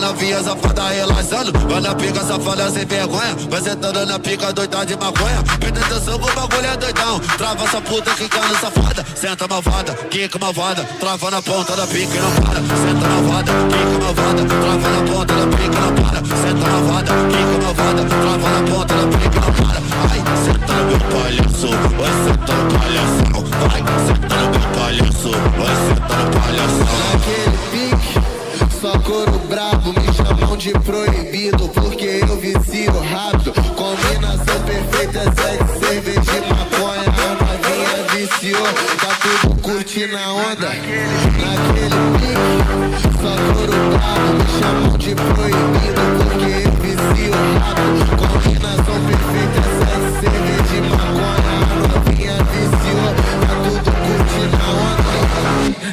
novinha safada relaxando. Vai na pica safada sem vergonha. Vai sentando na pica doida de maconha. Presta atenção que o bagulho é doidão. Trava essa puta quicando safada. Senta malvada, quica malvada. Trava na ponta da pica e não para. Senta malvada, quica malvada. Trava na ponta da pica e não para. Senta malvada, quica malvada. Trava na ponta da pica e não para. Ai, senta no meu palhaço. Vai sentar no palhação. Vai, senta no meu palhaço. Vai sentar no palhação. Naquele pique, só couro brabo. Me chamam de proibido porque eu vicio rápido. Combinação perfeita, sexo, cerveja e maconha. A novinha viciou, tá tudo curtindo a onda. Naquele pique, só couro brabo. Me chamam de proibido porque eu vicio rápido. Combinação perfeita, sexo, cerveja e maconha. A novinha viciou, tá tudo curtindo a onda.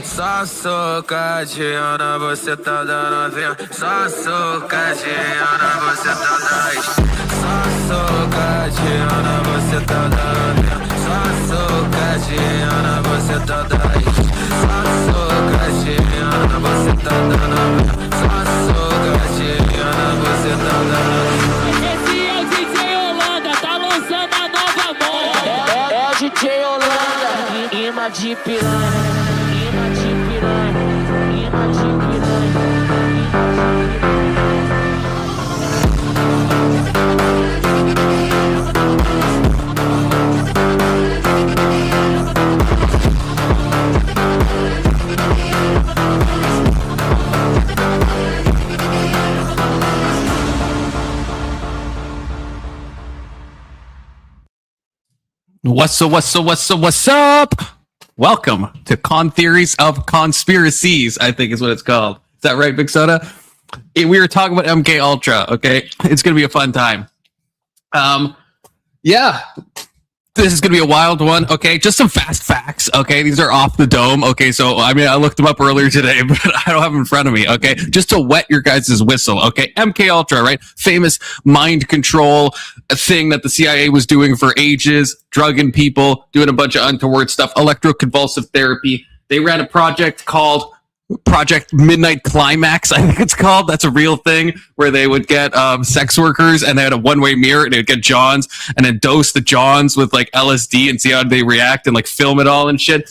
Só socadinha, você tá dando vinho. Só socadinha, você tá dando. Só socadinha, você tá dando vinho. Só socadinha, você tá dando. Só socadinha, você tá dando vinho. Só socadinha, você tá dando. Esse é o DJ Holanda, tá lançando a nova moda. É o DJ Holanda, imã de piranha. What's up? Welcome to ConTheories of Conspiracies, I think is what it's called. Is that right, Big Soda? We were talking about MK Ultra, okay? It's going to be a fun time. Yeah. This is going to be a wild one, okay? Just some fast facts, okay? These are off the dome, okay? So, I mean, I looked them up earlier today, but I don't have them in front of me, okay? Just to wet your guys' whistle, okay? MK Ultra, right? Famous mind control thing that the CIA was doing for ages, drugging people, doing a bunch of untoward stuff, electroconvulsive therapy. They ran a project called Project Midnight Climax, I think it's called. That's a real thing where they would get sex workers and they had a one-way mirror and they would get Johns and then dose the Johns with like LSD and see how they react and like film it all and shit.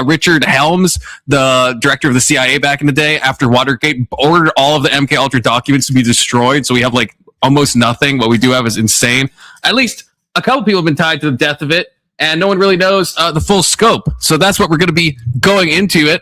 Richard Helms, the director of the CIA back in the day, after Watergate, ordered all of the MK Ultra documents to be destroyed. So we have like almost nothing. What we do have is insane. At least a couple people have been tied to the death of it. And no one really knows the full scope. So that's what we're going to be going into it.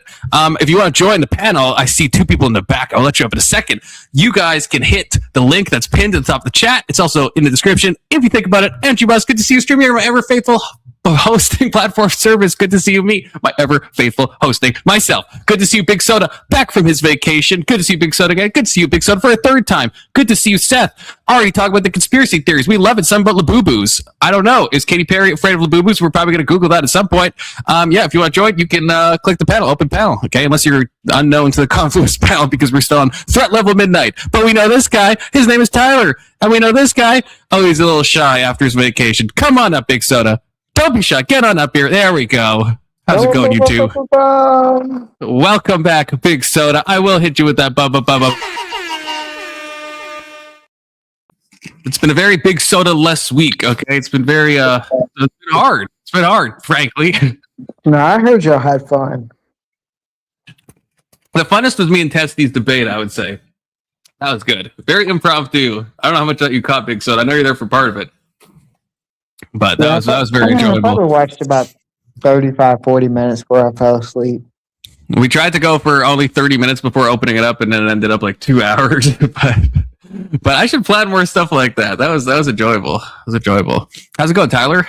If you want to join the panel, I see two people in the back. I'll let you up in a second. You guys can hit the link that's pinned at the top of the chat. It's also in the description. If you think about it, Andrew Bus, good to see you streaming here, my ever faithful hosting platform service. Good to see you, me, my ever faithful hosting myself. Good to see you, Big Soda, back from his vacation. Good to see you, Big Soda again. Good to see you, Big Soda, for a third time. Good to see you, Seth. Already talking about the conspiracy theories. We love it. Something about Labubu's. I don't know. Is Katy Perry afraid of Labubu's? We're probably going to Google that at some point. Yeah, if you want to join, you can click the panel, open panel, okay? Unless you're unknown to the Confluence panel because we're still on threat level midnight. But we know this guy. His name is Tyler. And we know this guy. Oh, he's a little shy after his vacation. Come on up, Big Soda. Don't be shy. Get on up here. There we go. How's it going, you two? Welcome back, Big Soda. I will hit you with that bubba. It's been a very Big Soda-less week, okay? It's been very, it's been hard. It's been hard, frankly. No, I heard y'all had fun. The funnest was me and Testy's debate, I would say. That was good. Very impromptu. I don't know how much that you caught, Big Soda. I know you're there for part of it. But that was very enjoyable. I probably watched about 35, 40 minutes before I fell asleep. We tried to go for only 30 minutes before opening it up, and then it ended up like 2 hours. But I should plan more stuff like that. That was enjoyable. It was enjoyable. How's it going, Tyler?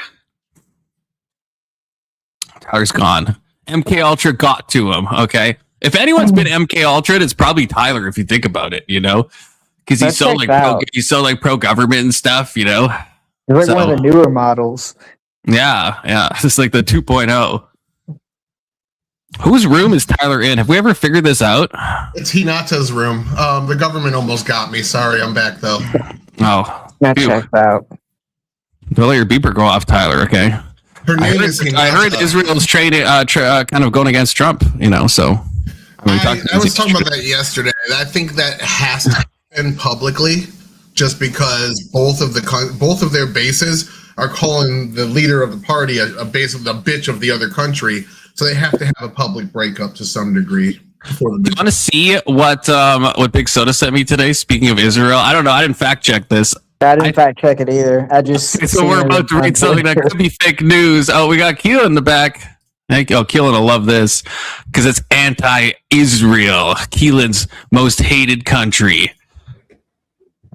Tyler's gone. MK Ultra got to him. Okay, if anyone's been MK Ultra, it's probably Tyler. If you think about it, you know, because he's so like pro government and stuff, you know. He's like one of the newer models. Yeah. It's like the 2.0. Whose room is Tyler in? Have we ever figured this out? It's Hinata's room. The government almost got me. Sorry, I'm back though. Oh, that checks out. Don't let your beeper go off, Tyler. Okay. Her name is Hinata. I heard Israel's trading, kind of going against Trump. You know, so. I was talking about that yesterday. I think that has to happen publicly, just because both of their bases are calling the leader of the party a base of the bitch of the other country. So they have to have a public breakup to some degree. Do you want to see what Big Soda sent me today? Speaking of Israel, I don't know. I didn't fact check this. I didn't fact check it either. I just. So we're about to read something that could be fake news. Oh, we got Keelan in the back. Keelan will love this because it's anti-Israel. Keelan's most hated country.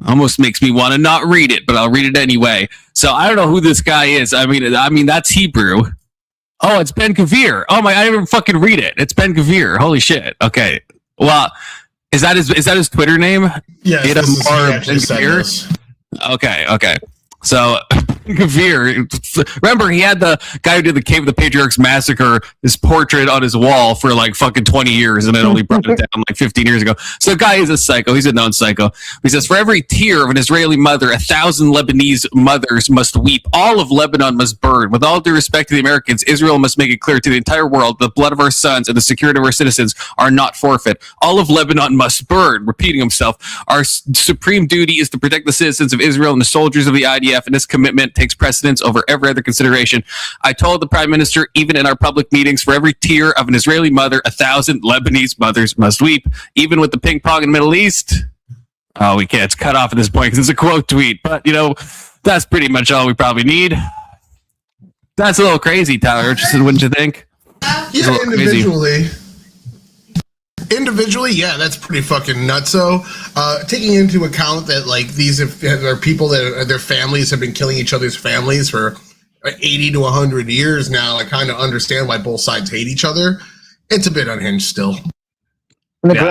Almost makes me want to not read it, but I'll read it anyway. So I don't know who this guy is. I mean that's Hebrew. Oh, it's Ben Gvir. Oh my! I didn't even fucking read it. It's Ben Gvir. Holy shit. Okay. Well, is that his Twitter name? Yeah. Ben Gvir. Okay. So Gvir, remember he had the guy who did the Cave of the Patriarchs Massacre, his portrait on his wall for like fucking 20 years, and then only brought it down like 15 years ago. So the guy is a psycho. He's a known psycho. He says, for every tear of an Israeli mother, 1,000 Lebanese mothers must weep. All of Lebanon must burn. With all due respect to the Americans, Israel must make it clear to the entire world the blood of our sons and the security of our citizens are not forfeit. All of Lebanon must burn. Repeating himself, our supreme duty is to protect the citizens of Israel and the soldiers of the IDF, and this commitment takes precedence over every other consideration. I told the Prime Minister, even in our public meetings, for every tear of an Israeli mother, 1,000 Lebanese mothers must weep. Even with the ping pong in the Middle East, oh, we can't. It's cut off at this point because it's a quote tweet. But, that's pretty much all we probably need. That's a little crazy, Tyler. Wouldn't you think? Yeah, individually, yeah, that's pretty fucking nutso. Taking into account that like these are people that their families have been killing each other's families for 80 to 100 years now, I kind of understand why both sides hate each other. It's a bit unhinged still. It's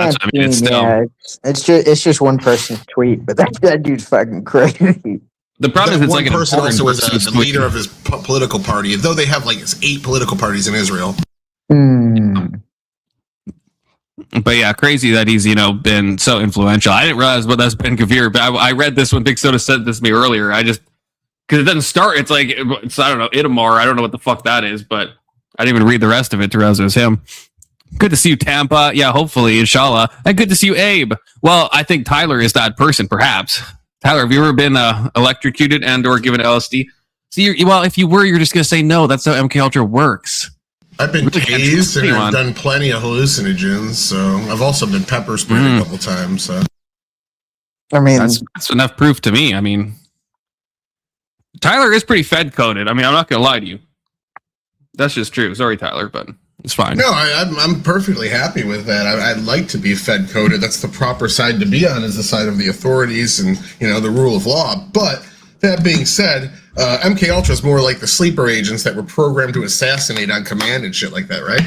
just one person's tweet, but that dude's fucking crazy. The problem is it's one like person also was the leader of his political party, though they have like 8 political parties in Israel. But yeah, crazy that he's, been so influential. I didn't realize what that's Ben Gvir, but I read this when Big Soda said this to me earlier. Because it doesn't start, it's like, I don't know, Itamar, I don't know what the fuck that is, but I didn't even read the rest of it to realize it was him. Good to see you, Tampa. Yeah, hopefully, inshallah. And good to see you, Abe. Well, I think Tyler is that person, perhaps. Tyler, have you ever been electrocuted and or given LSD? See, if you were, you're just going to say no. That's how MK Ultra works. I've been tased and I've done plenty of hallucinogens, so I've also been pepper sprayed a couple times. So, I mean, that's enough proof to me. I mean, Tyler is pretty Fed coded. I mean, I'm not gonna lie to you. That's just true. Sorry, Tyler, but it's fine. No, I'm perfectly happy with that. I'd like to be Fed coded. That's the proper side to be on, is the side of the authorities and the rule of law. But that being said, MK Ultra is more like the sleeper agents that were programmed to assassinate on command and shit like that, right?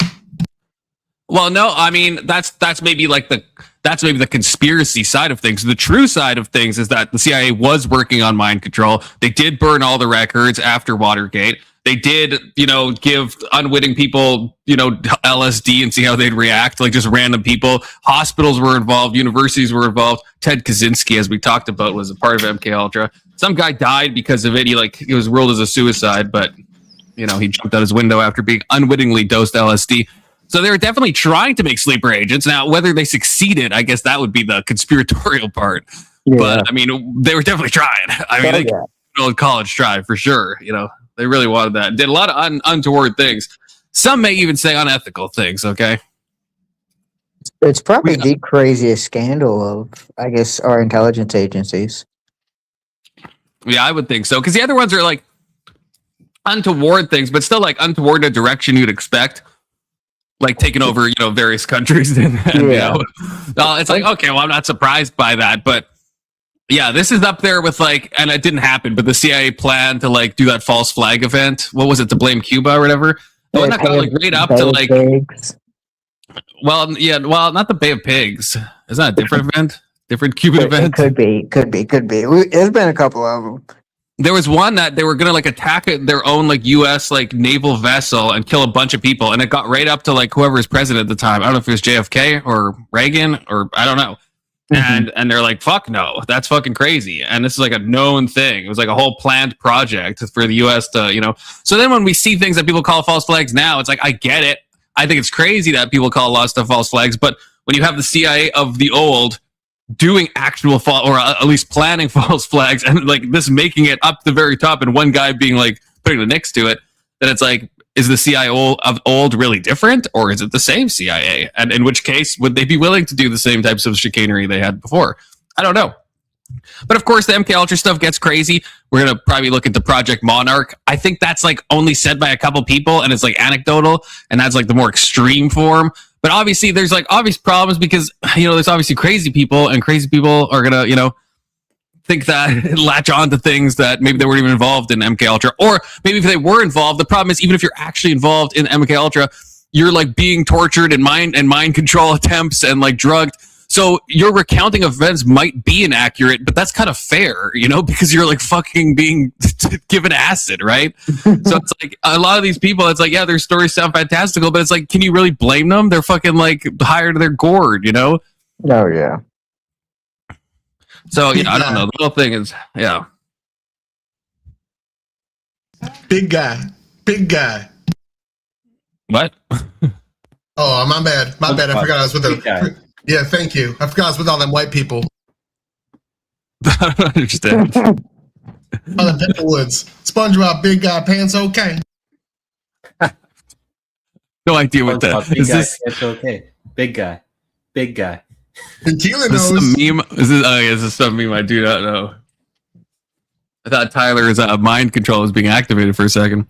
Well, no, I mean that's maybe the conspiracy side of things. The true side of things is that the CIA was working on mind control. They did burn all the records after Watergate. They did, give unwitting people, LSD and see how they'd react, like just random people. Hospitals were involved, universities were involved. Ted Kaczynski, as we talked about, was a part of MK Ultra. Some guy died because of it. He was ruled as a suicide, but he jumped out his window after being unwittingly dosed LSD. So they were definitely trying to make sleeper agents. Now, whether they succeeded, I guess that would be the conspiratorial part. Yeah. But I mean, they were definitely trying. I mean, old college try for sure. They really wanted that. Did a lot of untoward things. Some may even say unethical things. Okay. It's probably the craziest scandal of, I guess, our intelligence agencies. Yeah, I would think so. Because the other ones are like untoward things, but still like untoward in a direction you'd expect. Like taking over, various countries. And it's like, okay, well, I'm not surprised by that. But yeah, this is up there with and it didn't happen, but the CIA planned to do that false flag event. What was it, to blame Cuba or whatever? The one that got right up to pigs. Well, not the Bay of Pigs. Is that a different event? Different Cuban event? It could be. There's been a couple of them. There was one that they were gonna attack their own U.S. naval vessel and kill a bunch of people, and it got right up to whoever was president at the time. I don't know if it was JFK or Reagan or I don't know. Mm-hmm. And they're like, fuck no, that's fucking crazy. And this is a known thing. It was a whole planned project for the U.S. to, So then when we see things that people call false flags now, it's I get it. I think it's crazy that people call a lot of stuff false flags. But when you have the CIA of the old doing actual or at least planning false flags, and like this making it up to the very top, and one guy being like putting the next to it, then it's like, is the CIA of old really different, or is it the same CIA? And in which case, would they be willing to do the same types of chicanery they had before? I don't know. But of course, the MK Ultra stuff gets crazy. We're gonna probably look into Project Monarch. I think that's like only said by a couple people, and it's like anecdotal, and that's like the more extreme form. But obviously, there's like obvious problems because there's obviously crazy people, and crazy people are gonna think that latch on to things that maybe they weren't even involved in MK Ultra, or maybe if they were involved. The problem is, even if you're actually involved in MK Ultra, you're like being tortured and mind control attempts and like drugged. So your recounting of events might be inaccurate, but that's kind of fair, because you're like fucking being given acid, right? So it's like a lot of these people, it's like, yeah, their stories sound fantastical, but it's like, can you really blame them? They're fucking like higher to their gourd, Oh, yeah. So, I don't know. The whole thing is, yeah. Big guy. What? Oh, my bad. I forgot I was with them. Yeah, thank you. I forgot I was with all them white people. I don't understand. All the Pepperwoods. SpongeBob, big guy, pants okay. No idea what that big is. Guy, pants okay. Big guy. And Keelan Is this knows. a meme? Is this some meme I do not know? I thought Tyler's mind control was being activated for a second.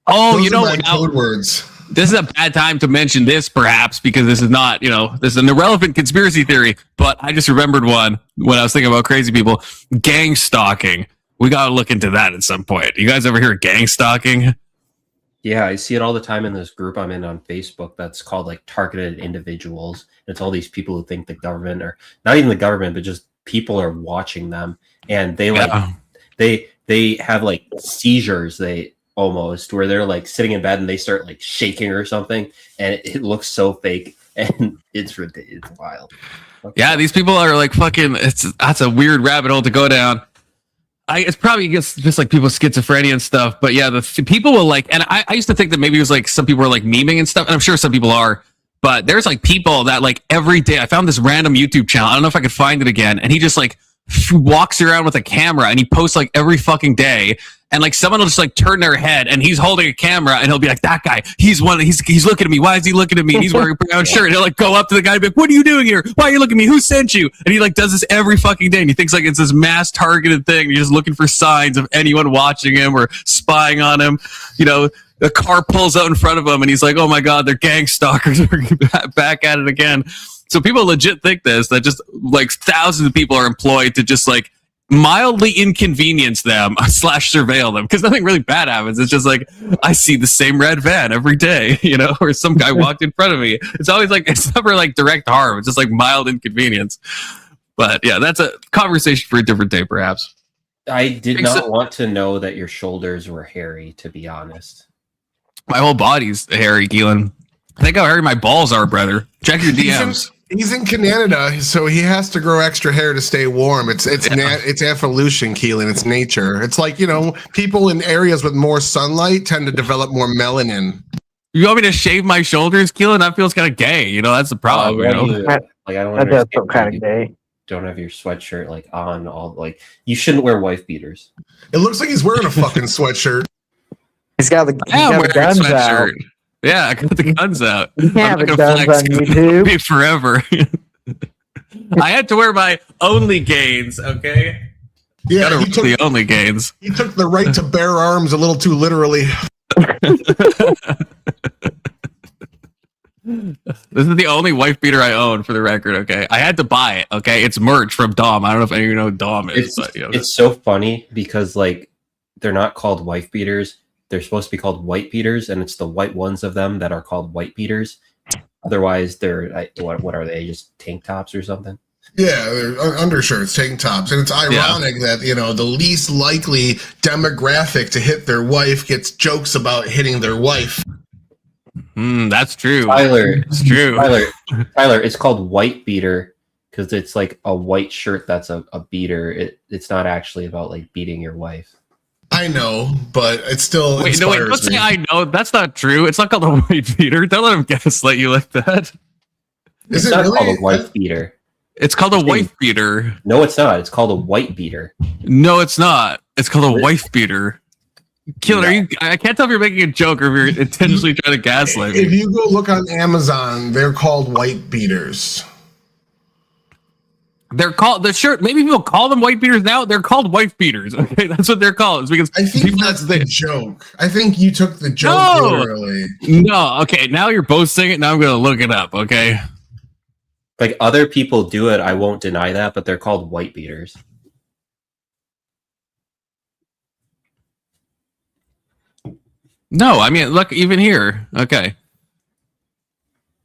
Oh, Those are my now, code words. this is a bad time to mention this, perhaps, because this is not, this is an irrelevant conspiracy theory, but I just remembered one when I was thinking about crazy people. Gang stalking. We got to look into that at some point. You guys ever hear of gang stalking? Yeah, I see it all the time in this group I'm in on Facebook that's called like targeted individuals. It's all these people who think the government, or not even the government, but just people are watching them, and they they have like seizures. Almost where they're like sitting in bed and they start like shaking or something, and it looks so fake, and it's wild. Yeah, these people are like fucking. That's a weird rabbit hole to go down. It's probably just like people's schizophrenia and stuff. But yeah, the people will like, and I used to think that maybe it was like some people were like memeing and stuff, and I'm sure some people are. But there's like people that like every day. I found this random YouTube channel. I don't know if I could find it again, and he just like walks around with a camera and he posts like every fucking day. And like someone will just like turn their head and he's holding a camera and he'll be like, that guy, he's looking at me. Why is he looking at me? And he's wearing a brown shirt. And he'll like go up to the guy and be like, what are you doing here? Why are you looking at me? Who sent you? And he like does this every fucking day. And he thinks like it's this mass targeted thing. He's just looking for signs of anyone watching him or spying on him. The car pulls out in front of him and he's like, oh my God, they're gang stalkers. Back at it again. So people legit think that just like thousands of people are employed to just like mildly inconvenience them / surveil them, because nothing really bad happens. It's just like, I see the same red van every day, or some guy walked in front of me. It's always like, it's never like direct harm. It's just like mild inconvenience. But yeah, that's a conversation for a different day, perhaps. I did not want to know that your shoulders were hairy, to be honest. My whole body's hairy, Keelan. I think how hairy my balls are, brother. Check your DMs. He's in Canada, so he has to grow extra hair to stay warm. It's evolution, Keelan. It's nature. It's like, people in areas with more sunlight tend to develop more melanin. You want me to shave my shoulders, Keelan? That feels kind of gay. That's the problem. I don't That does feel kind of gay. Don't have your sweatshirt like on all like you shouldn't wear wife beaters. It looks like he's wearing a fucking sweatshirt. He's got the guns out. Yeah, I got the guns out. You can't have the guns on YouTube. Be forever. I had to wear my only gains, okay? Yeah, he took the only gains. He took the right to bear arms a little too literally. This is the only wife beater I own, for the record, okay? I had to buy it, okay? It's merch from Dom. I don't know if any of you know who Dom is. It's so funny because, like, they're not called wife beaters. They're supposed to be called white beaters, and it's the white ones of them that are called white beaters. Otherwise, they're, what are they, just tank tops or something? Yeah, they're undershirts, tank tops. And it's ironic that, the least likely demographic to hit their wife gets jokes about hitting their wife. That's true. Tyler, it's true. Tyler, it's called white beater because it's like a white shirt that's a beater. It's not actually about like beating your wife. I know, but it still inspires don't say me. I know. That's not true. It's not called a white beater. Don't let him gaslight you like that. Is It's it not really? called a wife beater. It's called a wife beater. No, it's not. It's called a white beater. No, it's not. It's called a wife beater. Keelan, are you? I can't tell if you're making a joke or if you're intentionally trying to gaslight me. If you go look on Amazon, they're called white beaters. They're called the shirt. Maybe people call them white beaters now. They're called wife beaters. Okay, that's what they're called. It's because I think that's the joke. I think you took the joke literally. No, okay. Now you're both saying it. Now I'm going to look it up. Okay. Like other people do it, I won't deny that, but they're called white beaters. No, I mean, look, even here. Okay.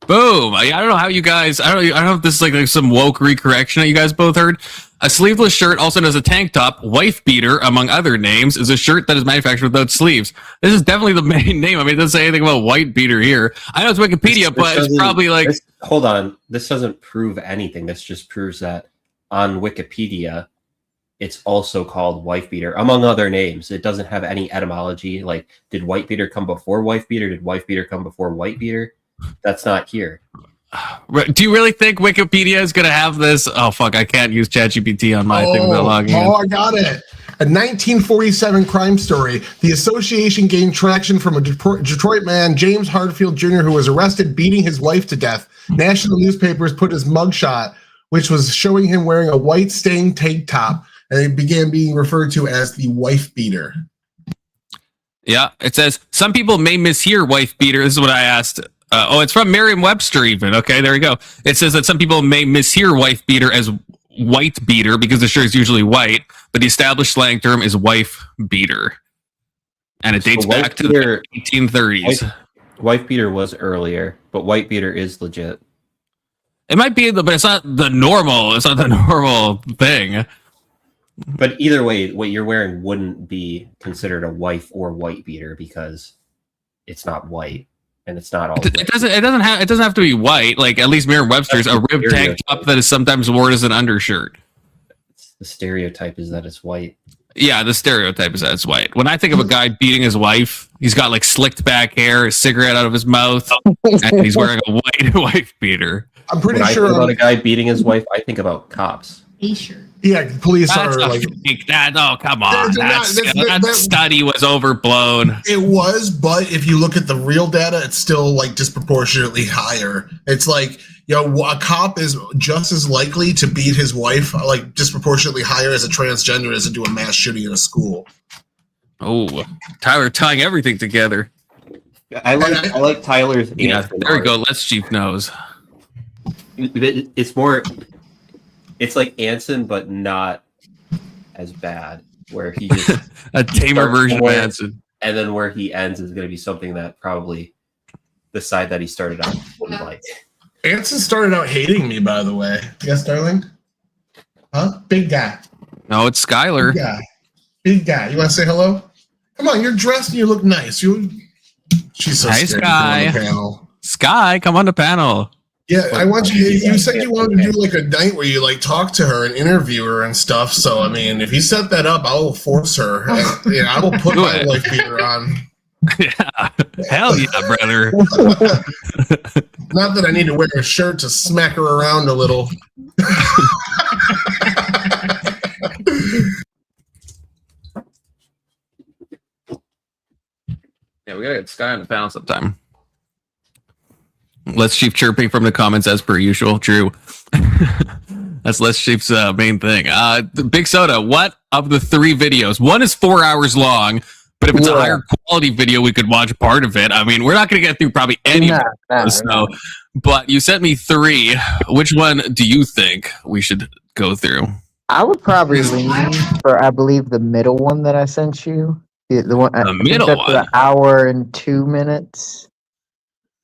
Boom. I don't know how you guys, I don't know if this is like some woke recorrection that you guys both heard. A sleeveless shirt, also known as a tank top, wife beater, among other names, is a shirt that is manufactured without sleeves. This is definitely the main name. I mean, it doesn't say anything about white beater here. I know it's Wikipedia, but it's probably like... Hold on. This doesn't prove anything. This just proves that on Wikipedia, it's also called wife beater, among other names. It doesn't have any etymology. Like, did white beater come before wife beater? Did wife beater come before white beater? That's not here. Do you really think Wikipedia is going to have this? Oh, fuck, I can't use ChatGPT on my thing without logging in. Oh, I got it. A 1947 crime story. The association gained traction from a Detroit man, James Hartfield Jr., who was arrested beating his wife to death. National newspapers put his mugshot, which was showing him wearing a white stained tank top, and it began being referred to as the wife beater. Yeah, it says, some people may mishear wife beater. This is what I asked. It's from Merriam-Webster even. Okay, there we go. It says that some people may mishear wife beater as white beater because the shirt is usually white, but the established slang term is wife beater. And it dates back to the 1830s. Wife beater was earlier, but white beater is legit. It might be, but it's not the normal. It's not the normal thing. But either way, what you're wearing wouldn't be considered a wife or white beater because it's not white. And it's not all. It doesn't have to be white. Like at least Merriam-Webster's a ribbed tank top that is sometimes worn as an undershirt. The stereotype is that it's white. Yeah, the stereotype is that it's white. When I think of a guy beating his wife, he's got like slicked back hair, a cigarette out of his mouth, and he's wearing a white wife beater. I'm pretty when sure. I think about a guy beating his wife, I think about cops. T-shirt. Yeah, police That's are like that. Oh, come on! That study was overblown. It was, but if you look at the real data, it's still like disproportionately higher. It's like a cop is just as likely to beat his wife, like disproportionately higher as a transgender as to do a mass shooting in a school. Oh, Tyler tying everything together. I like Tyler's. Yeah, there we go. Let's Chief knows. It's more. It's like Anson, but not as bad. Where he just a tamer version of Anson, and then where he ends is going to be something that probably the side that he started out wouldn't like. Anson started out hating me, by the way. Yes, darling. Huh? Big guy. No, it's Skylar. Big guy. Big guy. You want to say hello? Come on, you're dressed and you look nice. She's so scared to go on the panel. Sky, come on the panel. Yeah, I want you. You said you wanted to do like a night where you like talk to her and interview her and stuff. So I mean, if you set that up, I will force her. Yeah, I will put my wife beater on. Yeah, hell yeah, brother. Not that I need to wear a shirt to smack her around a little. Yeah, we gotta get Sky on the panel sometime. Let's Chief chirping from the comments as per usual. True. That's Let's Chief's main thing. The Big Soda, what of the 3 videos? One is 4 hours long, but if it's a higher quality video, we could watch part of it. I mean, we're not going to get through probably any of those, but you sent me 3. Which one do you think we should go through? I would probably lean for, I believe, the middle one that I sent you. The one, the middle one? An hour and 2 minutes.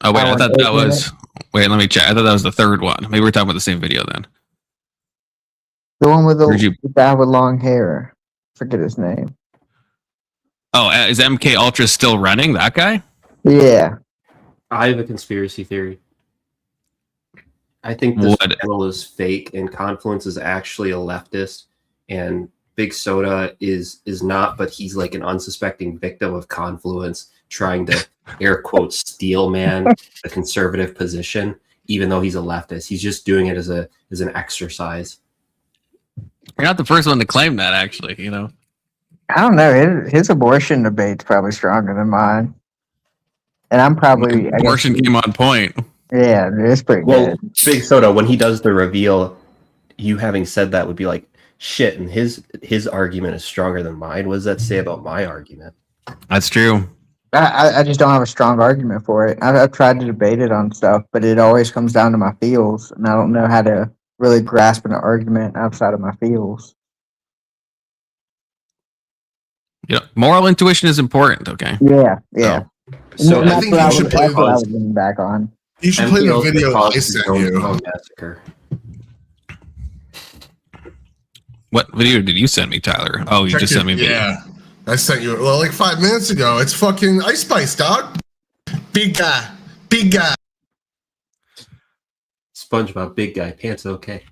Oh, wait, I thought that was... Wait, let me check. I thought that was the third one. Maybe we're talking about the same video then. The one with the guy with long hair. Forget his name. Oh, is MK Ultra still running? That guy? Yeah. I have a conspiracy theory. I think this channel is fake and Confluence is actually a leftist and Big Soda is not, but he's like an unsuspecting victim of Confluence trying to air quotes steel man the conservative position, even though he's a leftist. He's just doing it as an exercise. You're not the first one to claim that, actually. You know, I don't know. His abortion debate's probably stronger than mine. And I'm probably abortion came on point. Yeah, it's pretty good. Big Soda, when he does the reveal, you having said that would be like, shit, and his argument is stronger than mine. What does that say about my argument? That's true. I just don't have a strong argument for it. I've tried to debate it on stuff, but it always comes down to my feels, and I don't know how to really grasp an argument outside of my feels. Yeah, moral intuition is important. Okay. Yeah, yeah. So I think you should play what I was getting back on. You should play the video I sent you. Massacre. What video did you send me, Tyler? Oh, you just sent me. Yeah, I sent you like 5 minutes ago. It's fucking Ice Spice, dog. Big guy, big guy. SpongeBob, big guy, pants okay.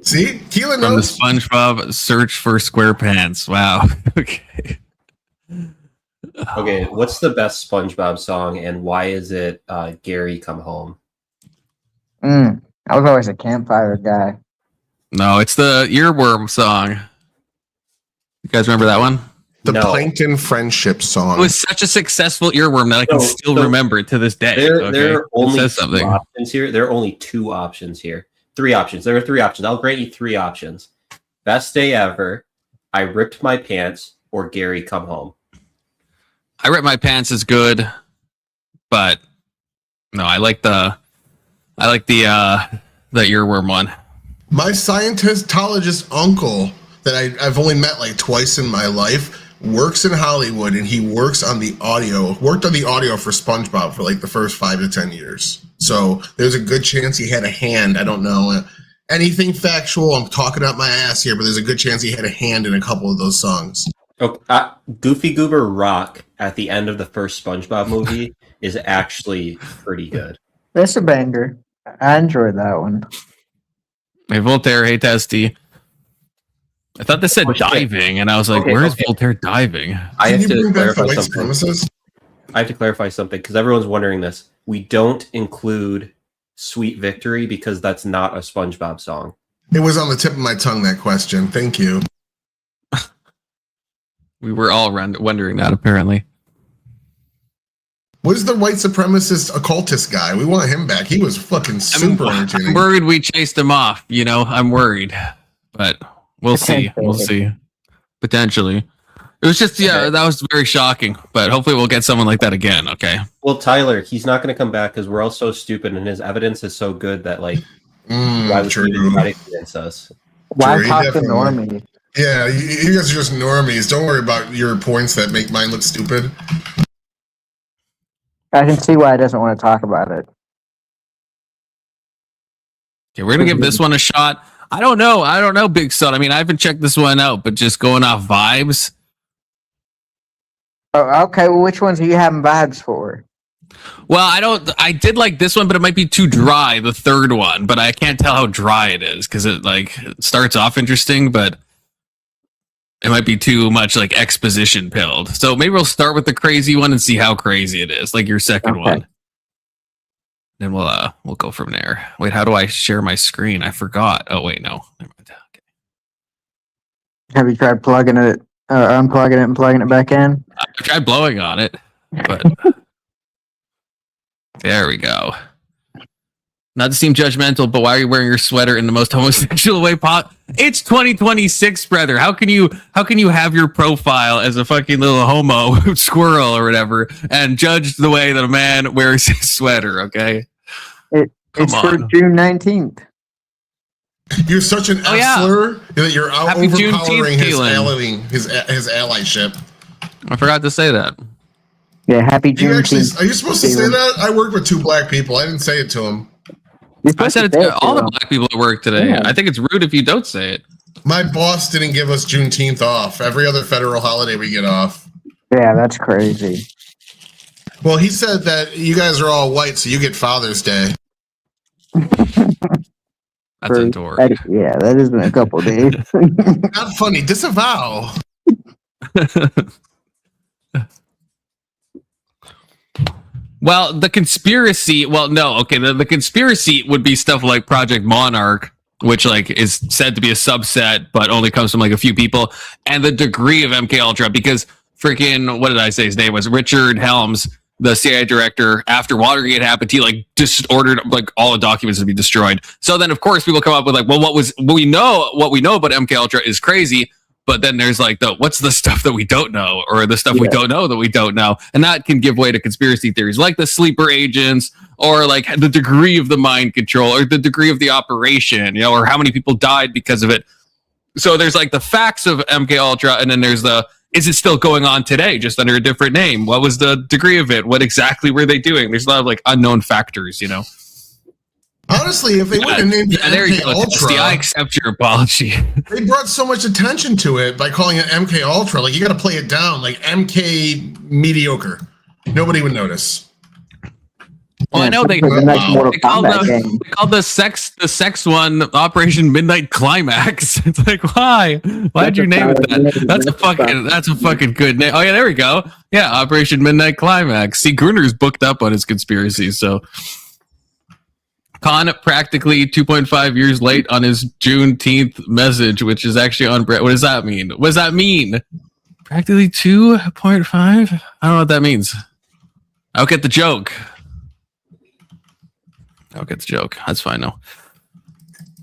See, Keelan From the knows. SpongeBob Search for SquarePants. Wow. Okay. Okay, what's the best SpongeBob song, and why is it Gary Come Home? I was always a campfire guy. No, it's the earworm song. You guys remember that one? The Plankton Friendship song. It was such a successful earworm that I can still remember it to this day. There are only says something. 2 options here. There are only 2 options here. 3 options. There are 3 options. I'll grant you 3 options. Best day ever, I ripped my pants, or Gary Come Home. I ripped my pants is good, but no, I like the earworm one. My Scientologist uncle that I've only met like twice in my life works in Hollywood, and he worked on the audio for SpongeBob for like the first 5 to 10 years. So there's a good chance he had a hand. I don't know anything factual. I'm talking out my ass here, but there's a good chance he had a hand in a couple of those songs. Goofy Goober Rock at the end of the first SpongeBob movie is actually pretty good. That's a banger. I enjoyed that one. Hey, Voltaire, hey, Testy. I thought this said diving, and I was like, where's Voltaire diving? I have to clarify something because everyone's wondering this. We don't include Sweet Victory because that's not a SpongeBob song. It was on the tip of my tongue, that question. Thank you. We were all wondering that, apparently. What is the white supremacist occultist guy? We want him back. He was fucking super entertaining. I'm worried we chased him off. You know, I'm worried. But we'll see. We'll see. Potentially. It was just, that was very shocking. But hopefully we'll get someone like that again, okay? Well, Tyler, he's not going to come back because we're all so stupid and his evidence is so good that, like, why would you try to convince us? Why talk to normies? Yeah, you guys are just normies. Don't worry about your points that make mine look stupid. I can see why he doesn't want to talk about it. Okay, we're going to give this one a shot. I don't know, Big Soda. I mean, I haven't checked this one out, but just going off vibes. Oh, okay, well, which ones are you having vibes for? Well, I did like this one, but it might be too dry, the third one, but I can't tell how dry it is because it starts off interesting, but it might be too much like exposition pilled. So maybe we'll start with the crazy one and see how crazy it is, like your second one. Then we'll go from there. Wait, how do I share my screen? I forgot. Oh wait, no. Never mind. Okay. Have you tried plugging it, unplugging it and plugging it back in? I tried blowing on it, but there we go. Not to seem judgmental, but why are you wearing your sweater in the most homosexual way possible? It's 2026, brother. How can you have your profile as a fucking little homo squirrel or whatever and judge the way that a man wears his sweater? Okay, it's for June 19th. You're such an slur that you're out overpowering his allyship. I forgot to say that. Yeah, happy Juneteenth. Are you supposed to say that? I worked with 2 black people. I didn't say it to them. I said it to all the black people at work today. Yeah. I think it's rude if you don't say it. My boss didn't give us Juneteenth off. Every other federal holiday we get off. Yeah, that's crazy. Well, he said that you guys are all white, so you get Father's Day. That's a dork. Yeah, that has been a couple days. Not funny. Disavow. Well, the conspiracy. Well, no. Okay, the conspiracy would be stuff like Project Monarch, which like is said to be a subset, but only comes from like a few people, and the degree of MK Ultra. Because freaking, what did I say his name was? Richard Helms, the CIA director. After Watergate happened, he like just ordered like all the documents to be destroyed. So then, of course, people come up with like, well, what we know about MK Ultra is crazy. But then there's like what's the stuff that we don't know, or the stuff we don't know that we don't know, and that can give way to conspiracy theories like the sleeper agents, or like the degree of the mind control, or the degree of the operation, or how many people died because of it. So there's like the facts of MK Ultra, and then there's is it still going on today, just under a different name? What was the degree of it? What exactly were they doing? There's a lot of like unknown factors, Honestly, if they would have named it MK Ultra, I accept your apology. They brought so much attention to it by calling it MK Ultra. Like, you got to play it down, like MK mediocre. Nobody would notice. Well, I know they called the sex one Operation Midnight Climax. It's like, why? Why'd you name it that? That's a fucking good name. Oh yeah, there we go. Yeah, Operation Midnight Climax. See, Gruner's booked up on his conspiracies, so. Khan practically 2.5 years late on his Juneteenth message, which is actually on. What does that mean? What does that mean? Practically 2.5? I don't know what that means. I'll get the joke. That's fine, though.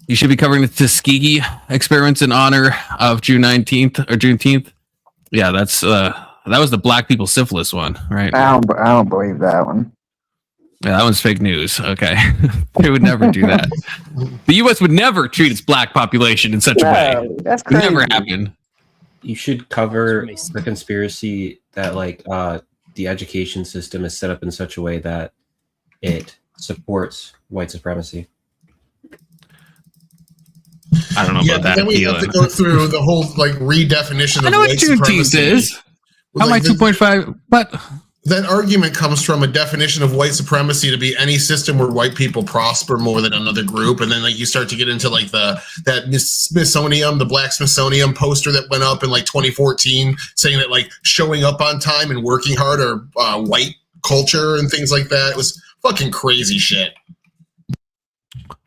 You should be covering the Tuskegee experiments in honor of June 19th or Juneteenth. Yeah, that was the black people syphilis one, right? I don't believe that one. Yeah, that one's fake news. Okay. They would never do that. The U.S. would never treat its black population in such a way. That's crazy. It would never happen. You should cover the conspiracy that like the education system is set up in such a way that it supports white supremacy. I don't know about that. Then we have to go through the whole like redefinition of white supremacy. Is. How am I 2.5? What? That argument comes from a definition of white supremacy to be any system where white people prosper more than another group, and then like you start to get into like that Smithsonian, the Black Smithsonian poster that went up in like 2014, saying that like showing up on time and working hard are white culture and things like that. It was fucking crazy shit.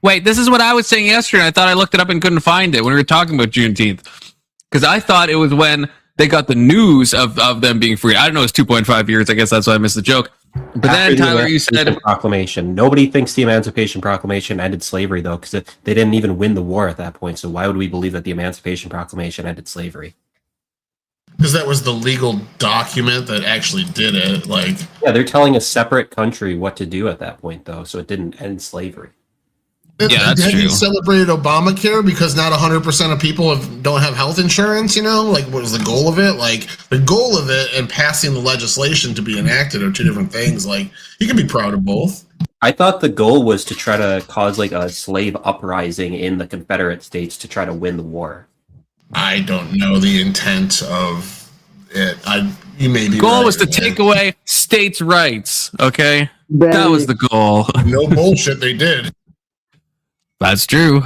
Wait, this is what I was saying yesterday. I thought I looked it up and couldn't find it when we were talking about Juneteenth, because I thought it was when they got the news of them being free. I don't know, it's 2.5 years. I guess that's why I missed the joke. But then, Tyler, you said Proclamation. Nobody thinks the Emancipation Proclamation ended slavery, though, because they didn't even win the war at that point. So why would we believe that the Emancipation Proclamation ended slavery? Because that was the legal document that actually did it. Like, yeah, they're telling a separate country what to do at that point, though, so it didn't end slavery. Yeah, that's have true. You celebrated Obamacare because not 100% of people don't have health insurance, Like, what was the goal of it? Like, the goal of it and passing the legislation to be enacted are two different things. Like, you can be proud of both. I thought the goal was to try to cause, like, a slave uprising in the Confederate States to try to win the war. I don't know the intent of it. You may be The goal right, was to take away states' rights, okay? That was the goal. No bullshit, they did. That's true.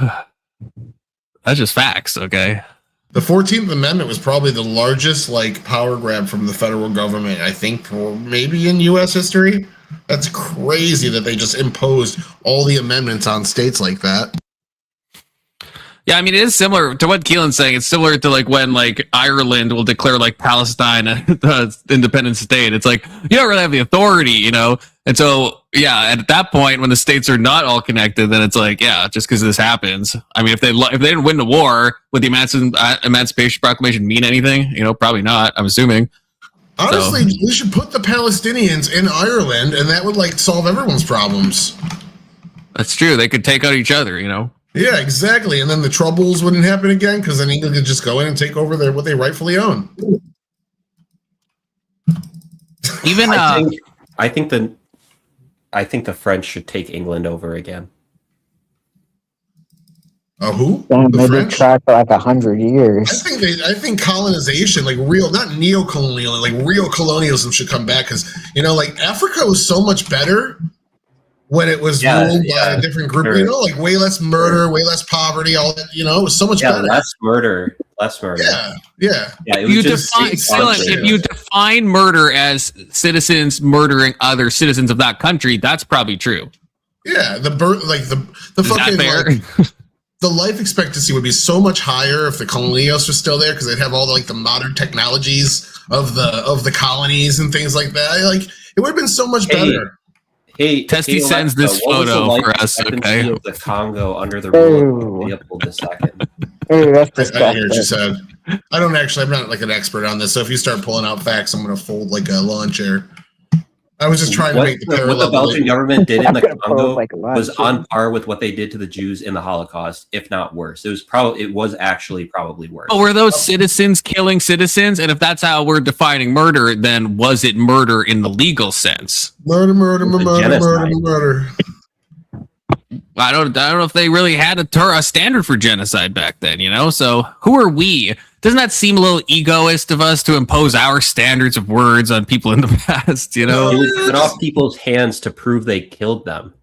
That's just facts, okay? The 14th Amendment was probably the largest, like, power grab from the federal government, I think, maybe in U.S. history. That's crazy that they just imposed all the amendments on states like that. Yeah, I mean, it is similar to what Keelan's saying. It's similar to like when like Ireland will declare like Palestine an independent state. It's like you don't really have the authority, And so, yeah, at that point, when the states are not all connected, then it's like, yeah, just because this happens. I mean, if they didn't win the war, would the Emancipation Proclamation mean anything? Probably not. I'm assuming. Honestly, we should put the Palestinians in Ireland, and that would like solve everyone's problems. That's true. They could take out each other, Yeah, exactly. And then the troubles wouldn't happen again because then England could just go in and take over what they rightfully own. Even I think the French should take England over again. Oh, who? The French? Tried for like 100 years. I think colonization, like real, not neo-colonial, like real colonialism should come back because, like Africa was so much better when it was ruled by a different group, sure. you know, like way less murder, way less poverty, all that, you know, it was so much better. Less murder. Yeah. If you define murder as citizens murdering other citizens of that country, that's probably true. Yeah, the fucking like, the life expectancy would be so much higher if the colonials were still there, because they'd have all the modern technologies of the colonies and things like that. Like it would have been so much better. Hey, Testy sends this photo for us. Okay, of the Congo under the rule of Leopold II. That's I hear what you said. I'm not like an expert on this. So if you start pulling out facts, I'm going to fold like a lawn chair. I was just trying to make the parallel. What the Belgian government did in the Congo was on par with what they did to the Jews in the Holocaust, if not worse. It was actually probably worse. But were those citizens killing citizens? And if that's how we're defining murder, then was it murder in the legal sense? Murder. I don't know if they really had a standard for genocide back then, you know? So who are we? Doesn't that seem a little egoist of us to impose our standards of words on people in the past, you know? It was cut off people's hands to prove they killed them.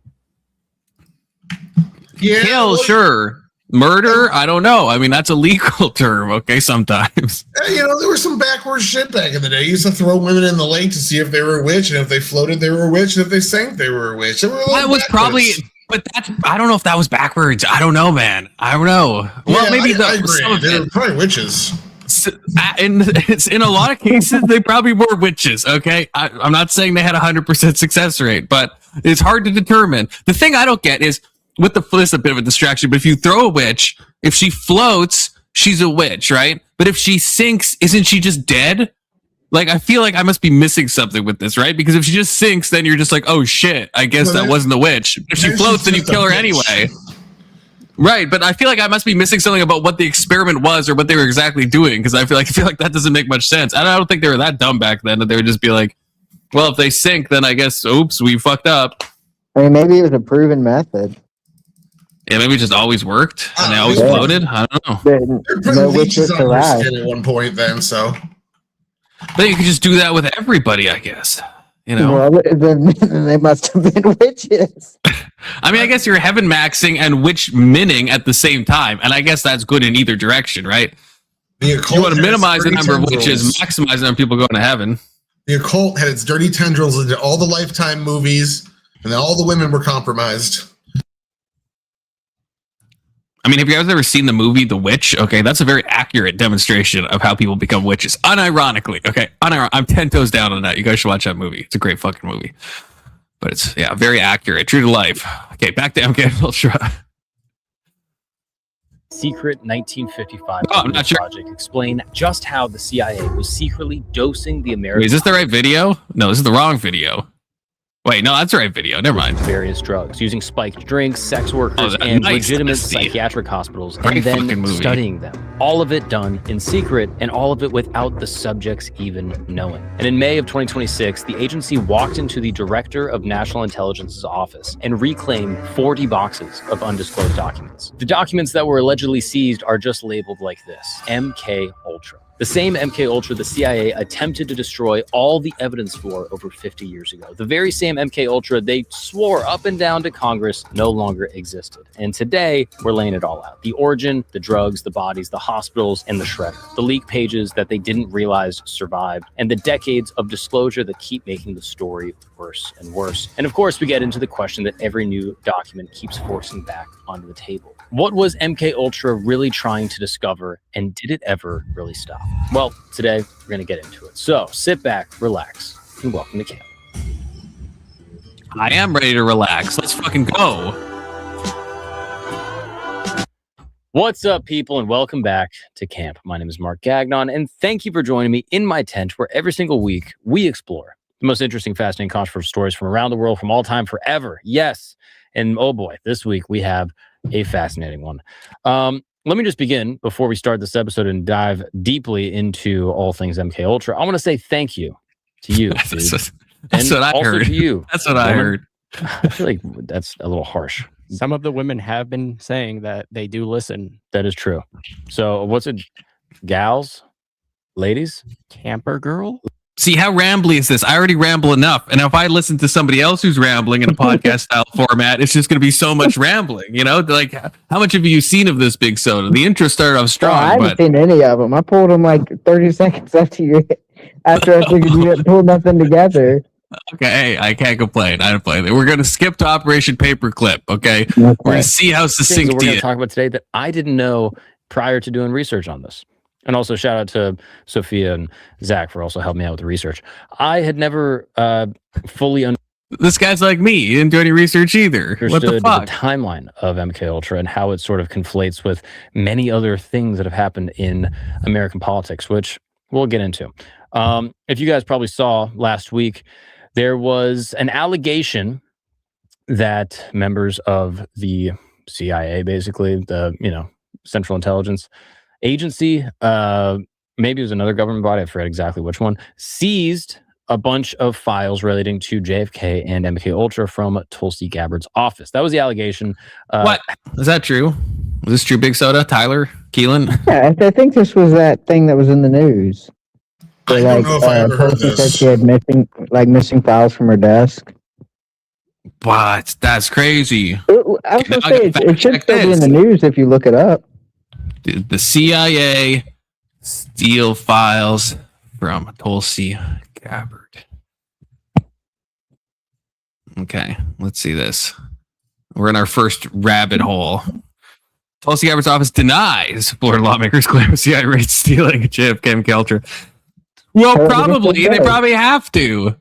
Yeah, kill, sure. Murder, I don't know. I mean, that's a legal term, okay, sometimes. You know, there was some backwards shit back in the day. You used to throw women in the lake to see if they were a witch, and if they floated, they were a witch, and if they sank, they were a witch. That was probably... But I don't know if that was backwards. I don't know, man. I don't know. Well, maybe I agree. They were probably witches. In a lot of cases, they probably were witches. Okay, I'm not saying they had 100% success rate, but it's hard to determine. The thing I don't get is with this is a bit of a distraction. But if you throw a witch, if she floats, she's a witch, right? But if she sinks, isn't she just dead? Like, I feel like I must be missing something with this, right? Because if she just sinks, then you're just like, oh shit, I guess that wasn't the witch. If she floats, then you kill her anyway. Right, but I feel like I must be missing something about what the experiment was or what they were exactly doing, because I feel like that doesn't make much sense. I don't think they were that dumb back then that they would just be like, well, if they sink, then I guess, oops, we fucked up. I mean, maybe it was a proven method. Yeah, maybe it just always worked and they always floated. I don't know. They're putting leeches on their skin at one point then, so... But you could just do that with everybody, I guess. You know, well, then they must have been witches. I mean, I guess you're heaven maxing and witch minning at the same time, and I guess that's good in either direction, right? You want to minimize the number of witches, maximize the number of people going to heaven. The occult had its dirty tendrils into all the Lifetime movies, and then all the women were compromised. I mean, have you guys ever seen the movie The Witch? Okay, that's a very accurate demonstration of how people become witches. Unironically, okay? I'm 10 toes down on that. You guys should watch that movie. It's a great fucking movie. But it's, very accurate. True to life. Okay, back to MK Ultra. Secret 1955 I'm not sure. project explain just how the CIA was secretly dosing the American... Wait, is this the right video? No, this is the wrong video. Wait, no, that's the right video. Never mind. Various drugs, using spiked drinks, sex workers, and legitimate psychiatric hospitals, and then studying them. All of it done in secret, and all of it without the subjects even knowing. And in May of 2026, the agency walked into the Director of National Intelligence's office and reclaimed 40 boxes of undisclosed documents. The documents that were allegedly seized are just labeled like this: MK Ultra. The same MK Ultra the CIA attempted to destroy all the evidence for over 50 years ago. The very same MK Ultra they swore up and down to Congress no longer existed. And today, we're laying it all out. The origin, the drugs, the bodies, the hospitals, and the shredder. The leak pages that they didn't realize survived, and the decades of disclosure that keep making the story worse and worse. And of course, we get into the question that every new document keeps forcing back onto the table. What was MK Ultra really trying to discover, and did it ever really stop? Well, today we're going to get into it. So sit back, relax, and welcome to camp. I am ready to relax. Let's fucking go. What's up, people, and welcome back to camp. My name is Mark Gagnon, and thank you for joining me in my tent, where every single week we explore the most interesting, fascinating, controversial stories from around the world, from all time, forever. Yes. And oh boy, this week we have a fascinating one. Let me just begin before we start this episode and dive deeply into all things MK Ultra. I want to say thank you to you. That's what I heard. To you. That's what I heard. I feel like that's a little harsh. Some of the women have been saying that they do listen. That is true. So what's it? Gals? Ladies? Camper girl? See, how rambly is this? I already ramble enough. And if I listen to somebody else who's rambling in a podcast style format, it's just going to be so much rambling. You know, like, how much have you seen of this Big Soda? The intro started off strong. I haven't seen any of them. I pulled them like 30 seconds after I figured you didn't pull nothing together. Okay, I can't complain. I don't play it. We're going to skip to Operation Paperclip, okay? We're going to see how succinct we're going to talk about today that I didn't know prior to doing research on this. And also shout out to Sophia and Zach for also helping me out with the research. I had never fully This guy's like me. He didn't do any research either. Understood What the fuck? The timeline of MK Ultra and how it sort of conflates with many other things that have happened in American politics, which we'll get into. If you guys probably saw last week, there was an allegation that members of the CIA, basically the Central Intelligence Agency, maybe it was another government body, I forget exactly which one, seized a bunch of files relating to JFK and MK Ultra from Tulsi Gabbard's office. That was the allegation. What? Is that true? Was this true, Big Soda? Tyler? Keelan? Yeah, I think this was that thing that was in the news. I don't know if I ever heard this. Said she had missing files from her desk. What? That's crazy. I was going to say, it should still be in the news if you look it up. The CIA steal files from Tulsi Gabbard. Okay, let's see this. We're in our first rabbit hole. Tulsi Gabbard's office denies Florida lawmakers claim CIA raid stealing JFK MK Ultra. Well, probably. They probably have to.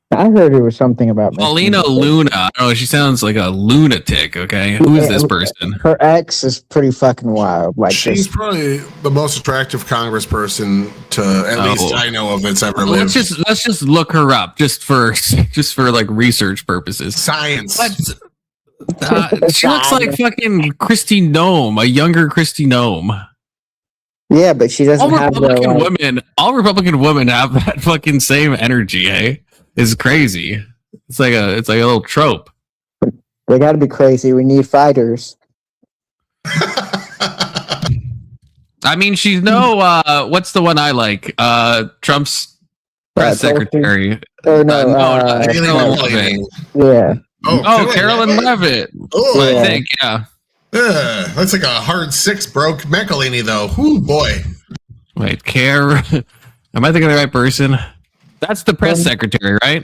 I heard it was something about Paulina Luna. I don't know. She sounds like a lunatic. Okay, who is this person? Her ex is pretty fucking wild. Like she's probably the most attractive congressperson to at least I know of that's ever lived. Let's just look her up just for like research purposes. Science. She looks like fucking Christy Nome, a younger Christy Nome. Yeah, but she doesn't have all Republican women have that fucking same energy, eh? It's crazy. It's like a little trope. They got to be crazy. We need fighters. I mean, she's what's the one I like? Trump's press secretary. Oh no, yeah. Carolyn Leavitt. I think, yeah. That's like a hard 6, bro. McElhaney, though. Oh boy. Wait, am I thinking of the right person? That's the press secretary, right?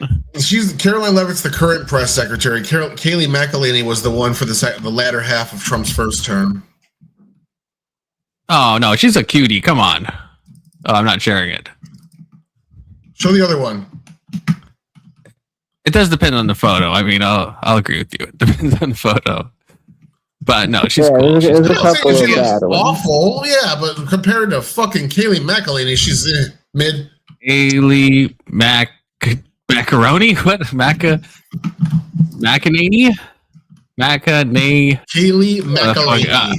Caroline Leavitt's the current press secretary. Kayleigh McElhaney was the one for the latter half of Trump's first term. Oh no, she's a cutie. Come on. Oh, I'm not sharing it. Show the other one. It does depend on the photo. I mean, I'll agree with you. It depends on the photo. But no, she's cool. She's awful, yeah, but compared to fucking Kayleigh McElhaney, she's mid. Kayleigh Macaroni? What? Macanini? Kayleigh McElhaney.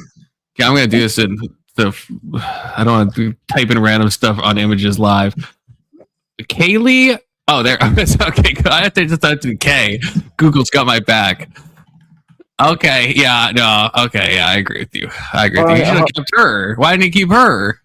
Yeah, I'm gonna do this in I don't want to type in random stuff on images live. Kayleigh. Oh, there. Okay, I have to just type in K. Google's got my back. Okay, yeah, no, okay, yeah, I agree with you. You should have kept her. Why didn't you keep her?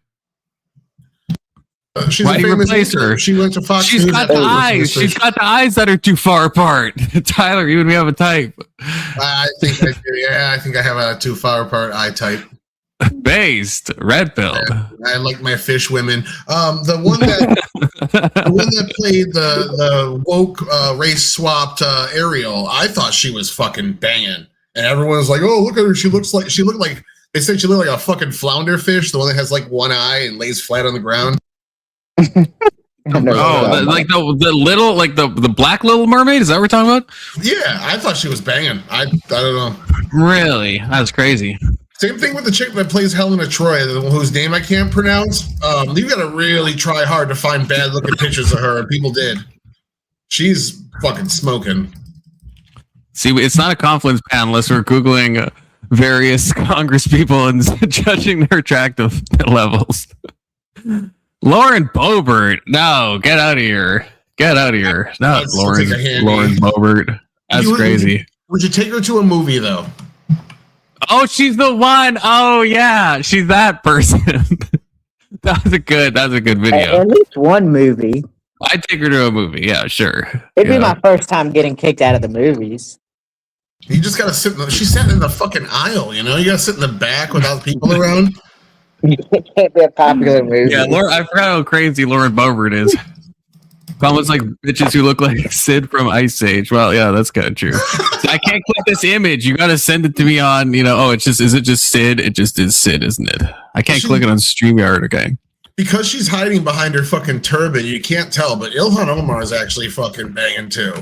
Why do you replace her? She went to Fox. She's got the eyes. She's got the eyes that are too far apart. Tyler, you and me have a type. I think I do. Yeah, I think I have a too far apart eye type. Based red pilled. I like my fish women. The one that played the woke race swapped Ariel. I thought she was fucking banging, and everyone was like, "Oh, look at her! She looked like." They said she looked like a fucking flounder fish, the one that has like one eye and lays flat on the ground. Like the little, like the black Little Mermaid? Is that what we're talking about? Yeah, I thought she was banging. I don't know. Really? That's crazy. Same thing with the chick that plays Helena Troy, whose name I can't pronounce. You got to really try hard to find bad looking pictures of her, and people did. She's fucking smoking. See, it's not a Confluence panelist. We're Googling various Congress people and judging their attractive levels. Lauren Boebert. No, get out of here. Get out of here. No, Lauren Boebert. That's crazy. Would you take her to a movie, though? Oh, she's the one. Oh, yeah. She's that person. That was a good video. At least one movie. I'd take her to a movie. Yeah, sure. It'd be my first time getting kicked out of the movies. You just gotta sit. She's sitting in the fucking aisle. You know, you gotta sit in the back without people around. It can't be a popular movie. Yeah, I forgot how crazy Lauren Boebert is. Almost like bitches who look like Sid from Ice Age. Well, yeah, that's kind of true. So I can't click this image. You got to send it to me on, is it just Sid? It just is Sid, isn't it? I can't click it on StreamYard, okay? Because she's hiding behind her fucking turban, you can't tell, but Ilhan Omar is actually fucking banging too.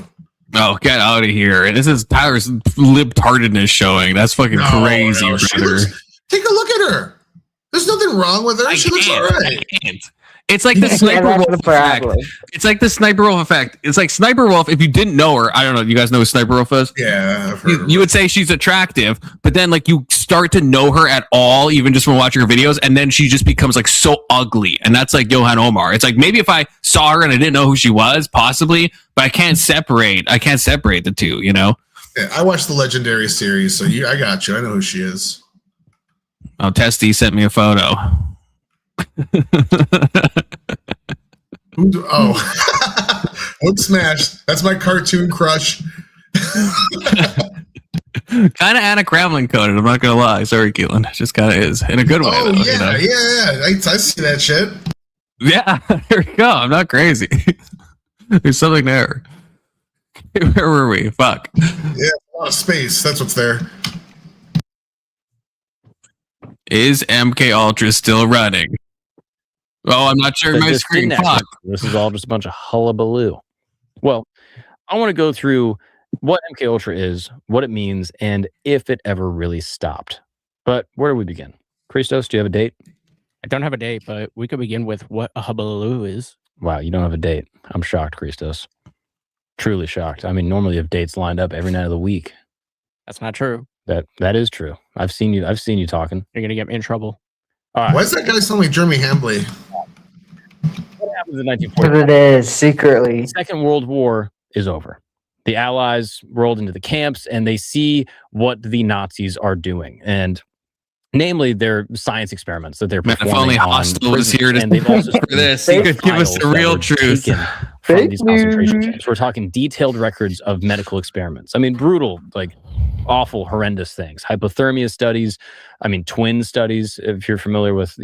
Oh, get out of here. This is Tyler's libtardedness showing. That's fucking crazy, brother. Take a look at her. There's nothing wrong with her. She looks all right. I can't. It's like the Sniper Wolf effect. It's like the Sniper Wolf effect. It's like Sniper Wolf, if you didn't know her, I don't know, you guys know who Sniper Wolf is? Yeah. You would say she's attractive, but then like you start to know her at all, even just from watching her videos, and then she just becomes like so ugly. And that's like Ilhan Omar. It's like maybe if I saw her and I didn't know who she was, possibly, but I can't separate the two, you know? Yeah, I watched the Legendary series, so I got you. I know who she is. Oh, Testy sent me a photo. Wood Smash. That's my cartoon crush. Kind of Anna Kramling coded, I'm not gonna lie. Sorry, Keelan. Just kind of is. In a good way, though. Yeah. I see that shit. Yeah, there we go. I'm not crazy. There's something there. Where were we? Fuck. Yeah, a lot of space. That's what's there. Is MK Ultra still running? Oh, I'm not sharing my screen. Fuck. This is all just a bunch of hullabaloo. Well, I want to go through what MK Ultra is, what it means, and if it ever really stopped. But where do we begin? Christos, do you have a date? I don't have a date, but we could begin with what a hullabaloo is. Wow, you don't have a date. I'm shocked, Christos. Truly shocked. I mean, normally you have dates lined up every night of the week. That's not true. That is true. I've seen you talking. You're gonna get me in trouble. All right. Why is that guy sound like Jeremy Hambley? What happens in 1940? Because it is secretly. The Second World War is over. The Allies rolled into the camps and they see what the Nazis are doing. And namely, their science experiments that they're performing. If only on Hostel was here and they've also for this. He could give us the real truth. From these concentration camps. We're talking detailed records of medical experiments. I mean, brutal, like awful, horrendous things. Hypothermia studies. I mean, twin studies, if you're familiar with,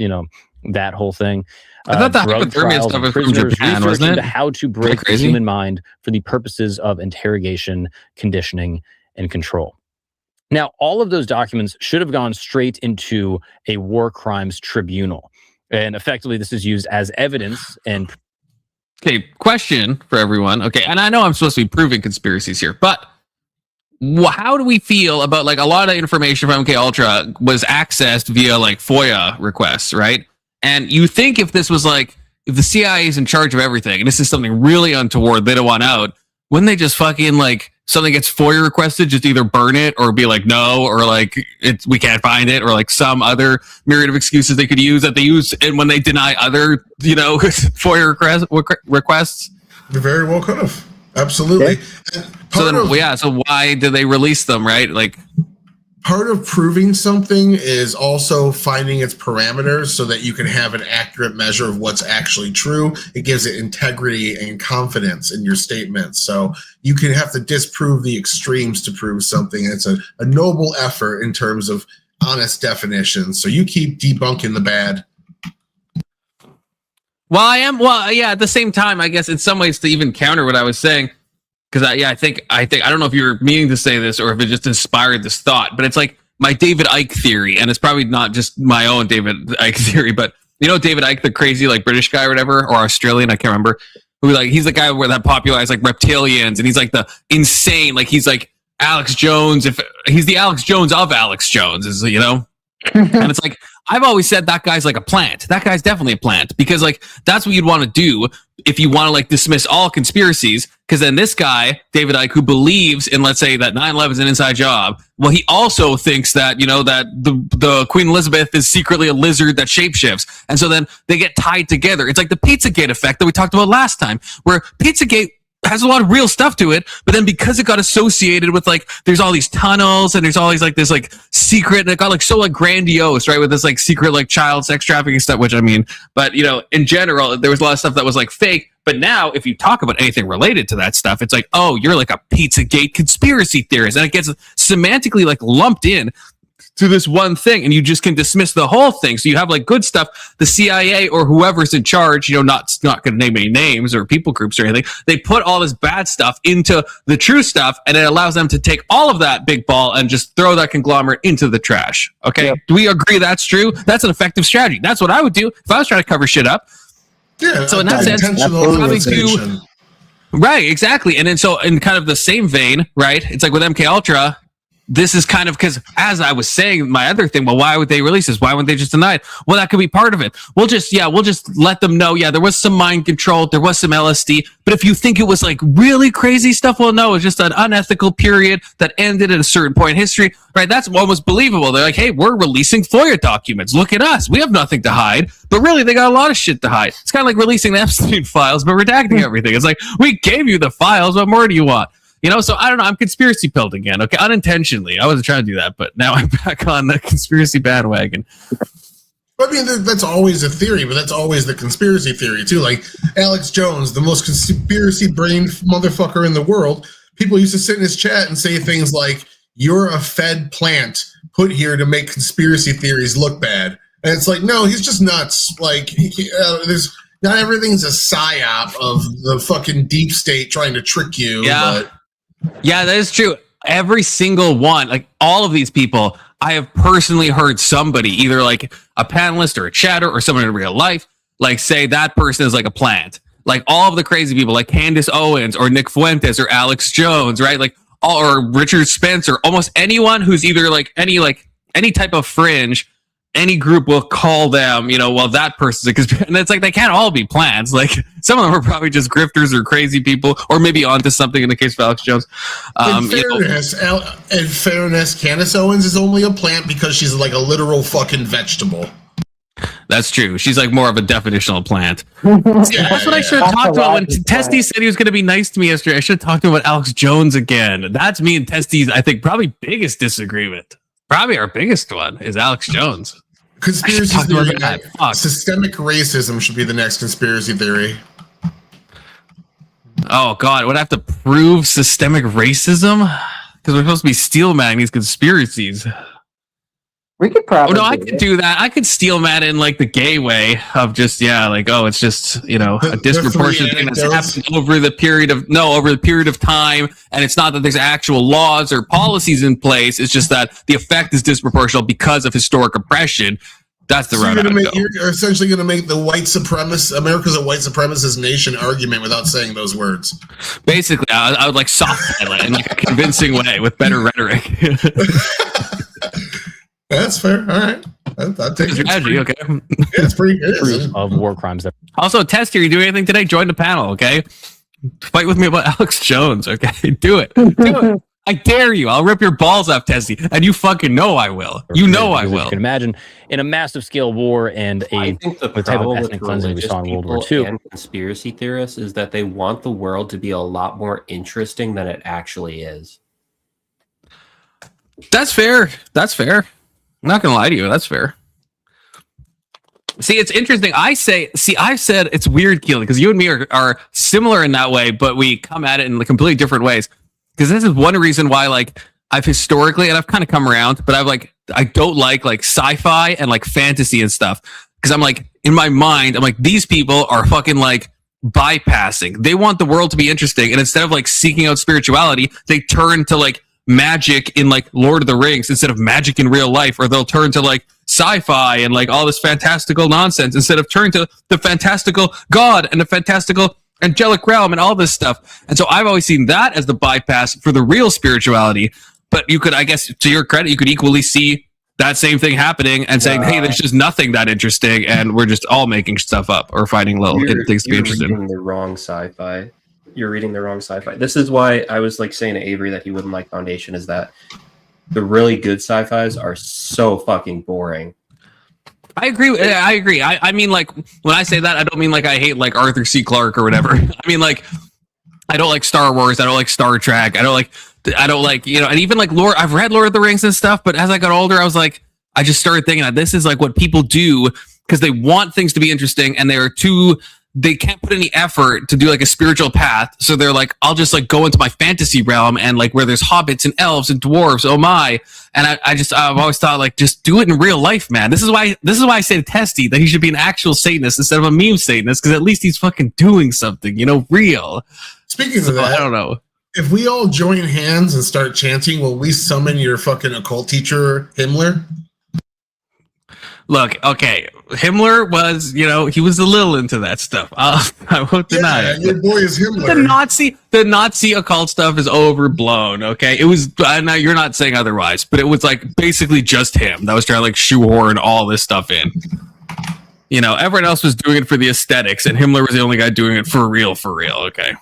that whole thing. I thought the hypothermia stuff was from Japan, wasn't it? How to break the human mind for the purposes of interrogation, conditioning, and control. Now, all of those documents should have gone straight into a war crimes tribunal. And effectively, this is used as evidence. And okay, question for everyone. Okay, and I know I'm supposed to be proving conspiracies here, but how do we feel about like a lot of information from MK Ultra was accessed via like FOIA requests, right? And you think if this was like, if the CIA is in charge of everything and this is something really untoward, they don't want out, wouldn't they just fucking like something gets FOIA requested, just either burn it or be like no, or like we can't find it, or like some other myriad of excuses they could use that they use and when they deny other, FOIA requests? They very well could have. Absolutely. Yeah. So why did they release them, right? Like, part of proving something is also finding its parameters so that you can have an accurate measure of what's actually true. It gives it integrity and confidence in your statements. So you can have to disprove the extremes to prove something. It's a noble effort in terms of honest definitions. So you keep debunking the bad. At the same time, I guess in some ways to even counter what I was saying, because I think I don't know if you're meaning to say this or if it just inspired this thought, but it's like my David Icke theory, and it's probably not just my own David Icke theory, but David Icke, the crazy like British guy or whatever, or Australian, I can't remember, who like he's the guy that popularized like reptilians, and he's like the insane, like he's like Alex Jones, if he's the Alex Jones of Alex Jones, is and it's like I've always said that guy's like a plant. That guy's definitely a plant, because like that's what you'd want to do if you want to like dismiss all conspiracies, because then this guy, David Icke, who believes in, let's say, that 9/11 is an inside job, well, he also thinks that, that the Queen Elizabeth is secretly a lizard that shapeshifts. And so then they get tied together. It's like the Pizzagate effect that we talked about last time, where Pizzagate has a lot of real stuff to it, but then because it got associated with like there's all these tunnels and there's all these like this like secret, and it got like so like grandiose, right, with this like secret like child sex trafficking stuff, which I mean, but you know, in general there was a lot of stuff that was like fake. But now if you talk about anything related to that stuff, it's like, oh, you're like a Pizzagate conspiracy theorist, and it gets semantically like lumped in to this one thing, and you just can dismiss the whole thing. So you have like good stuff, the CIA or whoever's in charge, you know, not going to name any names or people groups or anything, they put all this bad stuff into the true stuff, and it allows them to take all of that big ball and just throw that conglomerate into the trash. Okay, yep. Do we agree that's true? That's an effective strategy. That's what I would do if I was trying to cover shit up. Yeah, so in that sense, right, exactly. And then so in kind of the same vein, right, it's like with MK Ultra, this is kind of because, as I was saying, my other thing, well, why would they release this? Why wouldn't they just deny it? Well, that could be part of it. We'll just let them know, there was some mind control, there was some LSD, but if you think it was like really crazy stuff, well, no, it's just an unethical period that ended at a certain point in history, right? That's almost believable. They're like, hey, we're releasing FOIA documents. Look at us. We have nothing to hide. But really, they got a lot of shit to hide. It's kind of like releasing the Epstein files, but redacting everything. It's like, we gave you the files. What more do you want? You know, so I don't know. I'm conspiracy pilled again. Okay, unintentionally. I wasn't trying to do that, but now I'm back on the conspiracy bandwagon. I mean, that's always a theory, but that's always the conspiracy theory too. Like Alex Jones, the most conspiracy brain motherfucker in the world. People used to sit in his chat and say things like, "You're a fed plant put here to make conspiracy theories look bad," and it's like, no, he's just nuts. Like, there's not everything's a psyop of the fucking deep state trying to trick you. Yeah. But yeah, that is true. Every single one, like all of these people, I have personally heard somebody, either like a panelist or a chatter or someone in real life, like say that person is like a plant. Like all of the crazy people, like Candace Owens or Nick Fuentes or Alex Jones, right? Like or Richard Spencer, almost anyone who's either like any type of fringe. Any group will call them, you know, well, that person's a conspiracy. And it's like, they can't all be plants. Like, some of them are probably just grifters or crazy people, or maybe onto something in the case of Alex Jones. In fairness, Candace Owens is only a plant because she's like a literal fucking vegetable. That's true. She's like more of a definitional plant. That's what I should have talked about when Testy said he was going to be nice to me yesterday. I should have talked about Alex Jones again. That's me and Testy's, I think, probably biggest disagreement. Probably our biggest one is Alex Jones. Conspiracy theory. Systemic racism should be the next conspiracy theory. Oh God, would I have to prove systemic racism? Because we're supposed to be steel manning these conspiracies. We could probably. Oh, no, I could do that. I could steel man in like the gay way of just it's just a disproportionate thing that's happened over the period of time, and it's not that there's actual laws or policies in place. It's just that the effect is disproportional because of historic oppression. That's the route. You're essentially going to make the America's a white supremacist nation argument without saying those words. Basically, I would like soft it in like a convincing way with better rhetoric. That's fair. All right. I'll take strategy, okay. Yeah, it's pretty good. Proof of war crimes. Also, Testy, are you doing anything today? Join the panel, okay? Fight with me about Alex Jones, okay? Do it. Do it. I dare you. I'll rip your balls off, Testy. And you fucking know I will. You know I will. You can imagine in a massive scale war and the type of ethnic cleansing we saw in World War II. And conspiracy theorists is that they want the world to be a lot more interesting than it actually is. That's fair. That's fair. I'm not gonna lie to you. That's fair. See, it's interesting. I've said it's weird, Keelan, because you and me are similar in that way, but we come at it in completely different ways. Because this is one reason why, like, I've historically, and I've kind of come around, but I don't like sci-fi and like fantasy and stuff. Because I'm like, in my mind, I'm like, these people are fucking like bypassing. They want the world to be interesting, and instead of like seeking out spirituality, they turn to like magic in like Lord of the Rings instead of magic in real life, or they'll turn to like sci-fi and like all this fantastical nonsense instead of turning to the fantastical God and the fantastical angelic realm and all this stuff. And so I've always seen that as the bypass for the real spirituality. But you could, I guess, to your credit, you could equally see that same thing happening and saying, hey, there's just nothing that interesting and we're just all making stuff up or finding little things to be interested in. You're reading the wrong sci-fi. You're reading the wrong sci-fi. This is why I was like saying to Avery that he wouldn't like Foundation, is that the really good sci-fis are so fucking boring. I agree. I mean, like, when I say that, I don't mean like I hate like Arthur C. Clarke or whatever. I mean, like, I don't like Star Wars. I don't like Star Trek. I don't like, and even like Lord, I've read Lord of the Rings and stuff, but as I got older, I was like, I just started thinking that this is like what people do because they want things to be interesting and they can't put any effort to do like a spiritual path. So they're like, I'll just like go into my fantasy realm and like where there's hobbits and elves and dwarves. Oh my. And I've always thought like, just do it in real life, man. This is why I say to Testy that he should be an actual Satanist instead of a meme Satanist. Cause at least he's fucking doing something, real. Speaking of that, I don't know. If we all join hands and start chanting, will we summon your fucking occult teacher, Himmler? Look, okay, Himmler was, he was a little into that stuff. I won't deny it. Your boy is Himmler. The Nazi occult stuff is overblown, okay? It was, now you're not saying otherwise, but it was like basically just him that was trying to like shoehorn all this stuff in. Everyone else was doing it for the aesthetics, and Himmler was the only guy doing it for real, okay?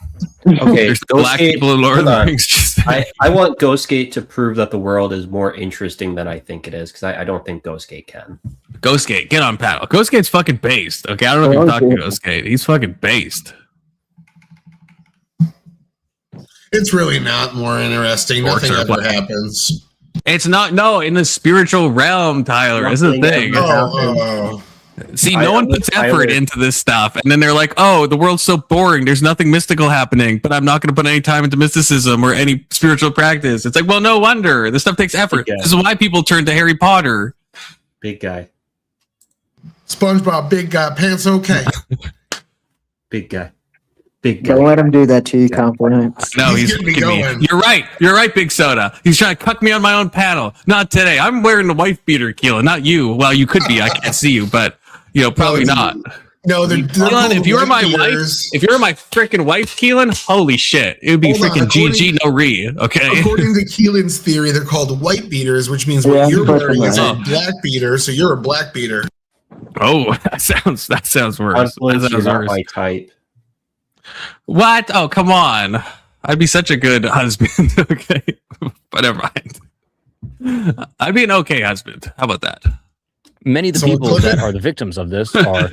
Okay, there's black people in Lord of the Rings. I want Ghostgate to prove that the world is more interesting than I think it is, because I don't think Ghostgate can. Ghostgate, get on panel. Ghostgate's fucking based. Okay, I don't know if you're talking Ghostgate. He's fucking based. It's really not more interesting. Nothing ever happens. It's not. No, in the spiritual realm, Tyler. Is the thing. See, no one puts effort into this stuff, and then they're like, "Oh, the world's so boring. There's nothing mystical happening." But I'm not going to put any time into mysticism or any spiritual practice. It's like, well, no wonder. This stuff takes effort. This is why people turn to Harry Potter. Big guy. SpongeBob, big guy, pants okay. Big guy. Big guy. Don't let him do that to you, Confluence. No, he's fucking me. You're right, Big Soda. He's trying to cuck me on my own panel. Not today. I'm wearing the wife beater, Keelan. Not you. Well, you could be. I can't see you, but probably not. No, Keelan, if you were my freaking wife, Keelan, holy shit, it would be freaking GG no re. Okay. According to Keelan's theory, they're called white beaters, which means what you're wearing is a black beater, so you're a black beater. Oh, that sounds worse. That sounds worse. My type. What? Oh, come on. I'd be such a good husband. Okay. But never mind. I'd be an okay husband. How about that? Many of the people that are the victims of this are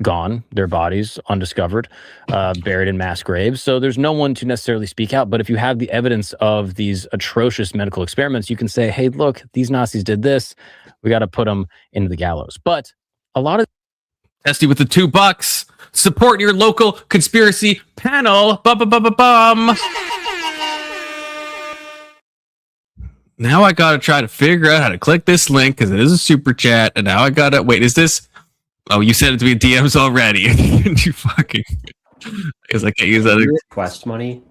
gone, their bodies undiscovered, buried in mass graves. So there's no one to necessarily speak out. But if you have the evidence of these atrocious medical experiments, you can say, hey, look, these Nazis did this. We got to put them into the gallows. But a lot of Testy with the $2. Support your local conspiracy panel. Now I gotta try to figure out how to click this link because it is a super chat, and now I gotta wait. Is this? Oh, you sent it to me in DMs already. You fucking. Because I can't use that. Request money.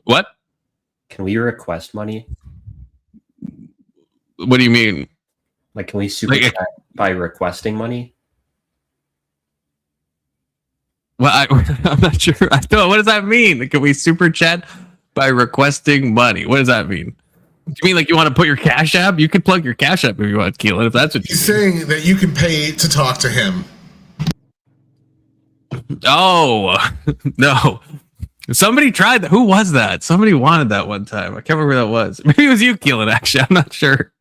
What? Can we request money? What do you mean? Like, can we super chat by requesting money? Well, I'm not sure. I don't. What does that mean? Can we super chat by requesting money? What does that mean? Do you mean like you want to put your Cash App? You can plug your Cash App if you want, Keelan, if that's what he's saying, that you can pay to talk to him. Oh, no. Somebody tried that. Who was that? Somebody wanted that one time. I can't remember who that was. Maybe it was you, Keelan, actually. I'm not sure.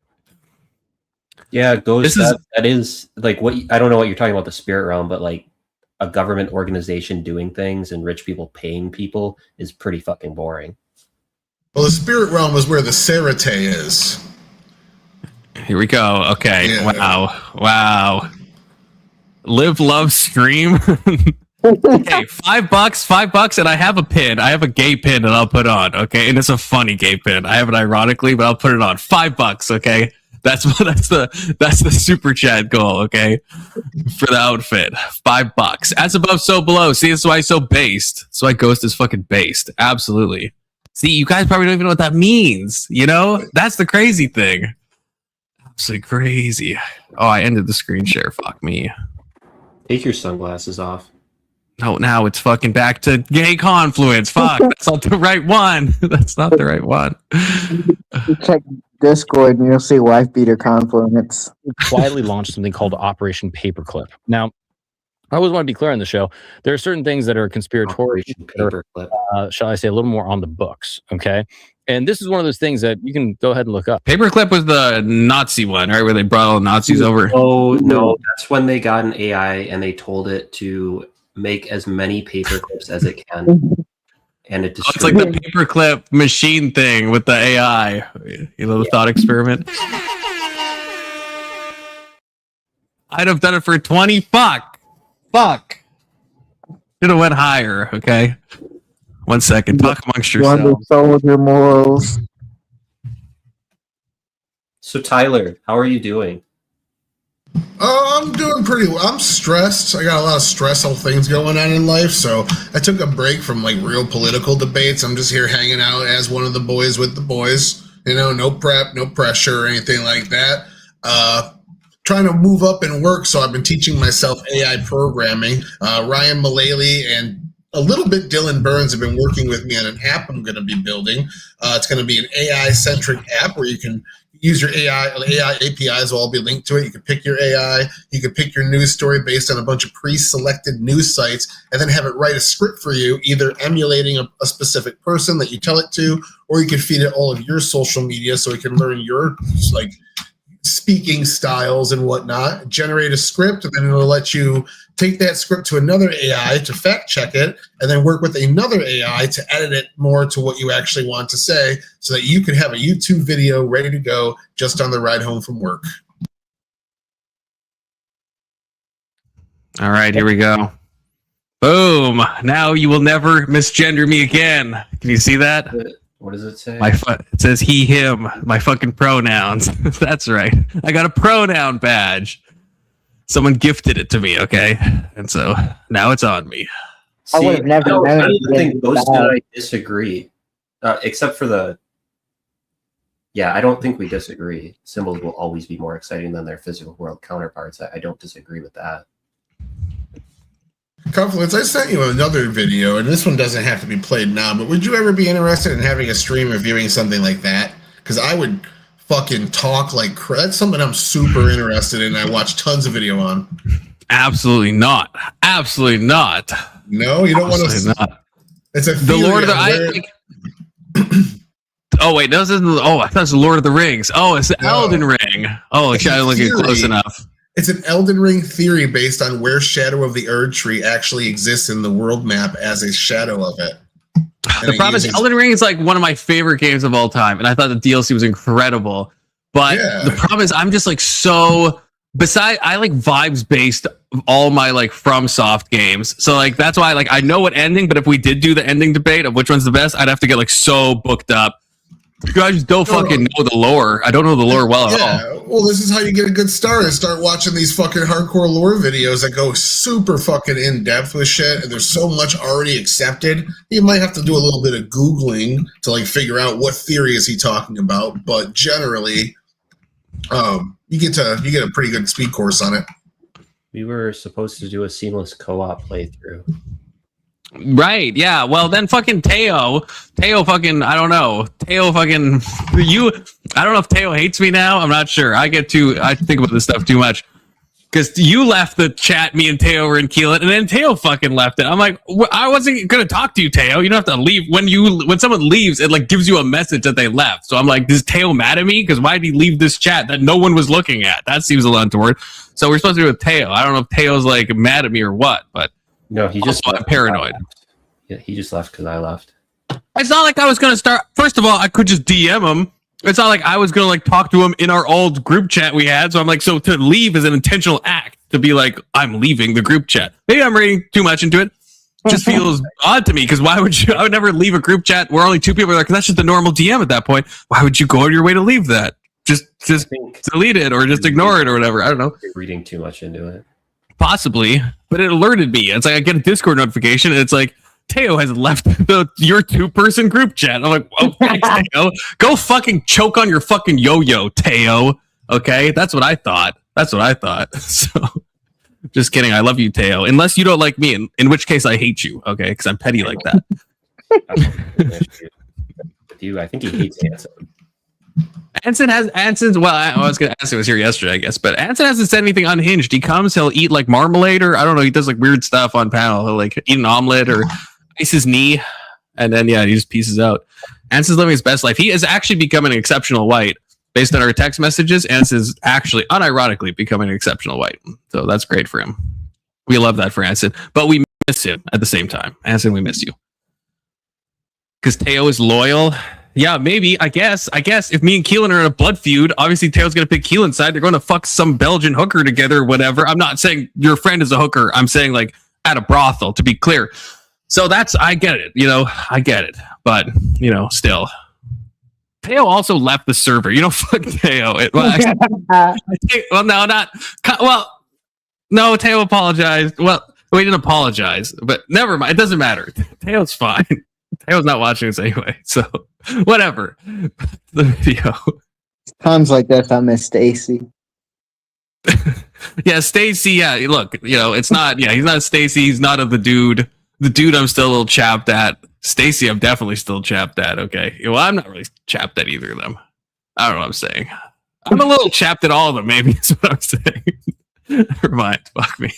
Yeah, that is like what I don't know what you're talking about, the spirit realm, but like a government organization doing things and rich people paying people is pretty fucking boring. Well, the spirit realm is where the Serite is. Here we go. Okay. Yeah. Wow. Live, love, stream. Okay, $5, and I have a pin. I have a gay pin that I'll put on. Okay, and it's a funny gay pin. I have it ironically, but I'll put it on. $5. Okay, that's the super chat goal. Okay, for the outfit, $5. As above, so below. See, that's why it's so based. That's why Ghost is fucking based. Absolutely. See, you guys probably don't even know what that means. That's the crazy thing. Absolutely crazy. Oh, I ended the screen share. Fuck me. Take your sunglasses off. No, now it's fucking back to gay confluence. Fuck, that's not the right one. That's not the right one. Check Discord and you'll see wife beater confluence. We quietly launched something called Operation Paperclip. Now, I always want to be clear on the show. There are certain things that are conspiratorial, shall I say, a little more on the books. Okay. And this is one of those things that you can go ahead and look up. Paperclip was the Nazi one, right? Where they brought all the Nazis over. Oh, no. That's when they got an AI and they told it to make as many paperclips as it can. and it It's like the paperclip machine thing with the AI. You know, the thought experiment. I'd have done it for 20. Fuck. Should have went higher. Okay. 1 second. Talk amongst yourselves. Undersold your morals. So Tyler, how are you doing? I'm doing pretty well. I'm stressed. I got a lot of stressful things going on in life, so I took a break from like real political debates. I'm just here hanging out as one of the boys with the boys. You know, no prep, no pressure or anything like that. Trying to move up in work, so I've been teaching myself AI programming. Ryan Mullally and a little bit Dylan Burns have been working with me on an app I'm going to be building. It's going to be an AI-centric app where you can use your AI APIs will all be linked to it. You can pick your AI. You can pick your news story based on a bunch of pre-selected news sites and then have it write a script for you, either emulating a specific person that you tell it to, or you can feed it all of your social media so it can learn your like speaking styles and whatnot, generate a script, and then it'll let you take that script to another AI to fact check it, and then work with another AI to edit it more to what you actually want to say so that you can have a YouTube video ready to go just on the ride home from work. All right, here we go. Boom. Now you will never misgender me again. Can you see that? What does it say? It says he, him, my fucking pronouns. That's right. I got a pronoun badge. Someone gifted it to me, okay? And so now it's on me. See, I would have never known. I don't even think Ghost and I disagree. Except for the... Yeah, I don't think we disagree. Symbols will always be more exciting than their physical world counterparts. I don't disagree with that. Confluence, I sent you another video, and this one doesn't have to be played now, but would you ever be interested in having a stream reviewing something like that? Because I would fucking talk like that's something I'm super interested in. I watch tons of video on. Absolutely not. Absolutely not. No, you don't want to. Not. It's a the Lord of the. Oh wait, no, this isn't. Oh, I thought it was the Lord of the Rings. Oh, it's the Elden Ring. Oh, I didn't look at close enough. It's an Elden Ring theory based on where Shadow of the Erd Tree actually exists in the world map as a shadow of it. The problem is Elden Ring is like one of my favorite games of all time, and I thought the DLC was incredible. But the problem is I'm just like so... I like vibes based all my like FromSoft games. So like that's why like I know what ending, but if we did do the ending debate of which one's the best, I'd have to get like so booked up. You guys don't fucking know the lore. I don't know the lore well at all. Well, this is how you get a good start. Is start watching these fucking hardcore lore videos that go super fucking in depth with shit, and there's so much already accepted. You might have to do a little bit of Googling to like figure out what theory is he talking about. But generally, you get a pretty good speed course on it. We were supposed to do a seamless co-op playthrough. Right, yeah. Well, then fucking Teo fucking, I don't know. Teo fucking, I don't know if Teo hates me now. I'm not sure. I think about this stuff too much. Because you left the chat, me and Teo were in Keelan, and then Teo fucking left it. I'm like, I wasn't going to talk to you, Teo. You don't have to leave. When someone leaves, it like gives you a message that they left. So I'm like, is Teo mad at me? Because why did he leave this chat that no one was looking at? That seems a little untoward. So we're supposed to do it with Teo. I don't know if Teo's like mad at me or what, but no, he just I'm paranoid. Yeah, he just left because I left. It's not like I was going to start. First of all, I could just DM him. It's not like I was going to like talk to him in our old group chat we had. So I'm like, so to leave is an intentional act to be like, I'm leaving the group chat. Maybe I'm reading too much into it. Just feels odd to me because why would you? I would never leave a group chat where only two people are like, that's just a normal DM at that point. Why would you go out of your way to leave that? Just delete it or just ignore it or whatever. I don't know. You're reading too much into it. Possibly, but it alerted me. It's like I get a Discord notification and it's like, Teo has left your two-person group chat. I'm like, oh, thanks, Teo. Go fucking choke on your fucking yo-yo, Teo. Okay? That's what I thought. So, just kidding. I love you, Teo. Unless you don't like me, in which case I hate you. Okay? Because I'm petty like that. With you, I think he hates Anson. Anson's, well, I was going to ask, it was here yesterday, I guess, but Anson hasn't said anything unhinged. He comes, he'll eat like marmalade or I don't know, he does like weird stuff on panel. He'll like eat an omelet or ice his knee, and then he just pieces out. Anson's living his best life. He is actually becoming an exceptional white. Based on our text messages, Anson's actually unironically becoming an exceptional white. So that's great for him. We love that for Anson, but we miss him at the same time. Anson, we miss you. Because Teo is loyal. Yeah, maybe. I guess if me and Keelan are in a blood feud, obviously Teo's gonna pick Keelan's side. They're gonna fuck some Belgian hooker together, or whatever. I'm not saying your friend is a hooker. I'm saying like at a brothel, to be clear. So I get it. I get it. But still. Teo also left the server. Fuck Teo. No, Teo apologized. Well, he didn't apologize, but never mind. It doesn't matter. Teo's fine. Teo's not watching this anyway, so whatever. The video. Times like this, I miss Stacy. Yeah, Stacy. Yeah, look, it's not. Yeah, he's not Stacy. He's not of the dude. The dude, I'm still a little chapped at. Stacy, I'm definitely still chapped at. Okay, well, I'm not really chapped at either of them. I don't know what I'm saying. I'm a little chapped at all of them. Maybe is what I'm saying. Never mind. Fuck me.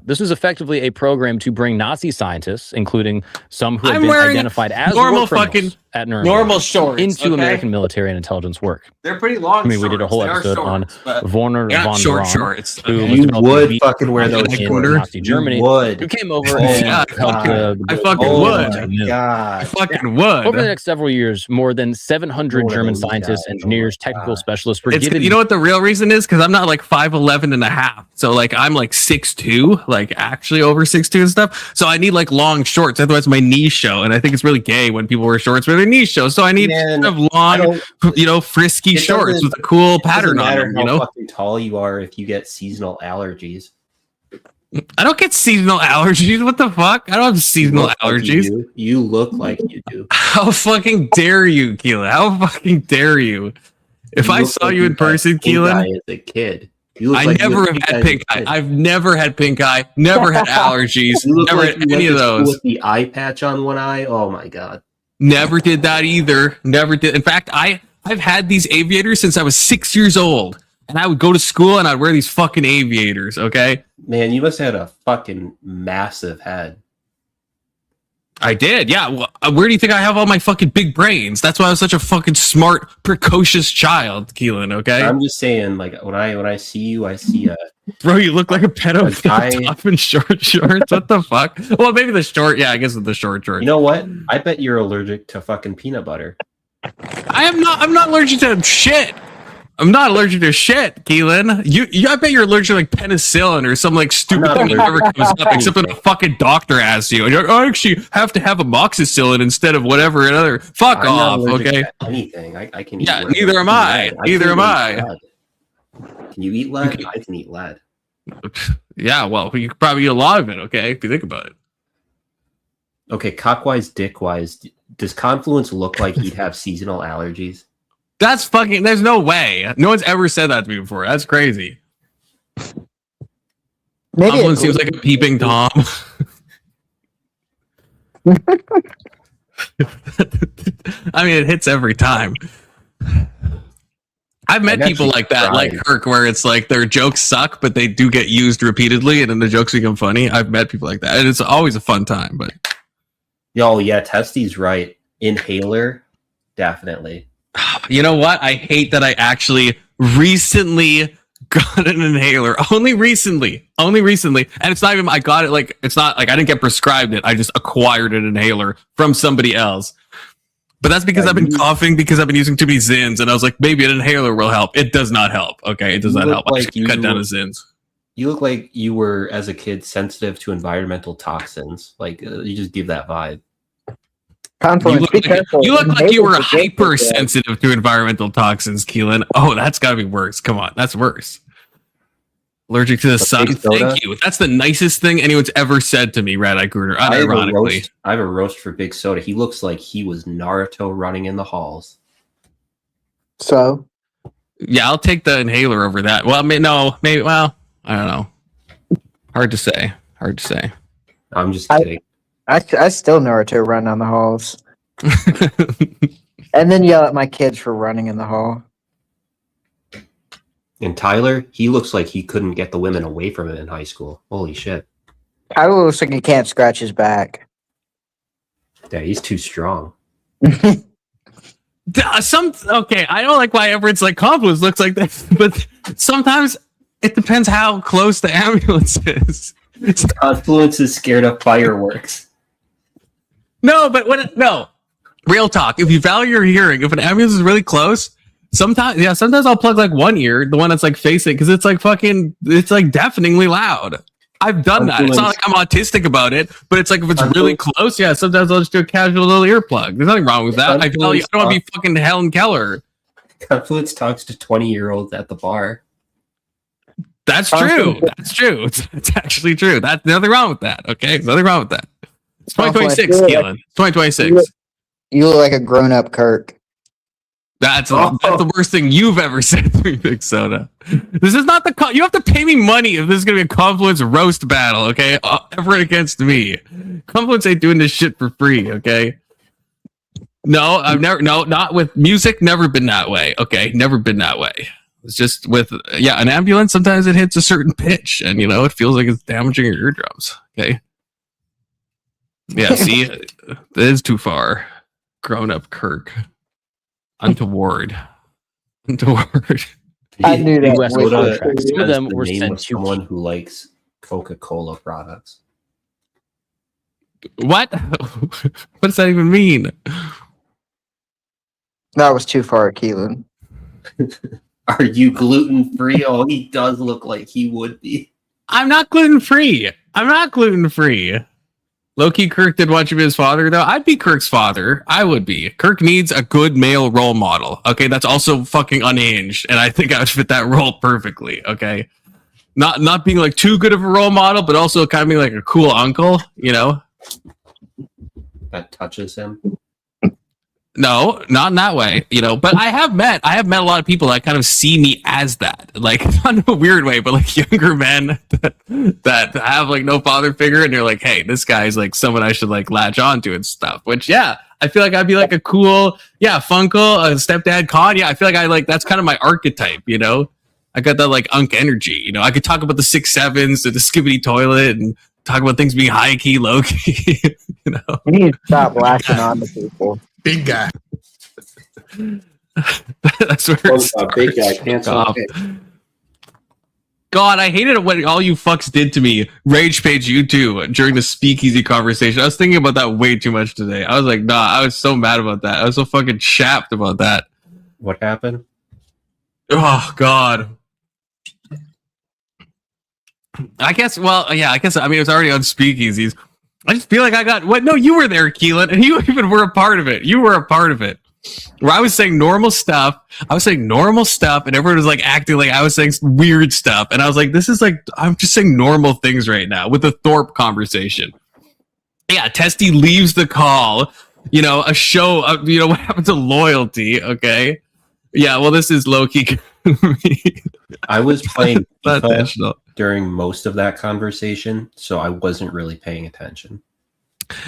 This was effectively a program to bring Nazi scientists, including some who have been identified as normal fucking at Nuremberg, normal shorts into American military and intelligence work. They're pretty long. I mean, we did a whole episode on Werner von Braun, shorts. who you would fucking wear those in Nazi Germany. Who came over and helped. I fucking would. God. I fucking would. Over the next several years, more than 700 German scientists, engineers, technical specialists were given. You know what the real reason is? Because I'm not like 5'11 and a half. So like I'm like 6'2", like actually over 6'2" and stuff. So I need like long shorts. Otherwise my knees show. And I think it's really gay when people wear shorts where their knees show. So I need kind of long, frisky shorts with a cool pattern on them. How fucking tall you are if you get seasonal allergies. I don't get seasonal allergies. What the fuck? I don't have seasonal allergies. Like you look like you do. How fucking dare you, Keelan? How fucking dare you? If I saw you in person, Keelan, as a kid. I never have had pink eye. I've never had pink eye. Never had allergies. Never had any of those. With the eye patch on one eye. Oh my god. Never did that either. Never did. In fact, I've had these aviators since I was 6 years old, and I would go to school and I'd wear these fucking aviators. Okay. Man, you must have had a fucking massive head. I did, yeah. Well, where do you think I have all my fucking big brains? That's why I was such a fucking smart, precocious child, Keelan. Okay, I'm just saying, like when I see you, I see a bro. You look like a pedophile, top and short shorts. What the fuck? Well, maybe the short. Yeah, I guess with the short shorts. You know what? I bet you're allergic to fucking peanut butter. I am not. I'm not allergic to shit. I'm not allergic to shit, Keelan. I bet you're allergic to like penicillin or some like stupid thing that never comes up except when a fucking doctor asks you. And you're like, I actually have to have amoxicillin instead of whatever another. Fuck off, okay? Anything. I can eat. Yeah, neither am I. Neither am I. Can you eat lead? I can eat lead. Yeah, well, you could probably eat a lot of it, okay, if you think about it. Okay, cockwise, dickwise, does Confluence look like he'd have seasonal allergies? That's fucking. There's no way. No one's ever said that to me before. That's crazy. Maybe Confluence seems like a peeping Tom. I mean, it hits every time. I've met people like that, like Kirk, where it's like their jokes suck, but they do get used repeatedly, and then the jokes become funny. I've met people like that, and it's always a fun time. But yo, yeah, Testy's right. Inhaler, definitely. You know what? I hate that I actually recently got an inhaler. Only recently. And it's not even, I got it like, it's not like I didn't get prescribed it. I just acquired an inhaler from somebody else. But that's because I've been coughing because I've been using too many Zins. And I was like, maybe an inhaler will help. It does not help. Okay. It does not help. I should cut down the Zins. You look like you were, as a kid, sensitive to environmental toxins. Like, you just give that vibe. You look like you were hypersensitive to environmental toxins, Keelan. Oh, that's got to be worse. Come on, that's worse. Allergic to the sun. Thank you. That's the nicest thing anyone's ever said to me, Red Eye Gruner. Unironically, I have a roast for Big Soda. He looks like he was Naruto running in the halls. So, yeah, I'll take the inhaler over that. Well, maybe. Well, I don't know. Hard to say. I'm just kidding. I still Naruto run down the halls. And then yell at my kids for running in the hall. And Tyler, he looks like he couldn't get the women away from him in high school. Holy shit. Tyler looks like he can't scratch his back. Yeah, he's too strong. Okay, I don't like why everyone's like Confluence looks like this, but sometimes it depends how close the ambulance is. Confluence is scared of fireworks. No, but Real talk. If you value your hearing, if an ambulance is really close, sometimes I'll plug like one ear, the one that's like facing, because it's like deafeningly loud. I've done that. It's not like I'm autistic about it, but it's like if it's really close, sometimes I'll just do a casual little earplug. There's nothing wrong with that. I don't want to be fucking Helen Keller. Confluence talks to 20-year-olds at the bar. That's true. That's true. It's actually true. That's nothing wrong with that. Okay, there's nothing wrong with that. It's 2026, Keelan. 2026. You look like a grown-up Kirk. That's the worst thing you've ever said to me, Big Soda. This is not you have to pay me money if this is going to be a Confluence roast battle, okay? Ever against me. Confluence ain't doing this shit for free, okay? No, not with music, never been that way, okay? Never been that way. It's just with, an ambulance, sometimes it hits a certain pitch, and, it feels like it's damaging your eardrums, okay? Yeah, see, it is too far. Grown-up Kirk. Untoward. I knew that. Some of them were sent to someone who likes Coca-Cola products. What? What does that even mean? That was too far, Keelan. Are you gluten-free? Oh, he does look like he would be. I'm not gluten-free. Low-key Kirk did want you to be his father, though. I'd be Kirk's father. I would be. Kirk needs a good male role model. Okay, that's also fucking unhinged, and I think I would fit that role perfectly. Okay, not being like too good of a role model, but also kind of being like a cool uncle. That touches him. No, not in that way, but I have met a lot of people that kind of see me as that, like not in a weird way, but like younger men that have like no father figure, and you're like, hey, this guy's like someone I should like latch onto and stuff. Which I feel like I'd be like a cool, Funkle, a stepdad con. I feel like that's kind of my archetype, I got that like unk energy, I could talk about the 6'7s, the skibbity toilet, and talk about things being high key, low key. You need to stop lashing on to people. Big guy. That's where it's big guy can't stop. God, I hated it when all you fucks did to me. Rage page you too during the speakeasy conversation. I was thinking about that way too much today. I was like, nah, I was so mad about that. I was so fucking chapped about that. What happened? Oh God. I guess it was already on speakeasies. I just feel like no, you were there, Keelan, and you even were a part of it. You were a part of it. Where I was saying normal stuff, and everyone was like acting like I was saying weird stuff. And I was like, this is like, I'm just saying normal things right now with the Thorpe conversation. Yeah, Testy leaves the call, a show, what happened to loyalty, okay? Yeah, well, this is low-key. I was playing FIFA during most of that conversation, so I wasn't really paying attention.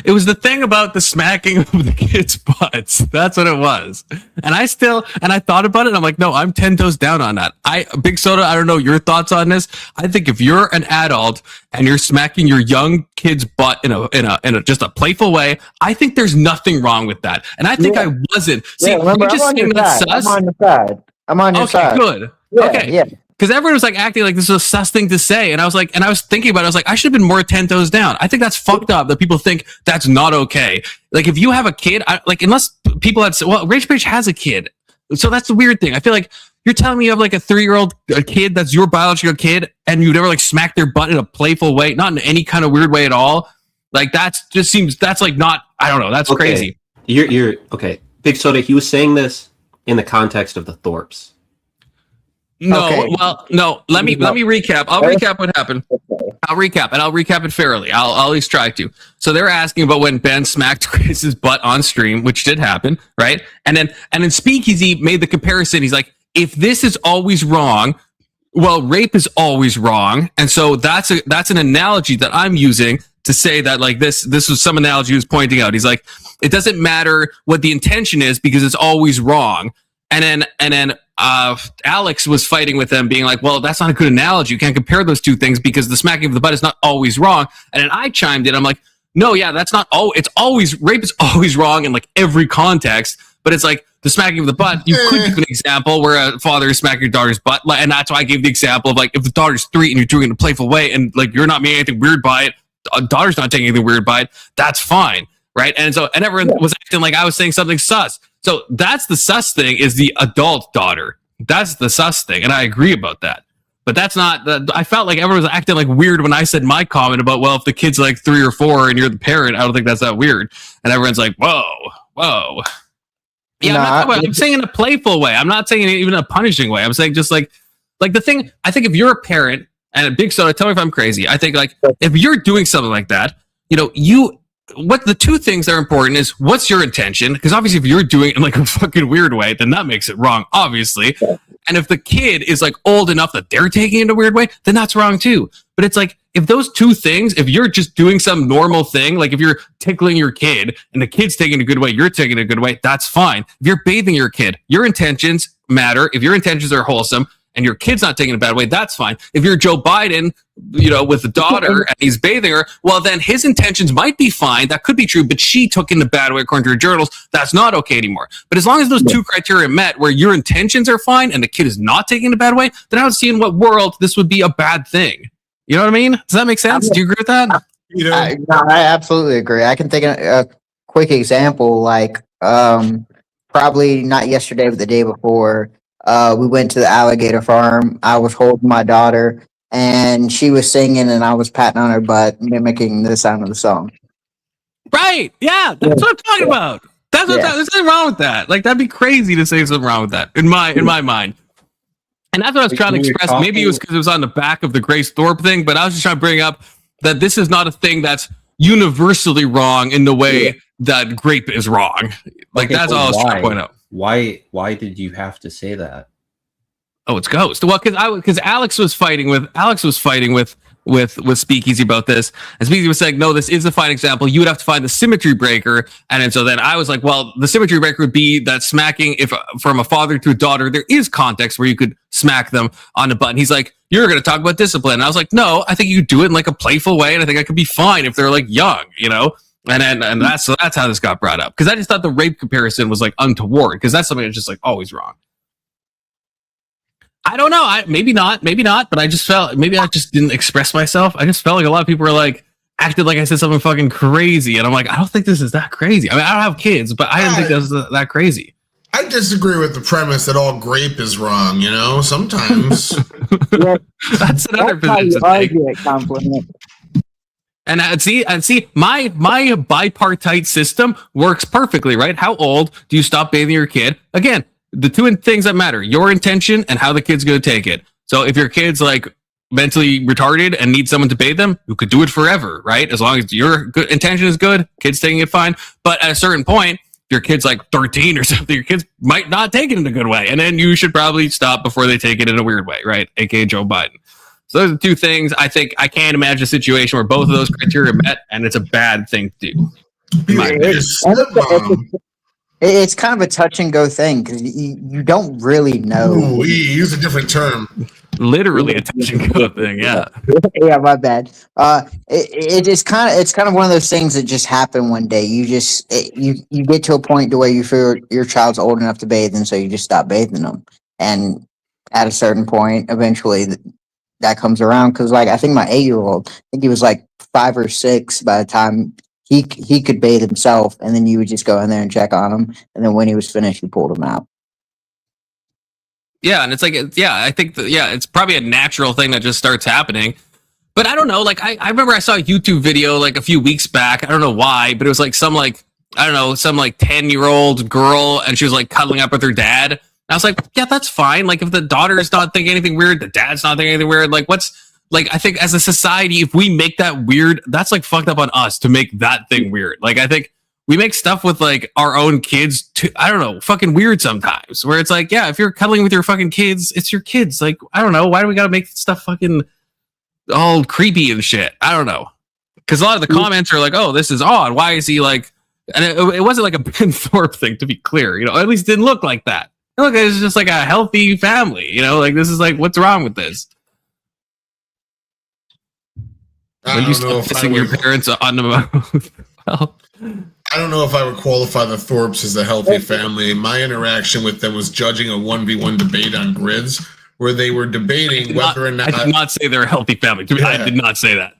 It was the thing about the smacking of the kids' butts. That's what it was. And I thought about it, and I'm like, no, I'm 10 toes down on that. Big Soda, I don't know your thoughts on this. I think if you're an adult and you're smacking your young kid's butt in a just a playful way, I think there's nothing wrong with that. And I think I wasn't. See, remember, I'm on your side. I'm on your side. Good. Yeah, okay. Yeah. Because everyone was like acting like this was a sus thing to say, and I was thinking about it. I was like, I should have been more 10 toes down. I think that's fucked up that people think that's not okay. Like, if you have a kid, unless people had said, well, Rage Page has a kid, so that's the weird thing. I feel like you're telling me you have like a 3-year-old kid that's your biological kid, and you never like smack their butt in a playful way, not in any kind of weird way at all. Like that's like not. I don't know. That's okay. Crazy. You're okay. Big Soda. He was saying this in the context of the Thorpes. No, okay. Well, no. Let me recap. I'll recap what happened. I'll recap it fairly. I'll at least try to. So they're asking about when Ben smacked Chris's butt on stream, which did happen, right? And then Speakeasy made the comparison. He's like, if this is always wrong, well, rape is always wrong, and so that's an analogy that I'm using to say that like this was some analogy he was pointing out. He's like, it doesn't matter what the intention is because it's always wrong. And then Alex was fighting with them, being like, well, that's not a good analogy. You can't compare those two things because the smacking of the butt is not always wrong. And then I chimed in. I'm like, no, yeah, that's not it's always, rape is always wrong in like every context. But it's like the smacking of the butt, you could give an example where a father is smacking your daughter's butt. And that's why I gave the example of like, if the daughter's 3 and you're doing it in a playful way and like you're not making anything weird by it, a daughter's not taking anything weird by it, that's fine. right? And everyone was acting like I was saying something sus. So that's the sus thing, is the adult daughter. That's the sus thing, and I agree about that. But that's not. I felt like everyone was acting like weird when I said my comment about, well, if the kid's like 3 or 4 and you're the parent, I don't think that's that weird. And everyone's like, whoa. Yeah, I'm saying in a playful way. I'm not saying it even a punishing way. I'm saying just like the thing. I think if you're a parent and a Big Soda, tell me if I'm crazy. I think like if you're doing something like that, what the two things that are important is what's your intention? Because obviously, if you're doing it in like a fucking weird way, then that makes it wrong, obviously. And if the kid is like old enough that they're taking it in a weird way, then that's wrong too. But it's like, if those two things, if you're just doing some normal thing, like if you're tickling your kid and the kid's taking it a good way, you're taking it a good way, that's fine. If you're bathing your kid, your intentions matter. If your intentions are wholesome and your kid's not taking it a bad way, that's fine. If you're Joe Biden, with the daughter and he's bathing her, well, then his intentions might be fine. That could be true, but she took it in a bad way according to her journals. That's not okay anymore. But as long as those two criteria are met, where your intentions are fine and the kid is not taking it a bad way, then I don't see in what world this would be a bad thing. You know what I mean? Does that make sense? Do you agree with that? I absolutely agree. I can think of a quick example, like probably not yesterday, but the day before. We went to the alligator farm. I was holding my daughter, and she was singing, and I was patting on her butt, mimicking the sound of the song. Right? Yeah, that's what I'm talking about. That's what. There's nothing wrong with that. Like, that'd be crazy to say something wrong with that in my mind. And that's what I was trying to express. Maybe it was because it was on the back of the Grace Thorpe thing, but I was just trying to bring up that this is not a thing that's universally wrong in the way that grape is wrong. Like, that's all I was trying to point out. Why did you have to say that? Oh, it's Ghost. Well, because Alex was fighting with Speakeasy about this, and Speakeasy was saying, no, this is a fine example. You would have to find the symmetry breaker, and so then I was like, well, the symmetry breaker would be that smacking, if from a father to a daughter, there is context where you could smack them on the butt. He's like, you're going to talk about discipline. And I was like, no, I think you could do it in like a playful way, and I think I could be fine if they're like young, And that's how this got brought up, because I just thought the rape comparison was like untoward, because that's something that's just like always wrong. I don't know. Maybe not. But I just felt maybe I just didn't express myself. I just felt like a lot of people were like acted like I said something fucking crazy, and I'm like, I don't think this is that crazy. I mean, I don't have kids, but I didn't think that was that crazy. I disagree with the premise that all grape is wrong. Sometimes that's another position to take. And see, my bipartite system works perfectly, right? How old do you stop bathing your kid? Again, the two things that matter: your intention and how the kid's going to take it. So if your kid's like mentally retarded and needs someone to bathe them, you could do it forever, right? As long as your good intention is good, kid's taking it fine. But at a certain point, if your kid's like 13 or something, your kids might not take it in a good way, and then you should probably stop before they take it in a weird way, right? AKA Joe Biden. So those are two things. I think I can't imagine a situation where both of those criteria are met, and it's a bad thing to do. It's kind of a touch and go thing, because you don't really know. Ooh, we use a different term. Literally a touch and go thing. Yeah. Yeah, my bad. It's kind of one of those things that just happen one day. You get to a point to where you feel your child's old enough to bathe, and so you just stop bathing them. And at a certain point, eventually that comes around, because like I think my 8-year-old, I think he was like 5 or 6 by the time he could bathe himself, and then you would just go in there and check on him, and then when he was finished, you pulled him out. Yeah, and it's like, I think it's probably a natural thing that just starts happening. But I don't know, like I remember I saw a YouTube video like a few weeks back. I don't know why, but it was like some 10-year-old girl, and she was like cuddling up with her dad. And I was like, yeah, that's fine. Like if the daughter is not thinking anything weird, the dad's not thinking anything weird. Like I think as a society, if we make that weird, that's like fucked up on us to make that thing weird. Like I think we make stuff with like our own kids fucking weird sometimes, where it's like, yeah, if you're cuddling with your fucking kids, it's your kids. Like, I don't know. Why do we got to make stuff fucking all creepy and shit? I don't know. Because a lot of the comments are like, oh, this is odd. Why is he like, and it wasn't like a Ben Thorpe thing, to be clear, at least it didn't look like that. It looked like it was just like a healthy family, like this is like, what's wrong with this? When you start kissing your parents on the mouth. Well, I don't know if I would qualify the Thorpes as a healthy family. My interaction with them was judging a 1v1 debate on grids. where they were debating whether or not. I did not say they're a healthy family. I did not say that.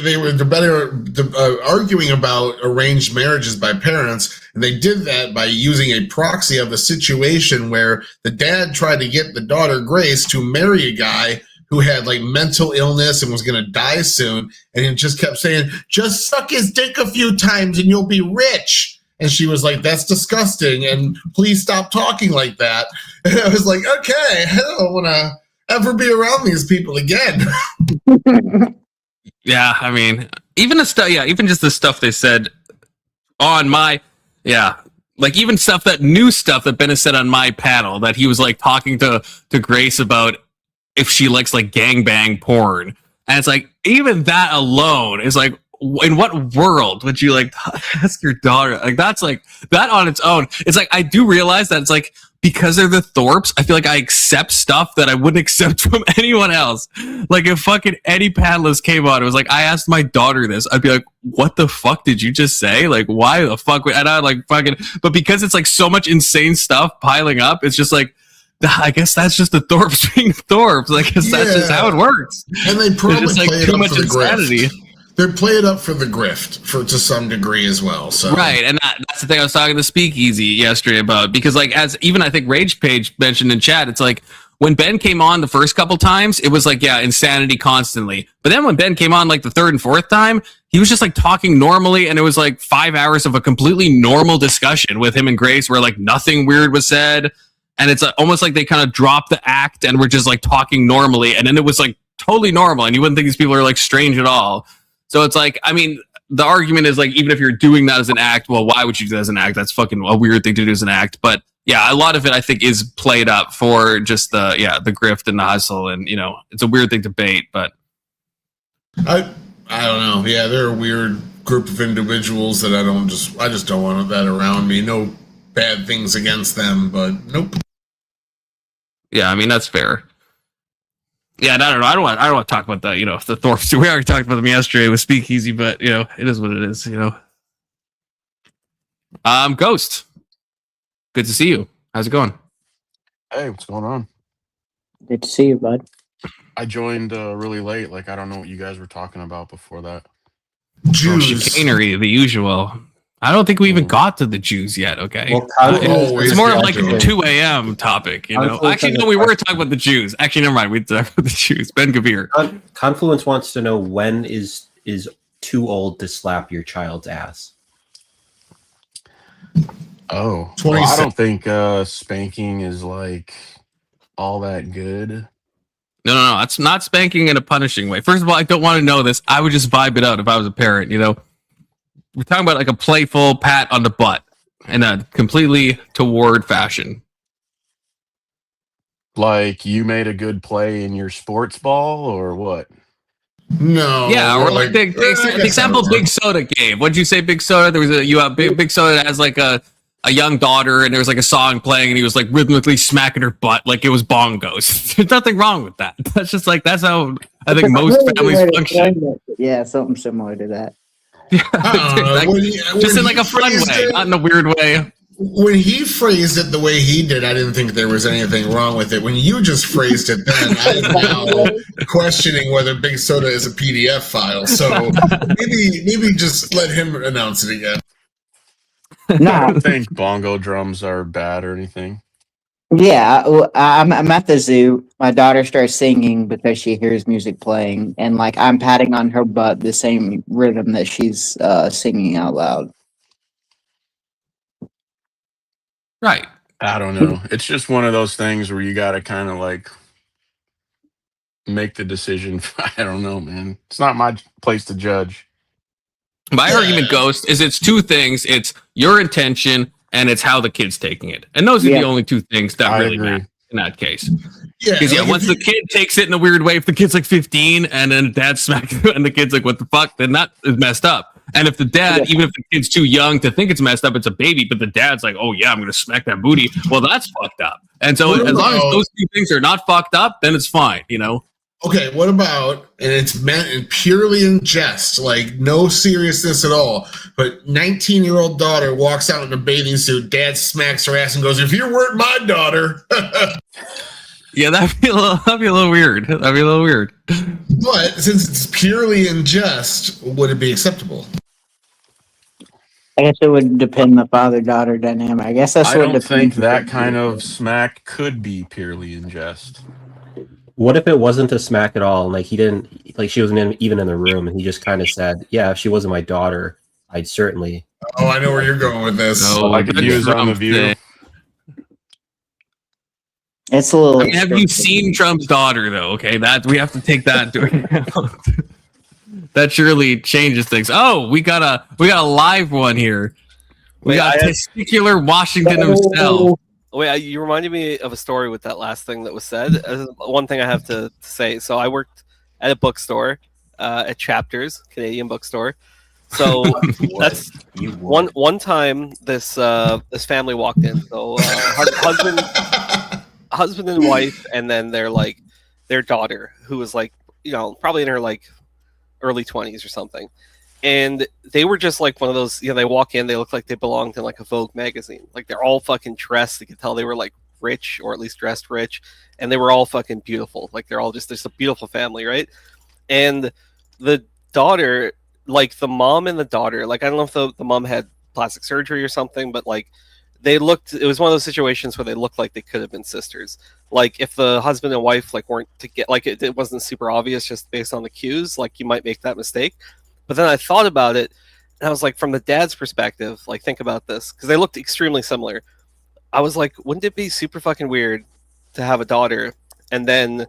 They were arguing about arranged marriages by parents, and they did that by using a proxy of a situation where the dad tried to get the daughter Grace to marry a guy who had like mental illness and was going to die soon, and he just kept saying, "Just suck his dick a few times and you'll be rich." And she was like, "That's disgusting, and please stop talking like that." And I was like, okay, I don't want to ever be around these people again. Yeah, I mean, even just the stuff they said on my, like even new stuff that Ben has said on my panel, that he was like talking to Grace about if she likes like gangbang porn. And it's like, even that alone is like, in what world would you like ask your daughter? Like, that's like, that on its own. It's like, I do realize that it's like, because they're the Thorpes, I feel like I accept stuff that I wouldn't accept from anyone else. Like, if fucking any panelist came on, it was like, I asked my daughter this, I'd be like, what the fuck did you just say? Like, why the fuck? And I like fucking, but because it's like so much insane stuff piling up, it's just like, I guess that's just the Thorpes being Thorpes. I guess that's just how it works. And they probably just like play too it up much for the insanity. grift. They play it up for the grift to some degree as well. So right, and that's the thing I was talking to Speakeasy yesterday about, because like, as even I think Rage Page mentioned in chat, it's like when Ben came on the first couple times, it was like, yeah, insanity constantly. But then when Ben came on like the third and fourth time, he was just like talking normally, and it was like 5 hours of a completely normal discussion with him and Grace where like nothing weird was said. And it's almost like they kind of dropped the act and were just like talking normally. And then it was like totally normal. And you wouldn't think these people are like strange at all. So it's like, I mean, the argument is like, even if you're doing that as an act, well, why would you do that as an act? That's fucking a weird thing to do as an act. But yeah, a lot of it I think is played up for just the grift and the hustle. And, you know, it's a weird thing to bait, but. I don't know. Yeah, they're a weird group of individuals that I just don't want that around me. No bad things against them, but nope. Yeah, I mean, that's fair. Yeah, and I don't know. I don't want to talk about that. You know, the Thorpes. We already talked about them yesterday with Speakeasy, but you know, it is what it is. You know. Ghost. Good to see you. How's it going? Hey, what's going on? Good to see you, bud. I joined really late. Like, I don't know what you guys were talking about before that. Jews. Chicanery, the usual. I don't think we even got to the Jews yet, okay? Well, it's more of like a 2 a.m. topic, you know? Actually, no, we were talking about the Jews. Actually, never mind. We talked about the Jews. Ben Gavir. Confluence wants to know, when is too old to slap your child's ass? Oh, well, I don't think spanking is like all that good. No. It's not spanking in a punishing way. First of all, I don't want to know this. I would just vibe it out if I was a parent, you know? We're talking about like a playful pat on the butt in a completely toward fashion. Like you made a good play in your sports ball or what? No. Yeah, or like the example Big Soda gave. What'd you say, Big Soda? There was Big Soda has like a young daughter, and there was like a song playing, and he was like rhythmically smacking her butt like it was bongos. There's nothing wrong with that. That's just like, that's how I think most families function. Yeah, something similar to that. Just in like a fun way, not in a weird way. When he phrased it the way he did, I didn't think there was anything wrong with it. When you just phrased it then, I'm now questioning whether Big Soda is a PDF file. So maybe just let him announce it again. No, I don't think bongo drums are bad or anything. Yeah, I'm at the zoo. My daughter starts singing because she hears music playing, and like I'm patting on her butt the same rhythm that she's singing out loud. Right. I don't know. It's just one of those things where you got to kind of like make the decision. I don't know, man. It's not my place to judge. My argument, Ghost, is it's two things. It's your intention and it's how the kid's taking it. And those are the only two things that really matter in that case. Because once the kid takes it in a weird way, if the kid's like 15 and then dad smacks and the kid's like, what the fuck, then that is messed up. And if the dad, even if the kid's too young to think it's messed up, it's a baby, but the dad's like, oh yeah, I'm going to smack that booty. Well, that's fucked up. And so as long as those two things are not fucked up, then it's fine, you know? Okay, what about, and it's meant purely in jest, like no seriousness at all, but 19-year-old daughter walks out in a bathing suit, dad smacks her ass and goes, if you weren't my daughter. Yeah, that'd be a little weird. That'd be a little weird. But since it's purely in jest, would it be acceptable? I guess it would depend the father-daughter dynamic. I guess that's I what don't depends. think that kind of smack could be purely in jest. What if it wasn't a smack at all? Like he didn't, like she wasn't even in the room, and he just kind of said, "Yeah, if she wasn't my daughter, I'd certainly." Oh, I know where you're going with this. So, like if he was on The View. It's a little. I mean, have you seen Trump's daughter though? Okay, that we have to take that into account. That surely changes things. Oh, we got a live one here. We got testicular Washington himself. Wait, you reminded me of a story with that last thing that was said. One thing I have to say. So I worked at a bookstore, at Chapters, Canadian bookstore. So that's one time this family walked in. So husband and wife, and then their daughter, who was probably in her early 20s or something. And they were just like one of those, they walk in, they look like they belonged in like a Vogue magazine. Like they're all fucking dressed. You could tell they were like rich, or at least dressed rich. And they were all fucking beautiful. Like they're all just a beautiful family, right? And the daughter, like the mom and the daughter, like I don't know if the mom had plastic surgery or something, but like it was one of those situations where they looked like they could have been sisters. Like if the husband and wife weren't to get, it wasn't super obvious just based on the cues, like you might make that mistake. But then I thought about it, and I was like, from the dad's perspective, like think about this, because they looked extremely similar. I was like, wouldn't it be super fucking weird to have a daughter, and then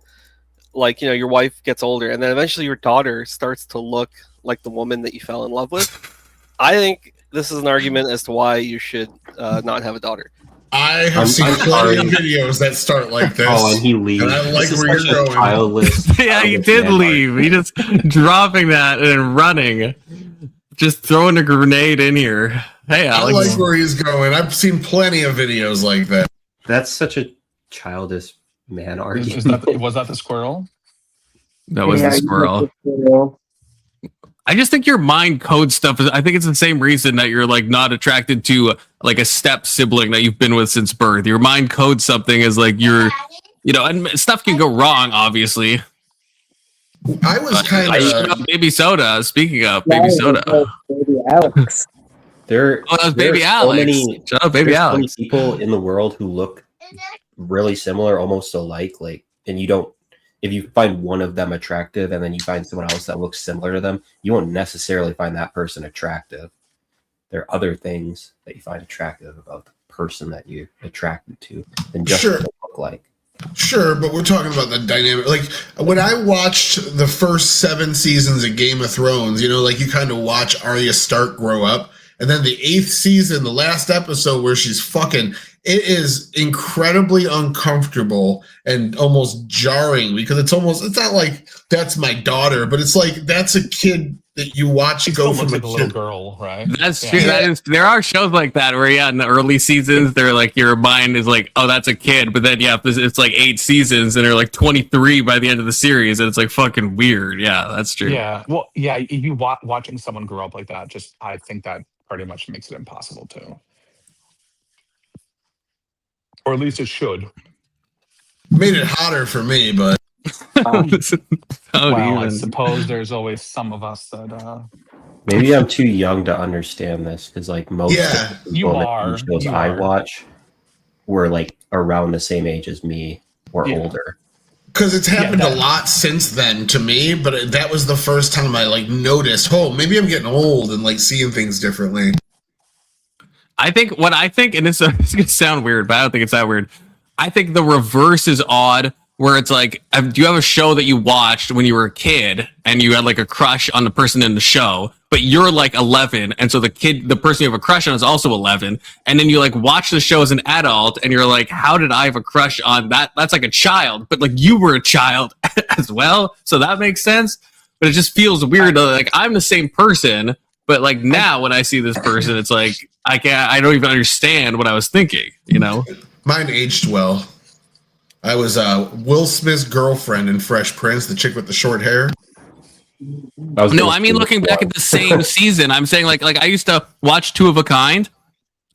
your wife gets older, and then eventually your daughter starts to look like the woman that you fell in love with? I think this is an argument as to why you should not have a daughter. I have seen plenty of videos that start like this. Oh, and he leaves. And I like where you're going. Childless. Yeah, he did leave. He just dropping that and running, just throwing a grenade in here. Hey, Alex. I like where he's going. I've seen plenty of videos like that. That's such a childish man argument. Was that the squirrel? That was the squirrel. I just think your mind code stuff I think it's the same reason that you're like not attracted to like a step sibling that you've been with since birth. Your mind codes something as like you're, and stuff can go wrong, obviously. I was kind of Baby Soda. Speaking of Baby Soda, Baby Alex. That was Baby Alex. Shut up, Baby Alex. So many people in the world who look really similar, almost alike. Like, and you don't. If you find one of them attractive and then you find someone else that looks similar to them, you won't necessarily find that person attractive. There are other things that you find attractive about the person that you're attracted to than just what they look like. Sure, but we're talking about the dynamic. Like when I watched the first 7 seasons of Game of Thrones, like you kind of watch Arya Stark grow up. And then the 8th season, the last episode where she's fucking, it is incredibly uncomfortable and almost jarring because it's not like that's my daughter, but it's like that's a kid that you watch go from like a little girl, right? That's true. Yeah. There are shows like that where in the early seasons they're like your mind is like, oh, that's a kid, but then it's like 8 seasons and they're like 23 by the end of the series, and it's like fucking weird. Yeah, that's true. Yeah, well, yeah, you watching someone grow up like that, I think that pretty much makes it impossible to. Or at least it should. Made it hotter for me, but I suppose there's always some of us that maybe I'm too young to understand this, because like most people shows I watch were like around the same age as me or older. Because it's happened a lot since then to me, but that was the first time I noticed, maybe I'm getting old and seeing things differently. I think, and this is gonna sound weird, but I don't think it's that weird. I think the reverse is odd, where it's like, do you have a show that you watched when you were a kid and you had a crush on the person in the show, but you're 11, and so the person you have a crush on is also 11, and then you watch the show as an adult and you're like, how did I have a crush on that? That's like a child, but you were a child as well, so that makes sense. But it just feels weird that I'm the same person, but now when I see this person, it's like I don't even understand what I was thinking, Mine aged well. I was Will Smith's girlfriend in Fresh Prince, the chick with the short hair. No, I mean looking back at the same season. I'm saying like I used to watch Two of a Kind,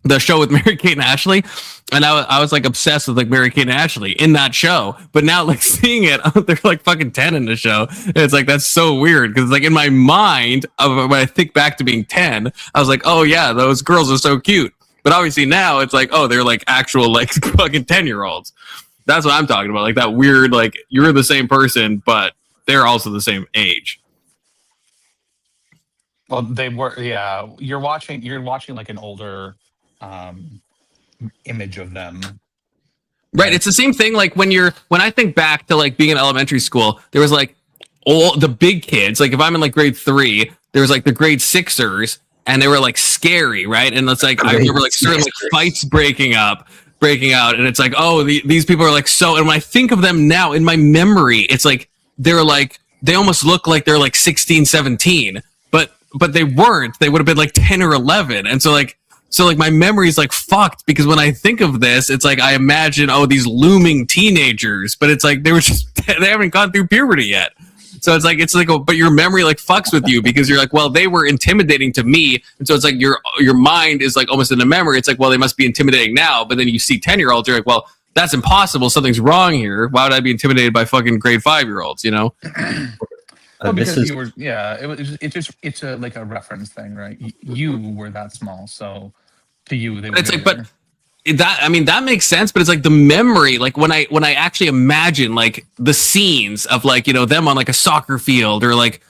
the show with Mary Kate and Ashley, and I was like obsessed with like Mary Kate and Ashley in that show. But now like seeing it, they're like fucking 10 in the show. And it's like that's so weird because like in my mind, when I think back to being 10, I was like, oh yeah, those girls are so cute. But obviously now it's like, oh, they're like actual like fucking 10-year-olds. That's what I'm talking about. Like that weird, like you're the same person, but they're also the same age. Well, they were. Yeah, you're watching like an older image of them. Right. It's the same thing. Like when I think back to like being in elementary school, there was like all the big kids. Like if I'm in like grade 3, there was like the grade 6ers, and they were like scary, right? And it's like I remember like certain like fights breaking out, and it's like, oh, these people are like so. And when I think of them now in my memory, it's like they almost look like they're like 16, 17, but they weren't. They would have been like 10 or 11, and so like my memory is like fucked because when I think of this, it's like I imagine these looming teenagers, but it's like they haven't gone through puberty yet. So it's like but your memory like fucks with you because you're like, well, they were intimidating to me, and so it's like your mind is like almost in a memory. It's like, well, they must be intimidating now, but then you see 10-year-olds, you're like, well, that's impossible. Something's wrong here. Why would I be intimidated by fucking grade 5-year-olds? You know? Well, because it's a like a reference thing, right? You were that small, so to you they were. It's like, but that makes sense, but it's like the memory, like when I actually imagine like the scenes of like, you know, them on like a soccer field or like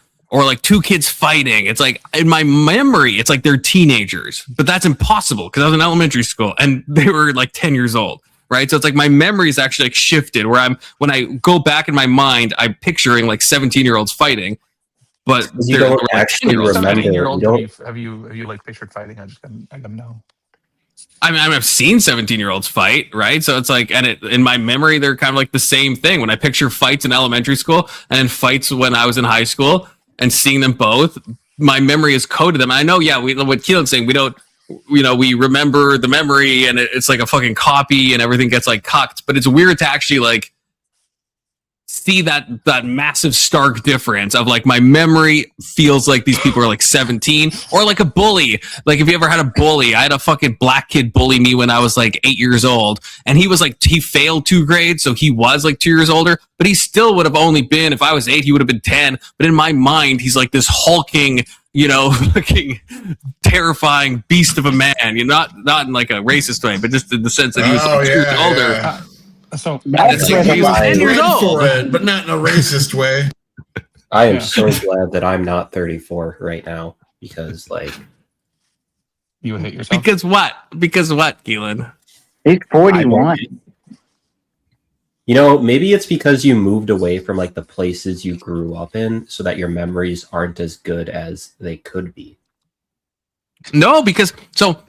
two kids fighting, it's like in my memory it's like they're teenagers, but that's impossible because I was in elementary school and they were like 10 years old, right? So it's like my memory is actually like shifted where when I go back in my mind, I'm picturing like 17-year-olds fighting, but you don't actually remember. Have you like pictured fighting? I don't know. I mean, I've seen 17-year-olds fight, right? So it's like, and in my memory, they're kind of like the same thing. When I picture fights in elementary school and then fights when I was in high school and seeing them both, my memory is coded them. And I know, yeah, what Keelan's saying, we don't, you know, we remember the memory and it's like a fucking copy and everything gets like cucked, but it's weird to actually like see that massive stark difference of like my memory feels like these people are like 17 or like a bully. Like if you ever had a bully, I had a fucking black kid bully me when I was like 8 years old, and he was like, he failed 2 grades, so he was like 2 years older, but he still would have only been, if I was 8, he would have been 10. But in my mind, he's like this hulking, you know, fucking terrifying beast of a man. You're not in like a racist way, but just in the sense that he was like 2 years older. So that's like he was 10 years old, but not in a racist way. I am so glad that I'm not 34 right now because, like, you would hate yourself. Because what, Keelan? He's 41. You know, maybe it's because you moved away from like the places you grew up in, so that your memories aren't as good as they could be. No, because so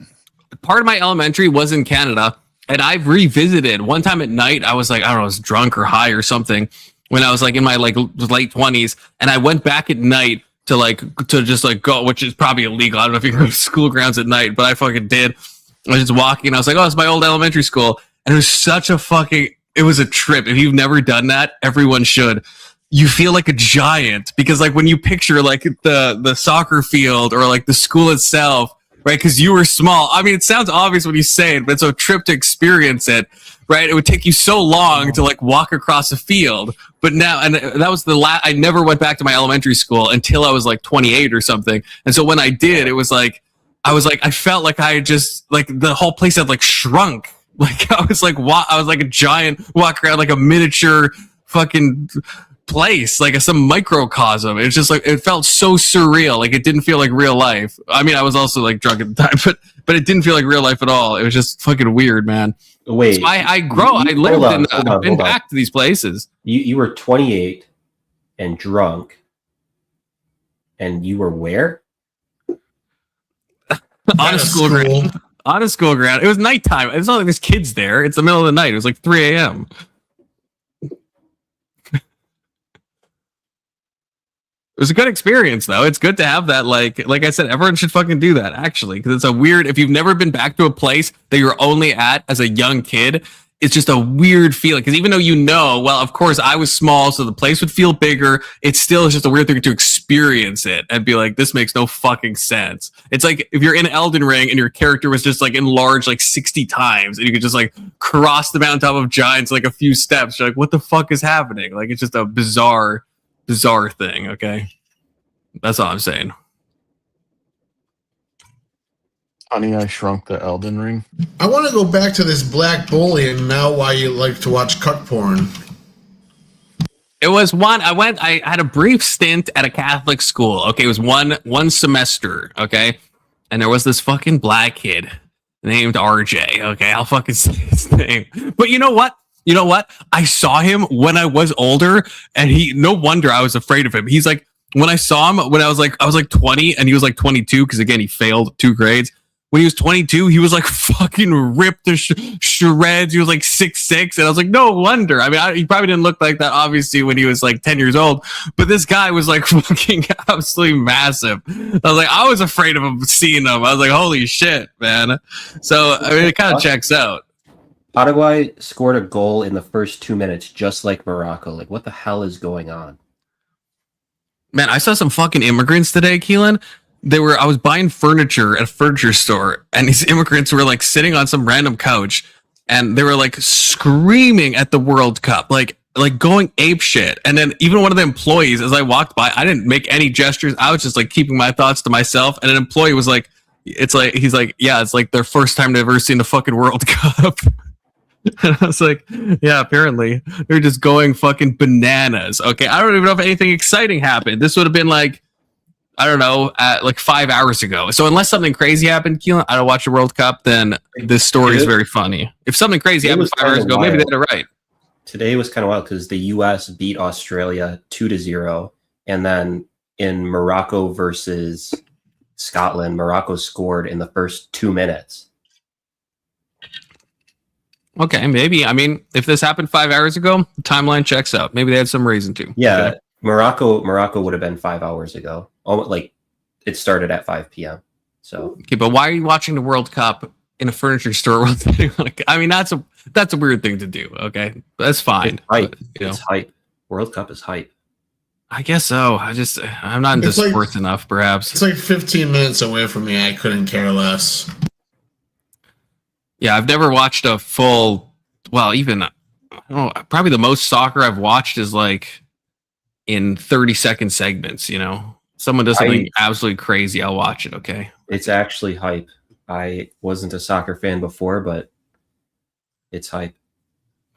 part of my elementary was in Canada. And I've revisited one time at night. I was like, I don't know, I was drunk or high or something when I was like in my like late 20s. And I went back at night to just like go, which is probably illegal. I don't know if you go to school grounds at night, but I fucking did. I was just walking and I was like, oh, it's my old elementary school. And it was such a it was a trip. If you've never done that, everyone should. You feel like a giant because like when you picture like the soccer field or like the school itself, right? Because you were small. I mean, it sounds obvious when you say it, but it's a trip to experience it, right? It would take you so long to like walk across a field. But now, and that was I never went back to my elementary school until I was like 28 or something. And so when I did, it was like, I felt like I just, like the whole place had like shrunk. Like I was like a giant walking around like a miniature fucking place, like some microcosm. It's just like it felt so surreal. Like it didn't feel like real life. I mean, I was also like drunk at the time, but it didn't feel like real life at all. It was just fucking weird, man. Wait, so I've been back to these places. You were 28 and drunk, and you were where? On a school ground. On a school ground. It was nighttime. It's not like there's kids there. It's the middle of the night. It was like 3 a.m. It was a good experience, though. It's good to have that. Like I said, everyone should fucking do that, actually, because it's a weird. If you've never been back to a place that you're only at as a young kid, it's just a weird feeling because even though well, of course I was small, so the place would feel bigger. It still is just a weird thing to experience it and be like, this makes no fucking sense. It's like if you're in Elden Ring and your character was just like enlarged like 60 times and you could just like cross the mountaintop of giants like a few steps. You're like, what the fuck is happening? Like, it's just a bizarre thing. Okay, that's all I'm saying. Honey, I Shrunk the Elden Ring. I want to go back to this black bully and now why you like to watch cuck porn. It was I had a brief stint at a Catholic school. Okay, it was one semester. Okay, and there was this fucking black kid named RJ. Okay, I'll fucking say his name. But you know what? I saw him when I was older, and no wonder I was afraid of him. He's like, when I saw him when I was like 20 and he was like 22, because again, he failed 2 grades. When he was 22, he was like fucking ripped to shreds. He was like 6'6", and I was like, no wonder. I mean, he probably didn't look like that, obviously, when he was like 10 years old. But this guy was like fucking absolutely massive. I was like, I was afraid of him seeing him. I was like, holy shit, man. So I mean, it kind of checks out. Paraguay scored a goal in the first 2 minutes, just like Morocco. Like, what the hell is going on? Man, I saw some fucking immigrants today, Keelan. I was buying furniture at a furniture store, and these immigrants were like sitting on some random couch, and they were like screaming at the World Cup, like going ape shit. And then even one of the employees, as I walked by, I didn't make any gestures. I was just like keeping my thoughts to myself. And an employee was like, he's like, yeah, it's like their first time they've ever seen the fucking World Cup. And I was like, yeah, apparently they're just going fucking bananas. Okay, I don't even know if anything exciting happened. This would have been like, I don't know, like 5 hours ago. So unless something crazy happened, Keelan, I don't watch the World Cup, then this story is very funny. If something crazy happened 5 hours ago, maybe they're right. Today was kind of wild because the U.S. beat Australia 2-0, and then in Morocco versus Scotland, Morocco scored in the first 2 minutes. Okay, maybe. I mean, if this happened 5 hours ago, the timeline checks out. Maybe they had some reason to. Yeah, okay. Morocco would have been 5 hours ago. Like it started at 5 p.m. So okay, but why are you watching the World Cup in a furniture store? I mean, that's a weird thing to do. Okay, that's fine. It's hype. But, it's hype. World Cup is hype. I guess so. I'm not into sports enough. Perhaps it's like 15 minutes away from me. I couldn't care less. Yeah, I've never watched a full. Well, even I don't know. Probably the most soccer I've watched is like in 30-second segments. You know, someone does something absolutely crazy, I'll watch it. Okay, it's actually hype. I wasn't a soccer fan before, but it's hype.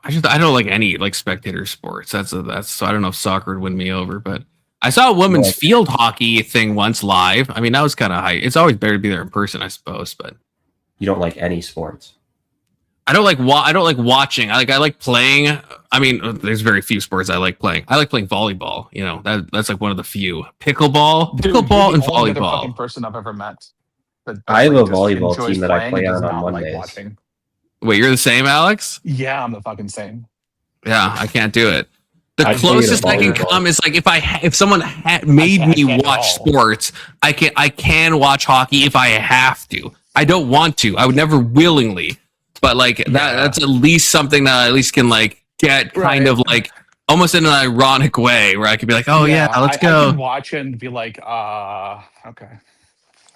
I don't like any like spectator sports. That's so I don't know if soccer would win me over, but I saw a women's field hockey thing once live. I mean, that was kind of hype. It's always better to be there in person, I suppose, but you don't like any sports. I don't like watching. I like playing. I mean, there's very few sports I like playing. I like playing volleyball. You know, that's like one of the few. Pickleball and volleyball. The fucking person I've ever met. I have a volleyball team that I play on Mondays. Like wait, you're the same, Alex? Yeah, I'm the fucking same. Yeah, I can't do it. The closest I can come is like if someone made me watch sports, I can watch hockey if I have to. I don't want to. I would never willingly. But like that's at least something that I at least can like get kind of like almost in an ironic way where I could be like, oh yeah, let's go. I can watch it and be like, okay.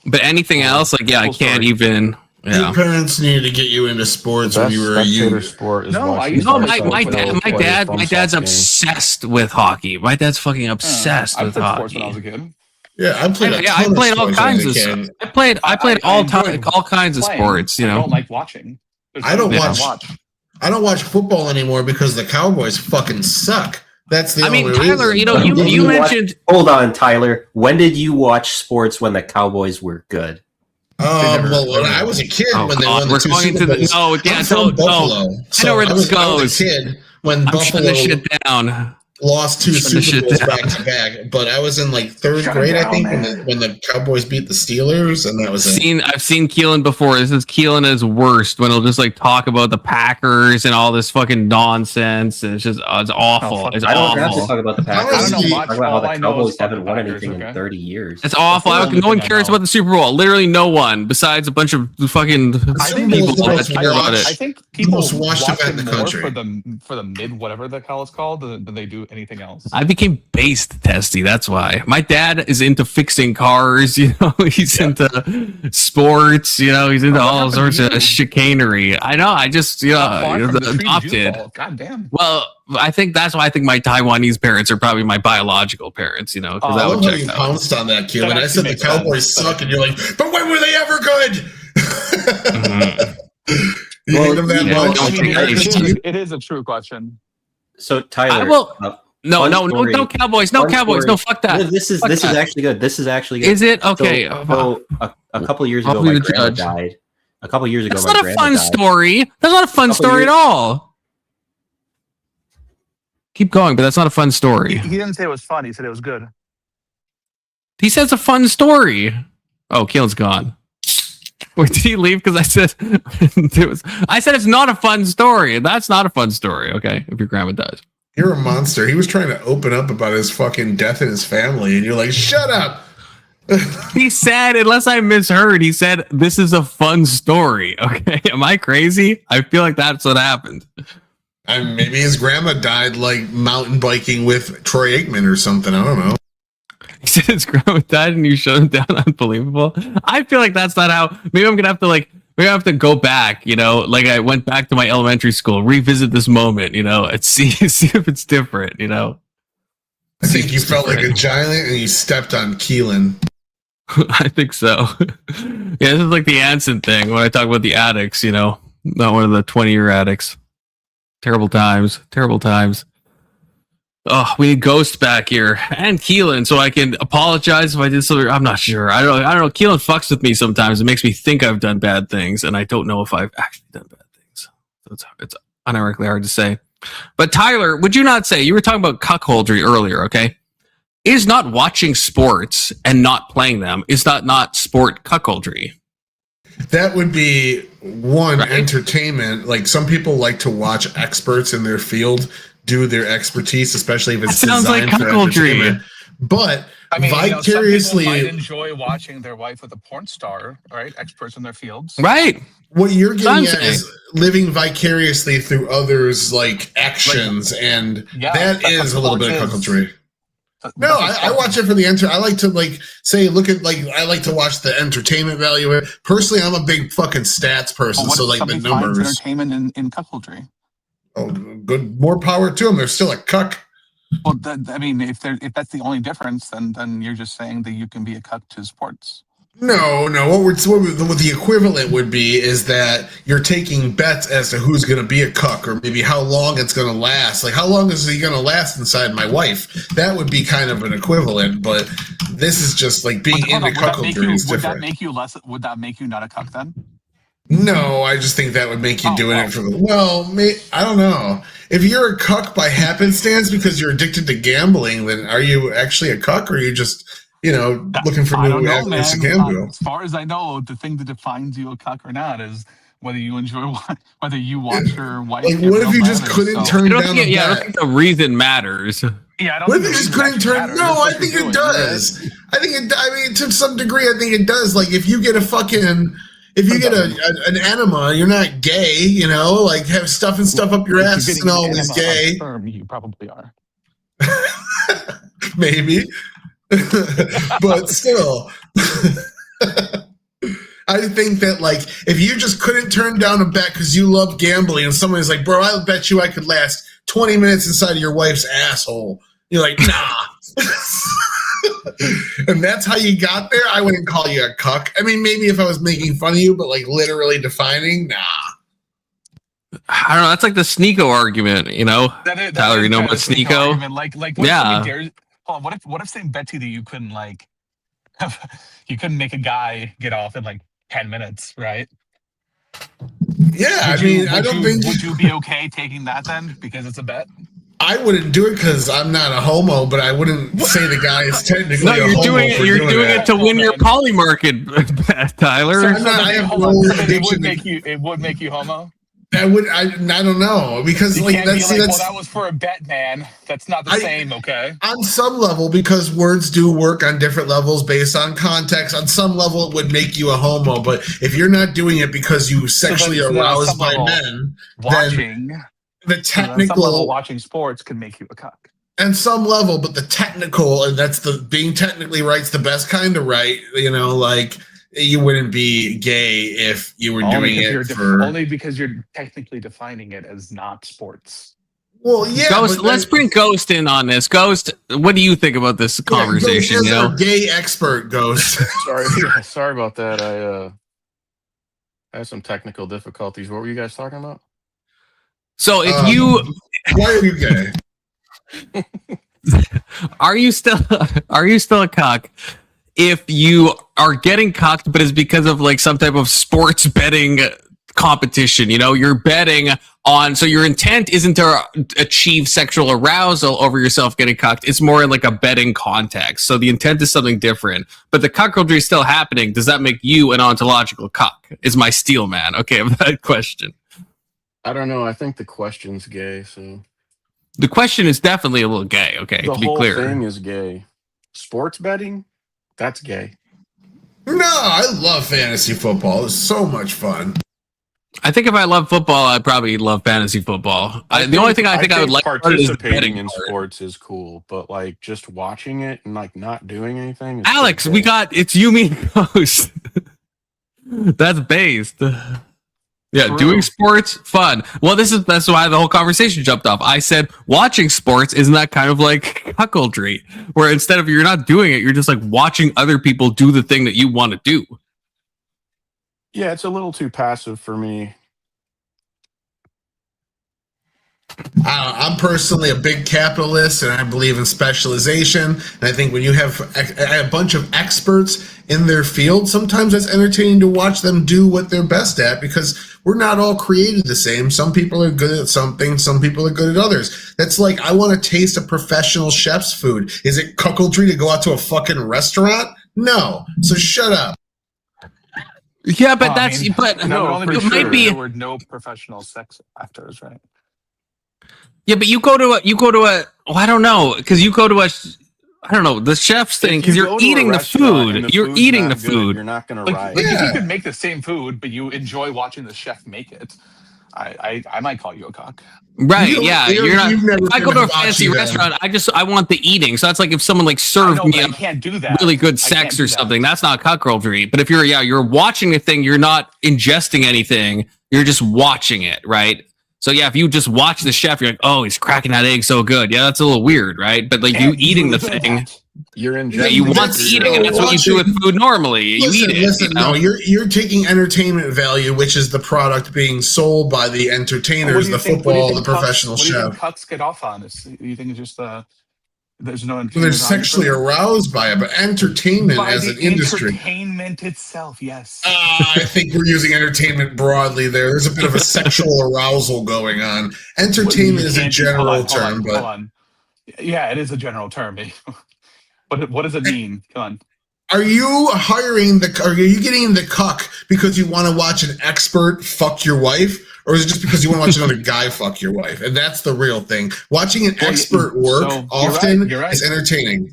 But anything else, like I can't even. Yeah. Your parents needed to get you into sports when you were a youth. Sport is my dad's obsessed with hockey. My dad's fucking obsessed with hockey. Sports when I was a kid. Yeah, I played all kinds of stuff. I played all kinds of sports. You know, I don't like watching. I don't watch football anymore because the Cowboys fucking suck. That's the only reason. Tyler, you know, you mentioned. Hold on, Tyler. When did you watch sports when the Cowboys were good? Well, when I was a kid, when they won the 2 Super Bowls. Buffalo. I know where this goes. I was a kid when Buffalo lost 2 Super Bowls back to back, but I was in like 3rd grade, I think, when the Cowboys beat the Steelers, and that was I've seen Keelan before. This is Keelan at his worst when he'll just like talk about the Packers and all this fucking nonsense, and it's just it's awful. It's I don't awful. have to talk about the Packers. I don't know much. Talk about how the Cowboys haven't won anything in 30 years. It's awful. No one cares about the Super Bowl. Literally no one, besides a bunch of fucking people that care about it. I think people most watched watch event it in the more country. for the mid whatever the hell it's called than they do anything else. I became based testy. That's why my dad is into fixing cars. You know, he's into sports. You know, he's into all sorts of chicanery. I know. I just adopted. God damn. Well, I think that's why I think my Taiwanese parents are probably my biological parents. You know, because I I would love how check you that. pounced on that, Keelan. That I said the actually Cowboys makes sense, suck, and you're like, but when were they ever good? You hate them that yeah, much? don't take that It is a true question. So Tyler, I will. No, fun no, story. no Cowboys, no Fun Cowboys, story. no, fuck that. No, this is actually good. This is actually good. Is it? Okay. So a couple years ago, I'll be my the grandma judge. died. A couple years ago, That's my not a grandma fun died. story. That's not a fun story at all. Keep going, but that's not a fun story. He didn't say it was fun. He said it was good. He says a fun story. Oh, Keelan's gone. Wait, did he leave? Because I said I said it's not a fun story. That's not a fun story. Okay, if your grandma dies. You're a monster. He was trying to open up about his fucking death in his family, and you're like, shut up. He said, unless I misheard, he said this is a fun story. Okay, am I crazy? I feel like that's what happened. Maybe his grandma died like mountain biking with Troy Aikman or something. I don't know. He said his grandma died and you shut him down. Unbelievable. I feel like that's not how. Maybe I'm gonna have to maybe I have to go back. You know, like I went back to my elementary school, revisit this moment. You know, and see if it's different. You know. I think you felt like a giant and you stepped on Keelan. I think so. Yeah, this is like the Anson thing when I talk about the addicts. You know, not one of the 20-year addicts. Terrible times. Terrible times. Oh, we need Ghost back here and Keelan, so I can apologize if I did something. I'm not sure. I don't know. Keelan fucks with me sometimes. It makes me think I've done bad things, and I don't know if I've actually done bad things. So it's unironically hard to say. But Tyler, would you not say, you were talking about cuckoldry earlier, okay? Is not watching sports and not playing them, is that not sport cuckoldry? That would be one, entertainment. Like some people like to watch experts in their field do their expertise, especially if it's sounds like designed for cuckoldry. entertainment. But I mean, vicariously, some people might enjoy watching their wife with a porn star, right? Experts in their fields, right? What you're getting at is living vicariously through others' like actions, and that is a little bit of cuckoldry. No, I watch it for the I like to I like to watch the entertainment value of it. Personally, I'm a big fucking stats person, so like the numbers. Entertainment in cuckoldry. Oh, good. More power to them. They're still a cuck. Well, I mean, if that's the only difference, then you're just saying that you can be a cuck to sports. No. What the equivalent would be is that you're taking bets as to who's going to be a cuck, or maybe how long it's going to last. Like, how long is he going to last inside my wife? That would be kind of an equivalent, but this is just like being into cuckoldry is different. Would that make you not a cuck then? No, I just think that would make you doing it for the. I don't know. If you're a cuck by happenstance because you're addicted to gambling, then are you actually a cuck, or are you just looking for new avenues to gamble? As far as I know, the thing that defines you a cuck or not is whether you enjoy whether you watch your wife. Like, what if you just couldn't turn down a bet? I don't think the reason matters. Yeah, what if you just couldn't turn? No, I think it does. I mean, to some degree, I think it does. Like, if you get an enema, you're not gay, like have stuff up your ass isn't always gay. You probably are. Maybe. But still, I think that like if you just couldn't turn down a bet because you love gambling and somebody's like, bro, I'll bet you I could last 20 minutes inside of your wife's asshole. You're like, nah. And that's how you got there. I wouldn't call you a cuck. I mean, maybe if I was making fun of you, but like literally defining, nah. I don't know. That's like the Sneeko argument, Tyler, you know about Sneeko? What if saying bet to you that you couldn't you couldn't make a guy get off in like 10 minutes, right? Yeah, would you be okay taking that then because it's a bet? I wouldn't do it because I'm not a homo, but I wouldn't say the guy is technically a homo. You're doing it to win your poly market, Tyler. So I have no addiction. It would make you homo. I don't know, because You like can't that's be like, that's well, that was for a bet, man. That's not the same, okay? on some level, because words do work on different levels based on context. On some level, it would make you a homo, but if you're not doing it because you sexually So then on aroused some by level, men, watching then the so then on some level, technical watching sports can make you a cuck. and some level, but the technical, and that's the being technically right's the best kind of right. You know, like you wouldn't be gay if you were doing it for only because you're technically defining it as not sports. Well, yeah. Ghost, let's bring Ghost in on this. Ghost, what do you think about this conversation? Ghost is you know, our gay expert. Ghost. Sorry about that. I had some technical difficulties. What were you guys talking about? So if you, why are you gay? are you still a cock if you are getting cocked, but it's because of like some type of sports betting competition? You know, you're betting on, so your intent isn't to achieve sexual arousal over yourself getting cocked. It's more in like a betting context. So the intent is something different, but the cuckoldry is still happening. Does that make you an ontological cock? Is my steel man okay with that question? I don't know. I think the question's gay. So the question is definitely a little gay. Okay, the to be whole clear, thing is gay. Sports betting, that's gay. No, I love fantasy football. It's so much fun. I think if I love football, I'd probably love fantasy football. The only thing I think I would like participating in sports is cool, but like just watching it and like not doing anything. Alex, we got it's you, me, and Ghost. That's based. Yeah, doing sports, fun. Well, that's why the whole conversation jumped off. I said watching sports, isn't that kind of like cuckoldry? Where instead of you're not doing it, you're just like watching other people do the thing that you want to do. Yeah, it's a little too passive for me. I'm personally a big capitalist, and I believe in specialization. And I think when you have a bunch of experts in their field, sometimes it's entertaining to watch them do what they're best at, because we're not all created the same. Some people are good at something, some people are good at others. That's like, I want to taste a professional chef's food. Is it cuckoldry to go out to a fucking restaurant? No. So shut up. Yeah, but it might be. There were no professional sex actors, right? Yeah, but you go to a I don't know, because you go to I don't know, the chef's thing, because you're eating the food. You're eating the food. You're not going to like if you could make the same food, but you enjoy watching the chef make it, I might call you a cock. Right, you're not. If I go to a fancy restaurant, I want the eating. So that's like if someone like served me I can't do that. really good sex or something. That's not cuckoldry. But if you're watching a thing, you're not ingesting anything. You're just watching it, right? So yeah, if you just watch the chef, you're like, oh, he's cracking that egg so good. Yeah, that's a little weird, right? But like you eating the thing, you're ingesting. You want the eating, and that's what you do with food normally. You eat it. Listen, no, you're taking entertainment value, which is the product being sold by the entertainers, the football, the professional chef. What do you think cucks get off on? You think it's just there's no they're sexually aroused by it, but entertainment as an industry. Entertainment itself, yes. I think we're using entertainment broadly there. There's a bit of a sexual arousal going on. Entertainment is a general term, but hold on. Yeah, it is a general term. But what does it mean? Come on. Are you getting the cuck because you want to watch an expert fuck your wife? Or is it just because you want to watch another guy fuck your wife? And that's the real thing. Watching an expert work often is entertaining.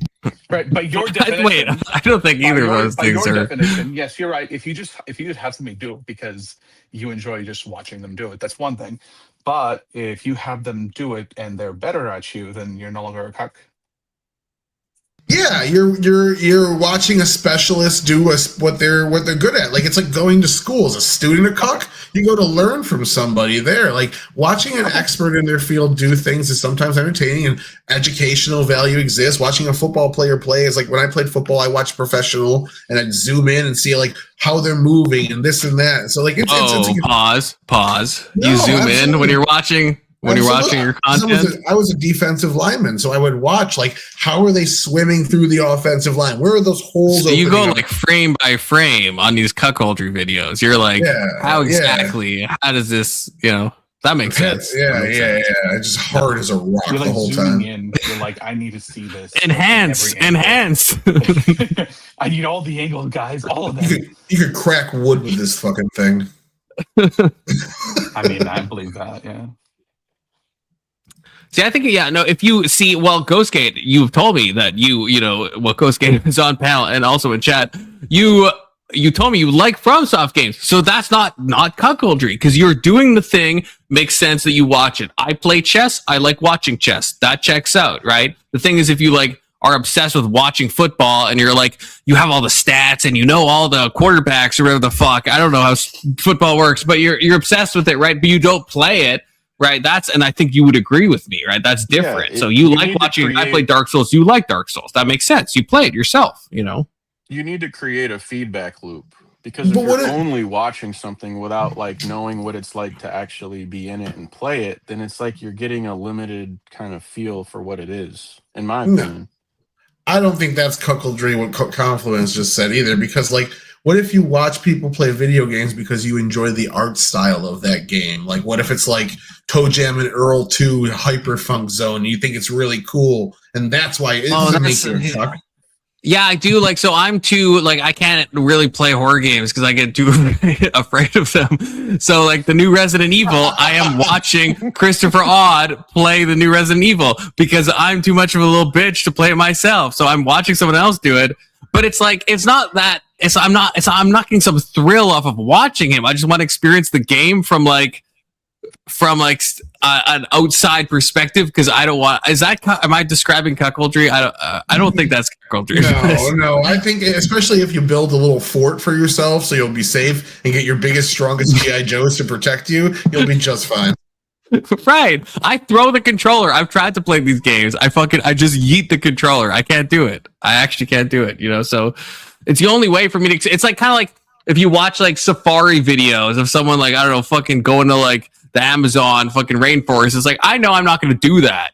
Right, but your definition. Wait, I don't think either of those things are. Definition, yes, you're right. If you just have somebody do it because you enjoy just watching them do it, that's one thing. But if you have them do it and they're better at you, then you're no longer a cuck. Yeah, you're watching a specialist do what they're good at. Like, it's like going to school as a student, a cuck. You go to learn from somebody there. Like, watching an expert in their field do things is sometimes entertaining, and educational value exists. Watching a football player play is like, when I played football, I watched professional, and I'd zoom in and see like how they're moving and this and that. So like, pause. No, you zoom absolutely. in when you're watching. When you're watching your content? I was a defensive lineman, so I would watch, like, how are they swimming through the offensive line? Where are those holes? So you go like frame by frame on these cuckoldry videos. You're like, how exactly? Yeah. How does this, that makes sense. Yeah. It's just hard as a rock you're like the whole time. You're like, I need to see this. Enhance. I need all the angles, guys. All of them. You could crack wood with this fucking thing. I mean, I believe that. Yeah. See, I think, yeah, no, if you see, well, Ghostgate, you've told me that Ghostgate is on panel and also in chat. You told me you like FromSoft games, so that's not cuckoldry, because you're doing the thing, makes sense that you watch it. I play chess, I like watching chess. That checks out, right? The thing is, if you like are obsessed with watching football and you're like, you have all the stats and you know all the quarterbacks or whatever the fuck, I don't know how football works, but you're obsessed with it, right? But you don't play it. Right, and I think you would agree with me, right? That's different. Yeah, so you like watching. I play Dark Souls. You like Dark Souls. That makes sense. You play it yourself. You know. You need to create a feedback loop, because if you're only watching something without like knowing what it's like to actually be in it and play it, then it's like you're getting a limited kind of feel for what it is. In my opinion, I don't think that's cuckoldry. What Confluence just said either, because like, what if you watch people play video games because you enjoy the art style of that game? Like, what if it's like Toe Jam and Earl 2 Hyperfunk Zone? You think it's really cool, and that's why it doesn't make you a cuck. Yeah, I do. Like, so I'm too, like, I can't really play horror games because I get too afraid of them. So, like, the new Resident Evil, I am watching Christopher Odd play the new Resident Evil because I'm too much of a little bitch to play it myself. So I'm watching someone else do it. But it's like, it's not that, I'm not getting some thrill off of watching him. I just want to experience the game from an outside perspective, because I don't want. Am I describing cuckoldry? I don't think that's cuckoldry. No. I think, especially if you build a little fort for yourself, so you'll be safe and get your biggest, strongest GI Joes to protect you, you'll be just fine. Right. I throw the controller. I've tried to play these games. I just yeet the controller. I can't do it. I actually can't do it. So it's the only way for me to. It's like kind of like if you watch like safari videos of someone like, I don't know, fucking going to like the Amazon fucking rainforest. It's like, I know I'm not going to do that,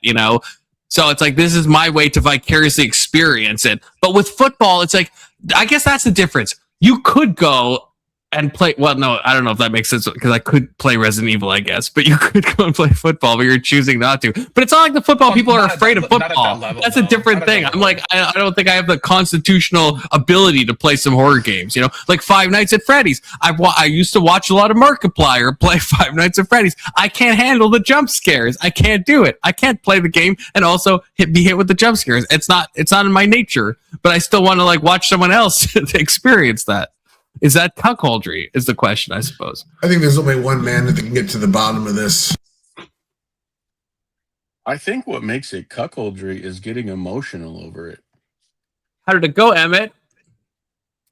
So it's like, this is my way to vicariously experience it. But with football, it's like, I guess that's the difference. You could go and play. Well, no, I don't know if that makes sense, because I could play Resident Evil, I guess. But you could go and play football, but you're choosing not to. But it's not like the football people are afraid of football. That's a different thing. I'm like, I don't think I have the constitutional ability to play some horror games. Like Five Nights at Freddy's. I used to watch a lot of Markiplier play Five Nights at Freddy's. I can't handle the jump scares. I can't do it. I can't play the game and also be hit with the jump scares. It's not in my nature. But I still want to like watch someone else to experience that. Is that cuckoldry? Is the question, I suppose. I think there's only one man that can get to the bottom of this. I think what makes it cuckoldry is getting emotional over it. How did it go, Emmett?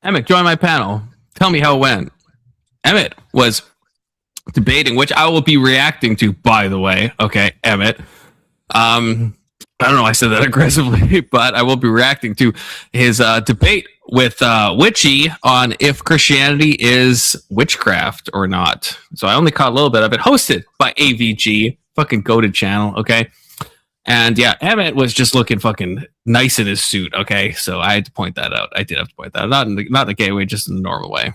Emmett, join my panel. Tell me how it went. Emmett was debating, which I will be reacting to, by the way. Okay, Emmett. I don't know. I said that aggressively, but I will be reacting to his debate with Witchy on if Christianity is witchcraft or not. So I only caught a little bit of it. Hosted by AVG, fucking goated channel, okay? And yeah, Emmett was just looking fucking nice in his suit, okay? So I had to point that out. I did have to point that out. Not in the gay way, just in the normal way.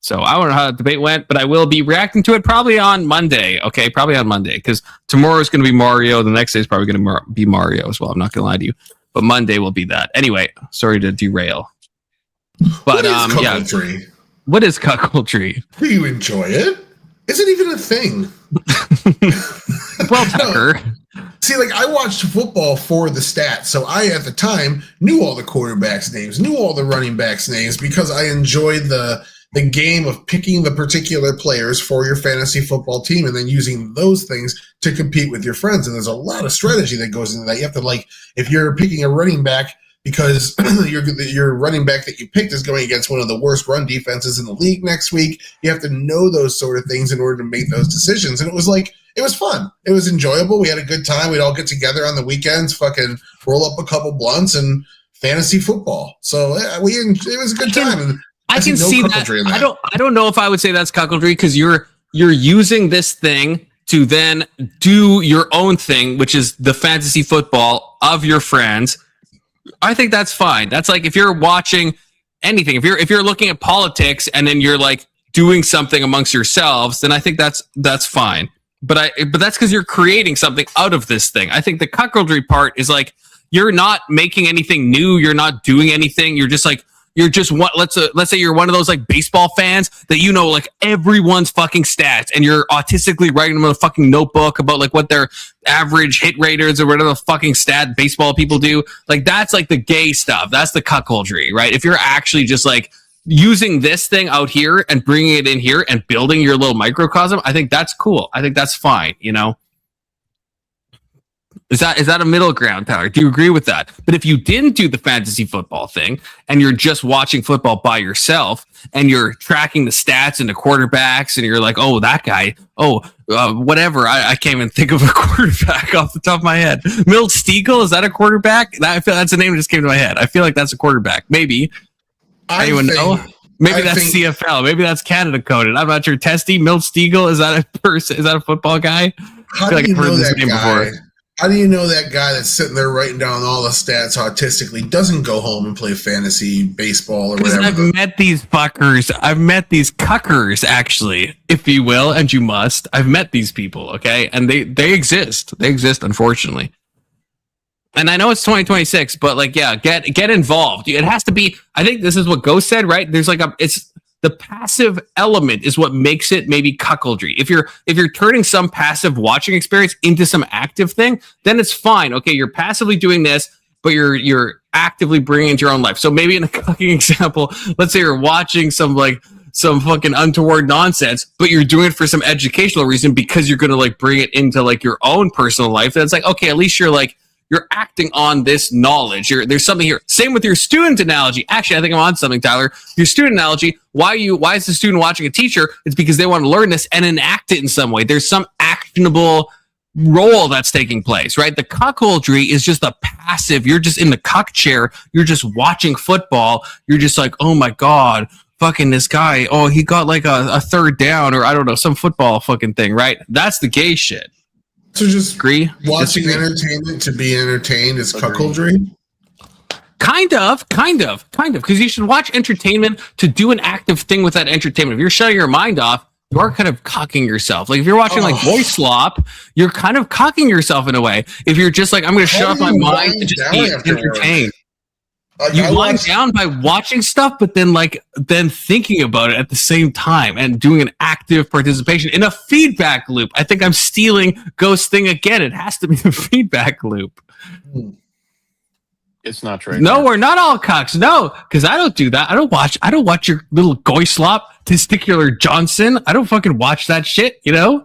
So I don't know how the debate went, but I will be reacting to it probably on Monday, okay? Probably on Monday, because tomorrow is going to be Mario. The next day is probably going to be Mario as well. I'm not going to lie to you. But Monday will be that. Anyway, sorry to derail. But what is cuckoldry? Yeah. What is cuckoldry? Do you enjoy it? Is it even a thing? Well, Tucker. See, like, I watched football for the stats, so I, at the time, knew all the quarterbacks' names, knew all the running backs' names, because I enjoyed the game of picking the particular players for your fantasy football team and then using those things to compete with your friends. And there's a lot of strategy that goes into that. You have to, like, if you're picking a running back because your running back that you picked is going against one of the worst run defenses in the league next week, you have to know those sort of things in order to make those decisions. And it was fun. It was enjoyable. We had a good time. We'd all get together on the weekends, fucking roll up a couple blunts and fantasy football. So it was a good time. And I can see that. I don't know if I would say that's cuckoldry, because you're using this thing to then do your own thing, which is the fantasy football of your friends. I think that's fine. That's like if you're watching anything, if you're looking at politics and then you're like doing something amongst yourselves, then I think that's fine. But that's because you're creating something out of this thing. I think the cuckoldry part is like you're not making anything new. You're not doing anything. You're just like you're just one. Let's say you're one of those like baseball fans that you know like everyone's fucking stats, and you're autistically writing them in a fucking notebook about like what their average hit rate is or whatever the fucking stat baseball people do. Like that's like the gay stuff. That's the cuckoldry, right? If you're actually just like using this thing out here and bringing it in here and building your little microcosm, I think that's cool. I think that's fine. You know. Is that a middle ground, Tyler? Do you agree with that? But if you didn't do the fantasy football thing and you're just watching football by yourself and you're tracking the stats and the quarterbacks and you're like, oh, that guy, whatever. I can't even think of a quarterback off the top of my head. Milt Stegall, is that a quarterback? I feel that's a name that just came to my head. I feel like that's a quarterback. Maybe. Anyone know? Maybe that's CFL. Maybe that's Canada coded. I'm not sure. Testy, Milt Stegall, is that a person? Is that a football guy? I feel like I've heard this name before. How do you know that guy that's sitting there writing down all the stats autistically doesn't go home and play fantasy baseball or whatever? I've met these fuckers. I've met these cuckers, actually, if you will, and you must. I've met these people, okay? And they exist. They exist, unfortunately. And I know it's 2026, but like, yeah, get involved. It has to be. I think this is what Ghost said, right? There's like it's the passive element is what makes it maybe cuckoldry. If you're turning some passive watching experience into some active thing, then it's fine. Okay, you're passively doing this, but you're actively bringing it into your own life. So maybe in a cucking example, let's say you're watching some fucking untoward nonsense, but you're doing it for some educational reason because you're gonna like bring it into like your own personal life. That's like, okay, at least you're acting on this knowledge. There's something here. Same with your student analogy. Actually, I think I'm on something, Tyler. Your student analogy. Why is the student watching a teacher? It's because they want to learn this and enact it in some way. There's some actionable role that's taking place, right? The cuckoldry is just a passive. You're just in the cuck chair. You're just watching football. You're just like, oh my God, fucking this guy. Oh, he got like a third down or I don't know, some football fucking thing, right? That's the gay shit. So just agree? Watching entertainment to be entertained is cuckoldry? Kind of, because you should watch entertainment to do an active thing with that entertainment. If you're shutting your mind off, you are kind of cocking yourself. Like if you're watching like voice slop, you're kind of cocking yourself in a way. If you're just like, I'm going to shut off my mind and just be entertained. You wind down by watching stuff, but then thinking about it at the same time and doing an active participation in a feedback loop. I think I'm stealing Ghost thing again. It has to be the feedback loop. It's not true. No, we're not all cocks. No, because I don't do that. I don't watch your little goyslop testicular Johnson. I don't fucking watch that shit, you know?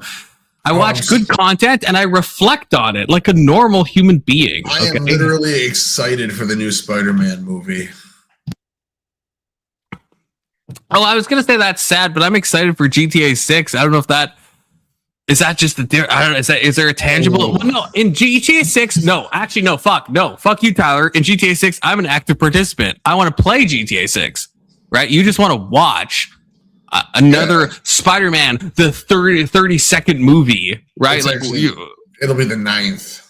I watch good content and I reflect on it like a normal human being. I am literally excited for the new Spider-Man movie. Oh, I was gonna say that's sad, but I'm excited for GTA 6. I don't know if that is that just I don't know. Is there a tangible? Well, no, in GTA 6, no. Actually, no. Fuck you, Tyler. In GTA 6, I'm an active participant. I want to play GTA 6. Right? You just want to watch another Spider-Man, the 30-second movie, right? It'll be the 9th.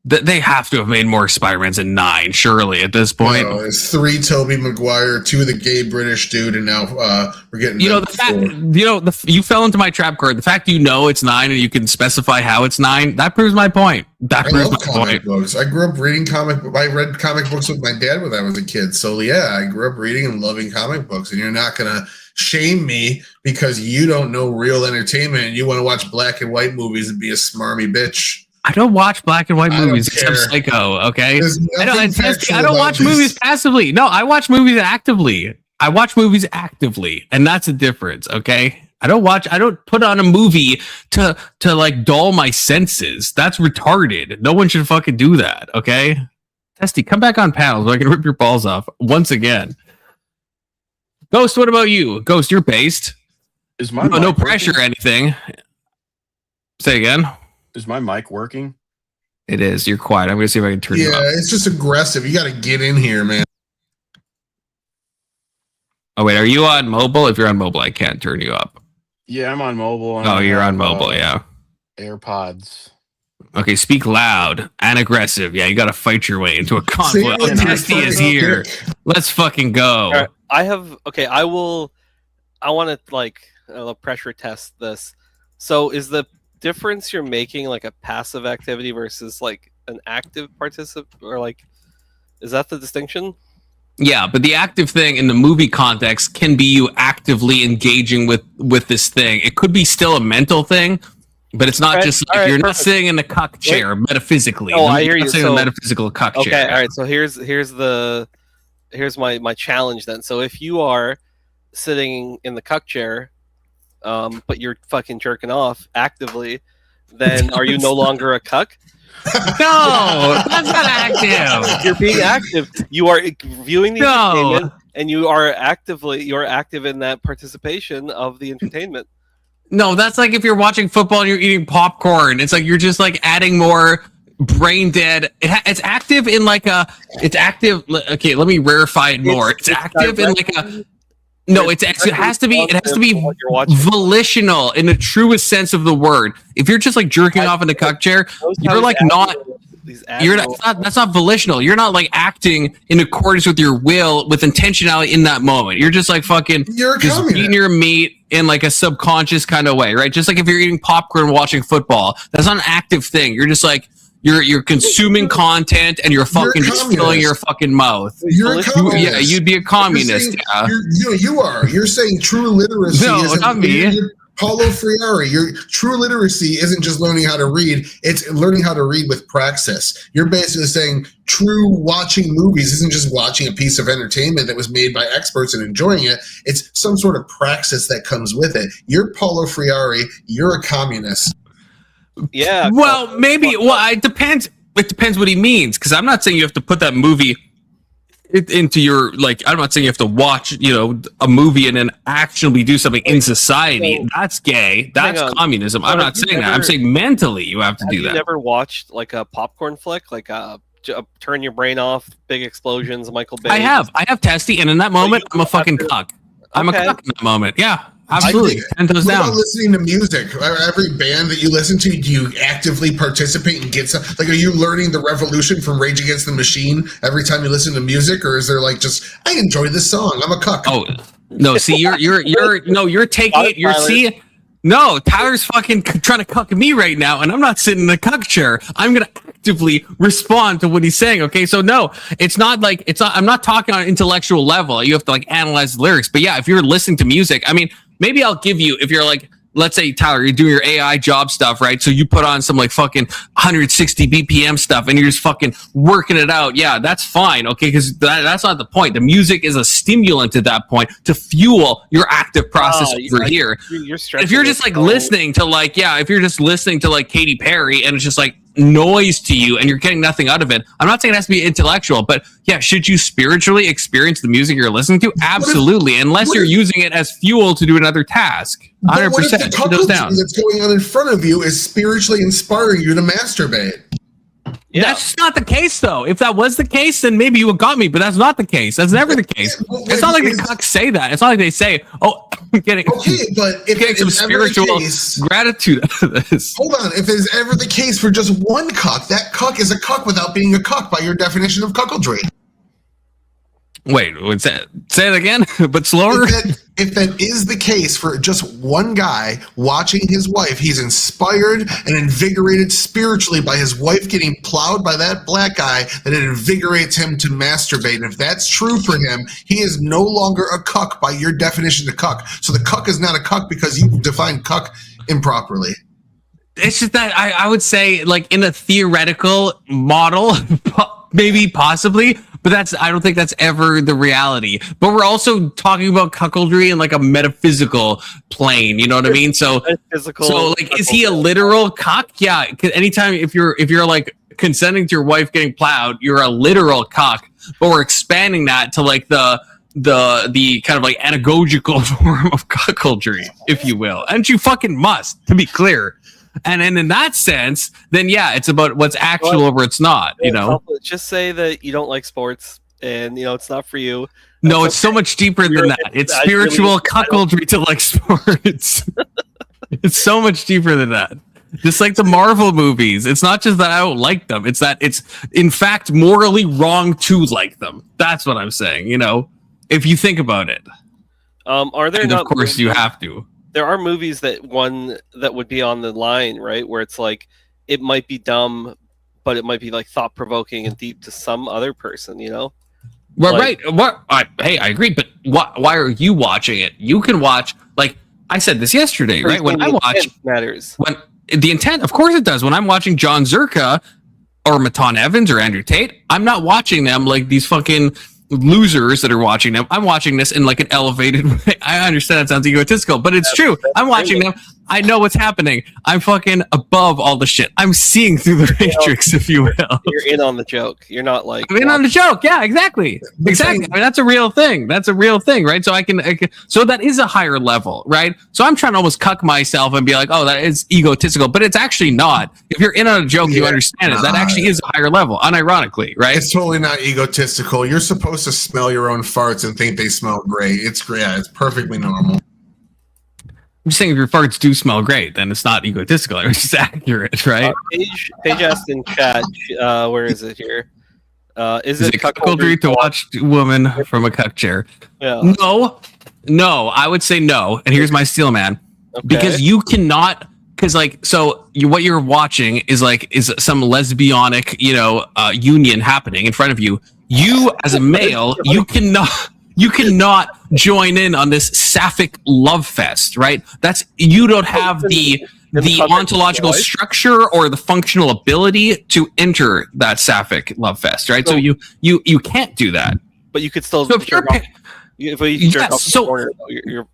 They have to have made more Spider-Mans than 9, surely, at this point. No, it's 3 Tobey Maguire, 2 the gay British dude, and now we're getting. You fell into my trap card. The fact it's 9 and you can specify how it's 9, that proves my point. I love comic books. I grew up reading I read comic books with my dad when I was a kid. So yeah, I grew up reading and loving comic books, and you're not gonna shame me because you don't know real entertainment and you want to watch black and white movies and be a smarmy bitch. I don't watch black and white movies because I'm psycho, okay? I don't watch movies passively. No, I watch movies actively. And that's a difference, okay? I don't put on a movie to like dull my senses. That's retarded. No one should fucking do that, okay? Testy, come back on panel so I can rip your balls off once again. Ghost, what about you? Ghost, you're based. Is my no pressure or anything. Say again. Is my mic working? It is. You're quiet. I'm going to see if I can turn you up. Yeah, it's just aggressive. You got to get in here, man. Oh, wait. Are you on mobile? If you're on mobile, I can't turn you up. Yeah, I'm on mobile. Oh, you're on mobile, yeah. AirPods. Okay, speak loud and aggressive. Yeah, you got to fight your way into a conflict. Oh, Testy is here. Let's fucking go. Right. I want to pressure test this. So is the difference you're making like a passive activity versus like an active participant, or like is that the distinction? Yeah, but the active thing in the movie context can be you actively engaging with this thing. It could be still a mental thing, but it's not just like you're not sitting in a cuck chair metaphysically. Oh, I hear you. Sitting in a metaphysical cuck chair. Okay, all right. So here's my challenge then. So if you are sitting in the cuck chair, but you're fucking jerking off actively, then are you no longer a cuck? No, that's not active. You're being active. You are viewing the entertainment, and you're active in that participation of the entertainment. No, that's like if you're watching football and you're eating popcorn. It's like you're just like adding more brain dead. It's active in like a. It's active. Okay, let me verify it more. It's active in like a. No, it has to be. It has to be volitional in the truest sense of the word. If you're just like jerking off in the cuck chair, you're like not. You're not. That's not volitional. You're not like acting in accordance with your will, with intentionality in that moment. You're just like fucking. You're just eating your meat in like a subconscious kind of way, right? Just like if you're eating popcorn watching football, that's not an active thing. You're just like. You're consuming content and you're fucking just filling your fucking mouth. You're a communist. Yeah, you'd be a communist. You are. You're saying true literacy. No, not me. Paulo Freire. Your true literacy isn't just learning how to read; it's learning how to read with praxis. You're basically saying true watching movies isn't just watching a piece of entertainment that was made by experts and enjoying it. It's some sort of praxis that comes with it. You're Paulo Freire. You're a communist. Yeah. Well, maybe. Well, it depends. It depends what he means, because I'm not saying you have to put that movie into your like. I'm not saying you have to watch, a movie and then actually do something in society. That's gay. That's communism. I'm not saying that. I'm saying mentally you have to do that. Have you never watched like a popcorn flick, like Turn Your Brain Off, Big Explosions, Michael Bay? I have Testy, and in that moment, I'm a fucking cuck. I'm a cuck in that moment. Yeah. Absolutely. What about listening to music? Every band that you listen to, do you actively participate and get some? Like, are you learning the revolution from Rage Against the Machine every time you listen to music, or is there like just I enjoy this song? I'm a cuck. Oh no, see, you're taking it. You're seeing. No, Tyler's fucking trying to cuck me right now, and I'm not sitting in the cuck chair. I'm gonna actively respond to what he's saying. Okay, so no, it's not. I'm not talking on an intellectual level. You have to like analyze the lyrics. But yeah, if you're listening to music, I mean. Maybe I'll give you, if you're like, let's say, Tyler, you're doing your AI job stuff, right? So you put on some like fucking 160 BPM stuff and you're just fucking working it out. Yeah, that's fine. Okay. Because that's not the point. The music is a stimulant at that point to fuel your active process over here. If you're just like listening to like, if you're just listening to like Katy Perry and it's just like noise to you and you're getting nothing out of it. I'm not saying it has to be intellectual, but yeah, should you spiritually experience the music you're listening to? Absolutely. Unless you're using it as fuel to do another task. 100%. What if the cuckoldry that's going on in front of you is spiritually inspiring you to masturbate? Yeah. That's not the case, though. If that was the case, then maybe you would got me, but that's not the case. That's never the case. It's not like the cucks say that. It's not like they say, oh, I'm getting, but if getting some spiritual gratitude out of this. Hold on. If it's ever the case for just one cuck, that cuck is a cuck without being a cuck by your definition of cuckoldry. Wait, what's that? Say it again, but slower. If that is the case for just one guy watching his wife, he's inspired and invigorated spiritually by his wife getting plowed by that black guy, that it invigorates him to masturbate. And if that's true for him, he is no longer a cuck by your definition of cuck. So the cuck is not a cuck because you defined cuck improperly. It's just that I would say, like, in a theoretical model, maybe, possibly, but I don't think that's ever the reality. But we're also talking about cuckoldry in like a metaphysical plane. You know what I mean? So like, is he a literal cuck? Yeah. Because anytime if you're like consenting to your wife getting plowed, you're a literal cuck. But we're expanding that to like the kind of like anagogical form of cuckoldry, if you will. And you fucking must, to be clear. And in that sense, then yeah, it's about what's actual over it's not, Just say that you don't like sports and, it's not for you. No, it's so much deeper than that. It's spiritual cuckoldry to like sports. It's so much deeper than that. Just like the Marvel movies. It's not just that I don't like them. It's that it's, in fact, morally wrong to like them. That's what I'm saying, if you think about it. Are there and of course, you have to. There are movies that would be on the line, right? Where it's like, it might be dumb, but it might be like thought provoking and deep to some other person, Well, right. Hey, I agree, but why are you watching it? You can watch, like I said this yesterday, right? When I watch, matters. When the intent, of course it does. When I'm watching John Zerka or Matan Evans or Andrew Tate, I'm not watching them like these fucking losers that are watching them. I'm watching this in like an elevated way. I understand that sounds egotistical, but it's true. I'm watching them. I know what's happening. I'm fucking above all the shit. I'm seeing through the matrix, if you will. You're in on the joke. You're not like I'm in on the joke. Yeah, exactly. Exactly. I mean, that's a real thing. That's a real thing, right? So I can so that is a higher level, right? So I'm trying to almost cuck myself and be like, oh, that is egotistical, but it's actually not. If you're in on a joke, you understand it. That actually is a higher level, unironically, right? It's totally not egotistical. You're supposed to smell your own farts and think they smell great. It's great. Yeah, it's perfectly normal. I'm just saying, if your farts do smell great, then it's not egotistical. It's just accurate, right? Paige asked in chat, where is it here? Is it cuckoldry to watch a woman from a cuck chair? Yeah. No, I would say no. And here's my steel man. Okay. Because you cannot, because like, so what you're watching is some lesbianic, union happening in front of you. You as a male, you cannot join in on this sapphic love fest, right? You don't have the ontological structure or the functional ability to enter that sapphic love fest, right? So you can't do that. But you could still. So if you're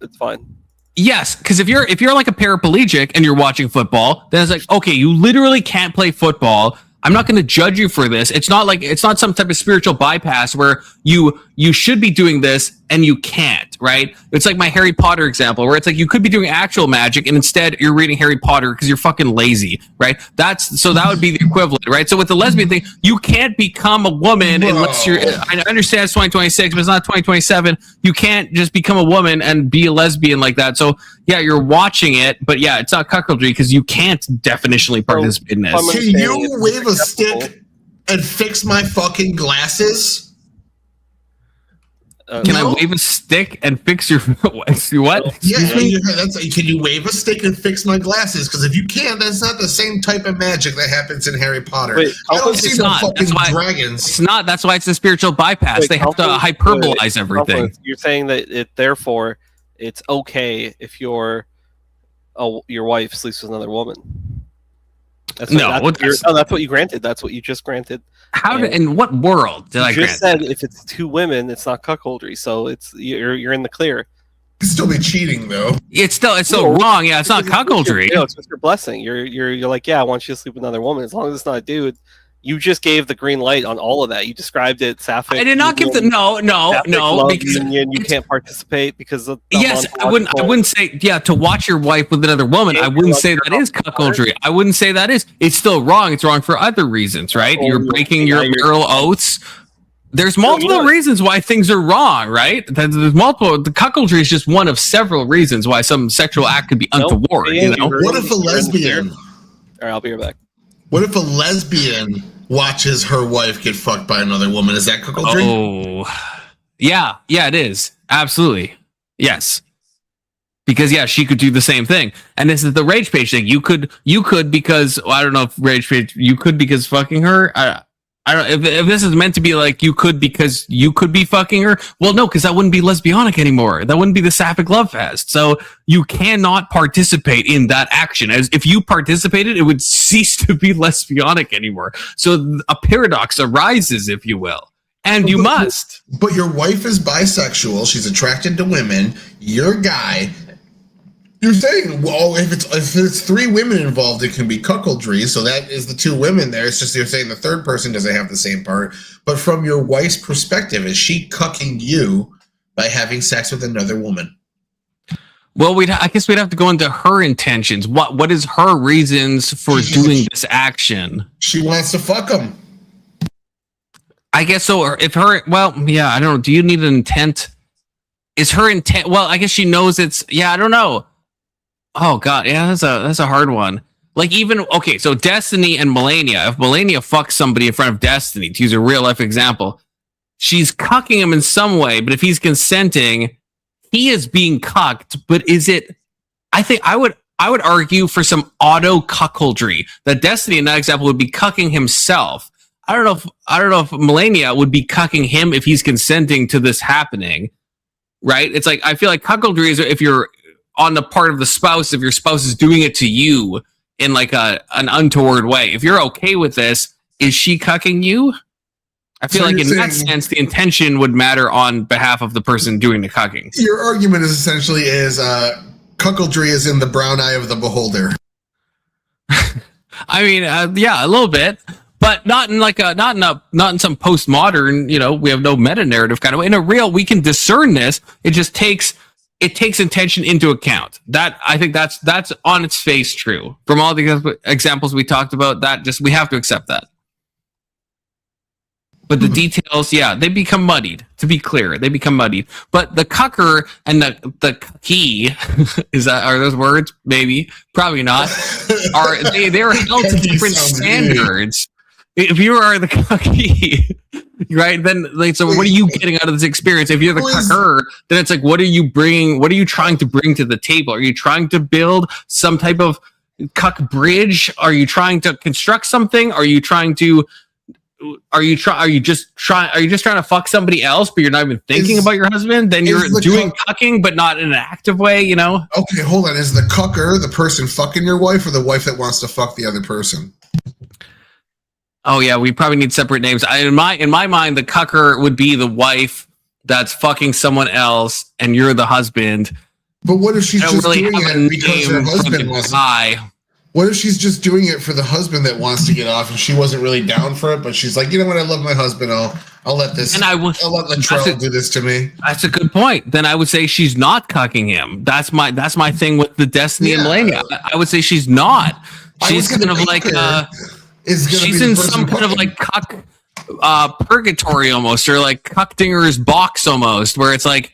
it's fine. Yes, because if you're like a paraplegic and you're watching football, then it's like, okay, you literally can't play football. I'm not going to judge you for this. It's not some type of spiritual bypass where you should be doing this and you can't, right? It's like my Harry Potter example where it's like you could be doing actual magic and instead you're reading Harry Potter because you're fucking lazy, right? So that would be the equivalent, right? So with the lesbian thing, you can't become a woman unless I understand it's 2026, but it's not 2027. You can't just become a woman and be a lesbian like that. So yeah, you're watching it, but yeah, it's not cuckoldry because you can't definitionally participate in this. Can you wave a stick and fix my fucking glasses? Can I wave a stick and fix your what? Yeah, can you wave a stick and fix my glasses? Because if you can't, that's not the same type of magic that happens in Harry Potter. Wait, I don't see no fucking dragons. It's not. That's why it's a spiritual bypass. They have to hyperbolize everything. You're saying that therefore it's okay if your wife sleeps with another woman. That's what you granted. That's what you just granted. In what world did I grant? You just said if it's two women, it's not cuckoldry. So you're in the clear. It's still be cheating though. It's still wrong. Yeah, it's not cuckoldry. It's just your blessing. You're like, yeah, I want you to sleep with another woman as long as it's not a dude. You just gave the green light on all of that. You described it sapphic. I did not give the no because union, you can't participate because of I wouldn't say to watch your wife with another woman. I wouldn't say that is cuckoldry. I wouldn't say that is. It's still wrong. It's wrong for other reasons, right? You're breaking your marital oaths. There's multiple reasons why things are wrong, right? There's multiple. The cuckoldry is just one of several reasons why some sexual act could be untoward. What if a lesbian? All right, I'll be right back. What if a lesbian watches her wife get fucked by another woman? Is that cuckoldry? Oh, yeah, it is. Absolutely. Yes. Because she could do the same thing. And this is the rage page thing. You could because I don't know if rage page you could because fucking her. I don't if this is meant to be like you could because you could be fucking her. Well, no, because that wouldn't be lesbianic anymore. That wouldn't be the sapphic love fest. So you cannot participate in that action. As if you participated, it would cease to be lesbianic anymore. So a paradox arises, if you will. And you must. But your wife is bisexual. She's attracted to women. You're a guy. You're saying, well, if it's three women involved, it can be cuckoldry. So that is the two women there. It's just you're saying the third person doesn't have the same part. But from your wife's perspective, is she cucking you by having sex with another woman? Well, I guess we'd have to go into her intentions. What is her reasons for doing this action? She wants to fuck him. I guess so. Or if her, I don't know. Do you need an intent? Is her intent? Well, I guess she knows it's. Yeah, I don't know. Oh God, yeah, that's a hard one. Like so Destiny and Melania. If Melania fucks somebody in front of Destiny, to use a real life example, she's cucking him in some way. But if he's consenting, he is being cucked. But is it? I think I would argue for some auto cuckoldry that Destiny in that example would be cucking himself. I don't know if Melania would be cucking him if he's consenting to this happening, right? It's like I feel like cuckoldry is if you're on the part of the spouse, if your spouse is doing it to you in like an untoward way. If you're okay with this, is she cucking you? I feel like in that sense, the intention would matter on behalf of the person doing the cucking. Your argument is essentially cuckoldry is in the brown eye of the beholder. I mean, yeah, a little bit, but not in like not in some postmodern, we have no meta narrative kind of way. In a real, we can discern this. It just takes intention into account. That I think that's on its face true. From all the examples we talked about, we have to accept that. But the details, they become muddied. To be clear, they become muddied. But the cucker and the cucky, are those words? Maybe, probably not. They're held to different standards. If you are the cucky, right? Then so what are you getting out of this experience? If you're the cucker, then it's like, what are you bringing? What are you trying to bring to the table? Are you trying to build some type of cuck bridge? Are you trying to construct something? Are you just trying to fuck somebody else, but you're not even thinking about your husband? Then you're doing cucking, but not in an active way, Okay, hold on. Is the cucker the person fucking your wife, or the wife that wants to fuck the other person? Oh yeah, we probably need separate names. In my mind, the cucker would be the wife that's fucking someone else, and you're the husband. But what if she's just doing it because her husband wants to? What if she's just doing it for the husband that wants to get off, and she wasn't really down for it, but she's like, you know what, I love my husband. I'll let Latrell do this to me. That's a good point. Then I would say she's not cucking him. That's my thing with the Destiny and Melania. I would say she's not. She's kind of like she's in some kind of like cuck purgatory almost, or like Cuckdinger's box almost, where it's like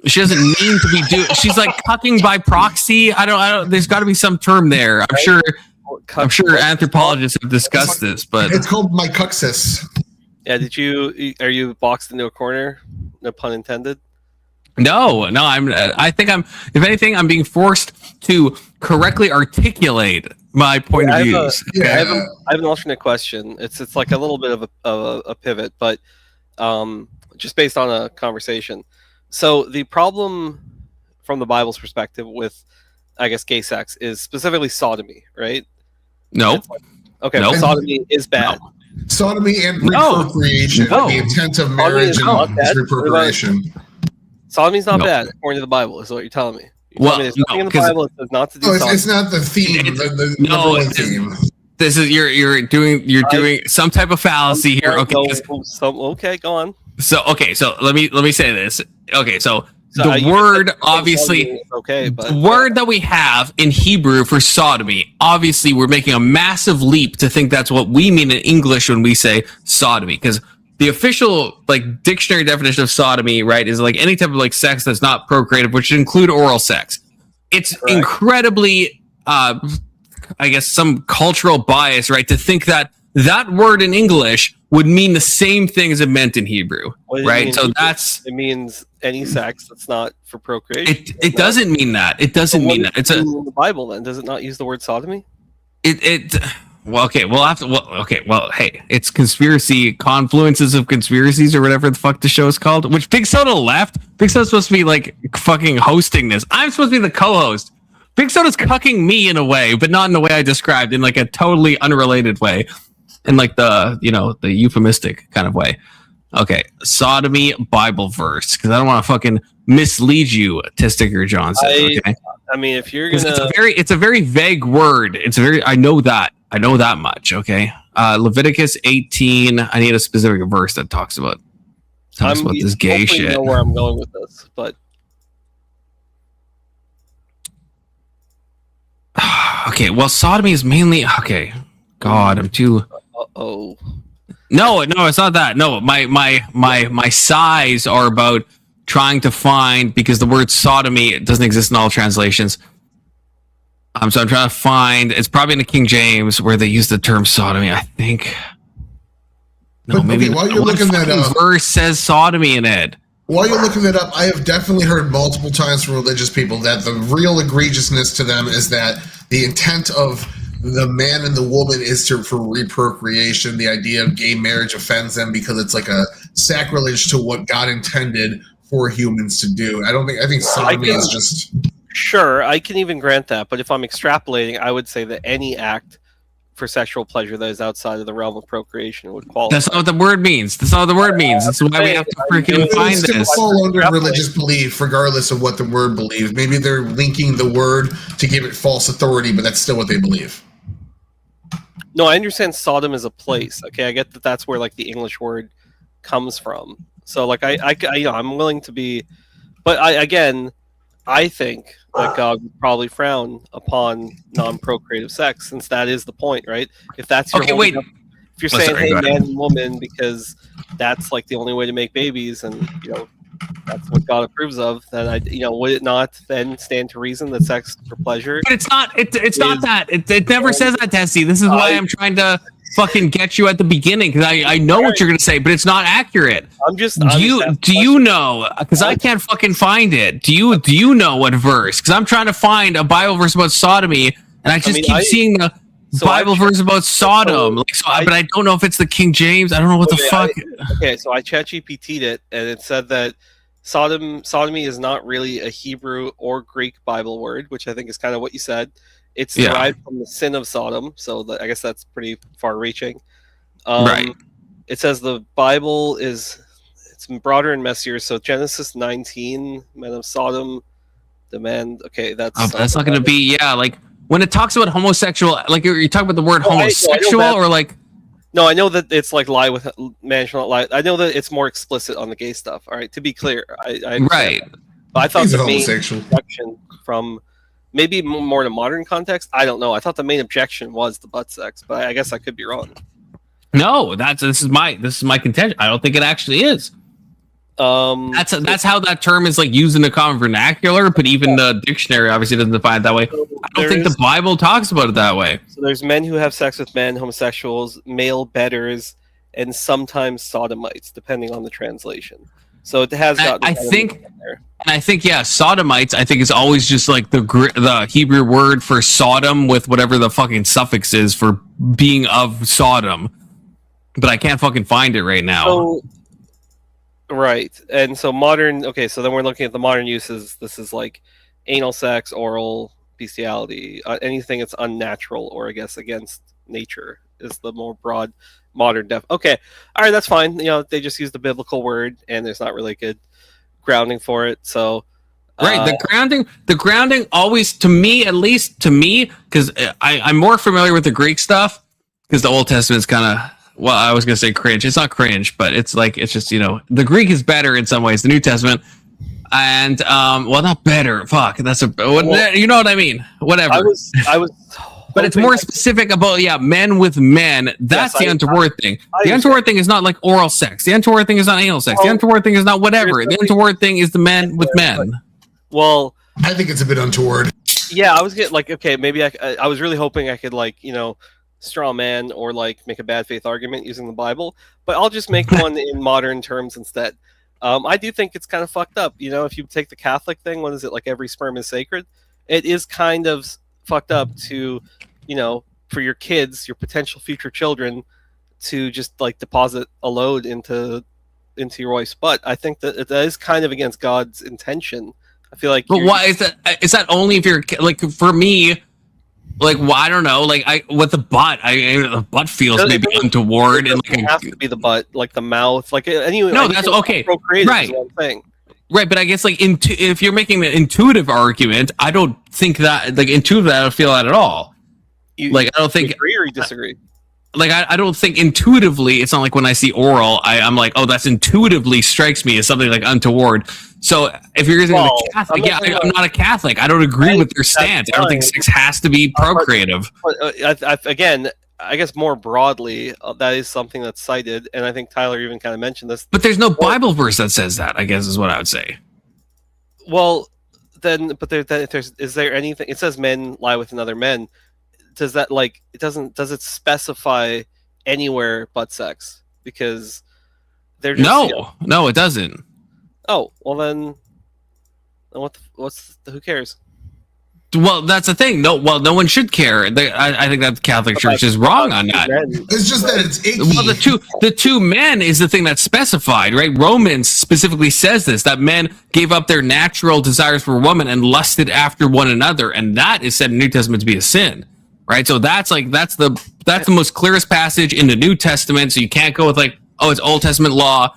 she doesn't mean to be doing. She's like cucking by proxy. I don't. There's got to be some term there. I'm sure anthropologists have discussed this, but it's called mycoxis. Yeah. Are you boxed into a corner? No pun intended. No. I think if anything, I'm being forced to correctly articulate my point of views. I have an alternate question. It's like a little bit of a pivot, but just based on a conversation. So the problem from the Bible's perspective with, I guess, gay sex is specifically sodomy, right? No. Okay, sodomy is bad. No. Sodomy and reprocreation. No. The intent of marriage is reprocreation. Sodomy's not bad, according to the Bible, is what you're telling me. There's nothing in the Bible that says not to do sodomy. It's not the theme. The number one theme. This is you're doing some type of fallacy here. Okay, go on. So let me say this. Okay, so the word obviously the word that we have in Hebrew for sodomy, obviously we're making a massive leap to think that's what we mean in English when we say sodomy, because the official like dictionary definition of sodomy, right, is like any type of like sex that's not procreative, which would include oral sex. It's incredibly I guess some cultural bias, right, to think that word in English would mean the same thing as it meant in Hebrew, right? So it means any sex that's not for procreation. It doesn't mean that. It doesn't mean that. It's in the Bible. Then does it not use the word sodomy? Well, okay. We'll have to. Well, hey, it's conspiracy confluences of conspiracies or whatever the fuck the show is called. Which Big Soda left. Big Soda's supposed to be like fucking hosting this. I'm supposed to be the co-host. Big Soda's cucking me in a way, but not in the way I described, in like a totally unrelated way. In like the euphemistic kind of way. Okay, sodomy Bible verse, because I don't want to fucking mislead you, Testicker Johnson. Okay, I mean, if you're gonna, it's a very vague word. I know that much. Okay, Leviticus 18. I need a specific verse that talks about this gay shit. I know where I'm going with this, but okay. Well, sodomy is mainly okay. God, I'm too. Oh no, it's not that. No, my sighs are about trying to find, because the word sodomy doesn't exist in all translations. So I'm trying to find. It's probably in the King James where they use the term sodomy. I think. No, maybe while you're looking that up, verse says sodomy in it. While you're looking that up, I have definitely heard multiple times from religious people that the real egregiousness to them is that the intent of the man and the woman is for reprocreation. The idea of gay marriage offends them because it's like a sacrilege to what God intended for humans to do. I think sodomy is just... Sure, I can even grant that, but if I'm extrapolating, I would say that any act for sexual pleasure that is outside of the realm of procreation would qualify. That's not what the word means. That's not what the word means. That's why we have to freaking find It's this. fall under religious belief, regardless of what the word believes. Maybe they're linking the word to give it false authority, but that's still what they believe. No, I understand Sodom is a place. Okay, I get that that's where like the English word comes from. So like I'm willing to be, but I think that God would probably frown upon non-procreative sex, since that is the point, right? If that's your if you're saying hey man and woman because that's like the only way to make babies, and that's what God approves of, then would it not then stand to reason that sex for pleasure? But it's not. It's not that. It never says that, Tessie. This is why I'm trying to fucking get you at the beginning, because I know what you're gonna say, but it's not accurate. Do you know? Because I can't fucking find it. Do you know what verse? Because I'm trying to find a Bible verse about sodomy, and I just keep seeing the Bible verse about Sodom. But I don't know if it's the King James. I don't know what the fuck. So I ChatGPT'd it, and it said that sodomy is not really a Hebrew or Greek Bible word, which I think is kind of what you said. It's derived from the sin of Sodom, so I guess that's pretty far-reaching. Right. It says the Bible it's broader and messier. So Genesis 19, men of Sodom, the man. Okay, that's not going to be like when it talks about homosexual. Like you're talking about the word homosexual, or like. No, I know that it's like lie with man shall not lie. I know that it's more explicit on the gay stuff. All right, to be clear, I right. But I thought the main objection from maybe more in a modern context, I don't know. I thought the main objection was the butt sex, but I guess I could be wrong. No, this is my contention. I don't think it actually is. That's how that term is like used in the common vernacular, but even the dictionary obviously doesn't define it that way. I don't think the Bible talks about it that way. So there's men who have sex with men, homosexuals, male betters, and sometimes sodomites, depending on the translation. So it has gotten. I think sodomites. I think is always just like the Hebrew word for Sodom with whatever the fucking suffix is for being of Sodom, but I can't fucking find it right now. Right, and so modern. Okay, so then we're looking at the modern uses. This is like anal sex, oral, bestiality, anything that's unnatural or I guess against nature is the more broad modern okay, all right, that's fine. They just use the biblical word, and there's not really good grounding for it. So right, the grounding always, to me, because I'm more familiar with the Greek stuff, because the Old Testament's kind of, well, I was gonna say cringe. It's not cringe, but it's just the Greek is better in some ways. The New Testament, and not better. Fuck, you know what I mean. Whatever. I was. But it's more specific about men with men. That's the untoward thing. The untoward thing is not like oral sex. The untoward thing is not anal sex. The untoward thing is not whatever. The untoward thing is the men with men. Well, I think it's a bit untoward. Yeah, I was getting okay, maybe I was really hoping I could straw man or make a bad faith argument using the Bible, but I'll just make one in modern terms instead. I do think it's kind of fucked up. If you take the Catholic thing, what is it, like every sperm is sacred? It is kind of fucked up to, for your kids, your potential future children, to just deposit a load into your wife's butt. I think that is kind of against God's intention. I feel like. But why is that? Is that only if you're for me? I don't know. With the butt, the butt feels maybe untoward, and it has to be the butt, the mouth, that's okay. Right. Thing. Right, but I guess if you're making an intuitive argument, I don't think that intuitively I don't feel that at all. I don't think. Agree or you disagree? I don't think intuitively. It's not like when I see oral, I'm like, oh, that's intuitively strikes me as something untoward. So if you're using the Catholic, I'm not a Catholic. I don't agree with your stance. I don't think sex has to be procreative. But again, I guess more broadly, that is something that's cited, and I think Tyler even kind of mentioned this. But there's no Bible verse that says that, I guess is what I would say. Well, then, but is there anything? It says men lie with another men. Does that does it specify anywhere but sex? Because they're just, no, it doesn't. Oh, well then, who cares? Well, that's the thing. No one should care. I think that the Catholic Church is wrong on that. It's just that it's icky. Well, the two men is the thing that's specified, right? Romans specifically says this, that men gave up their natural desires for women and lusted after one another, and that is said in the New Testament to be a sin, right? So that's the most clearest passage in the New Testament. So you can't go with like, oh, it's Old Testament law.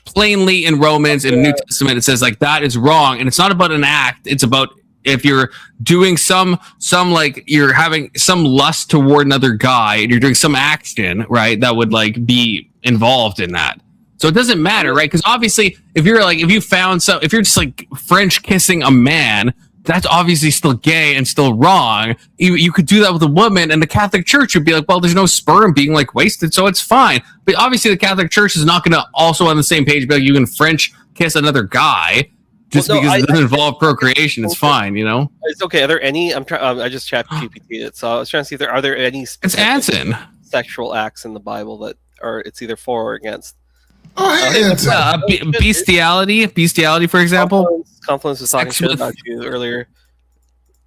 Plainly in Romans, in the New Testament, it says like that is wrong, and it's not about an act. It's about if you're doing some like you're having some lust toward another guy and you're doing some action, right, that would like be involved in that. So it doesn't matter, right? Because obviously if you're just like French kissing a man, that's obviously still gay and still wrong. You could do that with a woman, and the Catholic Church would be like, well, there's no sperm being like wasted, so it's fine. But obviously the Catholic Church is not going to also on the same page be like, you can French kiss another guy. Just because it doesn't involve procreation, it's fine, you know. It's okay. Are there any? I'm trying. I just chat GPT it, so I was trying to see if are there any sexual acts in the Bible that are it's either for or against. Bestiality, for example. Confluence was talking shit about you earlier.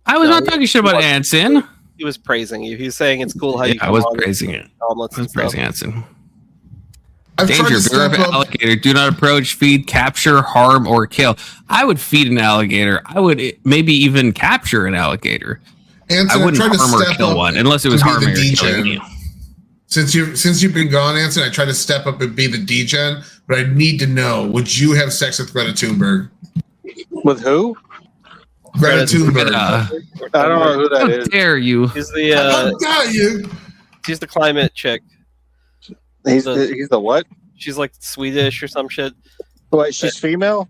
I was not talking shit about Anson. He was praising you. He was saying it's cool how you. I was praising it. I was praising Anson. Danger, beware of alligator. Do not approach, feed, capture, harm, or kill. I would feed an alligator. I would maybe even capture an alligator. Anson, I wouldn't harm or kill one unless it was harming or killing me. Since you've been gone, Anson, I tried to step up and be the degen, but I need to know: would you have sex with Greta Thunberg? With who? Greta Thunberg. I don't know who that is. How dare you? She's the she's the climate chick. He's the what? She's like Swedish or some shit. What? She's female.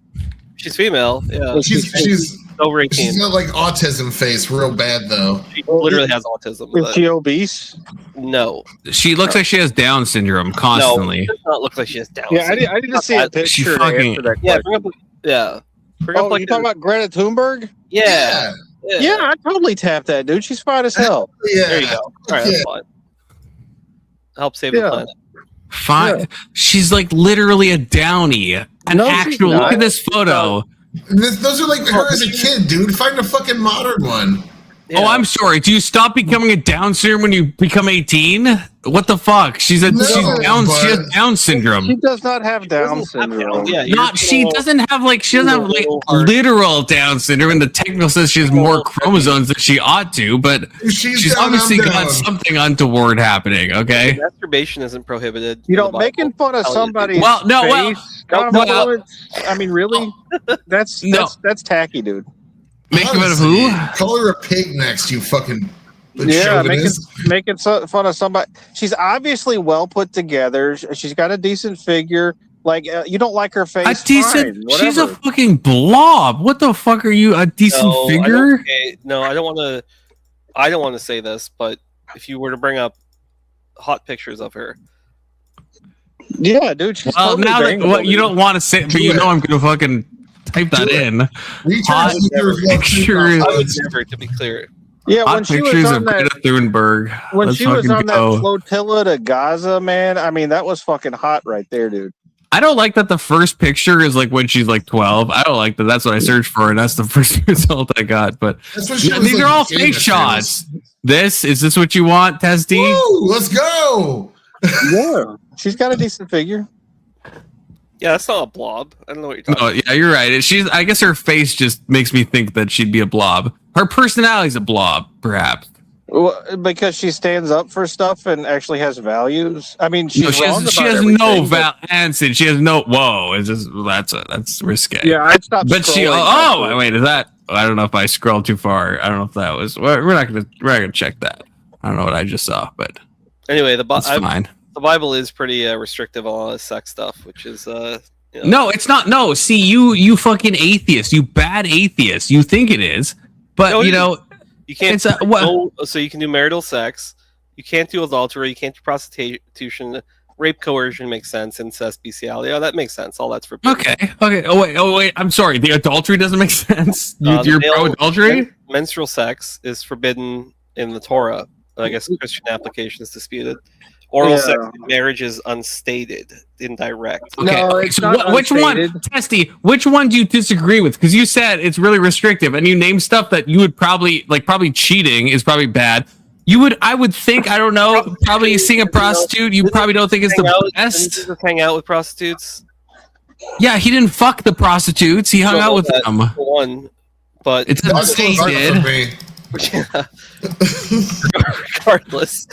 She's female. Yeah. She's over 18. She's got like autism face, real bad though. She literally has autism. Is she obese? No. She looks like she has Down syndrome constantly. No, it does not look like she has Down syndrome. syndrome. I need to see a picture. She fucking. Yeah. Bring up you talking about Greta Thunberg? Yeah. Yeah, I totally tapped that dude. She's fine as hell. Yeah. There you go. All right, that's fine. Help save the planet. Fine. Yeah. She's like literally a downy. Actual. Look at this photo. Those are like her as a kid, dude. Find a fucking modern one. Yeah. Oh, I'm sorry. Do you stop becoming a Down syndrome when you become 18? What the fuck? She has Down syndrome. She does not have Down syndrome. She doesn't have literal Down syndrome, and the technical says she has more chromosomes than she ought to, but she's obviously got something untoward happening, okay? Masturbation isn't prohibited. You know, making fun of somebody's I mean, really? That's tacky, dude. Making fun of who? Call her a pig next, you fucking. Yeah, making fun of somebody. She's obviously well put together. She's got a decent figure. Like you don't like her face. She's a fucking blob. What the fuck are you? A decent figure? I don't want to say this, but if you were to bring up hot pictures of her. Yeah, dude. She's well, now that you don't want to say, but you know I'm gonna fucking type that in. Hot pictures. I would never, to be clear. Yeah, hot pictures of Greta Thunberg. When she was on that flotilla to Gaza, man, I mean, that was fucking hot right there, dude. I don't like that the first picture is like when she's like 12. I don't like that. That's what I searched for, and that's the first result I got. But these are all fake shots. Is this what you want, Testy? Woo, let's go. Yeah, she's got a decent figure. Yeah, that's not a blob. I don't know what you're talking about. Yeah, you're right. I guess her face just makes me think that she'd be a blob. Her personality's a blob, perhaps. Well, because she stands up for stuff and actually has values. I mean, she has no Anson. She has no. Whoa, that's risque. Yeah, I'd stop. But wait, is that? I don't know if I scrolled too far. I don't know if that was. We're not gonna check that. I don't know what I just saw, but anyway, that's fine. The Bible is pretty restrictive on all this sex stuff, which is No, it's not. No, see, you fucking atheist, you bad atheist. You think it is, but you can't. So you can do marital sex. You can't do adultery. You can't do prostitution. Rape, coercion makes sense. Incest, bestiality. Oh, that makes sense. All that's forbidden. Okay. Oh wait. I'm sorry. The adultery doesn't make sense. You're pro adultery. Menstrual sex is forbidden in the Torah. I guess Christian application is disputed. Oral sex in marriage is unstated, indirect. Okay. No, okay. it's So not which one, unstated. Testy? Which one do you disagree with? Because you said it's really restrictive, and you named stuff that you would probably cheating is probably bad. I would think, I don't know, probably seeing a prostitute, you probably don't think is the best. Didn't he hang out with prostitutes? Yeah, he didn't fuck the prostitutes. He hung out with them. One, but it's unstated. Regardless,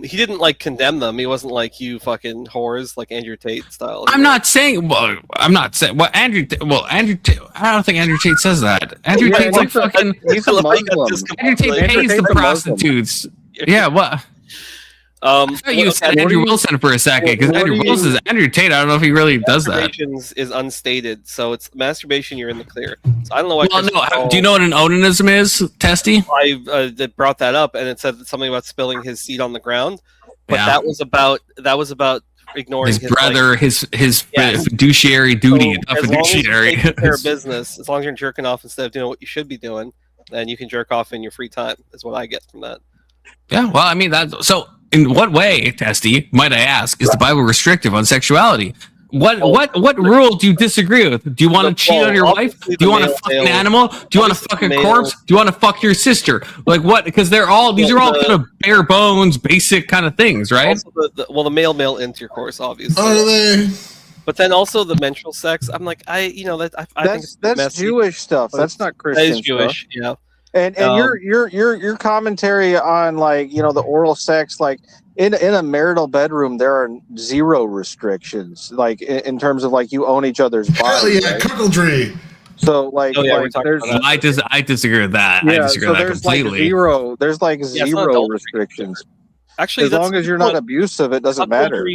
he didn't like condemn them. He wasn't like, you fucking whores, like Andrew Tate style. I'm not saying. Well, I'm not saying. Well, Andrew. I don't think Andrew Tate says that. Andrew Tate's like fucking. He's a Muslim. Andrew Tate pays the prostitutes. Yeah. What? I thought you said Andrew Wilson for a second, because Andrew Wilson is Andrew Tate. I don't know if he really does that. Masturbation is unstated, so it's masturbation. You're in the clear. So I don't know why. Well, no. Do you know what an onanism is, Testy? I brought that up, and it said something about spilling his seed on the ground, but that was about ignoring his brother, his fiduciary duty. So as fiduciary. long as you're taking care of business, as long as you're jerking off instead of doing what you should be doing, then you can jerk off in your free time. Is what I get from that. Yeah. Well, I mean that. So. In what way, Testy, might I ask, is the Bible restrictive on sexuality? What rule do you disagree with? Do you want to cheat on your wife? Do you want to fuck an animal? Do you want to fuck a corpse? Do you want to fuck your sister? Like what? Because these are all kind of bare bones, basic kind of things, right? Also the male intercourse, obviously. Are they? But then also the menstrual sex. I'm like, I think that's Jewish stuff. That's not Christian. That is Jewish, stuff. And your commentary on, like, the oral sex, like in a marital bedroom, there are zero restrictions, like in terms of like you own each other's bodies. Hell yeah, cuckoldry. So like, there's I disagree with that. Yeah, I disagree with that completely. There's zero restrictions. Actually, as long as you're not abusive, it doesn't matter.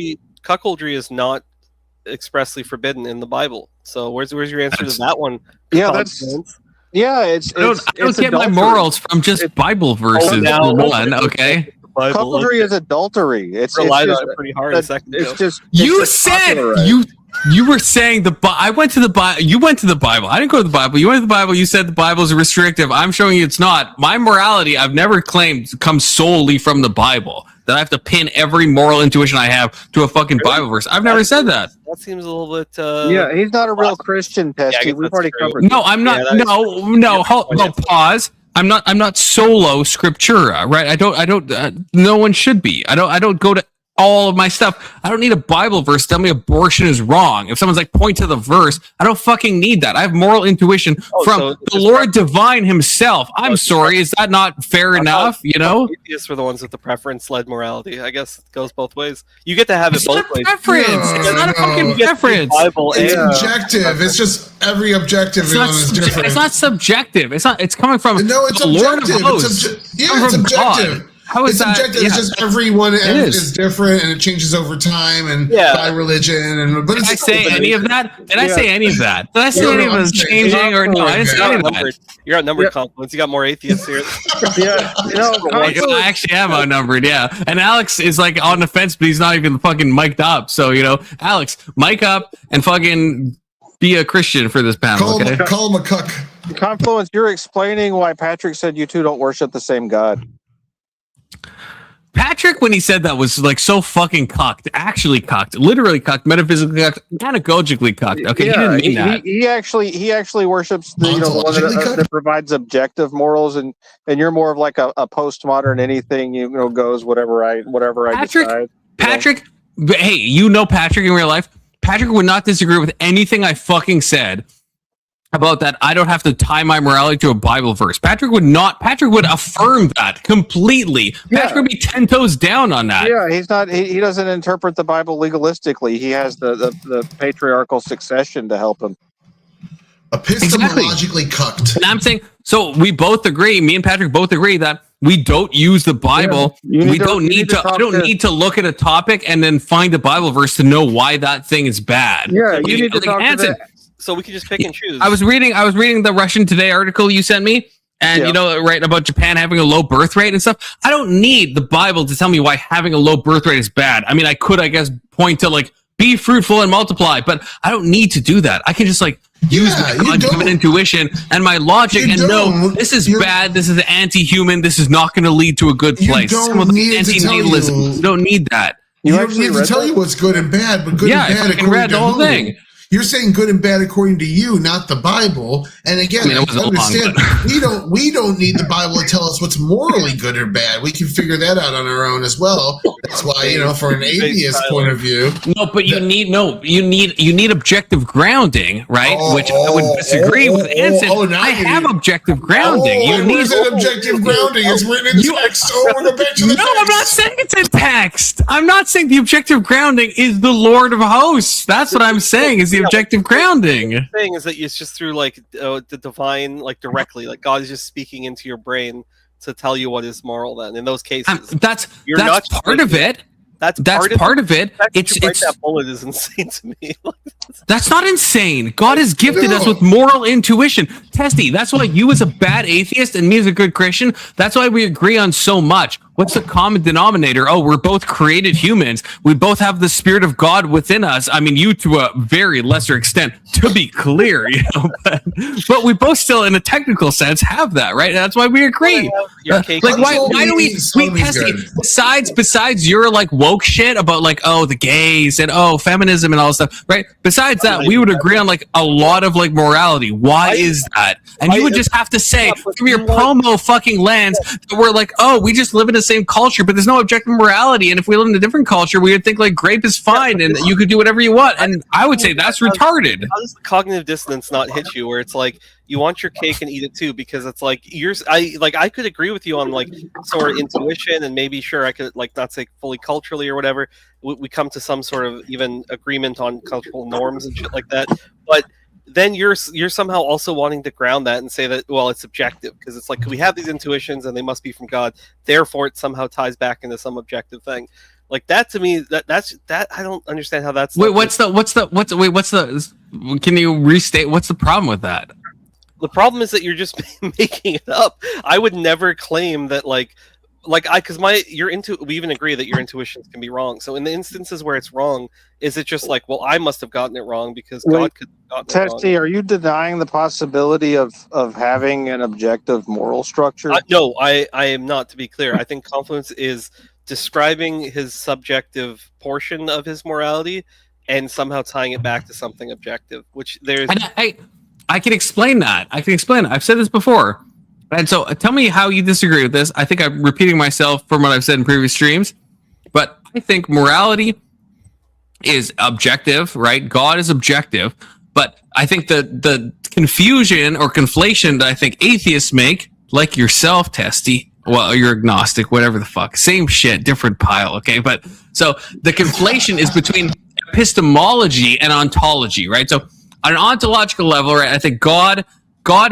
Cuckoldry is not expressly forbidden in the Bible. So where's your answer to that one? Yeah, I don't get my morals from just Bible verses. One, okay. Cuckoldry is adultery. It's relied on it pretty hard. You said you were saying I went to the Bible. You went to the Bible. I didn't go to the Bible. You went to the Bible. You said the Bible is restrictive. I'm showing you it's not. My morality, I've never claimed, comes solely from the Bible. That I have to pin every moral intuition I have to a fucking Bible verse. I've never said that. That seems a little bit. Yeah, he's not a real Christian, Testy. We've already covered. No, I'm not. No. Pause. I'm not solo scriptura, right? I don't. No one should be. I don't go to all of my stuff. I don't need a Bible verse to tell me abortion is wrong. If someone's like, point to the verse, I don't fucking need that. I have moral intuition from the Lord Divine himself. I'm sorry. Is that not fair enough? Atheists are the ones with the preference-led morality. I guess it goes both ways. You get to have it both ways. It's not a fucking preference. It's objective. It's just every objective is different. It's not subjective. It's coming from it's the Lord of hosts. It's objective. How is that? Subjective. Yeah. It's just everyone is different, and it changes over time and by religion. But did I say any of that? Did I say any of that? Did I say any of it changing or no? I didn't say any of that. You're outnumbered, Confluence. You got more atheists here. I actually am outnumbered. Yeah, and Alex is like on the fence, but he's not even fucking mic'd up. So Alex, mic up and fucking be a Christian for this panel. Call him a cuck. Confluence, you're explaining why Patrick said you two don't worship the same God. Patrick, when he said that, was like so fucking cucked, actually cucked, literally cucked, metaphysically cucked, pedagogically cucked. Okay, he didn't mean that. He actually worships the one that provides objective morals, and you're more of like a postmodern anything goes whatever I decide. Patrick, hey, Patrick in real life. Patrick would not disagree with anything I fucking said about that. I don't have to tie my morality to a Bible verse. Patrick would affirm that completely. Patrick would be 10 toes down on that. Yeah, he's not. He doesn't interpret the Bible legalistically. He has the patriarchal succession to help him. Epistemologically cucked. And I'm saying, so we both agree. Me and Patrick both agree that we don't use the Bible. I don't need to look at a topic and then find a Bible verse to know why that thing is bad. Yeah, you need to talk to that. So we can just pick and choose. I was reading the Russian Today article you sent me, and right about Japan having a low birth rate and stuff. I don't need the Bible to tell me why having a low birth rate is bad. I mean, I could, I guess, point to like be fruitful and multiply, but I don't need to do that. I can just like use my God-given intuition and my logic and know this is bad, this is anti-human, this is not going to lead to a good place. Some of the anti-natalism, you don't need that. You don't need to tell you what's good and bad, but good and bad according to who? You're saying good and bad according to you, not the Bible. And again, I understand we don't need the Bible to tell us what's morally good or bad. We can figure that out on our own as well. That's why, for an atheist point of view. No, but you need objective grounding, right? Which I would disagree with Anson. I have objective grounding. You need objective grounding. It's written in text. We're going back to the text. I'm not saying it's in text. I'm not saying the objective grounding is the Lord of hosts. That's what I'm saying is the objective grounding. The thing is that it's just through the divine, directly, God is just speaking into your brain to tell you what is moral. Then in those cases, that's part of it. That's part of it. It's that bullet is insane to me. That's not insane. God has gifted us with moral intuition. Testy, that's why you as a bad atheist and me as a good Christian, that's why we agree on so much. What's the common denominator? Oh, we're both created humans. We both have the Spirit of God within us. I mean, you to a very lesser extent, to be clear, but we both still, in a technical sense, have that, right? That's why we agree. Why do we Testy? Besides your woke shit about the gays and feminism and all this stuff, right? Besides that, we would agree on a lot of morality. Why is that? And you would just have to say from your promo fucking lens that we're we just live in the same culture, but there's no objective morality. And if we live in a different culture, we would think grape is fine and you could do whatever you want. And I would say that's retarded. How does the cognitive dissonance not hit you? Where it's you want your cake and eat it too, because it's I could agree with you on sort of intuition and maybe I could not say fully culturally or whatever. We come to some sort of even agreement on cultural norms and shit like that, but then you're somehow also wanting to ground that and say that it's subjective, because it's we have these intuitions and they must be from God, therefore it somehow ties back into some objective thing. That to me, that's I don't understand how that's. Wait, can you restate? What's the problem with that? The problem is that you're just making it up. I would never claim that we even agree that your intuitions can be wrong. So in the instances where it's wrong, is it just I must have gotten it wrong because God could have gotten it wrong? Testy, are you denying the possibility of having an objective moral structure? No, I am not, to be clear. I think Confluence is describing his subjective portion of his morality and somehow tying it back to something objective, which there's... I can explain that. I've said this before. And so tell me how you disagree with this. I think I'm repeating myself from what I've said in previous streams, but I think morality is objective, right? God is objective, but I think the confusion or conflation that I think atheists make, like yourself, Testy, well, you're agnostic, whatever the fuck, same shit, different pile, okay? But so the conflation is between epistemology and ontology, right? So on an ontological level, right, I think God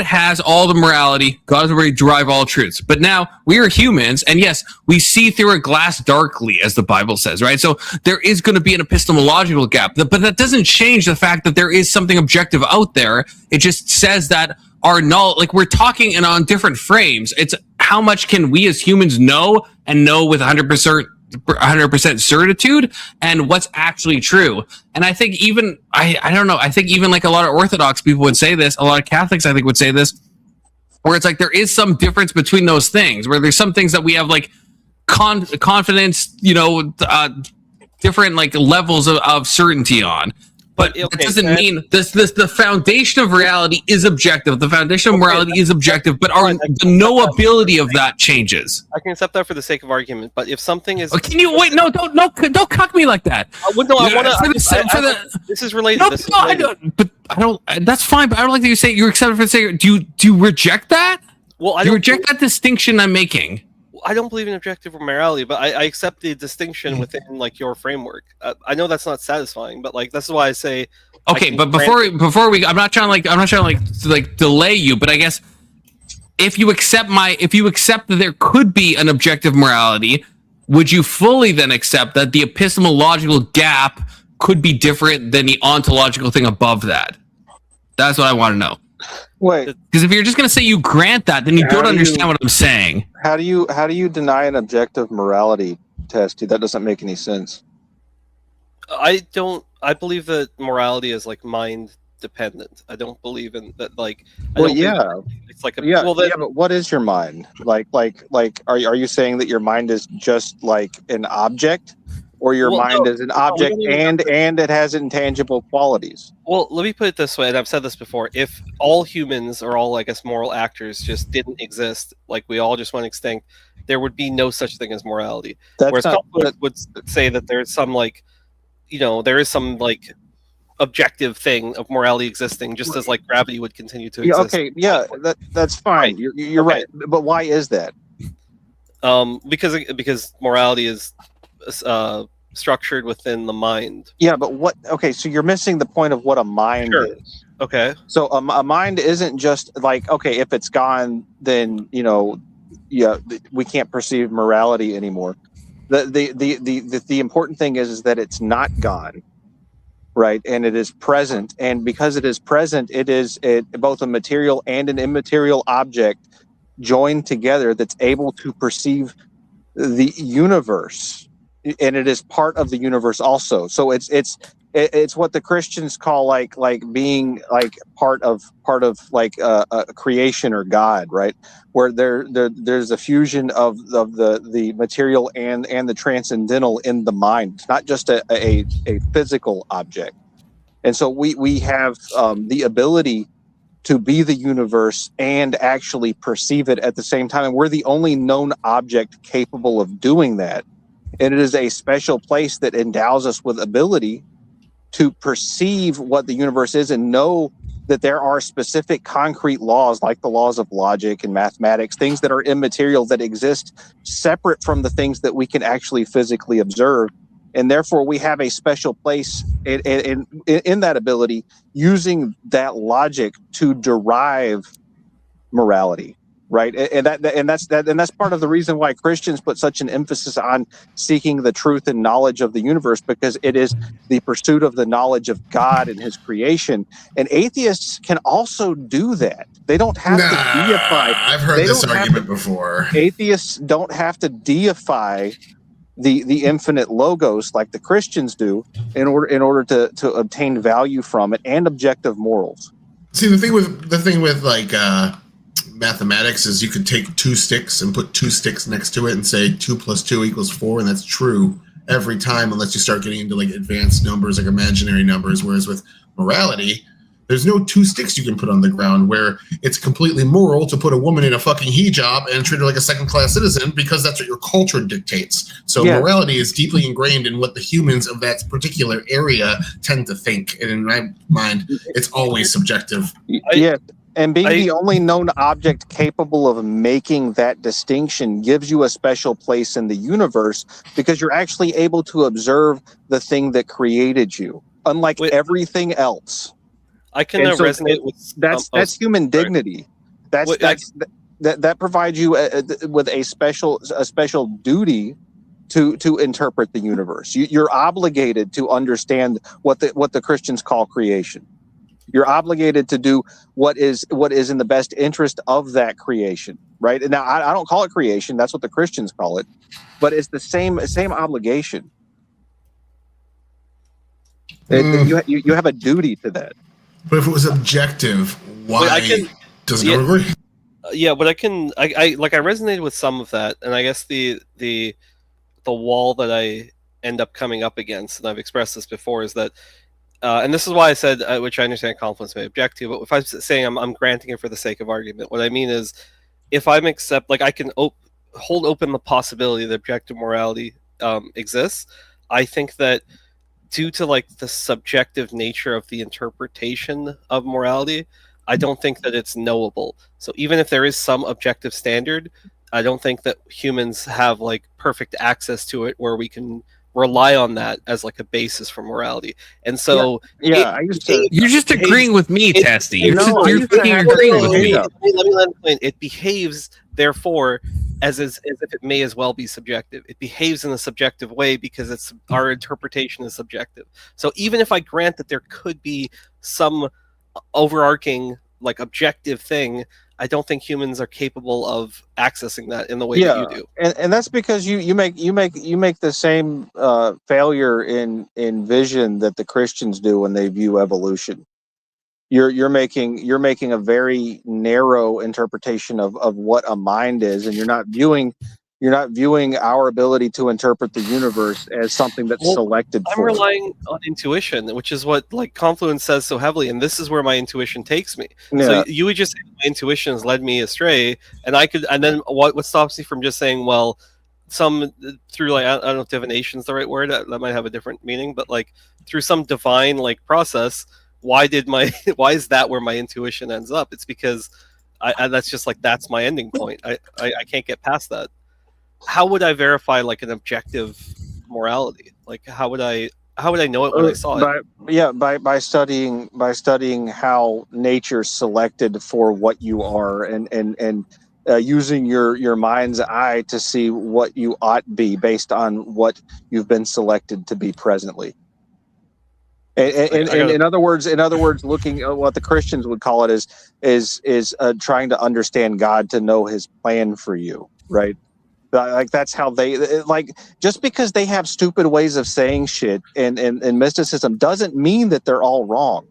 has all the morality. God is where we derive all truths. But now we are humans, and yes, we see through a glass darkly, as the Bible says, right? So there is going to be an epistemological gap, but that doesn't change the fact that there is something objective out there. It just says that our knowledge, we're talking in on different frames. It's how much can we as humans know and know with 100% certitude and what's actually true. And I think even I don't know, I think even a lot of Orthodox people would say this, a lot of Catholics I think would say this, where it's there is some difference between those things, where there's some things that we have confidence, different levels of certainty on. But it doesn't mean the foundation of reality is objective. The foundation of morality is objective, but the knowability of that changes. I can accept that for the sake of argument, but if something is, can you wait? No, don't cuck me like that. I want to. This is related. I don't. That's fine, but I don't like that you say you're accepted for the sake. Do you reject that? Well, do you reject that distinction I'm making? I don't believe in objective morality, but I accept the distinction within your framework. I know that's not satisfying, but this is why I say. Okay, but before we, I'm not trying to delay you, but I guess if you accept that there could be an objective morality, would you fully then accept that the epistemological gap could be different than the ontological thing above that? That's what I want to know. Wait, because if you're just going to say you grant that, then you don't understand what I'm saying. How do you deny an objective morality, Testy? That doesn't make any sense. I believe that morality is mind dependent. I don't believe in that. Like, well, it's like a yeah. well. Then, yeah, but what is your mind? Are you saying that your mind is just like an object, or your mind is an object and it has intangible qualities? Well, let me put it this way, and I've said this before: if all humans or all, I guess, moral actors just didn't exist, like we all just went extinct, there would be no such thing as morality. Whereas Confluence would say that there's some there is some objective thing of morality existing, just as like gravity would continue to exist. Okay, yeah, that's fine. Right. You're right, but why is that? Because morality is structured within the mind. Yeah, but what? Okay, so you're missing the point of what a mind is. Okay. So a mind isn't just like, okay, if it's gone, then we can't perceive morality anymore. The important thing is that it's not gone, right? And it is present, and because it is present, it is both a material and an immaterial object joined together that's able to perceive the universe, and it is part of the universe also. So it's what the Christians call like being like part of like a creation or God, right? Where there's a fusion of the material and the transcendental in the mind. It's not just a physical object. And so we have the ability to be the universe and actually perceive it at the same time. And we're the only known object capable of doing that. And it is a special place that endows us with ability to perceive what the universe is and know that there are specific concrete laws, like the laws of logic and mathematics, things that are immaterial that exist separate from the things that we can actually physically observe. And therefore, we have a special place in that ability, using that logic to derive morality, right? And that's part of the reason why Christians put such an emphasis on seeking the truth and knowledge of the universe, because it is the pursuit of the knowledge of God and His creation. And atheists can also do that. They don't have to deify. I've heard this argument before. Atheists don't have to deify the infinite logos like the Christians do in order to obtain value from it and objective morals. See, the thing with like mathematics is you could take two sticks and put two sticks next to it and say 2 + 2 = 4, and that's true every time unless you start getting into like advanced numbers, like imaginary numbers. Whereas with morality, there's no two sticks you can put on the ground where it's completely moral to put a woman in a fucking hijab and treat her like a second-class citizen because that's what your culture dictates. So morality is deeply ingrained in what the humans of that particular area tend to think. And in my mind, it's always subjective. Yeah. And being the only known object capable of making that distinction gives you a special place in the universe, because you're actually able to observe the thing that created you, unlike everything else. I can resonate with that's human dignity. That provides you with a special duty to interpret the universe. You're obligated to understand what the Christians call creation. You're obligated to do what is in the best interest of that creation, right? And now I don't call it creation; that's what the Christians call it, but it's the same obligation. You have a duty to that. But if it was objective, why doesn't it agree? Yeah, but I resonated with some of that, and I guess the wall that I end up coming up against, and I've expressed this before, is that, and this is why I said, which I understand Confluence may object to, but if I'm saying I'm granting it for the sake of argument, what I mean is, if I'm I can hold open the possibility that objective morality exists, I think that due to like the subjective nature of the interpretation of morality, I don't think that it's knowable. So even if there is some objective standard, I don't think that humans have like perfect access to it where we can rely on that as like a basis for morality. And so you're just agreeing with me, Testy. You're agreeing with me. Let me land the plane. It behaves, therefore, as if it may as well be subjective. It behaves in a subjective way because our interpretation is subjective. So even if I grant that there could be some overarching like objective thing, I don't think humans are capable of accessing that in the way that you do. And that's because you make the same failure in vision that the Christians do when they view evolution. you're making a very narrow interpretation of what a mind is, and you're not viewing our ability to interpret the universe as something that's selected I'm for. relying on intuition, which is what like Confluence says so heavily, and this is where my intuition takes me. Yeah. So you would just say my intuition has led me astray, and then what stops me from just saying, well, some through like I don't know if divination is the right word, that might have a different meaning, but like through some divine like process, why is that where my intuition ends up? It's because that's just like that's my ending point. I can't get past that. How would I verify like an objective morality? Like how would I know it when I saw it? By studying how nature selected for what you are, and using your mind's eye to see what you ought be based on what you've been selected to be presently. And in other words, looking at what the Christians would call it is trying to understand God, to know His plan for you, right? Like that's how they like. Just because they have stupid ways of saying shit and mysticism doesn't mean that they're all wrong.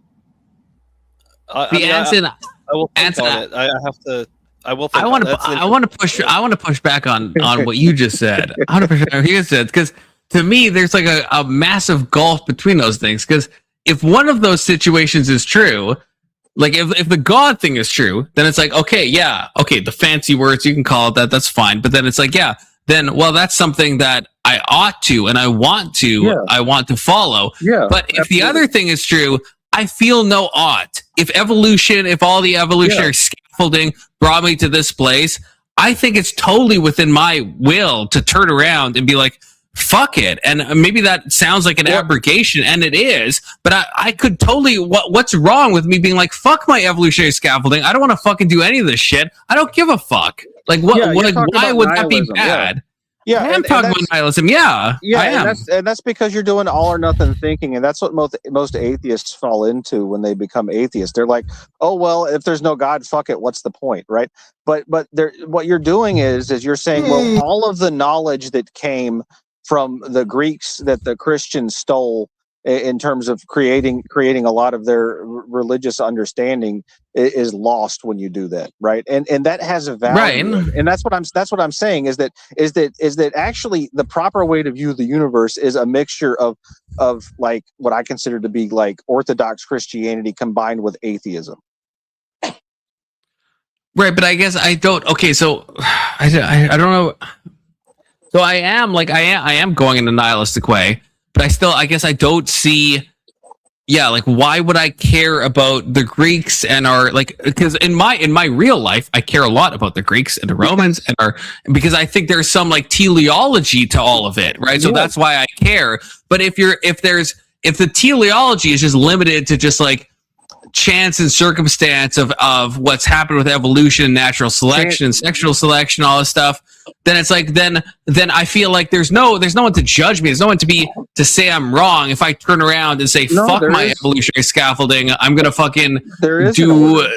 I will think on it. I have to. I will. Think I want to push back on what you just said. I want to push on what you said, because to me, there's like a massive gulf between those things. Because if one of those situations is true, like if the God thing is true, then it's like, okay, the fancy words, you can call it that, that's fine. But then it's like, that's something that I ought to and I want to follow. Yeah, but if the other thing is true, I feel no ought. If all the evolutionary scaffolding brought me to this place, I think it's totally within my will to turn around and be like, fuck it. And maybe that sounds like an abrogation, and it is, but I could totally, what's wrong with me being like, fuck my evolutionary scaffolding, I don't want to fucking do any of this shit, I don't give a fuck. Like why would that be bad? I'm talking about nihilism. I am. And that's because you're doing all or nothing thinking, and that's what most atheists fall into when they become atheists. They're like, oh well, if there's no God, fuck it, what's the point, right? But what you're doing is you're saying, well, all of the knowledge that came from the Greeks that the Christians stole in terms of creating a lot of their religious understanding is lost when you do that, right? And that has a value, right. And that's what I'm saying is that actually the proper way to view the universe is a mixture of like what I consider to be like Orthodox Christianity combined with atheism. Right, but I guess I don't. Okay, so I don't know. So I am going in a nihilistic way, but I guess I don't see, like why would I care about the Greeks and because in my real life, I care a lot about the Greeks and the Romans because I think there's some like teleology to all of it, right? So that's why I care. But if the teleology is just limited to just like chance and circumstance of what's happened with evolution, natural selection, sexual selection, all this stuff, then it's like then I feel like there's no one to judge me. There's no one to say I'm wrong if I turn around and say fuck my evolutionary scaffolding. I'm gonna fucking do.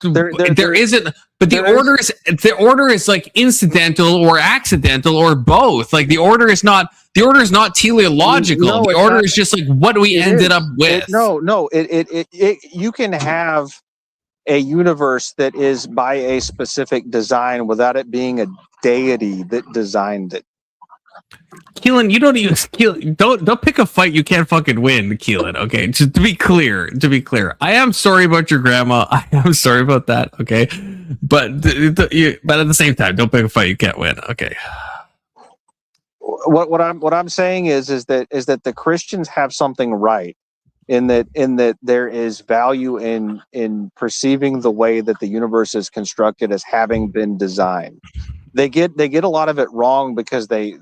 There isn't, but the order is like incidental or accidental or both. Like the order is not teleological. No, the order is just like what we ended up with. You can have a universe that is by a specific design without it being a deity that designed it. Keelan, you don't pick a fight you can't fucking win, Keelan. Okay, just to be clear, I am sorry about your grandma. I am sorry about that. Okay, but at the same time, don't pick a fight you can't win. Okay. What I'm saying is that the Christians have something right in that there is value in perceiving the way that the universe is constructed as having been designed. They get a lot of it wrong because they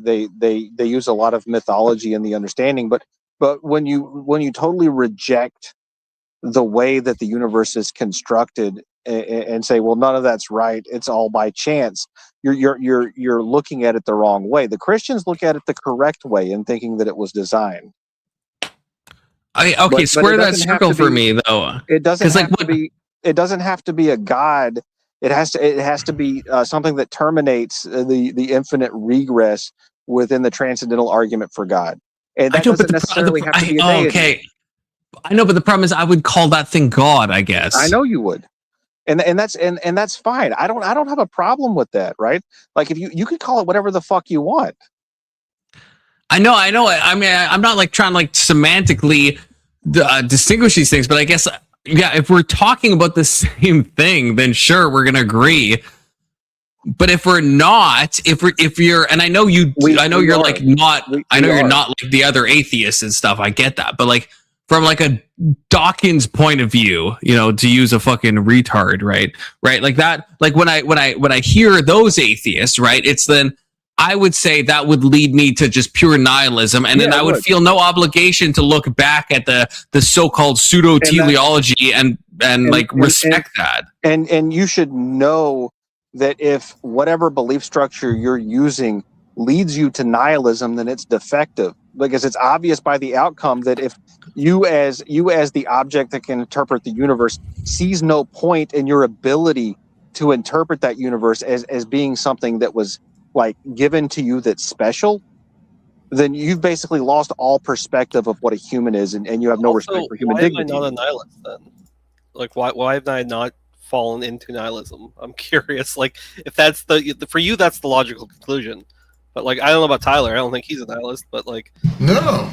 use a lot of mythology in the understanding, but when you totally reject the way that the universe is constructed and say, well, none of that's right, it's all by chance, you're looking at it the wrong way. The Christians look at it the correct way in thinking that it was designed. Square that circle for me though. It doesn't have to be. It doesn't have to be a god. It has to be something that terminates the infinite regress within the transcendental argument for God, and that doesn't necessarily have to be a deity. Okay, I know, but the problem is I would call that thing God, I guess. I know you would. And that's fine. I don't have a problem with that, right? Like if you could call it whatever the fuck you want. I know. I mean, I'm not like trying to like semantically distinguish these things, but I guess yeah, if we're talking about the same thing, then sure, we're gonna agree. But if we're not, if you're, and I know you, I know you're like not, I know you're not like the other atheists and stuff. I get that, but like from like a Dawkins point of view, you know, to use a fucking retard, right? Like that, like when I hear those atheists, right? It's then I would say that would lead me to just pure nihilism, and then I would feel no obligation to look back at the so-called pseudo teleology and like respect that. And you should know that if whatever belief structure you're using leads you to nihilism, then it's defective, because it's obvious by the outcome that if you as the object that can interpret the universe sees no point in your ability to interpret that universe as being something that was like given to you that's special, then you've basically lost all perspective of what a human is, and you have no respect for human dignity. Why am I not a nihilist then? Like why have I not fallen into nihilism? I'm curious. Like if that's for you, that's the logical conclusion. But like I don't know about Tyler. I don't think he's a nihilist. But like no,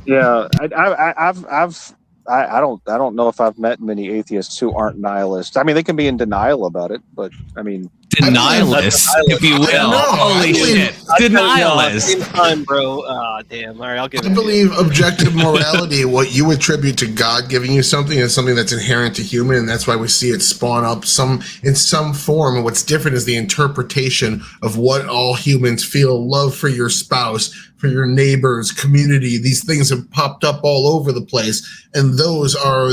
yeah, I don't know if I've met many atheists who aren't nihilists. I mean, they can be in denial about it, but I mean, denialists, if you will. Holy shit, denialists. Same time, bro. Damn. All right, I'll give it. I believe objective morality, what you attribute to God giving you something, is something that's inherent to human, and that's why we see it spawn up in some form. And what's different is the interpretation of what all humans feel: love for your spouse, for your neighbors, community. These things have popped up all over the place, and those are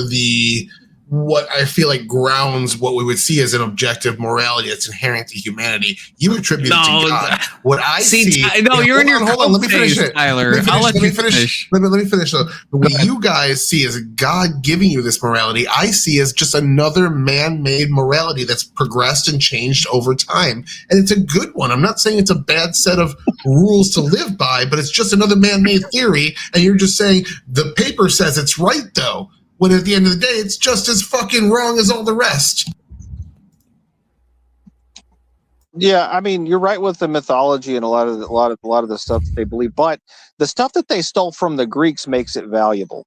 what I feel like grounds what we would see as an objective morality that's inherent to humanity. You attribute it to God. What I see. You're in your hold on. Let me finish it, Tyler. Let me finish. Let me finish. What you guys see as God giving you this morality, I see as just another man-made morality that's progressed and changed over time, and it's a good one. I'm not saying it's a bad set of rules to live by, but it's just another man-made theory, and you're just saying the paper says it's right, though. When at the end of the day, it's just as fucking wrong as all the rest. Yeah, I mean, you're right with the mythology and a lot of the stuff that they believe, but the stuff that they stole from the Greeks makes it valuable.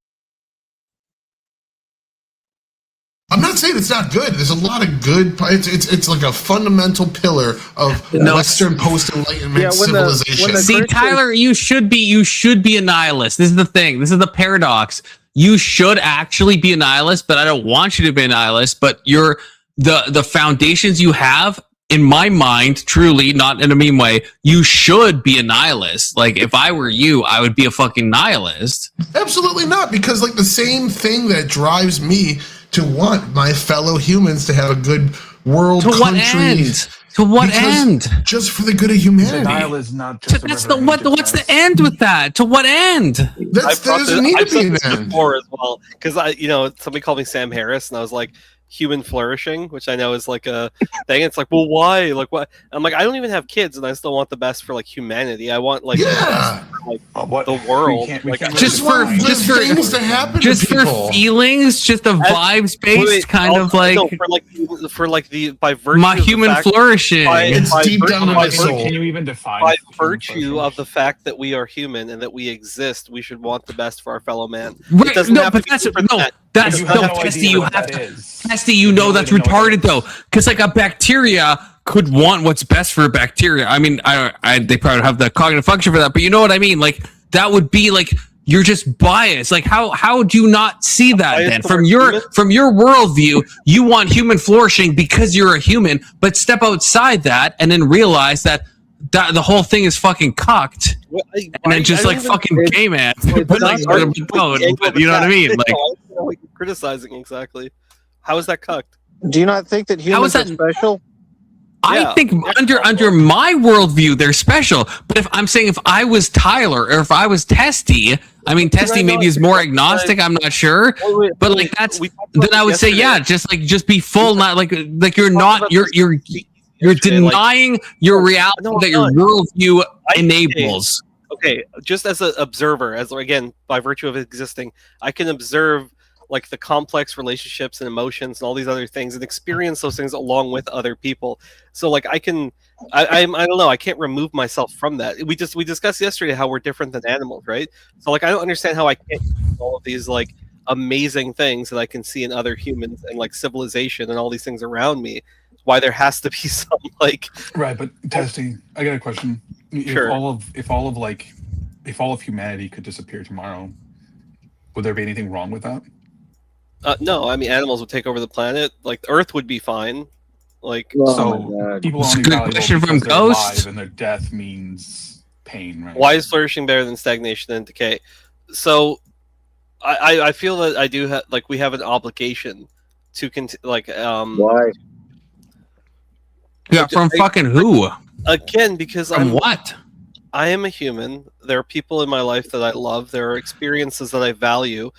I'm not saying it's not good. There's a lot of good. It's like a fundamental pillar of Western post-Enlightenment civilization. See, Tyler, you should be a nihilist. This is the thing. This is the paradox. You should actually be a nihilist, but I don't want you to be a nihilist. But the foundations you have, in my mind, truly, not in a mean way, you should be a nihilist. Like, if I were you, I would be a fucking nihilist. Absolutely not, because like the same thing that drives me to want my fellow humans to have a good world, to what end? To what end? Just for the good of humanity. Denial is not just what's the end with that? To what end? There doesn't need to be an end. Before as well, because somebody called me Sam Harris, and I was like, human flourishing, which I know is like a thing. It's like, well, why? Like, what? I'm like, I don't even have kids, and I still want the best for like humanity. I want like, the best for, like the world. Just for feelings, just a vibes based kind of like. No, for the by virtue my human flourishing. It's deep down in my soul. Can you even define? By virtue of the fact that we are human and that we exist, we should want the best for our fellow man. Right, it doesn't have to be that's Testy. You have to, Testy. You know that's retarded though, because like a bacteria could want what's best for a bacteria. I mean, they probably have the cognitive function for that, but you know what I mean. Like that would be like you're just biased. Like how do you not see that then from your worldview? You want human flourishing because you're a human, but step outside that and then realize that the whole thing is fucking cocked, and then just like fucking gay man. But like, you know what I mean? Like what you're criticizing exactly. How is that cucked? Do you not think that humans are special? I think under my worldview they're special. But if I was Tyler or if I was Testy, I mean Testy maybe is more agnostic. I'm not sure, but like then I would say just be full, not like you're not you're denying your reality that your worldview enables. okay, just as an observer, as again by virtue of existing, I can observe like the complex relationships and emotions and all these other things and experience those things along with other people. So like I don't know, I can't remove myself from that. We discussed yesterday how we're different than animals, right? So like I don't understand how I can't see all of these like amazing things that I can see in other humans and like civilization and all these things around me. Why there has to be some like right, but testing. I got a question. Sure. If all of humanity could disappear tomorrow, would there be anything wrong with that? No, I mean animals would take over the planet. Like the Earth would be fine. Like so people are only valuable because they're alive, and their death means pain, right? Why is flourishing better than stagnation and decay? So, I feel that I do have like we have an obligation to Why? Yeah, from fucking who? Again, because from what? I am a human. There are people in my life that I love. There are experiences that I value.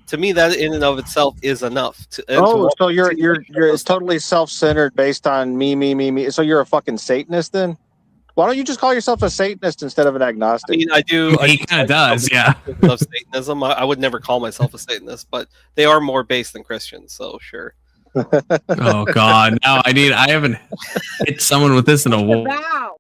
To me, that in and of itself is enough. So you're totally self-centered based on me. So you're a fucking Satanist then? Why don't you just call yourself a Satanist instead of an agnostic? I mean, I do. He kind of does, yeah. Of Satanism, I would never call myself a Satanist, but they are more based than Christians, so sure. Oh God! Now I haven't hit someone with this in a while.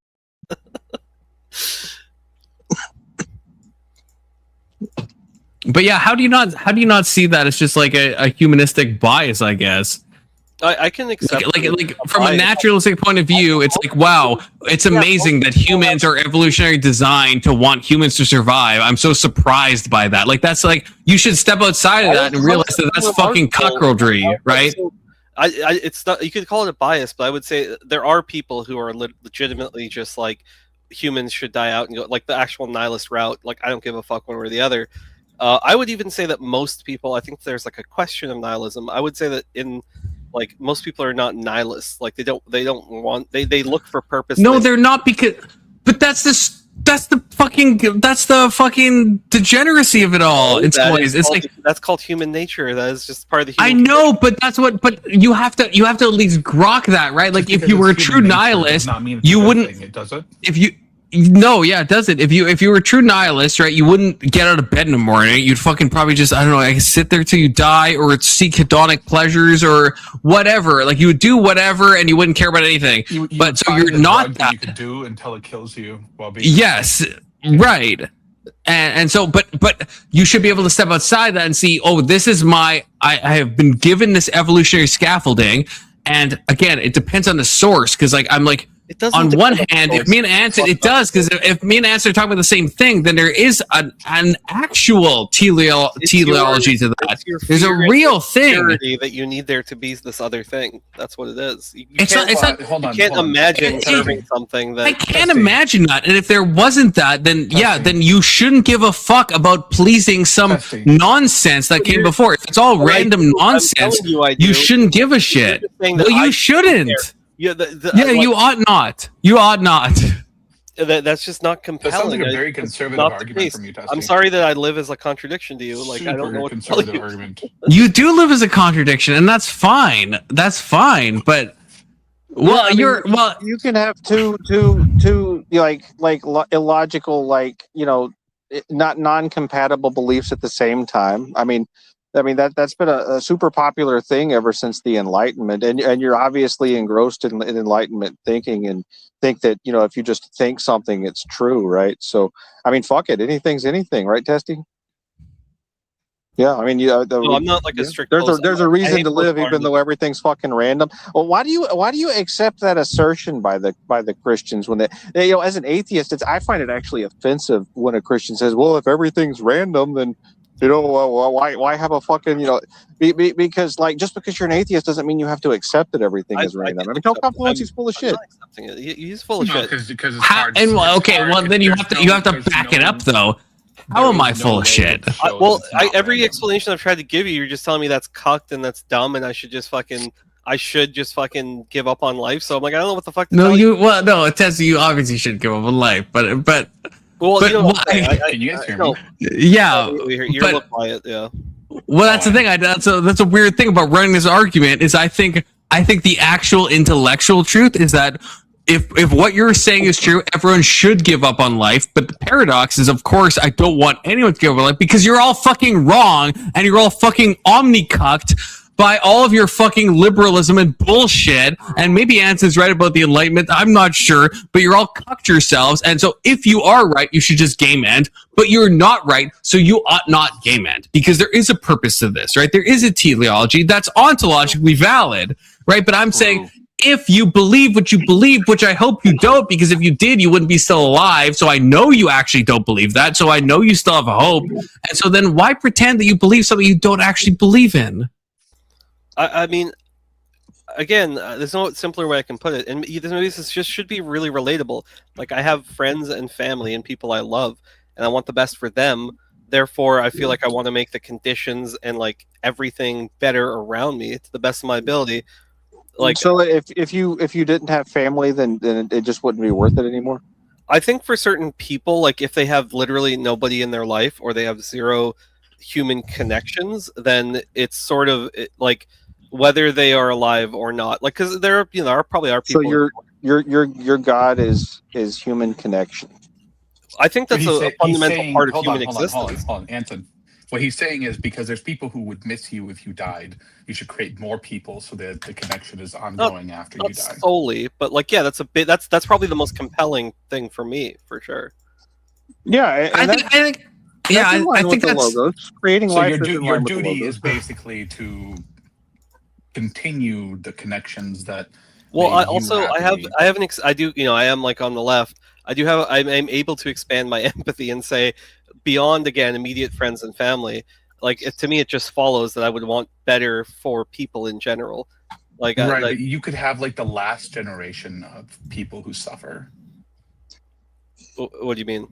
But yeah, how do you not see that it's just like a humanistic bias? I guess I can accept like from a naturalistic point of view, it's like wow, it's amazing that humans are evolutionary designed to want humans to survive. I'm so surprised by that. Like that's like you should step outside of that and realize that that's fucking cuckoldry, right? It's not. You could call it a bias, but I would say there are people who are legitimately just like humans should die out and go like the actual nihilist route. Like I don't give a fuck one way or the other. I would even say that most people, I think there's like a question of nihilism. I would say that in like most people are not nihilists. Like they don't want they look for purpose. No, they're not because. But that's the fucking degeneracy of it all. It's like that's called human nature. That is just part of the human I know, but that's what. But you have to at least grok that, right? Like if you were a true nihilist, you wouldn't. It does it. If you no, yeah, it doesn't. If you were a true nihilist, right, you wouldn't get out of bed in the morning. You'd fucking probably just I don't know, like sit there till you die, or seek hedonic pleasures, or whatever. Like you would do whatever, and you wouldn't care about anything. But so you're not that. You could do until it kills you. While being yes, right. And so, but you should be able to step outside that and see, oh, this is I have been given this evolutionary scaffolding, and again, it depends on the source because like I'm like. On one hand, if me and Answer, it does because if me and Answer are talking about the same thing, then there is an actual teleology to that. There's a real thing that you need there to be this other thing. That's what it is. You can't imagine serving something that I can't imagine that. And if there wasn't that, then then you shouldn't give a fuck about pleasing some nonsense that came before. If it's all random nonsense, you shouldn't give a shit. Well, you shouldn't. Yeah, you ought not. You ought not. That's just not compelling. That sounds like a very conservative argument from you, Dusty. I'm sorry that I live as a contradiction to you. Like I don't know what conservative argument. You do live as a contradiction, and that's fine. That's fine. But you can have two illogical not non-compatible beliefs at the same time. I mean that's been a super popular thing ever since the Enlightenment, and you're obviously engrossed in Enlightenment thinking and think that if you just think something, it's true, right? So I mean, fuck it, anything's anything, right, Testy? Yeah, I mean, I'm not like a strict. There's a reason to live, even though everything's fucking random. Well, why do you accept that assertion by the Christians when they as an atheist, I find it actually offensive when a Christian says, "Well, if everything's random, then." Why have a fucking because like just because you're an atheist doesn't mean you have to accept that everything is random. I mean, Confluence is full of shit. He's full of shit because it's hard. Then you have to back it up though. How am I full of shit? Every explanation I've tried to give you, you're just telling me that's cucked and that's dumb, and I should just fucking give up on life. So I'm like, I don't know what the fuck. No, Tessie, you obviously should give up on life, but. Well, can you guys hear me? Yeah, you're quiet. Yeah. Well, that's the thing. That's a weird thing about running this argument. Is I think the actual intellectual truth is that if what you're saying is true, everyone should give up on life. But the paradox is, of course, I don't want anyone to give up on life because you're all fucking wrong and you're all fucking omnicucked by all of your fucking liberalism and bullshit. And maybe Anson's right about the Enlightenment. I'm not sure, but you're all cucked yourselves. And so if you are right, you should just game end. But you're not right, so you ought not game end. Because there is a purpose to this, right? There is a teleology that's ontologically valid, right? But I'm saying, if you believe what you believe, which I hope you don't, because if you did, you wouldn't be still alive. So I know you actually don't believe that. So I know you still have a hope. And so then why pretend that you believe something you don't actually believe in? I mean, again, there's no simpler way I can put it. And this just should be really relatable. Like, I have friends and family and people I love, and I want the best for them. Therefore, I feel like I want to make the conditions and like everything better around me to the best of my ability. Like, so if you didn't have family, then it just wouldn't be worth it anymore. I think for certain people, like if they have literally nobody in their life or they have zero human connections, then it's sort of like whether they are alive or not. Like, because there probably are people. So your God is human connection. I think that's a fundamental part of human existence. Hold on, Anton. What he's saying is because there's people who would miss you if you died, you should create more people so that the connection is ongoing after you die. Solely, but like, yeah, that's probably the most compelling thing for me, for sure. Yeah, I think that's logos. Creating so life. Your duty is basically to continue the connections that. Well, I am like on the left. I'm able to expand my empathy and say, beyond again immediate friends and family, like to me it just follows that I would want better for people in general. Like, but you could have like the last generation of people who suffer. What do you mean?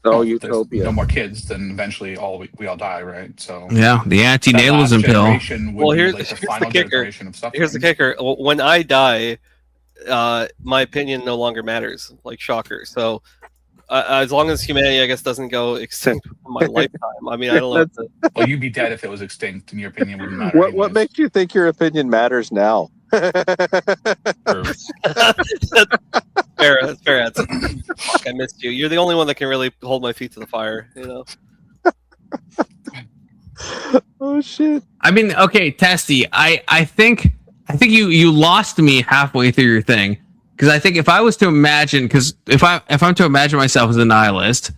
Oh, utopia. No more kids, then eventually we all die, right? So yeah, the antinatalism pill. Well, here's the kicker. Here's the kicker. When I die, my opinion no longer matters. Like, shocker. So as long as humanity, I guess, doesn't go extinct in my lifetime. I mean, I don't know. Well, you'd be dead if it was extinct, and your opinion wouldn't matter. What makes you think your opinion matters now? That's fair. Fuck, I missed you. You're the only one that can really hold my feet to the fire, you know. Oh shit. I mean, okay, Testy, I think you lost me halfway through your thing. Because I think if I was to imagine, because if I'm to imagine myself as a nihilist,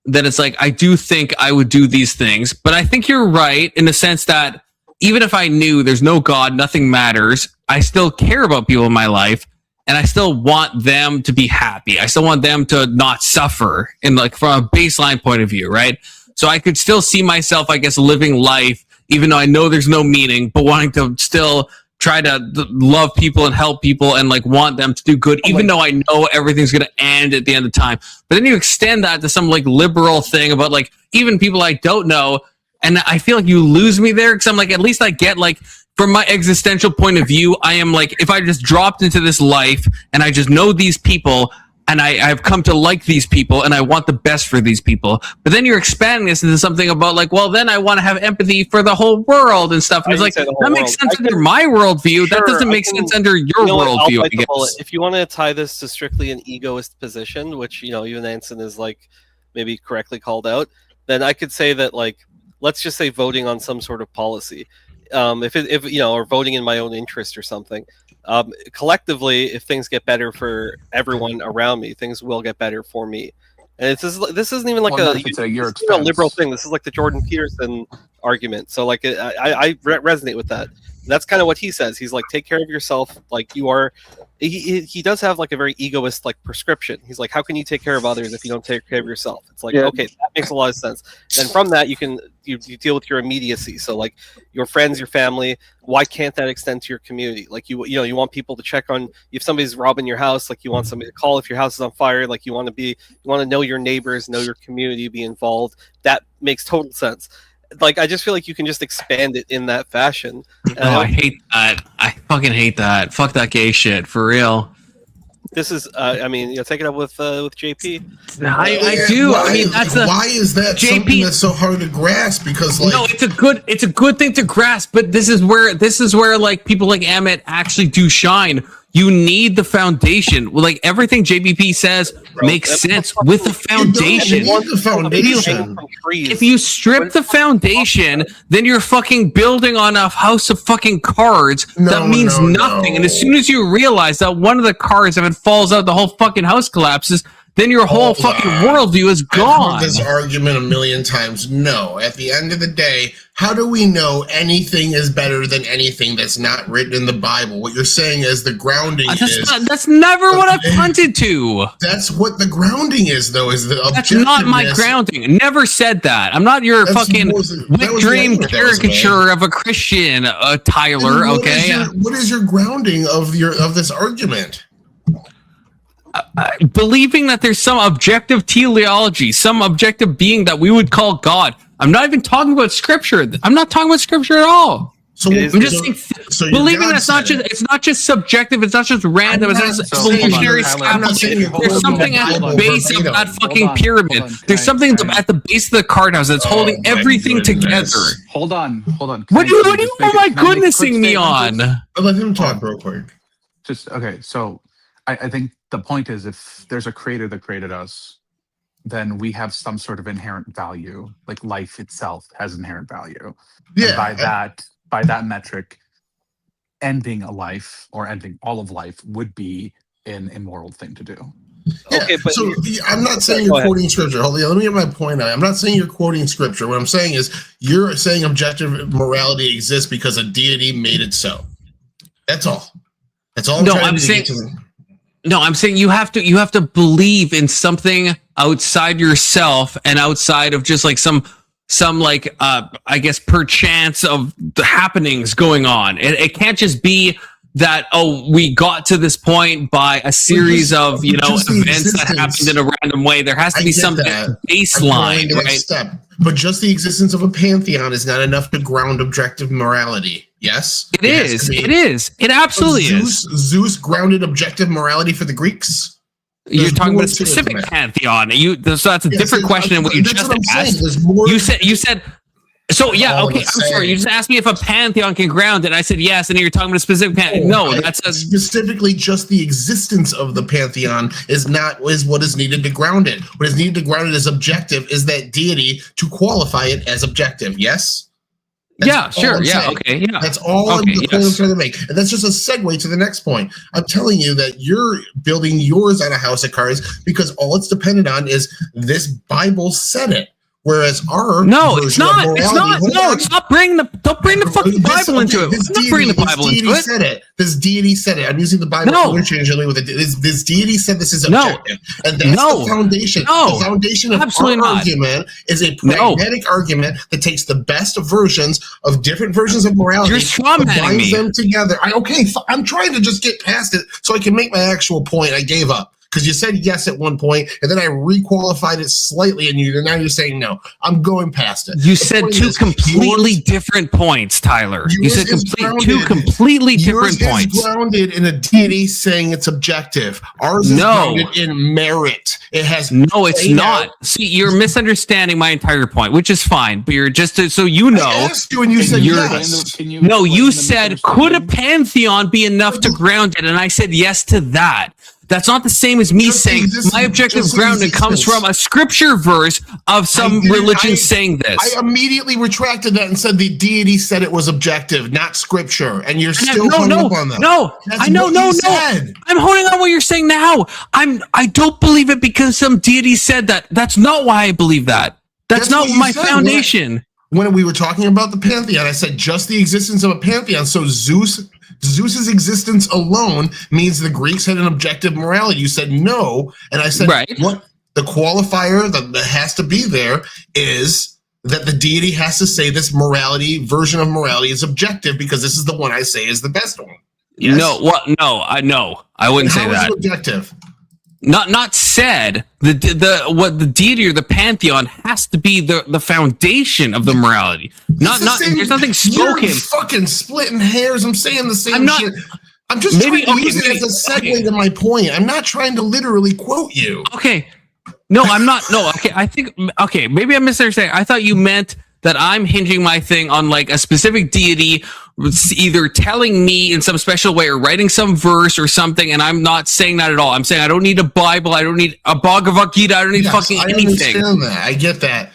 then it's like I do think I would do these things. But I think you're right in the sense that even if I knew there's no God, nothing matters, I still care about people in my life, and I still want them to be happy. I still want them to not suffer, in like from a baseline point of view, right? So I could still see myself, I guess, living life, even though I know there's no meaning, but wanting to still try to love people and help people and like want them to do good, even though I know everything's going to end at the end of time. But then you extend that to some like liberal thing about like even people I don't know. And I feel like you lose me there because I'm like, at least I get like from my existential point of view, I am like, if I just dropped into this life and I just know these people and I've come to like these people and I want the best for these people. But then you're expanding this into something about like, well, then I want to have empathy for the whole world and stuff. And it's like, that makes sense under my worldview. Sure, that doesn't make sense under your worldview, I guess. If you want to tie this to strictly an egoist position, which, you know, even Anson is like maybe correctly called out, then I could say that, like, let's just say voting on some sort of policy. If you know, or voting in my own interest or something. Collectively, if things get better for everyone around me, things will get better for me. And this isn't even like a liberal thing. This is like the Jordan Peterson argument. So like I resonate with that. That's kind of what he says. He's like, take care of yourself. Like you are. He does have like a very egoist like prescription. He's like, how can you take care of others if you don't take care of yourself? It's like, okay, that makes a lot of sense. And from that, you deal with your immediacy. So like your friends, your family. Why can't that extend to your community? Like you want people to check on if somebody's robbing your house. Like you want somebody to call if your house is on fire. Like you want to know your neighbors, know your community, be involved. That makes total sense. Like I just feel like you can just expand it in that fashion. I hate that. I fucking hate that. Fuck that gay shit for real. This is, I mean, take it up with JP. I do. Why, I mean, why is that JP, something that's so hard to grasp? Because like, no, it's a good thing to grasp. But this is where like people like Amit actually do shine. You need the foundation. Like everything JBP says makes sense with the foundation. If you strip the foundation, then you're fucking building on a house of fucking cards. That means nothing. And as soon as you realize that one of the cards, if it falls out, the whole fucking house collapses, then your whole fucking worldview is gone. I've heard this argument a million times. No, at the end of the day, how do we know anything is better than anything that's not written in the Bible? What you're saying is the grounding that's never what I've punted to. That's what the grounding is, though, is the objectiveness. That's not my grounding. Never said that. I'm not your fucking wet dream caricature of a Christian, Tyler, okay? What is your grounding of this argument? Believing that there's some objective teleology, some objective being that we would call God. I'm not even talking about scripture. I'm not talking about scripture at all. So I'm just saying, believing that it's not just subjective, it's not just random, it's not just evolutionary scaffolding. There's something at the base of that fucking pyramid. There's something at the base of the card house that's holding everything together. Hold on. What are you oh my goodnessing me on? Let him talk real quick. Okay, so I think the point is, if there's a creator that created us, then we have some sort of inherent value. Like life itself has inherent value. Yeah. And by that metric, ending a life or ending all of life would be an immoral thing to do. Yeah, okay, but so I'm not saying you're quoting scripture. Hold on, let me get my point out. I'm not saying you're quoting scripture. What I'm saying is you're saying objective morality exists because a deity made it so. That's all. That's all. I'm saying. No, I'm saying you have to believe in something outside yourself and outside of just like some like I guess perchance of the happenings going on. It can't just be that we got to this point by a series of events that happened in a random way. There has to be some baseline, right? But just the existence of a pantheon is not enough to ground objective morality. Yes, it is. It is. It absolutely is. Zeus grounded objective morality for the Greeks. You're talking about a specific pantheon. So that's a different question than what you just asked. You said. So yeah, okay. I'm sorry. You just asked me if a pantheon can ground it. I said yes, and you're talking about a specific pantheon. No, that's specifically just the existence of the pantheon is what is needed to ground it. What is needed to ground it as objective is that deity to qualify it as objective. Yes. That's sure. Yeah. Okay. Yeah. That's all the point I'm trying to make. And that's just a segue to the next point. I'm telling you that you're building yours on a house of cards because all it's dependent on is this Bible said it. Whereas our it's not. It's not. Don't bring the fucking Bible into it. Not bring the Bible into it. This deity said it. I'm using the Bible interchangeably with it. This deity said this is objective, and that's the foundation. The foundation of our argument is a pragmatic argument that takes the best versions of different versions of morality, combines them together. I'm trying to just get past it so I can make my actual point. I gave up. Because you said yes at one point, and then I requalified it slightly, and now you're saying no. I'm going past it. You said two completely different points, Tyler. You said two completely different points. Yours is grounded in a deity saying it's objective. Ours is grounded in merit. It has it's not. See, you're misunderstanding my entire point, which is fine. But you're just so you know. I asked you, and you said yes. You said could a pantheon be enough to ground it, and I said yes to that. That's not the same as me saying my objective grounding comes from a scripture verse of some religion saying this. I immediately retracted that and said the deity said it was objective, not scripture. And you're still hung up on that. I'm holding on what you're saying now. I don't believe it because some deity said that. That's not why I believe that. That's not my foundation. When we were talking about the pantheon, I said just the existence of a pantheon. So Zeus's existence alone means the Greeks had an objective morality. You said no, and I said what the qualifier that has to be there is that the deity has to say this version of morality is objective because this is the one I say is the best one. Yes? I wouldn't say that. How is it objective? Not said. What the deity or the pantheon has to be the foundation of the morality. There's nothing spoken. You're fucking splitting hairs. I'm saying the same shit. I'm just trying to use it as a segue to my point. I'm not trying to literally quote you. Okay. No, I'm not. No, okay. I think maybe I'm misunderstanding. I thought you meant that I'm hinging my thing on like a specific deity either telling me in some special way or writing some verse or something, and I'm not saying that at all. I'm saying I don't need a Bible, I don't need a Bhagavad Gita, I don't need fucking anything. I understand that. I get that.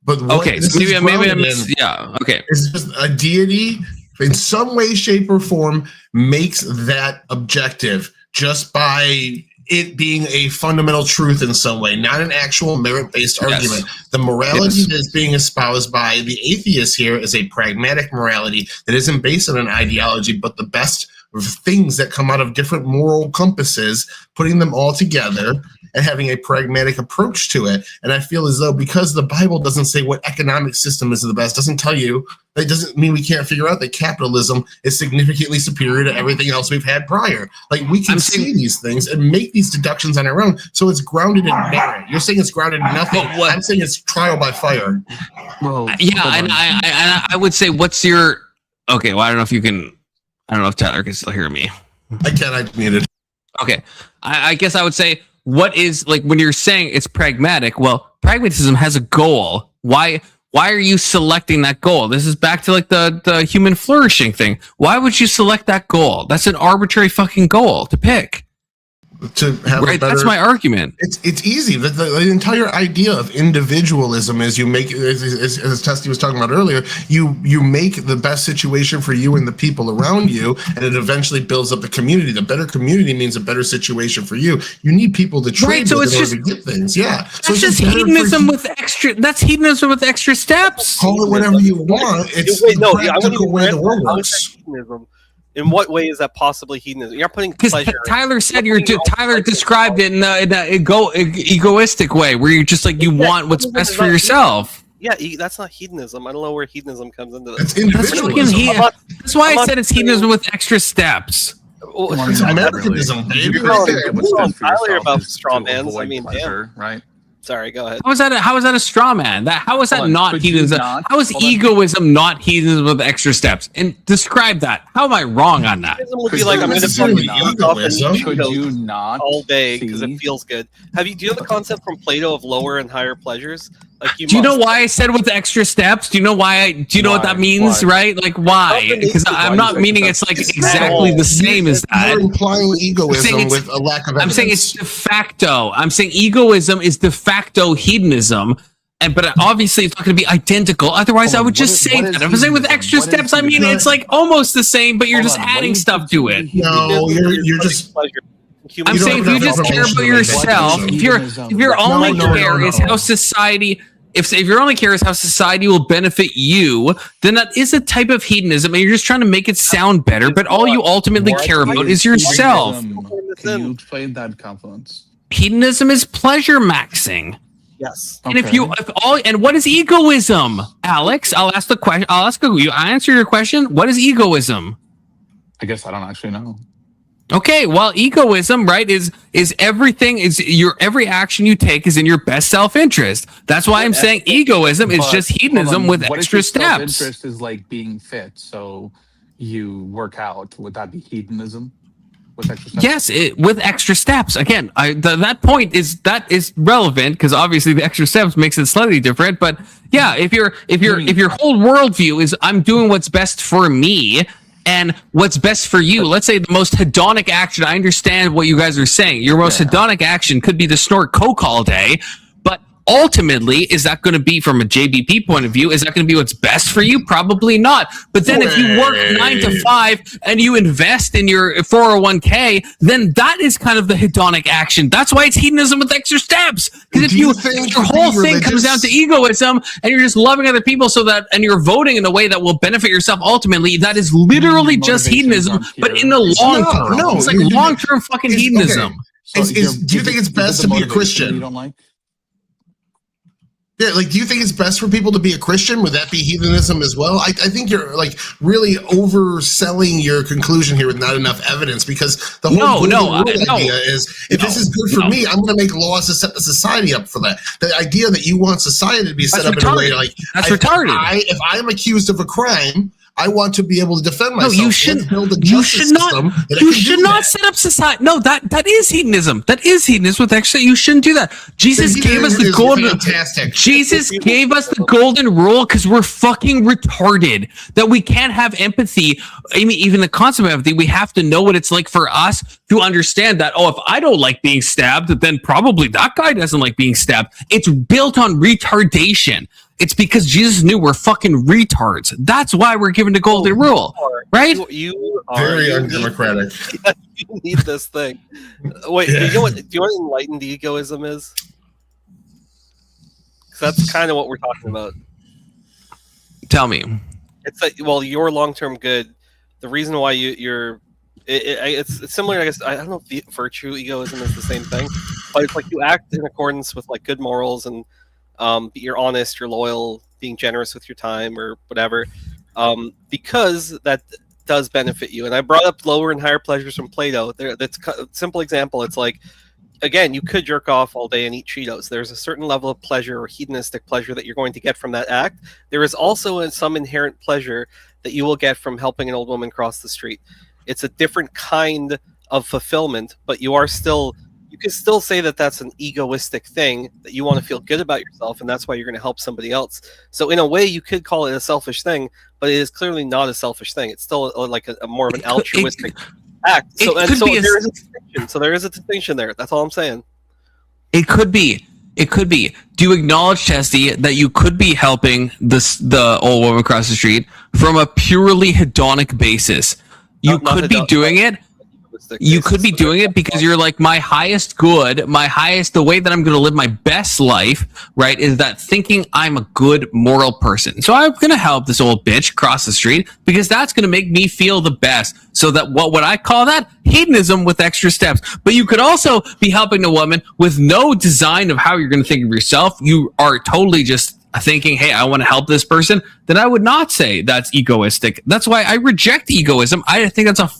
But what okay, so maybe I'm okay. It's just a deity in some way, shape, or form makes that objective just by it being a fundamental truth in some way, not an actual merit-based argument. The morality that is being espoused by the atheists here is a pragmatic morality that isn't based on an ideology, but the best things that come out of different moral compasses, putting them all together and having a pragmatic approach to it. And I feel as though because the Bible doesn't say what economic system is the best, doesn't tell you, that doesn't mean we can't figure out that capitalism is significantly superior to everything else we've had prior. Like we can see these things and make these deductions on our own. So it's grounded in merit. You're saying it's grounded in nothing. I'm saying it's trial by fire. Well, yeah, and I would say, what's your okay? Well, I don't know if you can. I don't know if Tyler can still hear me. I can. I muted. Okay, I guess I would say, what is, like, when you're saying it's pragmatic? Well, pragmatism has a goal. Why are you selecting that goal? This is back to like the human flourishing thing. Why would you select that goal? That's an arbitrary fucking goal to pick. To have right, that's my argument. It's easy. The entire idea of individualism is you make, as Testy was talking about earlier, you make the best situation for you and the people around you, and it eventually builds up the community. The better community means a better situation for you. You need people to trade with in order to get things. Yeah, so it's just hedonism with extra. That's hedonism with extra steps. Call it whatever you want. It's the practical way the world works. In what way is that possibly hedonism? You're putting pleasure. Tyler said Tyler described it in an egoistic way, where you're just like you want what's best for yourself. Yeah, that's not hedonism. I don't know where hedonism comes into this. It's individualism. That's why I said it's hedonism with extra steps. It's Americanism, baby. Tyler about straw man's. I mean, pleasure, right? Sorry, go ahead. How is that a straw man? How is that not hedonism? How is egoism not hedonism with extra steps? And describe that. How am I wrong on that? Hedonism would be like, I'm going to fuck you could you not all day because it feels good. Do you know the concept from Plato of lower and higher pleasures? Like do you know why I said with extra steps? Do you know why? Do you know what that means? Why? Right? Like why? Because I'm not meaning it's like exactly the same as that. You're implying egoism with a lack of evidence. I'm saying it's de facto. I'm saying egoism is de facto hedonism. But obviously it's not going to be identical. Otherwise, I would just say that. If I'm saying with extra steps, I mean it's like almost the same, but you're just adding stuff to it. No, you're just. I'm saying if you just care about yourself, if your only care is how society, if your only care is how society will benefit you, then that is a type of hedonism, and you're just trying to make it sound better. But all you ultimately care about is yourself. Can you explain that, Confluence? Hedonism is pleasure maxing. Yes. And and what is egoism, Alex? I'll ask the question. I'll ask you. I answer your question. What is egoism? I guess I don't actually know. Okay, well, egoism, right, is everything, is every action you take is in your best self-interest. That's why I'm saying egoism is just hedonism with extra steps. Self-interest is like being fit, so you work out. Would that be hedonism with extra steps? Yes, with extra steps. Again, that point is relevant because obviously the extra steps makes it slightly different. But yeah, if your whole worldview is I'm doing what's best for me. And what's best for you? Let's say the most hedonic action. I understand what you guys are saying. Your most hedonic action could be to snort coke all day, but ultimately, is that going to be, from a JBP point of view, is that going to be what's best for you? Probably not. But then if you work 9 to 5 and you invest in your 401k, then that is kind of the hedonic action. That's why it's hedonism with extra steps. Because if your whole thing comes down to egoism and you're just loving other people and you're voting in a way that will benefit yourself ultimately, that is literally just hedonism, but in the long term. No, it's like long-term fucking hedonism. Okay. Do you think it's best to be a Christian? You don't like? Yeah, like, do you think it's best for people to be a Christian? Would that be hedonism as well? I think you're like really overselling your conclusion here with not enough evidence, because the whole idea is if this is good for me, I'm going to make laws to set the society up for that. The idea that you want society to be set up in a way like that's retarded. If I'm accused of a crime, I want to be able to defend myself. No, you should. Build a You justice should not. system that I You can should do not that. set up society. No, that is hedonism. That is hedonism with extra. You shouldn't do that. Jesus The gave us the hedonism is golden. fantastic. Jesus gave us the golden rule because we're fucking retarded. That we can't have empathy. I mean, even the concept of empathy, we have to know what it's like for us to understand that. Oh, if I don't like being stabbed, then probably that guy doesn't like being stabbed. It's built on retardation. It's because Jesus knew we're fucking retards. That's why we're given the golden rule, right? You are Very undemocratic. You need this thing. Wait, do you know what enlightened egoism is? 'Cause that's kind of what we're talking about. Tell me. It's like, well, your long-term good. The reason why it's similar. I guess I don't know if virtue egoism is the same thing, but it's like you act in accordance with like good morals and you're honest, you're loyal, being generous with your time or whatever, because that does benefit you. And I brought up lower and higher pleasures from Plato. That's a simple example. It's like, again, you could jerk off all day and eat Cheetos. There's a certain level of pleasure or hedonistic pleasure that you're going to get from that act. There is also some inherent pleasure that you will get from helping an old woman cross the street. It's a different kind of fulfillment, but you can still say that that's an egoistic thing, that you want to feel good about yourself, and that's why you're going to help somebody else. So in a way, you could call it a selfish thing, but it is clearly not a selfish thing. It's still like a more of an altruistic act. So there is a distinction. So there is a distinction there. That's all I'm saying. It could be. It could be. Do you acknowledge, Testy, that you could be helping the old woman across the street from a purely hedonic basis? You could be doing it. You could be doing it because you're like, my highest good, the way that I'm going to live my best life, right, is that thinking I'm a good moral person. So I'm going to help this old bitch cross the street because that's going to make me feel the best. So that what would I call that? Hedonism with extra steps. But you could also be helping a woman with no design of how you're going to think of yourself. You are totally just thinking, hey, I want to help this person. Then I would not say that's egoistic. That's why I reject egoism. I think that's a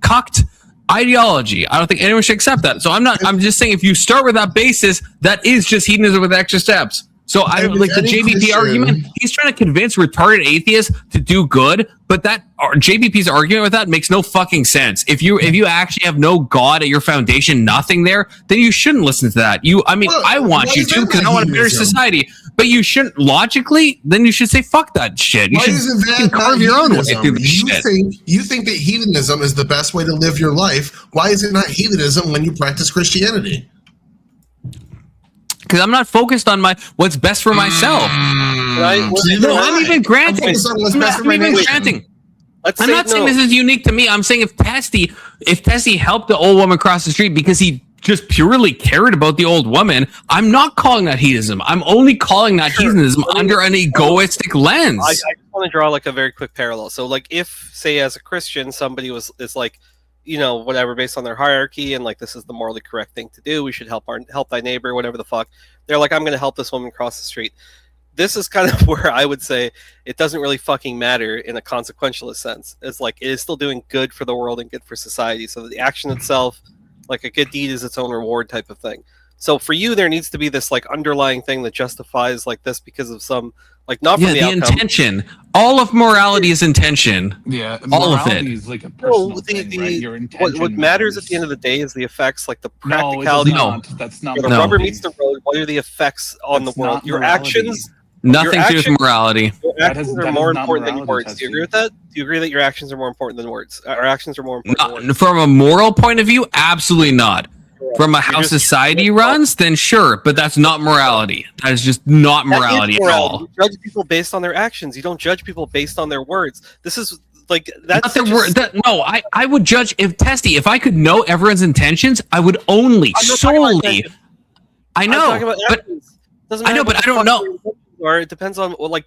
cucked ideology. I don't think anyone should accept that. So I'm just saying, if you start with that basis, that is just hedonism with extra steps. So I like the JBP argument. He's trying to convince retarded atheists to do good, but that JBP's argument with that makes no fucking sense. If you actually have no God at your foundation, nothing there, then you shouldn't listen to that. I want you to, because I want a better society. But you shouldn't logically. Then you should say fuck that shit. You should carve your own way through this shit. You think that hedonism is the best way to live your life? Why is it not hedonism when you practice Christianity? Because I'm not focused on what's best for myself. No, I'm even granting. I'm even granting. I'm not saying this is unique to me. I'm saying if Testy helped the old woman cross the street because he just purely cared about the old woman, I'm not calling that hedonism. I'm only calling that hedonism under an egoistic lens. I just want to draw like a very quick parallel. So like if, say, as a Christian, somebody is like, whatever, based on their hierarchy and like, this is the morally correct thing to do, we should help thy neighbor, whatever the fuck. They're like, I'm going to help this woman cross the street. This is kind of where I would say it doesn't really fucking matter in a consequentialist sense. It's like, it is still doing good for the world and good for society. So the action itself, like a good deed is its own reward type of thing. So for you, there needs to be this like underlying thing that justifies like this because of some, like, not from the outcome. Intention. All of morality is intention. Yeah, all of it. Is like a personal thing, right? Your intention what matters at the end of the day is the effects, like the practicality. No, that's not. The rubber meets the road. What are the effects on the world? Your actions. Nothing to do with morality. Your actions are more important than words. Do you agree with that? Do you agree that your actions are more important than words? Our actions are more important than words. From a moral point of view, absolutely not. From how society runs, then sure, but that's not morality. That is just not morality at all. You judge people based on their actions. You don't judge people based on their words. This is like that's not the word. No, I would judge if I could know everyone's intentions, I would only solely. I know, but I know, but I don't know. Or it depends on what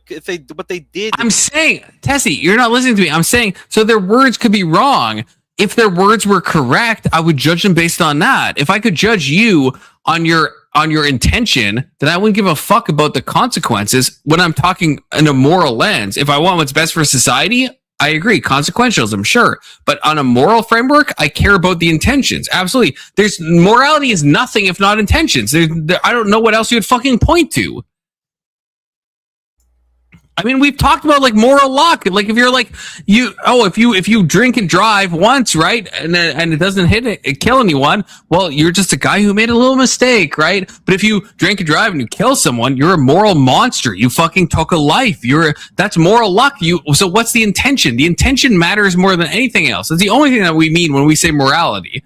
they did. I'm saying, Tessie, you're not listening to me. I'm saying, so their words could be wrong. If their words were correct, I would judge them based on that. If I could judge you on your intention, then I wouldn't give a fuck about the consequences when I'm talking in a moral lens. If I want what's best for society, I agree. Consequentialism, sure. But on a moral framework, I care about the intentions. Absolutely. Morality is nothing if not intentions. I don't know what else you would fucking point to. I mean, we've talked about like moral luck. Like if you're like if you drink and drive once, right, and it doesn't kill anyone, well, you're just a guy who made a little mistake, right? But if you drink and drive and you kill someone, you're a moral monster. You fucking took a life. That's moral luck. So what's the intention? The intention matters more than anything else. It's the only thing that we mean when we say morality.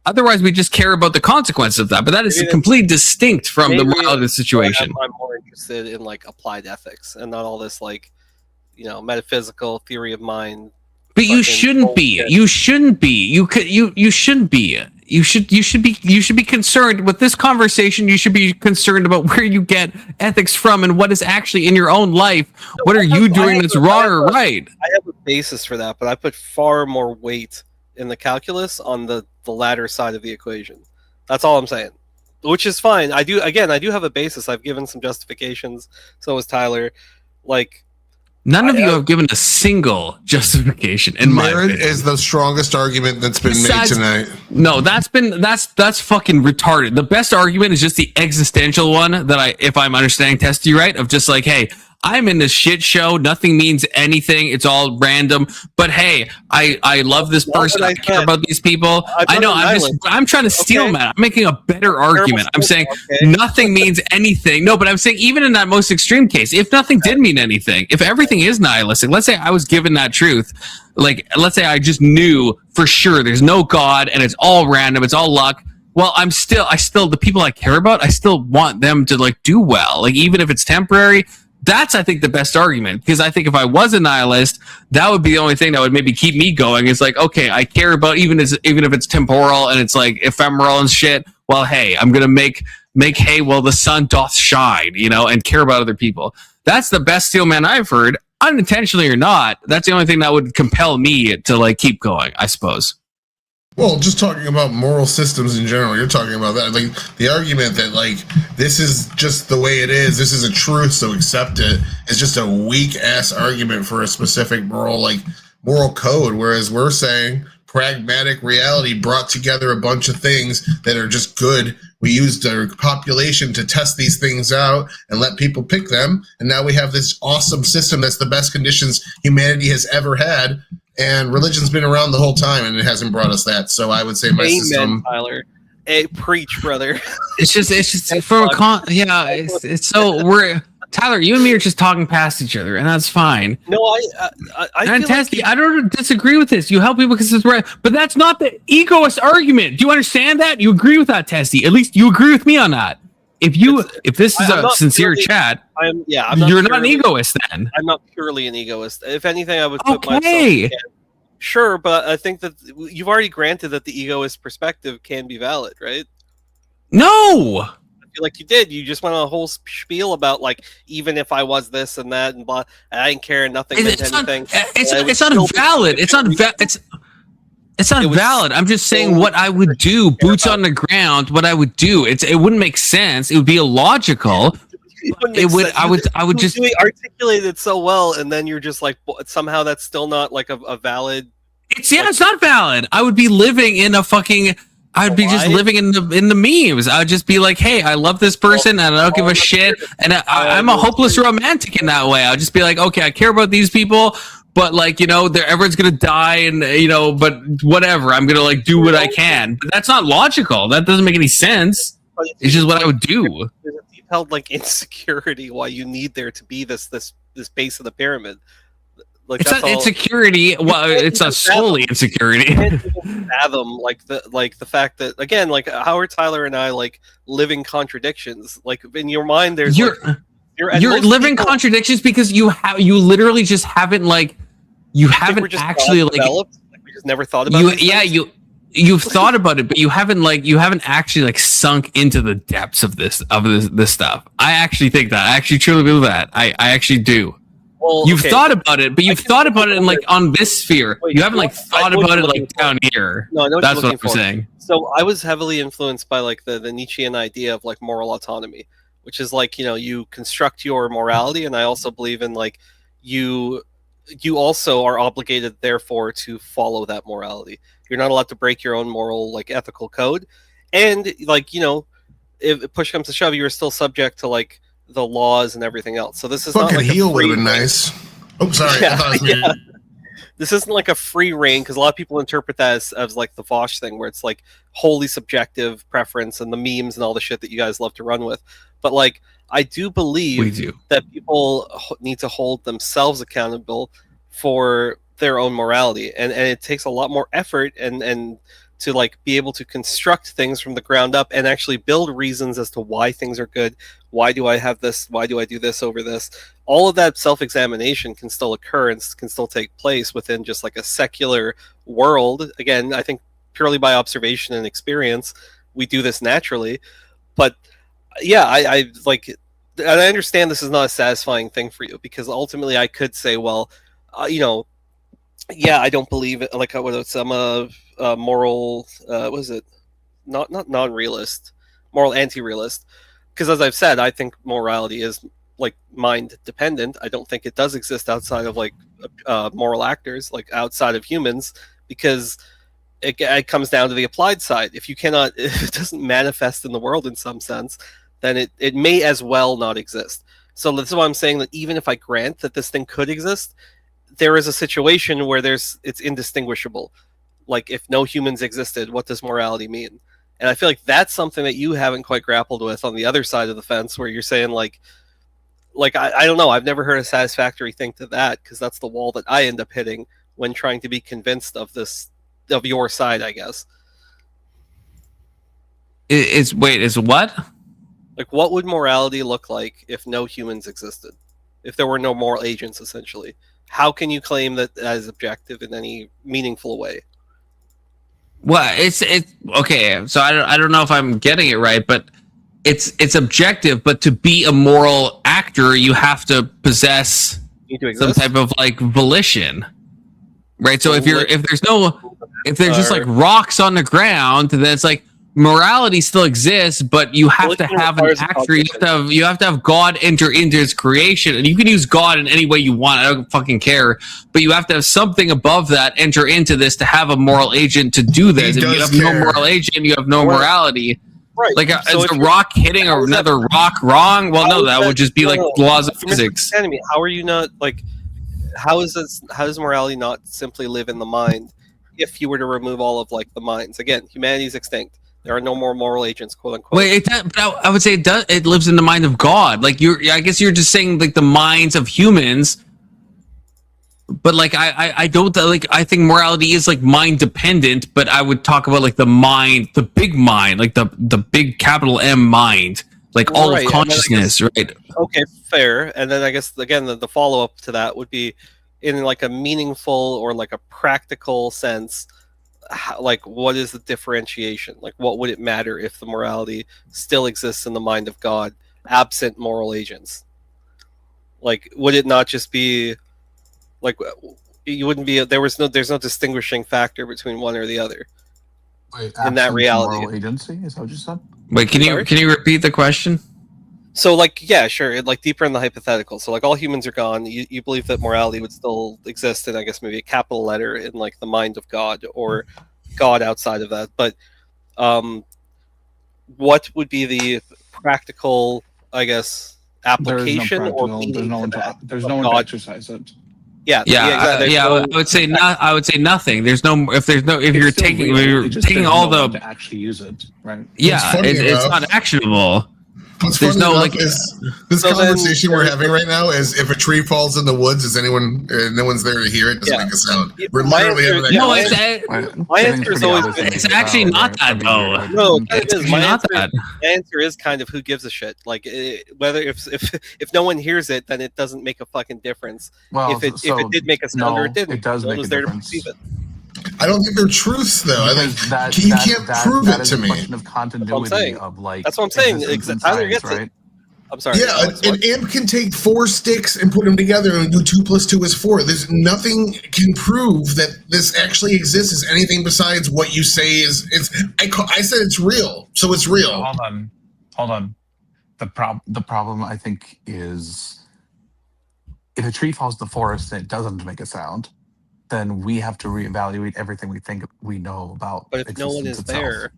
Otherwise, we just care about the consequences of that. But that is completely distinct from the morality of the situation. I'm more interested in like applied ethics and not all this like, metaphysical theory of mind. But you shouldn't be. You shouldn't be. You shouldn't be. You should be concerned with this conversation. You should be concerned about where you get ethics from and what is actually in your own life. What are you doing that's wrong or right? I have a basis for that, but I put far more weight in the calculus on the latter side of the equation. That's all I'm saying, which is fine. I do have a basis. I've given some justifications. So has Tyler. Like, none of you have given a single justification. In my opinion, is the strongest argument that's been made tonight. No, that's fucking retarded. The best argument is just the existential one that if I'm understanding Testy right, of just like, hey, I'm in this shit show. Nothing means anything. It's all random. But hey, I love this person. I care about these people. I know. I'm trying to steel man. I'm making a better argument. I'm saying nothing means anything. No, but I'm saying even in that most extreme case, if nothing did mean anything, if everything is nihilistic, let's say I was given that truth. Like, let's say I just knew for sure there's no God and it's all random. It's all luck. Well, I still the people I care about, I still want them to like do well. Like even if it's temporary. That's, I think, the best argument, because I think if I was a nihilist, that would be the only thing that would maybe keep me going. It's like, okay, I care about even if it's temporal and it's like ephemeral and shit. Well, hey, I'm gonna make hay while the sun doth shine, and care about other people. That's the best steel man I've heard, unintentionally or not. That's the only thing that would compel me to like keep going, I suppose. Well, just talking about moral systems in general, you're talking about that. Like, the argument that, like, this is just the way it is, this is a truth, so accept it, is just a weak-ass argument for a specific moral code, whereas we're saying pragmatic reality brought together a bunch of things that are just good. We used our population to test these things out and let people pick them, and now we have this awesome system that's the best conditions humanity has ever had. And religion's been around the whole time, and it hasn't brought us that. So I would say my system. Tyler, hey, preach, brother. It's just from it's so we're Tyler. You and me are just talking past each other, and that's fine. No, I feel Testy, I don't disagree with this. You help people because it's right, but that's not the egoist argument. Do you understand that? You agree with that, Testy? At least you agree with me on that. If this is a sincere chat, you're not an egoist then. I'm not purely an egoist. If anything, I would put myself. Sure, but I think that you've already granted that the egoist perspective can be valid, right? No, I feel like you did. You just went on a whole spiel about like even if I was this and that and blah, and I didn't care. Nothing meant anything. It's not valid. It's not valid. I'm just saying what I would do, boots on the ground, what I would do. It wouldn't make sense. It would be illogical. I would just articulate it so well, and then you're just like somehow that's still not like a valid. It's not valid. I would be living in just living in the memes. I would just be like, hey, I love this person and I don't give a shit. And I'm a hopeless romantic in that way. I'll just be like, okay, I care about these people. But like, everyone's gonna die, and but whatever. I'm gonna like do what I can. But that's not logical. That doesn't make any sense. It's just what I would do. There's a detailed like insecurity why you need there to be this base of the pyramid. Like, it's not insecurity. Well, it's not solely insecurity. You can't even fathom the fact that again, like Howard Tyler and I like living contradictions. Like in your mind, there's you're living contradictions because you literally just haven't actually developed? We just never thought about it. You've thought about it, but you haven't actually sunk into the depths of this stuff. I actually think that. I actually truly believe that. I actually do. Well, you've thought about it, but you've thought about it in on this sphere. You haven't thought about it down here. No, I know that's what I'm saying. So I was heavily influenced by the Nietzschean idea of moral autonomy, which is you construct your morality, and I also believe in you also are obligated therefore to follow that morality. You're not allowed to break your own moral ethical code, and if push comes to shove, you're still subject to the laws and everything else. So this is Fucking not like heel would have been nice. Oh, sorry. Yeah, I thought it was yeah. This isn't like a free reign, because a lot of people interpret that as like the Vosh thing, where it's like wholly subjective preference and the memes and all the shit that you guys love to run with. But like, I do believe that people need to hold themselves accountable for their own morality, and it takes a lot more effort and to like be able to construct things from the ground up and actually build reasons as to why things are good. Why do I have this? Why do I do this over this? All of that self-examination can still occur and can still take place within just like a secular world. Again, I think purely by observation and experience, we do this naturally. But yeah, I like, and I understand this is not a satisfying thing for you, because ultimately I could say, well, you know, yeah, I don't believe it. Like, what it's, I'm a moral, what is it? Not non-realist, moral anti-realist. Because as I've said, I think morality is like mind dependent. I don't think it does exist outside of like moral actors, like outside of humans, because it comes down to the applied side. If you cannot, if it doesn't manifest in the world in some sense, then it may as well not exist. So this is why I'm saying that even if I grant that this thing could exist, there is a situation where it's indistinguishable. Like, if no humans existed, what does morality mean? And I feel like that's something that you haven't quite grappled with on the other side of the fence, where you're saying like I don't know, I've never heard a satisfactory thing to that, because that's the wall that I end up hitting when trying to be convinced of this, of your side, I guess. Is what? Like, what would morality look like if no humans existed? If there were no moral agents, essentially. How can you claim that is objective in any meaningful way? Well, it's okay. So I don't know if I'm getting it right, but it's objective. But to be a moral actor, you have to possess some type of like volition, right? So if there's just like rocks on the ground, then it's like morality still exists, but you have to have an actor. You have to have God enter into his creation, and you can use God in any way you want. I don't fucking care, but you have to have something above that enter into this to have a moral agent to do this. If you have no moral agent, you have no morality. Right. Like, so is a rock hitting another rock wrong? Well, no, that would just be like laws of physics. How are you not like? How does morality not simply live in the mind? If you were to remove all of like the minds, again, humanity's extinct. There are no more moral agents, quote unquote. Wait, I would say it does. It lives in the mind of God. Like, I guess you're just saying like the minds of humans. But like I don't like, I think morality is like mind dependent. But I would talk about like the mind, the big mind, like the big capital M mind, like all of consciousness, right? Okay, fair. And then I guess again the follow up to that would be in like a meaningful or like a practical sense. Like, what is the differentiation? Like, what would it matter if the morality still exists in the mind of God, absent moral agents? Like, would it not just be like, you wouldn't be, there's no distinguishing factor between one or the other? Wait, in that reality, moral agency, is that what you said? Wait, can you repeat the question? So, like, yeah, sure. Like, deeper in the hypothetical. So, like, all humans are gone. You believe that morality would still exist in, I guess, maybe a capital letter in, like, the mind of God, or God outside of that. But what would be the practical, I guess, application or meaning to that? There's no one to exercise it. Yeah, exactly. I would say not. I would say nothing. If you're taking all the to actually use it, right? Yeah, it's not actionable. What's funny enough is this conversation we're having right now is, if a tree falls in the woods, is no one's there to hear it? Doesn't make a sound. We're literally having that. My answer is always it's actually not that though. No, my answer is kind of, who gives a shit? Like, whether if no one hears it, then it doesn't make a fucking difference. Well, if it did make a sound or it didn't, it does make a there difference. To perceive it. I don't think they're truths, though. I think you can't prove it to me. Question of continuity of like. That's what I'm saying. Tyler gets right? it. I'm sorry. Yeah, an imp can take 4 sticks and put them together and do 2 + 2 is 4. There's nothing can prove that this actually exists as anything besides what you say is. I said it's real, so it's real. Hold on. The problem I think is, if a tree falls in the forest and it doesn't make a sound, then we have to reevaluate everything we think we know about. But if no one is there,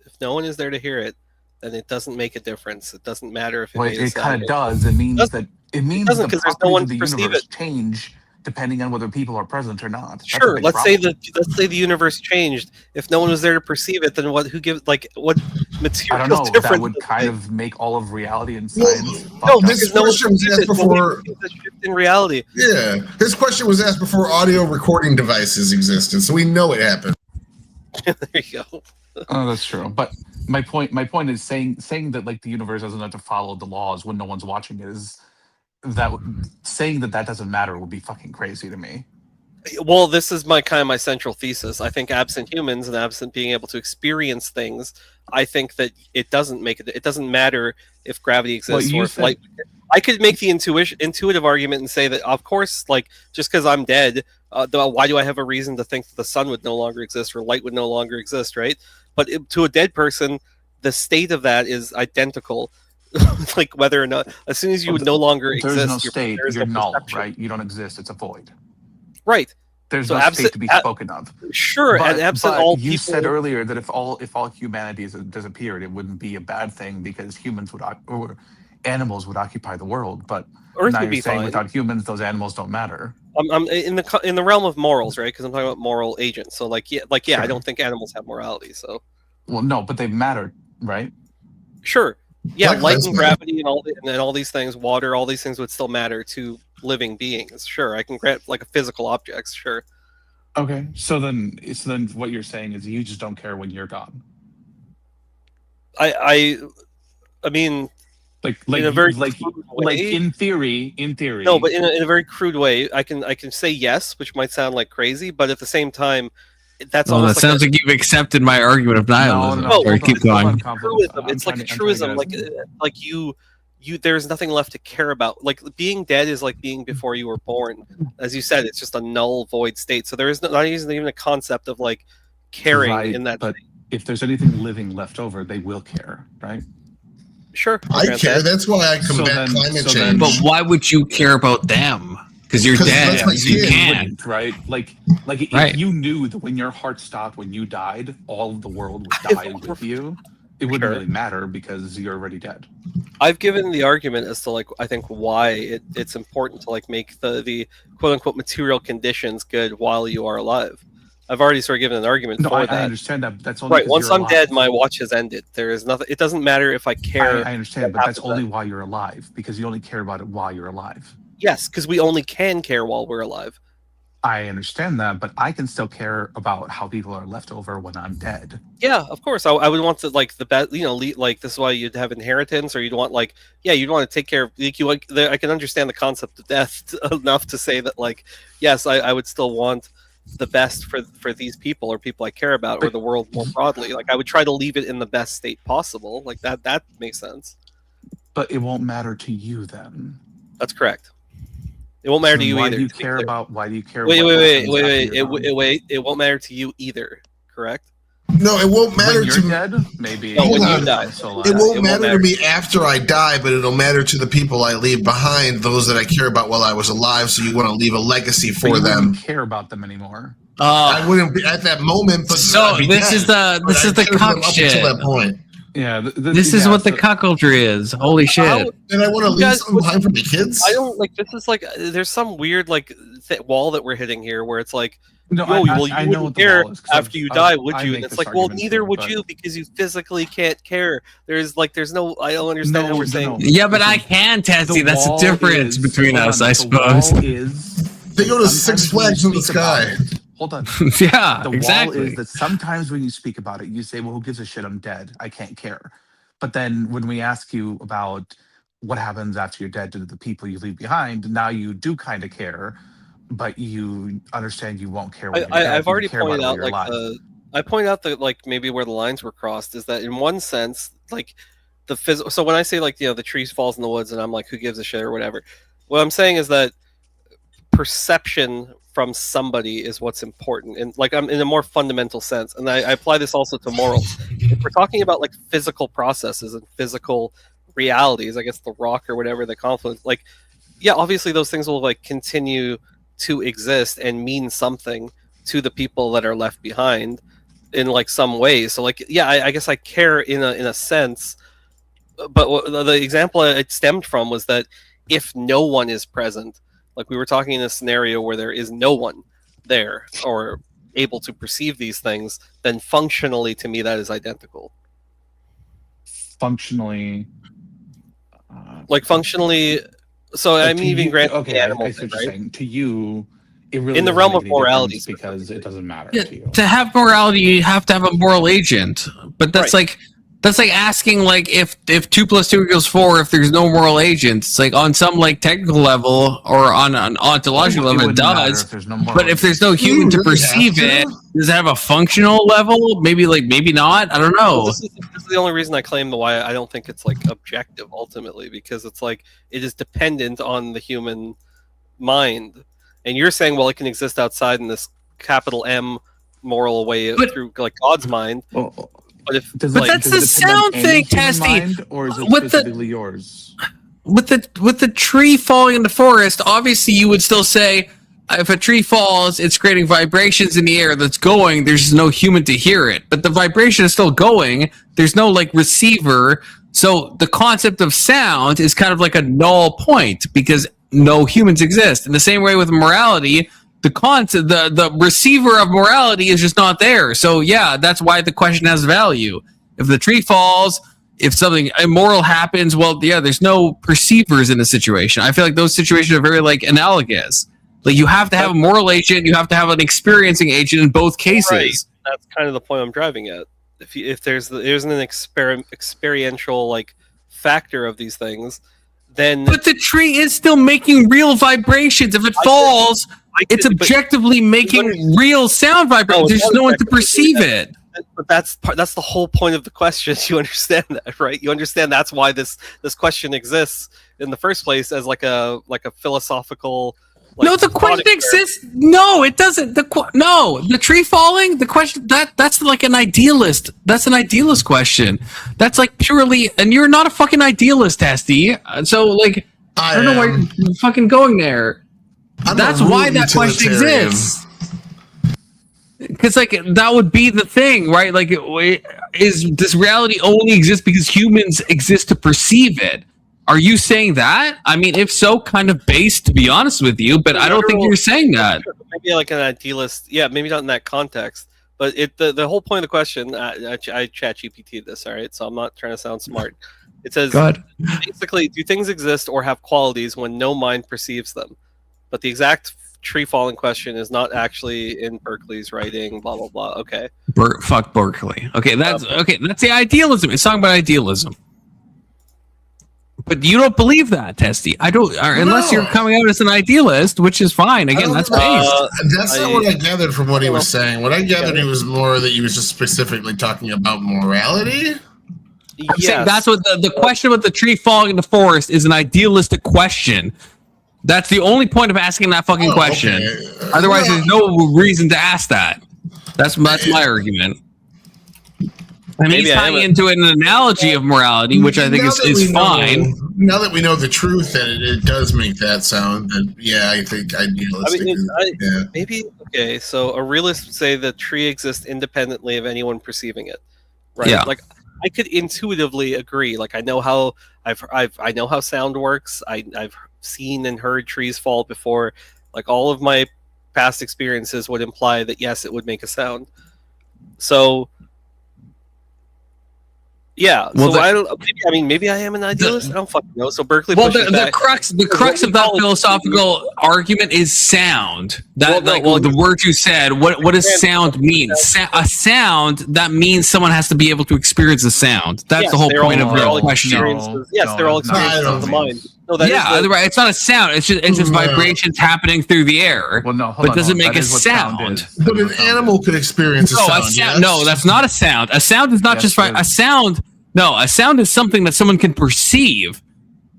if no one is there to hear it, then it doesn't make a difference. It doesn't matter if it Well, made it kind of does. It means that the because there's no properties one of to the perceive universe it. change depending on whether people are present or not. That's a Sure, big let's say problem. the universe changed. If no one was there to perceive it, then what? Who gives what I don't material know. difference? That would kind of make all of reality and Well, science. no, fucked up. this question was asked before. The shift in reality. Yeah, this question was asked before audio recording devices existed, so we know it happened. There you go. Oh, that's true. But my point is saying that like the universe doesn't have to follow the laws when no one's watching it is that saying that doesn't matter would be fucking crazy to me. Well, this is my central thesis. I think absent humans and absent being able to experience things, I think that it doesn't matter if gravity exists or if light. I could make the intuitive argument and say that, of course, like just because I'm dead, why do I have a reason to think that the sun would no longer exist or light would no longer exist, right? But to a dead person, the state of that is identical. Like whether or not, as soon as you would no longer exist, there's no state. You're null, right? You don't exist. It's a void. Right. There's no state to be spoken of. Sure, and absent all people. You said earlier that if all humanity disappeared, it wouldn't be a bad thing because humans or animals would occupy the world. But Earth now would you're be saying fine. without humans, those animals don't matter. I'm in the realm of morals, right? Because I'm talking about moral agents. So yeah, Sure. I don't think animals have morality. So. Well, no, but they matter, right? Sure. Yeah, Like light and gravity and all these things, water, all these things would still matter to living beings. Sure, I can grant like a physical objects. Sure. Okay, so then what you're saying is you just don't care when you're gone. I mean, like in a very like in theory. No, but in a very crude way, I can say yes, which might sound like crazy, but at the same time, that's Well, that almost sounds like you've accepted my argument of nihilism. No, Sorry, keep going. Truism. It's like a truism. Like you there's nothing left to care about. Like being dead is like being before you were born. As you said, it's just a null void state. So there is not even a concept of like caring in that. But if there's anything living left over, they will care, right? Sure, I care. That's why I combat climate change. But why would you care about them? Because you're dead. You can't. Right? Like if you knew that when your heart stopped, when you died, all of the world would die with you, it wouldn't really matter because you're already dead. I've given the argument as to like I think why it's important to like make the quote unquote material conditions good while you are alive. I've already sort of given an argument for that. I understand that. But that's only right. Once I'm dead, my watch has ended. There is nothing. It doesn't matter if I care. I understand, but that's only while you're alive because you only care about it while you're alive. Yes, because we only can care while we're alive. I understand that, but I can still care about how people are left over when I'm dead. Yeah, of course. I would want to like the best. Like this is why you'd have inheritance, or you'd want like you'd want to take care of. I can understand the concept of death enough to say that like yes, I would still want the best for these people or people I care about or the world more broadly. Like I would try to leave it in the best state possible. Like that makes sense. But it won't matter to you then. That's correct. It won't matter to you why either. Do you care about? Why do you care? Wait. It won't matter to you either. Correct. No, it won't matter to me. Dead? Maybe. No, when you die. It won't matter to me after I die, but it'll matter to the people I leave behind, those that I care about while I was alive. So you want to leave a legacy for you them. Wouldn't care about them anymore. I wouldn't be at that moment. But so this is the cuck shit. Until that point. Yeah, this is what the cuck culture is. Holy shit! And I want to leave something behind for my kids. I don't like. This is like there's some weird like wall that we're hitting here, where it's like, no, you wouldn't care after you die, would you? And it's like, well, neither would you because you physically can't care. There's no. I don't understand how we're saying. Yeah, but I can, Tessie. That's the difference between us, I suppose. They go to Six Flags in the sky. Hold on. Yeah, the exactly. wall is that sometimes when you speak about it, you say, well, who gives a shit? I'm dead. I can't care. But then when we ask you about what happens after you're dead to the people you leave behind, now you do kind of care, but you understand you won't care when you're dead. I've already pointed out I pointed out that like maybe where the lines were crossed is that in one sense, like the physical. So when I say like the tree falls in the woods and I'm like, who gives a shit or whatever, what I'm saying is that perception from somebody is what's important, and like I'm in a more fundamental sense, and I apply this also to morals. If we're talking about like physical processes and physical realities, I guess the rock or whatever, the confluence, like yeah, obviously those things will like continue to exist and mean something to the people that are left behind in like some ways. So like yeah, I guess I care in a sense, the example it stemmed from was that if no one is present, like we were talking in a scenario where there is no one there or able to perceive these things, then functionally to me that is identical. Functionally, like functionally. So I'm even granting okay, animal I see what thing, you're right? saying. To you, it really In the doesn't realm make of any morality difference because it doesn't matter Yeah, to you. to have morality, you have to have a moral agent. But that's Right. that's like asking like if 2 + 2 = 4 if there's no moral agent. It's like on some like technical level or on an ontological level it wouldn't matter does. if there's no moral But if there's no agent. human You to really have perceive to? it, does it have a functional level? Maybe not. I don't know. Well, this is the only reason I claim why I don't think it's like objective ultimately, because it's like it is dependent on the human mind, and you're saying, well, it can exist outside in this capital M moral way through like God's mind. But if Does But it, that's does the it depend on sound any thing, human Testy. mind, or is it With the- specifically yours? With the tree falling in the forest, obviously you would still say if a tree falls, it's creating vibrations in the air that's going. There's no human to hear it, but the vibration is still going. There's no like receiver, so the concept of sound is kind of like a null point because no humans exist. In the same way with morality, the concept, the receiver of morality is just not there. So yeah, that's why the question has value. If the tree falls, if something immoral happens, well, yeah, there's no perceivers in a situation. I feel like those situations are very like analogous. Like you have to have a moral agent, you have to have an experiencing agent in both cases. Right. That's kind of the point I'm driving at. If there's an experiential like factor of these things, then but the tree is still making real vibrations. If it falls, it's objectively making real sound vibrations. There's no one to perceive it. But that's the whole point of the question. You understand that, right? You understand that's why this question exists in the first place as like a philosophical. Like, no, the question exists. No, it doesn't. The tree falling. The question that's like an idealist. That's an idealist question. That's like purely, and you're not a fucking idealist, Testy. So like, I don't know why you're fucking going there. That's why that question exists. Because like that would be the thing, right? Like, does reality only exist because humans exist to perceive it? Are you saying that? I mean, if so, kind of based, to be honest with you, but I don't think you're saying that. Maybe like an idealist, yeah, maybe not in that context. But the whole point of the question, I chat GPT this, all right? So I'm not trying to sound smart. It says, basically, do things exist or have qualities when no mind perceives them? But the exact tree falling question is not actually in Berkeley's writing, blah, blah, blah. Okay. Fuck Berkeley. Okay, that's the idealism. It's talking about idealism. But you don't believe that, Testy. I don't, unless you're coming out as an idealist, which is fine. Again, that's based. That's not what I gathered from what he was saying. What I gathered, he was more that he was just specifically talking about morality. I'm saying that's what the question about the tree falling in the forest is an idealistic question. That's the only point of asking that fucking question. Okay. Otherwise, there's no reason to ask that. That's my argument. I mean, he's tying into an analogy of morality, which I think is fine. Now that we know the truth, that it does make that sound, then yeah, I think idealistic. I mean, maybe okay. So a realist would say the tree exists independently of anyone perceiving it, right? Yeah. Like I could intuitively agree. Like I know how I know how sound works. I've seen and heard trees fall before. Like all of my past experiences would imply that yes, it would make a sound. So. Yeah, well, so I don't. Maybe I am an idealist. I don't fucking know. So Berkeley. Well, the crux of that philosophical argument is sound. That the word you said. What does sound mean? A sound that means someone has to be able to experience a sound. That's the whole point of the question. Yes, they're all experiences of the mind. No, right. It's not a sound. It's just vibrations happening through the air. Well, no, but does it make a sound? But an animal could experience a sound. Yes? No, that's not a sound. A sound is not just a sound. No, a sound is something that someone can perceive.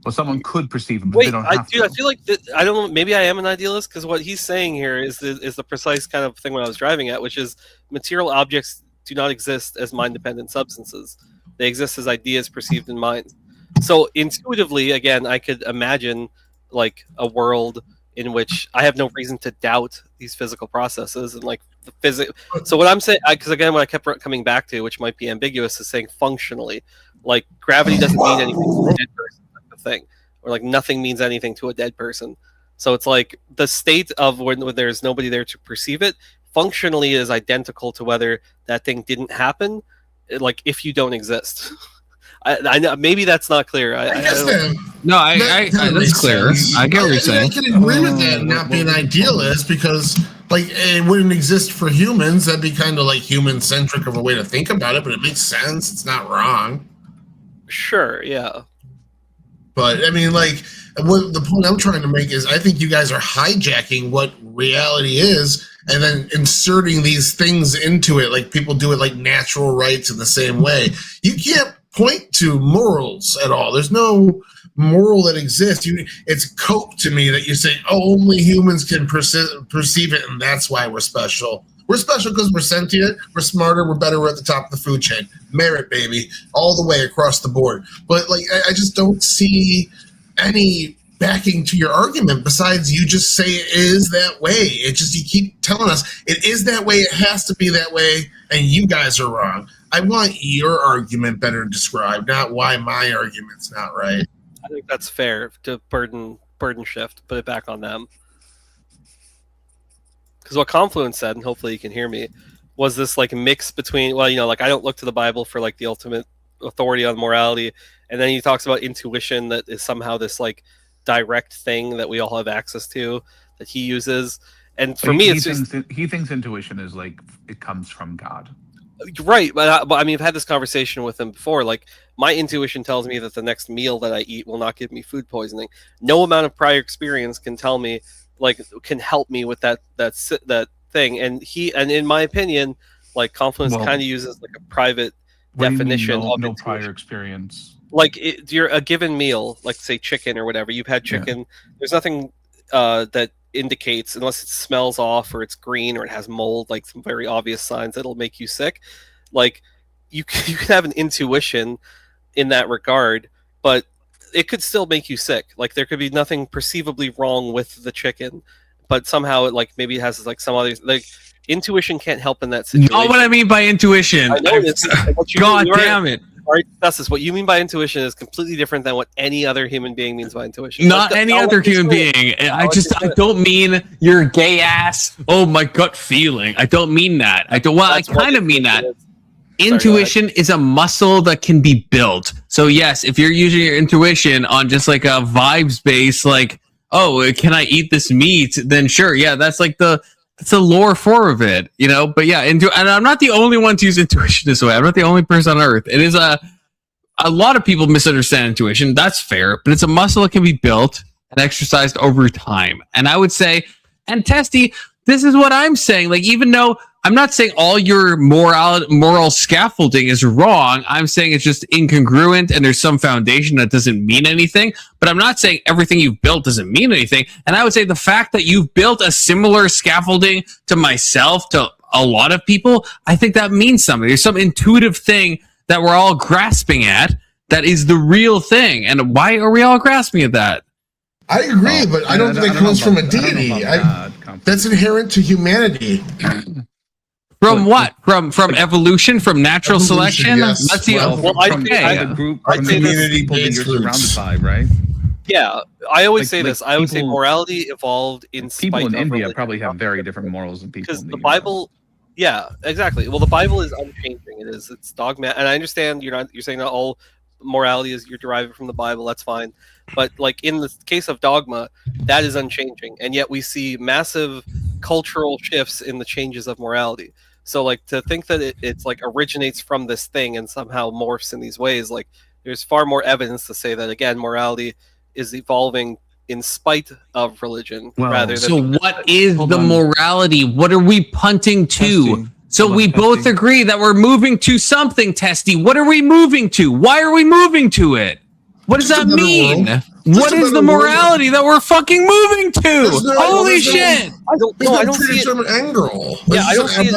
Well, someone could perceive them, but they don't have to. I feel like I don't know. Maybe I am an idealist because what he's saying here is the precise kind of thing what I was driving at, which is material objects do not exist as mind-dependent substances. They exist as ideas perceived in mind. So intuitively, again, I could imagine like a world in which I have no reason to doubt these physical processes and like the physics. So what I'm saying, because again, what I kept coming back to, which might be ambiguous, is saying functionally. Like gravity doesn't mean anything to a dead person, that's the thing, or like nothing means anything to a dead person. So it's like the state of when there's nobody there to perceive it functionally is identical to whether that thing didn't happen, like if you don't exist. I know maybe that's not clear. That's clear. I get what you're saying. I can agree with that and not be an idealist because, like, it wouldn't exist for humans. That'd be kind of like human-centric of a way to think about it, but it makes sense. It's not wrong. Sure, yeah. But, I mean, like, what the point I'm trying to make is I think you guys are hijacking what reality is and then inserting these things into it, like people do it like natural rights in the same way. You can't point to morals at all. There's no moral that exists. It's cope to me that you say, oh, only humans can perceive it, and that's why we're special. We're special because we're sentient, we're smarter, we're better, we're at the top of the food chain. Merit, baby, all the way across the board. But like, I just don't see any backing to your argument besides you just say it is that way. It just, you keep telling us it is that way, it has to be that way, and you guys are wrong. I want your argument better described, not why my argument's not right. I think that's fair to burden shift, put it back on them. Because what Confluence said, and hopefully you can hear me, was this like mix between, well, you know, like I don't look to the Bible for like the ultimate authority on morality, and then he talks about intuition that is somehow this like direct thing that we all have access to that he uses. And for me, it's just he thinks intuition is like it comes from God. Right, but I mean, I've had this conversation with him before. Like, my intuition tells me that the next meal that I eat will not give me food poisoning. No amount of prior experience can tell me, like, can help me with that thing. And in my opinion, like, Confluence kind of uses like a private definition of no prior experience. Like, you're a given meal, like say chicken or whatever. You've had chicken. Yeah. There's nothing that indicates, unless it smells off or it's green or it has mold, like some very obvious signs that'll make you sick. Like you can have an intuition in that regard, but it could still make you sick. Like there could be nothing perceivably wrong with the chicken, but somehow it like maybe it has like some other like intuition can't help in that situation. Know what I mean by intuition? I know this. God damn it. All right, that's this. What you mean by intuition is completely different than what any other human being means by intuition. Not any other human being. I don't mean your gay ass. Oh, my gut feeling. I don't mean that. I kind of mean that. Intuition is a muscle that can be built. So yes, if you're using your intuition on just like a vibes base, like, oh, can I eat this meat? Then sure, yeah, that's like it's a lore form of it, you know. But yeah, and I'm not the only one to use intuition this way. I'm not the only person on earth. It is a lot of people misunderstand intuition. That's fair, but it's a muscle that can be built and exercised over time. And I would say, and Testy, this is what I'm saying. Like, even though I'm not saying all your moral scaffolding is wrong, I'm saying it's just incongruent and there's some foundation that doesn't mean anything. But I'm not saying everything you've built doesn't mean anything. And I would say the fact that you've built a similar scaffolding to myself, to a lot of people, I think that means something. There's some intuitive thing that we're all grasping at that is the real thing. And why are we all grasping at that? I agree, but I don't think that comes from a deity. That's inherent to humanity. From what? From evolution? From natural selection? Yes. That's the the group, from the community people that you're surrounded by, right? Yeah, I always say this. I would say morality evolved in spite people in of India religion. probably have very different morals than people. Because the Bible, yeah, exactly. Well, the Bible is unchanging. It's dogma, and I understand you're saying that all morality is you're deriving from the Bible. That's fine, but like in the case of dogma, that is unchanging, and yet we see massive cultural shifts in the changes of morality. So like to think that it's like originates from this thing and somehow morphs in these ways, like there's far more evidence to say that again morality is evolving in spite of religion rather than. So what is the morality? What are we punting to? So we both agree that we're moving to something, Testy. What are we moving to? Why are we moving to it? What does that mean? What is the morality that we're fucking moving to? Holy shit! I don't see it. Yeah, I don't see it.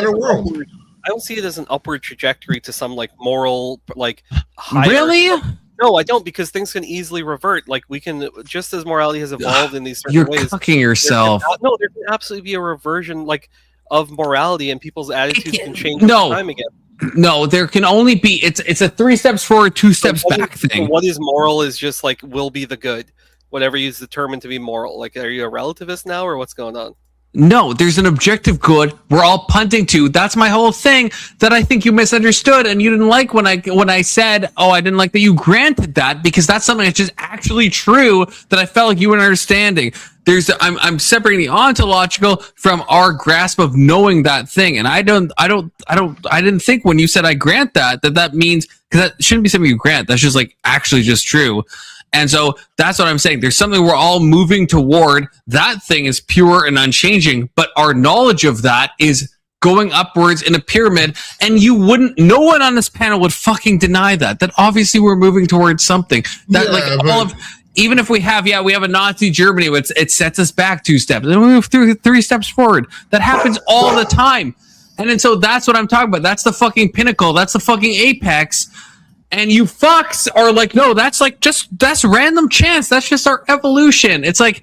I don't see it as an upward trajectory to some like moral like higher. Really? No, I don't, because things can easily revert. Like we can, just as morality has evolved in these certain ways. You're cucking yourself. There can absolutely be a reversion like of morality, and people's attitudes can change over time again. No, there can only be. It's a 3 steps forward, 2 steps back thing. What is moral is just like will be the good, whatever you determine to be moral. Like, are you a relativist now, or what's going on? No, there's an objective good we're all punting to. That's my whole thing that I think you misunderstood and you didn't like when I said, oh, I didn't like that you granted that, because that's something that's just actually true that I felt like you weren't understanding. I'm separating the ontological from our grasp of knowing that thing. And I didn't think when you said I grant that means, because that shouldn't be something you grant. That's just like actually just true. And so that's what I'm saying. There's something we're all moving toward. That thing is pure and unchanging, but our knowledge of that is going upwards in a pyramid. And no one on this panel would fucking deny that obviously we're moving towards something that even if we have a Nazi Germany, it sets us back 2 steps and we move through 3 steps forward. That happens all the time. And then so that's what I'm talking about. That's the fucking pinnacle. That's the fucking apex. And you fucks are like, no, that's random chance. That's just our evolution. It's like,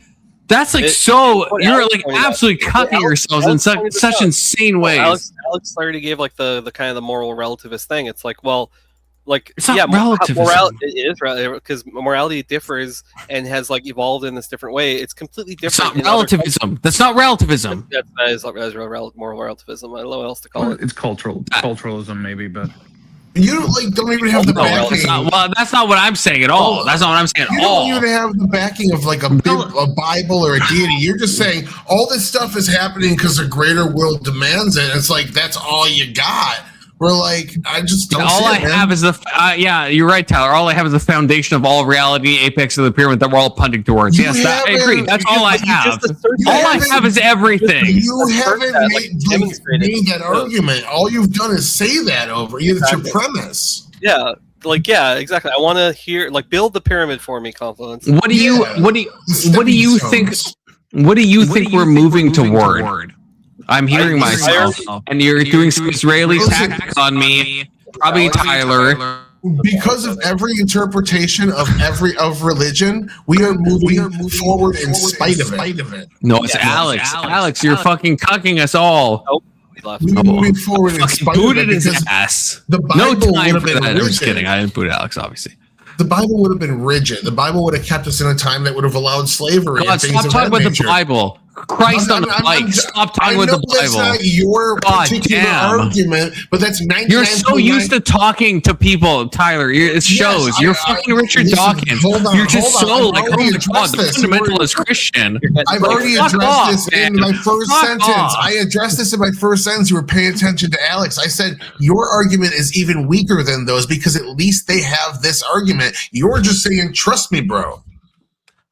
you're like absolutely cucking yourselves in such insane ways. Alex already gave like the kind of the moral relativist thing. It's like, well, like, it's not relativism. It is because morality differs and has like evolved in this different way. It's completely different. It's not relativism. That's not relativism. That is moral relativism. I don't know what else to call it. It's culturalism maybe, but. You don't even have the backing. That's not what I'm saying at all. That's not what I'm saying at all. You don't even have the backing of like a Bible or a deity. You're just saying all this stuff is happening because the greater world demands it. It's like that's all you got. We're like, I just don't. All I have is yeah, you're right, Tyler. All I have is the foundation of all reality, apex of the pyramid that we're all punting towards. Yes, I agree. That's all I have. All I have is everything. You haven't made that argument. All you've done is say that over. It's your premise. Yeah. Exactly. I want to hear, build the pyramid for me, Confluence. What do you think? What do you think we're moving toward? I'm hearing myself, and you're doing some Israeli tactics on me. Probably Tyler. Because of every interpretation of religion, we are moving forward in spite of it. No, it's Alex. Alex, you're fucking cucking us all. We're moving forward in spite of it. His ass. The Bible no time would have for been that. rigid. I'm just kidding. I didn't boot Alex, obviously. The Bible would have been rigid. The Bible would have kept us in a time that would have allowed slavery. God, stop talking about the Bible. Christ on the mic. Stop talking about the Bible. That's not your particular argument, but that's 99. You're so used to talking to people, Tyler. It shows. You're fucking Richard Dawkins. You're just so like, oh my God, the fundamentalist Christian. I've already addressed this in my first sentence. I addressed this in my first sentence. You were paying attention to Alex. I said your argument is even weaker than those because at least they have this argument. You're just saying, trust me, bro.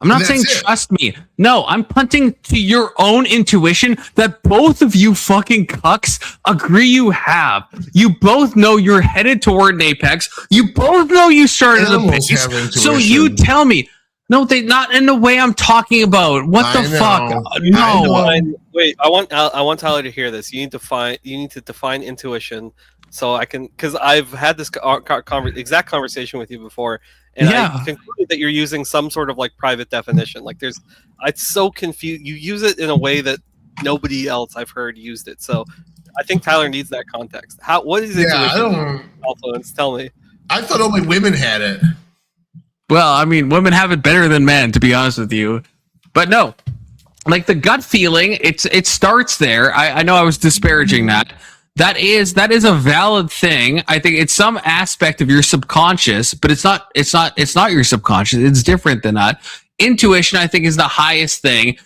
I'm not saying trust me. No, I'm punting to your own intuition that both of you fucking cucks agree you have. You both know you're headed toward an apex. You both know you started a base. So you tell me. No, they not in the way I'm talking about. What the fuck? No. Wait, I want Tyler to hear this. You need to define intuition so I can, because I've had this exact conversation with you before. And I concluded that you're using some sort of private definition. It's so confused. You use it in a way that nobody else I've heard used it. So I think Tyler needs that context. What is intuition? Confluence? Tell me. I thought only women had it. Well, I mean, women have it better than men, to be honest with you. But no, the gut feeling, it starts there. I know I was disparaging that. That is a valid thing. I think it's some aspect of your subconscious, but it's not your subconscious. It's different than that. Intuition, I think, is the highest thing.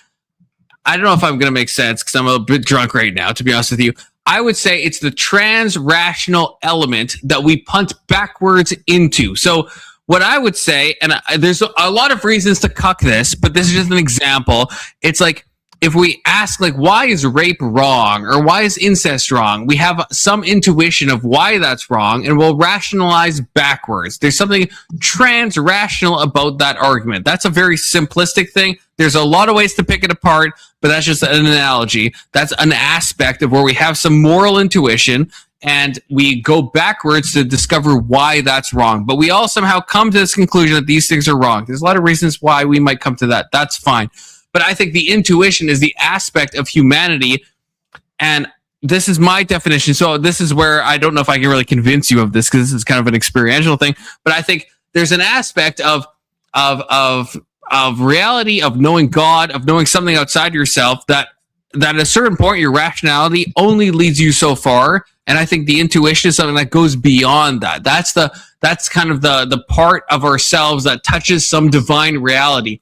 I don't know if I'm going to make sense because I'm a bit drunk right now, to be honest with you. I would say it's the trans-rational element that we punt backwards into. So what I would say, and there's a lot of reasons to cuck this, but this is just an example. It's like, if we ask, why is rape wrong or why is incest wrong, we have some intuition of why that's wrong and we'll rationalize backwards. There's something trans-rational about that argument. That's a very simplistic thing. There's a lot of ways to pick it apart, but that's just an analogy. That's an aspect of where we have some moral intuition and we go backwards to discover why that's wrong. But we all somehow come to this conclusion that these things are wrong. There's a lot of reasons why we might come to that. That's fine. But I think the intuition is the aspect of humanity, and this is my definition. So this is where I don't know if I can really convince you of this, because this is kind of an experiential thing. But I think there's an aspect of reality, of knowing God, of knowing something outside yourself, that at a certain point your rationality only leads you so far. And I think the intuition is something that goes beyond that. That's kind of the part of ourselves that touches some divine reality.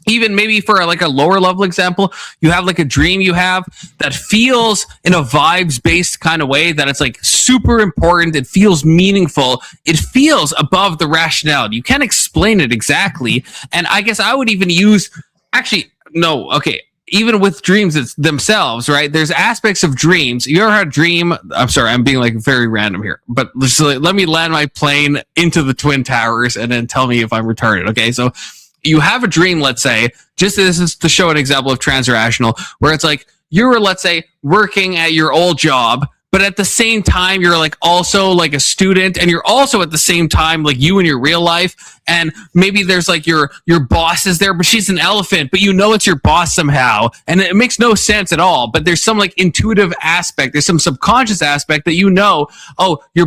Even maybe for like a lower level example, you have like a dream you have that feels in a vibes based kind of way, that it's like super important. It feels meaningful. It feels above the rationality. You can't explain it exactly. And I guess I would even use, even with dreams themselves, right? There's aspects of dreams. You ever had a dream? I'm sorry, I'm being like very random here, but let me land my plane into the Twin Towers and then tell me if I'm retarded. Okay, so you have a dream, let's say, just this is to show an example of transrational, where it's like you were, let's say, working at your old job, but at the same time you're like also like a student, and you're also at the same time like you in your real life, and maybe there's like your boss is there, but she's an elephant, but you know it's your boss somehow, and it makes no sense at all, but there's some like intuitive aspect, there's some subconscious aspect that your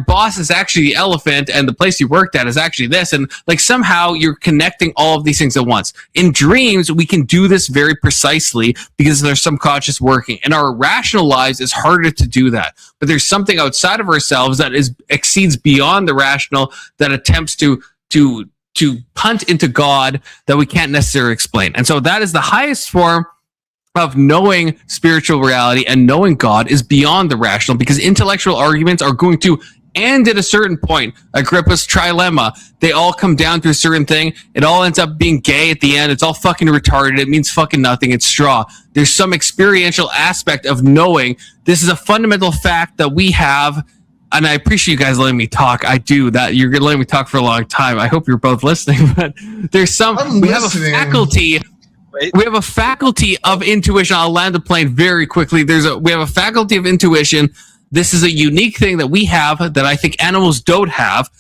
boss is actually the elephant and the place you worked at is actually this, and like somehow you're connecting all of these things at once. In dreams we can do this very precisely because there's subconscious working. In our rational lives it's harder to do that, but there's something outside of ourselves that exceeds beyond the rational, that attempts to punt into God, that we can't necessarily explain. And so that is the highest form of knowing spiritual reality, and knowing God is beyond the rational, because intellectual arguments are going to end at a certain point. Agrippa's trilemma, they all come down to a certain thing. It all ends up being gay at the end. It's all fucking retarded. It means fucking nothing. It's straw. There's some experiential aspect of knowing. This is a fundamental fact that we have. And I appreciate you guys letting me talk. I do that. You're going to let me talk for a long time. I hope you're both listening, but there's we have a faculty. We have a faculty of intuition. I'll land the plane very quickly. We have a faculty of intuition. This is a unique thing that we have that I think animals don't have.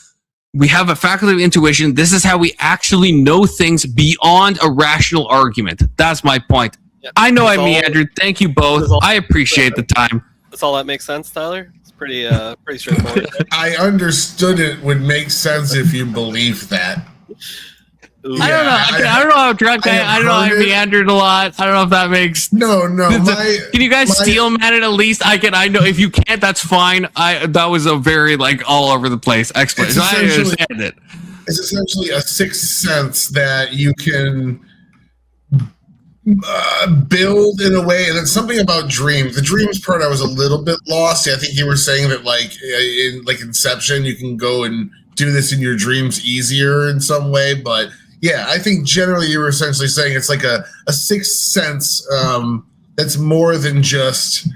We have a faculty of intuition. This is how we actually know things beyond a rational argument. That's my point. Yep. I know I meandered. Thank you both. I appreciate the time. Does all that make sense, Tyler? Pretty straightforward. I understood it would make sense if you believe that. Yeah, I don't know how drunk I don't know I meandered a lot. I don't know if that makes no. Can you guys steel man it at least? I know if you can't, that's fine. That was a very like all over the place explanation. I understand it. It's essentially a sixth sense that you can build in a way, and it's something about dreams. The dreams part I was a little bit lost. I think you were saying that like in like Inception, you can go and do this in your dreams easier in some way, but yeah, I think generally you were essentially saying it's like a sixth sense that's more than just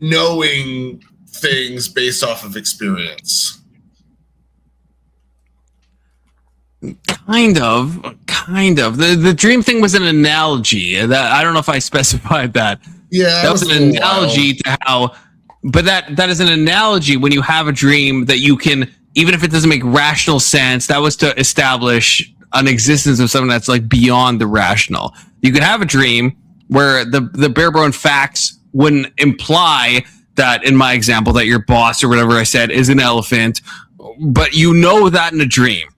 knowing things based off of experience. Kind of. The dream thing was an analogy. That I don't know if I specified that. Yeah, that was an analogy to how. But that is an analogy when you have a dream that you can, even if it doesn't make rational sense. That was to establish an existence of something that's like beyond the rational. You could have a dream where the bare bone facts wouldn't imply that, in my example, that your boss or whatever I said is an elephant, but you know that in a dream.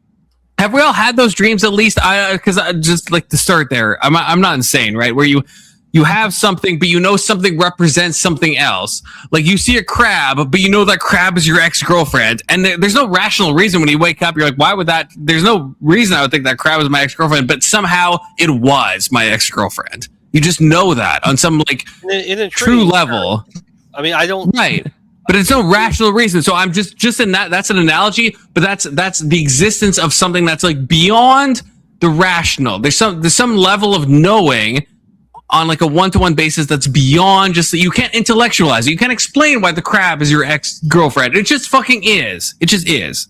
Have we all had those dreams at least? Because I just like to start there. I'm not insane, right? Where you have something, but you know something represents something else. Like you see a crab, but you know that crab is your ex-girlfriend. And there's no rational reason when you wake up, you're like, why would that? There's no reason I would think that crab was my ex-girlfriend, but somehow it was my ex-girlfriend. You just know that on some like in a true level. I mean, I don't. Right. But it's no rational reason. So I'm just in that. That's an analogy, but that's the existence of something that's like beyond the rational. There's some level of knowing on like a one-to-one basis that's beyond just that. You can't intellectualize it. You can't explain why the crab is your ex-girlfriend. It just fucking is. It just is.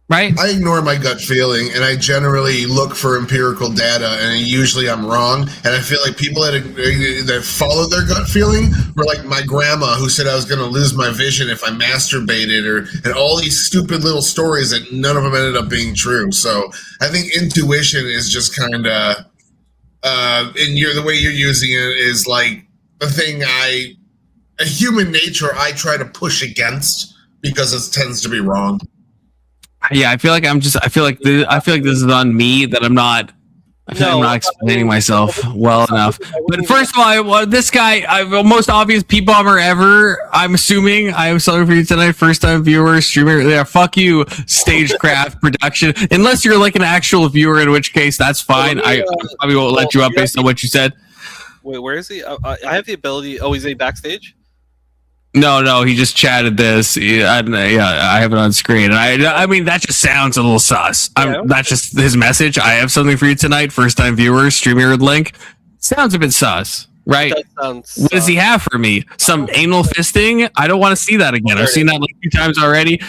Right? I ignore my gut feeling, and I generally look for empirical data, and usually I'm wrong. And I feel like people that follow their gut feeling were like my grandma, who said I was going to lose my vision if I masturbated, and all these stupid little stories that none of them ended up being true. So I think intuition is just kind of, and the way you're using it is like the thing I a human nature I try to push against because it tends to be wrong. Yeah, I feel like I feel like this is on me that I'm not explaining myself well enough. But first of all, this guy, most obvious P-bomber ever. I'm assuming. I am sorry for you tonight. First time viewer, streamer. Yeah, fuck you, stagecraft production. Unless you're like an actual viewer, in which case that's fine. I probably won't let you up based on what you said. Wait, where is he? I have the ability. Oh, is he backstage? No, he just chatted this. I have it on screen. And I mean, that just sounds a little sus. That's just his message. I have something for you tonight. First time viewers, streamer link. Sounds a bit sus, right? What does he have for me? Some anal fisting? I don't want to see that again. I've seen that like 2 times already.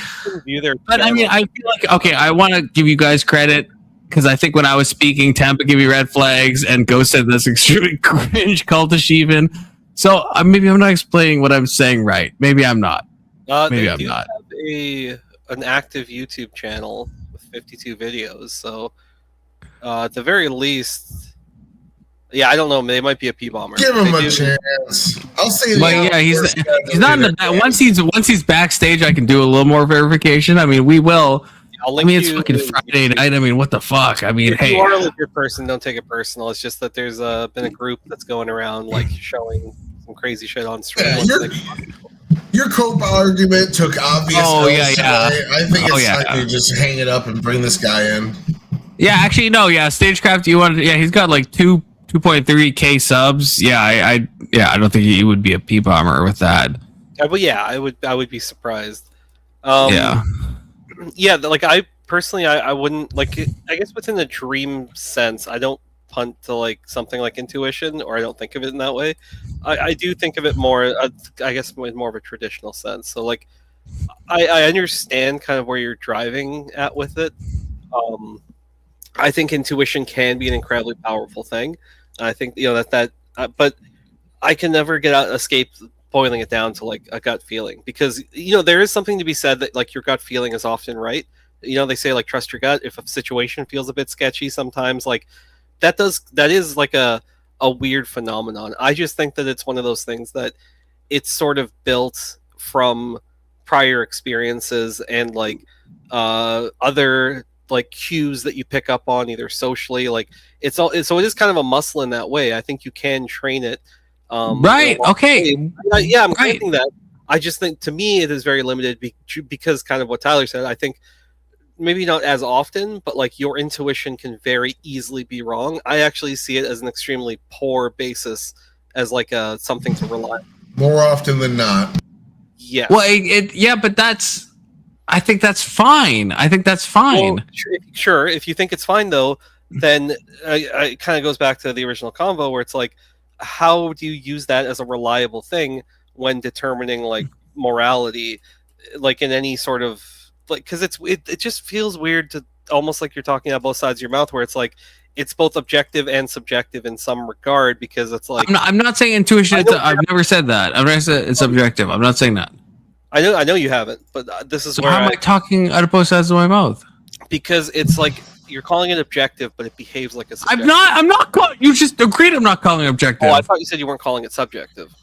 But I mean, I feel like, okay, I want to give you guys credit because I think when I was speaking, Tampa gave me red flags and Ghost said that's extremely cringe, cultish even. So maybe I'm not explaining what I'm saying right. Maybe I'm not. Maybe I'm not. Have an active YouTube channel with 52 videos. So at the very least, yeah, I don't know. They might be a P-bomber. Give him a chance. I'll say. But yeah, he's not in the once he's backstage, I can do a little more verification. I mean, we will. I mean, it's fucking Friday night. I mean, what the fuck? I mean, if you are a legit person, don't take it personal. It's just that there's been a group that's going around like showing some crazy shit on stream. Your Cope argument took obvious. I think it's time to just hang it up and bring this guy in. Yeah, actually, no. Yeah, Stagecraft. He's got like 2.3K subs. Yeah, I don't think he would be a P-bomber with that. But yeah, I would be surprised. Yeah, like I personally, I wouldn't like. I guess within the dream sense, I don't punt to like something like intuition, or I don't think of it in that way. I do think of it more, I guess, in more of a traditional sense. So like, I understand kind of where you're driving at with it. I think intuition can be an incredibly powerful thing. I think but I can never escape boiling it down to like a gut feeling, because there is something to be said that like your gut feeling is often right. They say like trust your gut. If a situation feels a bit sketchy sometimes, like that is like a weird phenomenon. I just think that it's one of those things that it's sort of built from prior experiences and like other like cues that you pick up on either socially, like so it is kind of a muscle in that way. I think you can train it. Right. Okay. Yeah, I'm thinking that. I just think to me it is very limited because kind of what Tyler said. I think maybe not as often, but like your intuition can very easily be wrong. I actually see it as an extremely poor basis, as like something to rely on. More often than not. Yeah. Well, but I think that's fine. Well, sure. If you think it's fine though, then it kind of goes back to the original convo where it's like, how do you use that as a reliable thing when determining like morality, like in any sort of like, because it just feels weird to almost like you're talking out both sides of your mouth, where it's like it's both objective and subjective in some regard, because it's like I'm not saying intuition. I've never said that. I've never said it's subjective. I'm not saying that. I know you haven't, but this is so where how am I talking out of both sides of my mouth? Because it's like you're calling it objective, but it behaves like a subjective. I'm not. You just agreed I'm not calling it objective. Oh, I thought you said you weren't calling it subjective.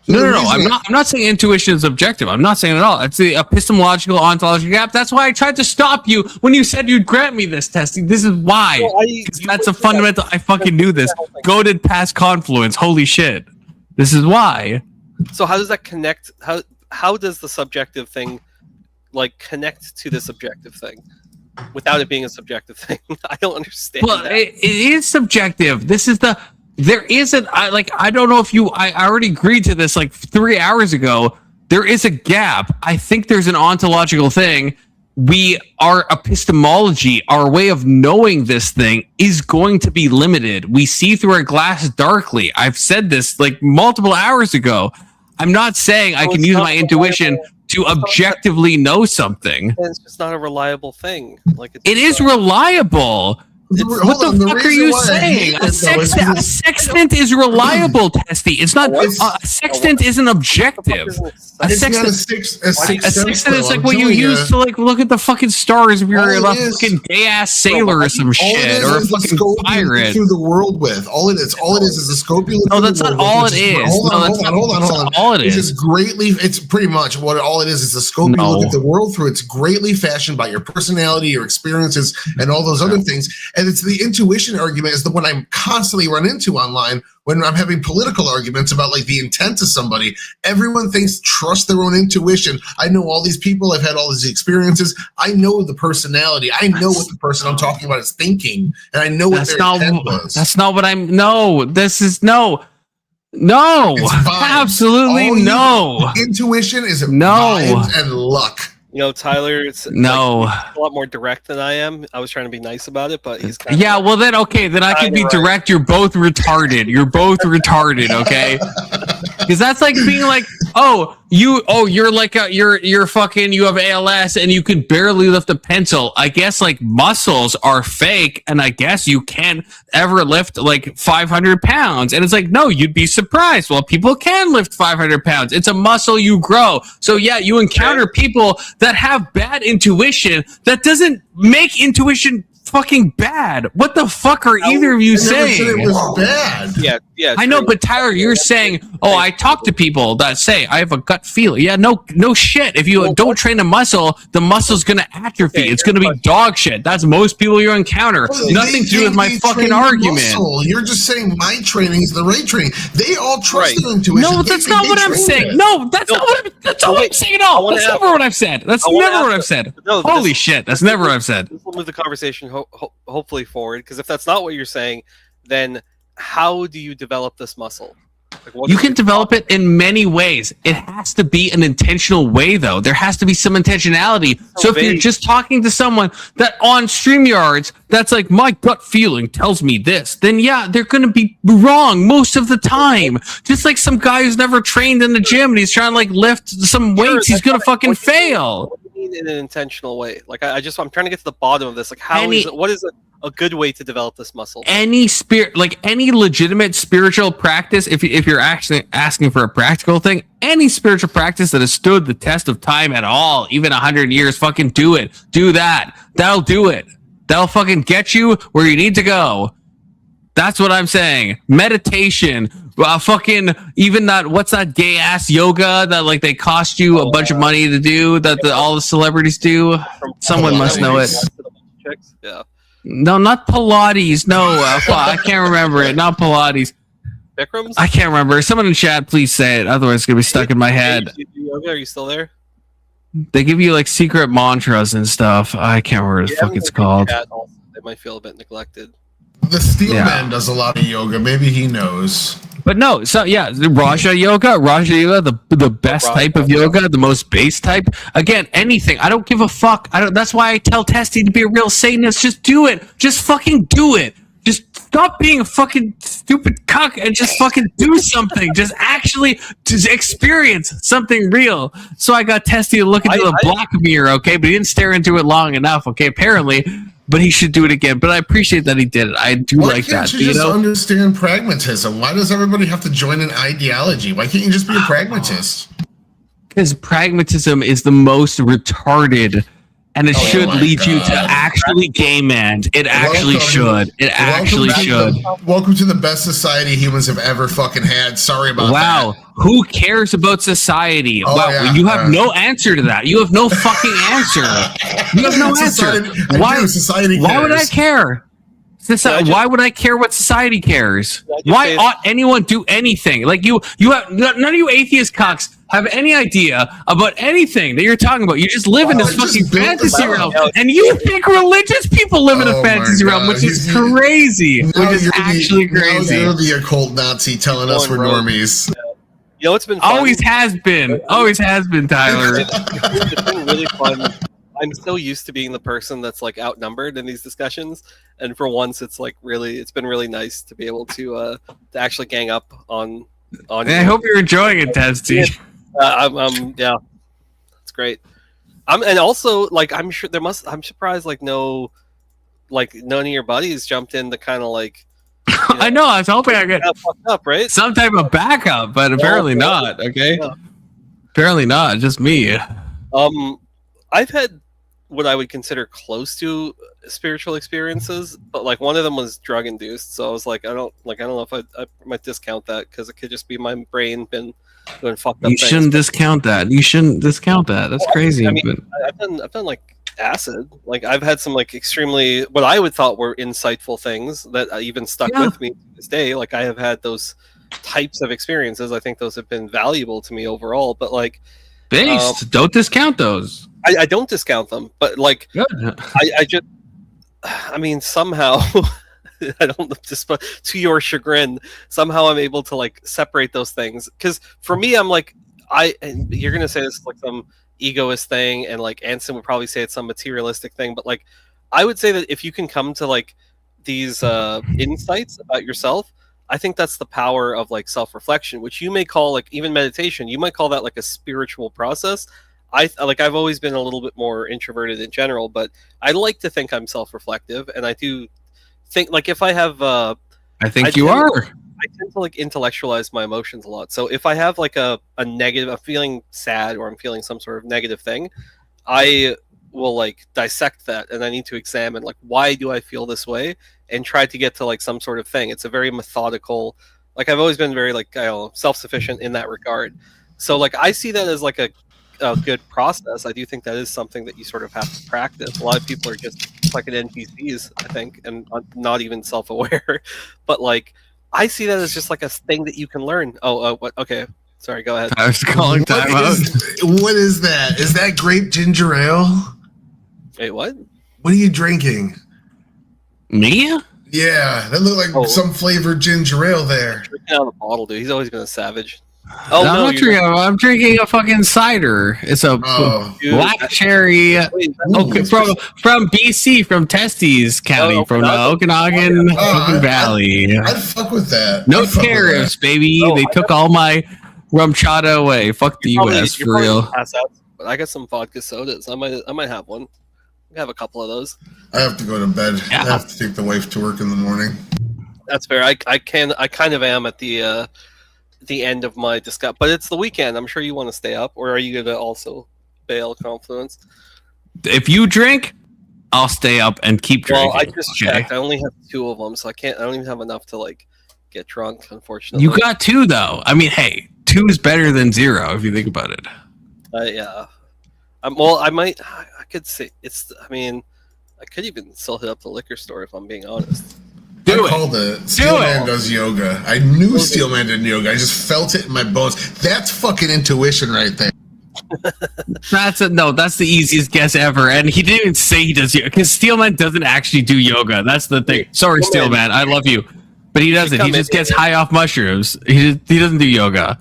No. I'm not saying intuition is objective. I'm not saying it at all. It's the epistemological ontological gap. That's why I tried to stop you when you said you'd grant me this testing. This is why. Because that's a fundamental. I fucking knew this. Goated past Confluence. Holy shit. This is why. So how does that connect? How does the subjective thing like connect to this objective thing without it being a subjective thing? I don't understand. Well, it is subjective. There isn't. I don't know if I already agreed to this like 3 hours ago. There is a gap. I think there's an ontological thing. Our epistemology, our way of knowing this thing is going to be limited. We see through our glass darkly. I've said this like multiple hours ago. I'm not saying I can use my intuition to objectively know something. It's just not a reliable thing. Like it is reliable. What the fuck are you saying? A sextant is reliable, Testy. It's not. A sextant isn't objective. A sextant is like what you use to like look at the fucking stars if you're a fucking gay ass sailor or some shit or a fucking pirate. Through the world with all it is a scope you look. No, that's not all it is. Hold on. All it is. It's pretty much what all it is. It's a scope you look at the world through. It's greatly fashioned by your personality, your experiences, and all those other things. And it's the intuition argument is the one I constantly run into online when I'm having political arguments about like the intent of somebody. Everyone thinks trust their own intuition. I know all these people. I've had all these experiences. I know the personality. I know what the person I'm talking about is thinking, and I know what their intent was. That's not what I'm. No, this is no. Absolutely no. Intuition is vibes and luck. You know, Tyler, it's no a lot more direct than I am. I was trying to be nice about it, but he's kind of well then I can be direct. You're both retarded. Okay, because that's like being like, you're like you're fucking, you have ALS and you can barely lift a pencil. I guess like muscles are fake, and I guess you can't ever lift like 500 pounds. And it's like, no, you'd be surprised. Well, people can lift 500 pounds. It's a muscle you grow. So yeah, you encounter people that have bad intuition. That doesn't make intuition fucking bad. What the fuck are either of you saying? Said it was bad. Yeah. I know, but Tyler, you're saying, I talk to people that say I have a gut feeling. Yeah, no shit. If you don't train a muscle, the muscle's gonna atrophy. It's gonna be dog shit. That's most people you encounter. Nothing to do with my fucking argument. You're just saying my training is the right training. They all trust their intuition. No, that's not what I'm saying. No, that's not what I'm saying at all. That's never what I've said. That's never what I've said. Holy shit, that's never what I've said. We'll move the conversation hopefully forward, because if that's not what you're saying, then how do you develop this muscle? Like, you can develop it in many ways. It has to be an intentional way, though. There has to be some intentionality. So if you're just talking to someone that on StreamYards, that's like, my gut feeling tells me this, then yeah, they're going to be wrong most of the time. Just like some guy who's never trained in the gym and he's trying to like lift some weights, he's going to fucking fail. What do you mean in an intentional way? Like I'm trying to get to the bottom of this. Like what is a good way to develop this muscle? Any legitimate spiritual practice, if you're actually asking for a practical thing, any spiritual practice that has stood the test of time at all, even 100 years, fucking do it. Do that. That'll do it. That'll fucking get you where you need to go. That's what I'm saying. Meditation, fucking even that. What's that gay ass yoga that like they cost you a bunch of money to do? That all the celebrities do. Someone must know it. Yeah. No, not Pilates. No, I can't remember it. Not Pilates. Bikram's? I can't remember. Someone in chat, please say it. Otherwise, it's gonna be stuck in my head. Are you still there? They give you like secret mantras and stuff. I can't remember what the fuck it's called. They might feel a bit neglected. The Steel Man does a lot of yoga. Maybe he knows. But no, so yeah, Raja Yoga, the best type of yoga, the most base type. Again, anything. I don't give a fuck. That's why I tell Testy to be a real Satanist. Just do it. Just fucking do it. Just stop being a fucking stupid cuck and just fucking do something. Just experience something real. So I got Testy to look into the black mirror, okay? But he didn't stare into it long enough, okay? Apparently. But he should do it again. But I appreciate that he did it. I do like that. Why can't you just understand pragmatism? Why does everybody have to join an ideology? Why can't you just be a pragmatist? Because pragmatism is the most retarded, and it should lead you to actually gay man. It actually should. It actually should. Welcome to the best society humans have ever fucking had. Sorry about that. Wow. Who cares about society? Wow, you have no answer to that. You have no fucking answer. You have no answer. Why would I care? Why would I care what society cares? Why ought anyone do anything? Like you have none of you atheist cocks have any idea about anything that you're talking about. You just live in this fucking fantasy realm, and you think religious people live in a fantasy realm, which is crazy. Which is actually crazy. You're the occult Nazi telling us we're normies. You know, it's been fun. Always has been, Tyler. It's been really fun. I'm so used to being the person that's like outnumbered in these discussions, and for once, it's been really nice to be able to actually gang up on. I hope you're enjoying it, Testy. Yeah, it's great. And also, like, I'm surprised, like, no like none of your buddies jumped in to kind of like. I know. I was hoping I get fucked up, right? some type of backup, but apparently not. Okay, apparently not. Just me. I've had what I would consider close to spiritual experiences, but like one of them was drug induced. So I was like, I don't know if I might discount that because it could just be my brain been doing fucked up. You shouldn't discount that. You shouldn't discount that. That's crazy. I mean, I've done like acid. Like I've had some like extremely what I would thought were insightful things that even stuck with me to this day. Like I have had those types of experiences. I think those have been valuable to me overall. But like, don't discount those. I don't discount them. But like, I mean, somehow. I don't just to your chagrin. Somehow I'm able to like separate those things because for me, I'm like and you're gonna say this is like some egoist thing, and like Anson would probably say it's some materialistic thing, but like I would say that if you can come to like these insights about yourself, I think that's the power of like self-reflection, which you may call like even meditation. You might call that like a spiritual process. I've always been a little bit more introverted in general, but I like to think I'm self-reflective, and I do think like if I have I tend to like intellectualize my emotions a lot. So if I have like a negative, I'm feeling sad or I'm feeling some sort of negative thing, I will like dissect that, and I need to examine like why do I feel this way and try to get to like some sort of thing. It's a very methodical, like I've always been very like self-sufficient in that regard. So like I see that as like a good process. I do think that is something that you sort of have to practice. A lot of people are just fucking NPCs, I think, and not even self-aware. But like, I see that as just like a thing that you can learn. What? Okay, sorry. Go ahead. I was calling time out. What is that? Is that grape ginger ale? Wait, what? What are you drinking? Me? Yeah, that looked like some flavored ginger ale there. Drinking out of the bottle, dude. He's always been a savage. I'm drinking a fucking cider. It's a black cherry. Okay, from BC, from Testes County, from the Okanagan fucking Valley. I'd fuck with that. No tariffs, baby. They took all my rum chata away. Fuck the US for real. But I got some vodka sodas. I might have one. I have a couple of those. I have to go to bed. I have to take the wife to work in the morning. That's fair. I kind of am at the end of my discuss, but it's the weekend. I'm sure you want to stay up, or are you going to also bail Confluence? If you drink, I'll stay up and keep drinking. Well, I just checked. I only have 2 of them, so I don't even have enough to like get drunk. Unfortunately, you got 2 though. I mean, hey, 2 is better than 0 if you think about it. Yeah. Well, I could say it's. I mean, I could even still hit up the liquor store if I'm being honest. I called it. Steelman does yoga. I knew Steelman did yoga. I just felt it in my bones. That's fucking intuition right there. That's the easiest guess ever. And he didn't even say he does yoga because Steelman doesn't actually do yoga. That's the thing. Sorry, Steelman. I love you. But he doesn't. He just gets high off mushrooms. He doesn't do yoga.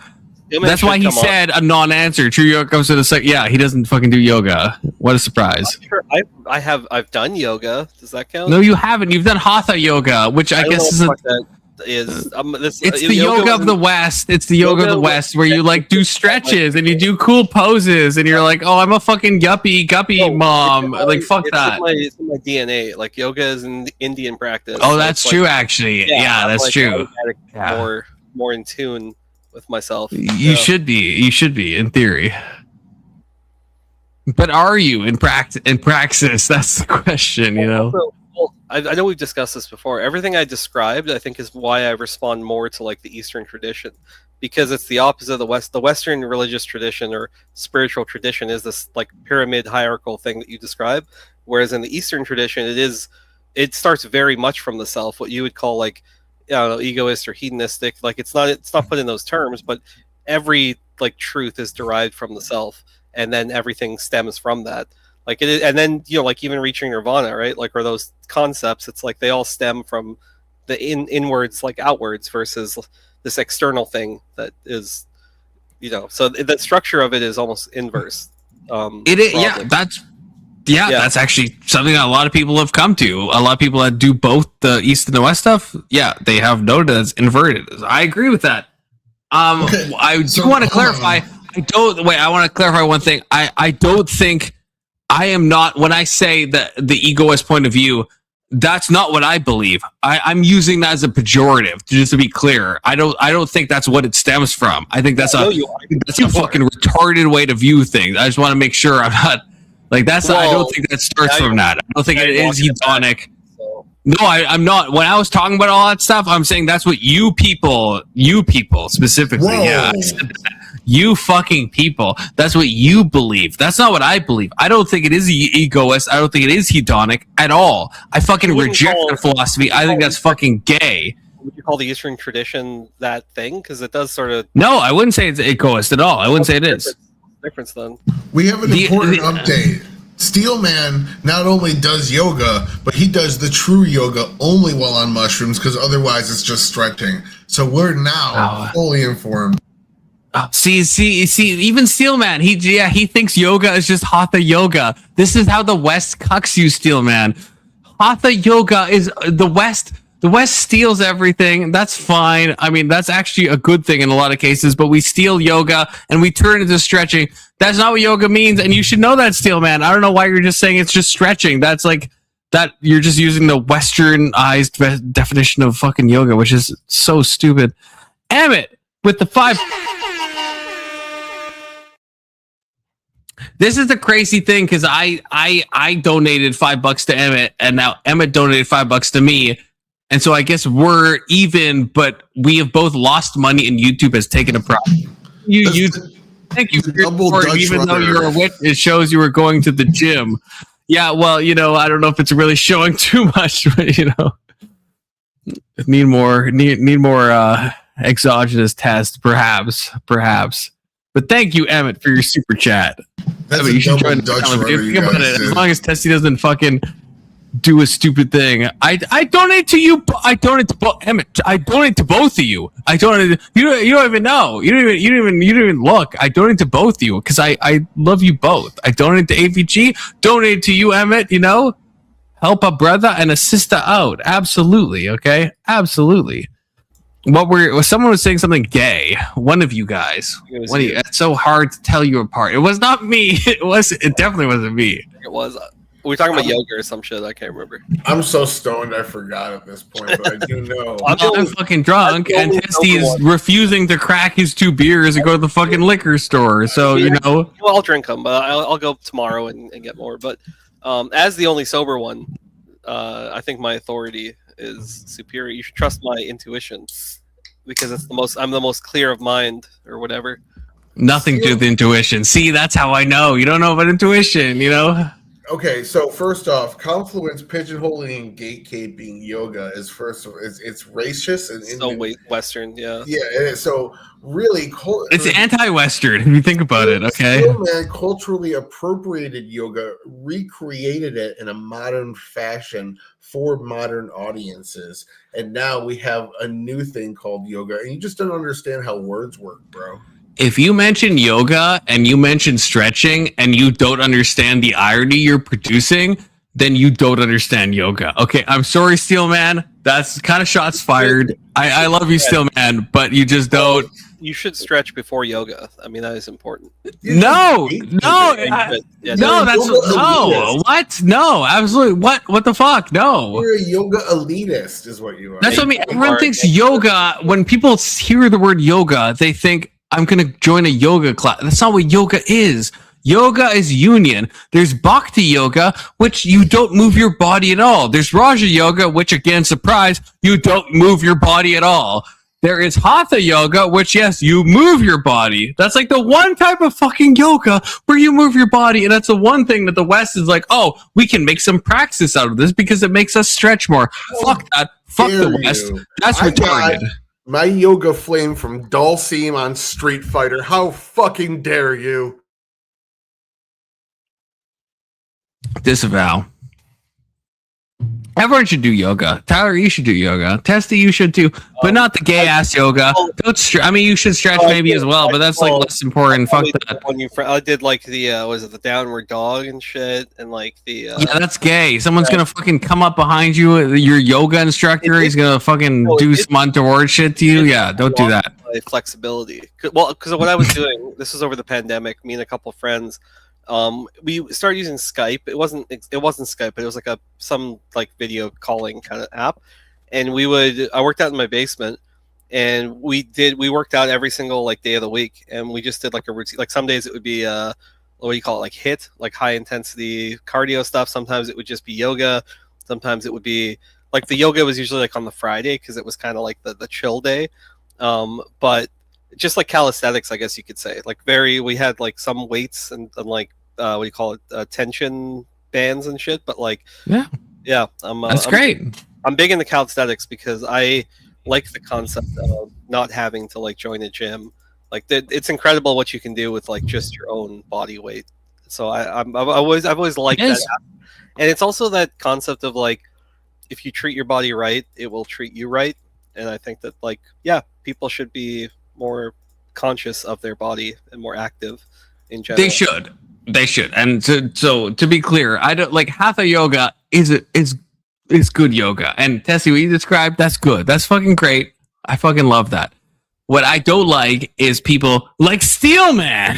That's why he said a non-answer. True yoga comes to the second. Yeah, he doesn't fucking do yoga. What a surprise! Sure, I've done yoga. Does that count? No, you haven't. You've done hatha yoga, which I guess is. It's the yoga of the West. It's the yoga of the West where you like do stretches and you do cool poses and you're like, oh, I'm a fucking guppy mom. Like fuck that. It's in my DNA. Like yoga is an Indian practice. Oh, that's true. Actually, yeah, that's true. More in tune with myself. You should be in theory. But are you in praxis? That's the question, you know. Well, I know we've discussed this before. Everything I described, I think, is why I respond more to like the Eastern tradition, because it's the opposite of the West. The Western religious tradition or spiritual tradition is this like pyramid hierarchical thing that you describe, whereas in the Eastern tradition, it starts very much from the self, what you would call like, I don't know, egoist or hedonistic. Like it's not put in those terms, but every like truth is derived from the self, and then everything stems from that. Like it is, and then like even reaching nirvana, right? Like, or those concepts, it's like they all stem from the inwards, like outwards, versus this external thing that is, So the structure of it is almost inverse. It is, yeah. That's actually something that a lot of people have come to. A lot of people that do both the East and the West stuff, they have noted that it's inverted. I agree with that. I do want to clarify. I want to clarify one thing. I don't think I am not, when I say that the egoist point of view, That's not what I believe. I'm using that as a pejorative, just to be clear. I don't think that's what it stems from. I think that's a fucking retarded way to view things. I just want to make sure I'm not like that's. I don't think that starts from that. I don't think it is hedonic. No, I'm not. When I was talking about all that stuff, I'm saying that's what you people specifically. Whoa. Yeah, I said that. You fucking people. That's what you believe. That's not what I believe. I don't think it is egoist. I don't think it is hedonic at all. I fucking reject the philosophy. I think that's fucking gay. Would you call the Eastern tradition that thing? Because it does sort of. No, I wouldn't say it's egoist at all. I wouldn't say it is. Difference then. We have an important update. Steelman not only does yoga, but he does the true yoga only while on mushrooms, because otherwise it's just stretching. So we're now fully informed. See, even Steelman, he thinks yoga is just hatha yoga. This is how the West cucks you, Steelman. Hatha yoga is the West. The West steals everything. That's fine. I mean, that's actually a good thing in a lot of cases, but we steal yoga and we turn it into stretching. That's not what yoga means, and you should know that, Steelman. I don't know why you're just saying it's just stretching. That's like that. You're just using the westernized definition of fucking yoga, which is so stupid. Emmett with the 5. This is the crazy thing because I donated $5 to Emmett, and now Emmett donated $5 to me, and so I guess we're even, but we have both lost money, and YouTube has taken a profit. Thank you. Even though you're a witch, it shows you were going to the gym. Yeah, well, I don't know if it's really showing too much, but need more exogenous tests, perhaps. But thank you, Emmett, for your super chat. That's you should join the Dutch channel. rudder, Think about it. As long as Tessie doesn't fucking do a stupid thing, I donate to you. I donate to Emmett. I donate to both of you. I donate. You don't even know. You don't even look. I donate to both of you because I love you both. I donate to AVG. Donate to you, Emmett. Help a brother and a sister out. Absolutely. Okay. Absolutely. Someone was saying something gay. One of you guys. It's so hard to tell you apart. It was not me. It definitely wasn't me. It was. We were talking about yoga or some shit. I can't remember. I'm so stoned I forgot at this point, but I do know. I'm fucking drunk, and Testy is refusing to crack his 2 beers and go to the fucking liquor store. So, Well, I'll drink them, but I'll go tomorrow and get more. But as the only sober one, I think my authority is superior. You should trust my intuition because I'm the most clear of mind or whatever. Nothing to do with intuition. See, that's how I know. You don't know about intuition, Okay, so first off, Confluence pigeonholing and gatekeeping yoga is it's racist and so Western, yeah. Yeah, it is. So really, it's anti-Western if you think about it. Okay, Steelman culturally appropriated yoga, recreated it in a modern fashion for modern audiences, and now we have a new thing called yoga, and you just don't understand how words work, bro. If you mention yoga and you mention stretching and you don't understand the irony you're producing, then you don't understand yoga. Okay, I'm sorry, Steelman. That's kind of shots fired. I love you, Steelman, but you just don't. You should stretch before yoga. I mean, that is important. No. What? No, absolutely. What the fuck? No. You're a yoga elitist, is what you are. That's what I mean. Everyone thinks yoga. When people hear the word yoga, they think, I'm going to join a yoga class. That's not what yoga is. Yoga is union. There's Bhakti yoga, which you don't move your body at all. There's Raja yoga, which again, surprise, you don't move your body at all. There is Hatha yoga, which yes, you move your body. That's like the one type of fucking yoga where you move your body. And that's the one thing that the West is like, oh, we can make some praxis out of this because it makes us stretch more. Fuck that. Fuck the West. That's retarded. My yoga flame from Dulcim on Street Fighter. How fucking dare you? Disavow. Everyone should do yoga. Tyler, you should do yoga. Testy, you should too, but not the gay ass yoga. Don't you should stretch maybe as well, but that's like less important. Fuck that. When I did like the the downward dog and shit, and like the yeah, that's gay. Someone's gonna fucking come up behind you, your yoga instructor. He's gonna fucking do some untoward shit to you. Yeah, don't do that. Flexibility. Well, because what I was doing, this was over the pandemic. Me and a couple of friends We started using Skype. It wasn't Skype, but it was like some video calling kind of app. And I worked out in my basement, and we worked out every single day of the week, and we just did a routine. Like some days it would be what do you call it, HIIT, high intensity cardio stuff. Sometimes it would just be yoga. Sometimes it would be the yoga was usually on the Friday because it was kind of the chill day. But just calisthenics, I guess you could say. We had some weights and what do you call it, tension bands and shit. But yeah, that's great. I'm big into calisthenics because I like the concept of not having to join a gym. It's incredible what you can do with just your own body weight. So I've always liked that, and it's also that concept of if you treat your body right, it will treat you right. And I think that people should be more conscious of their body and more active in general. They should. And to be clear, I don't hatha yoga is good yoga. And Tessie, what you described, that's good. That's fucking great. I fucking love that. What I don't like is people like Steelman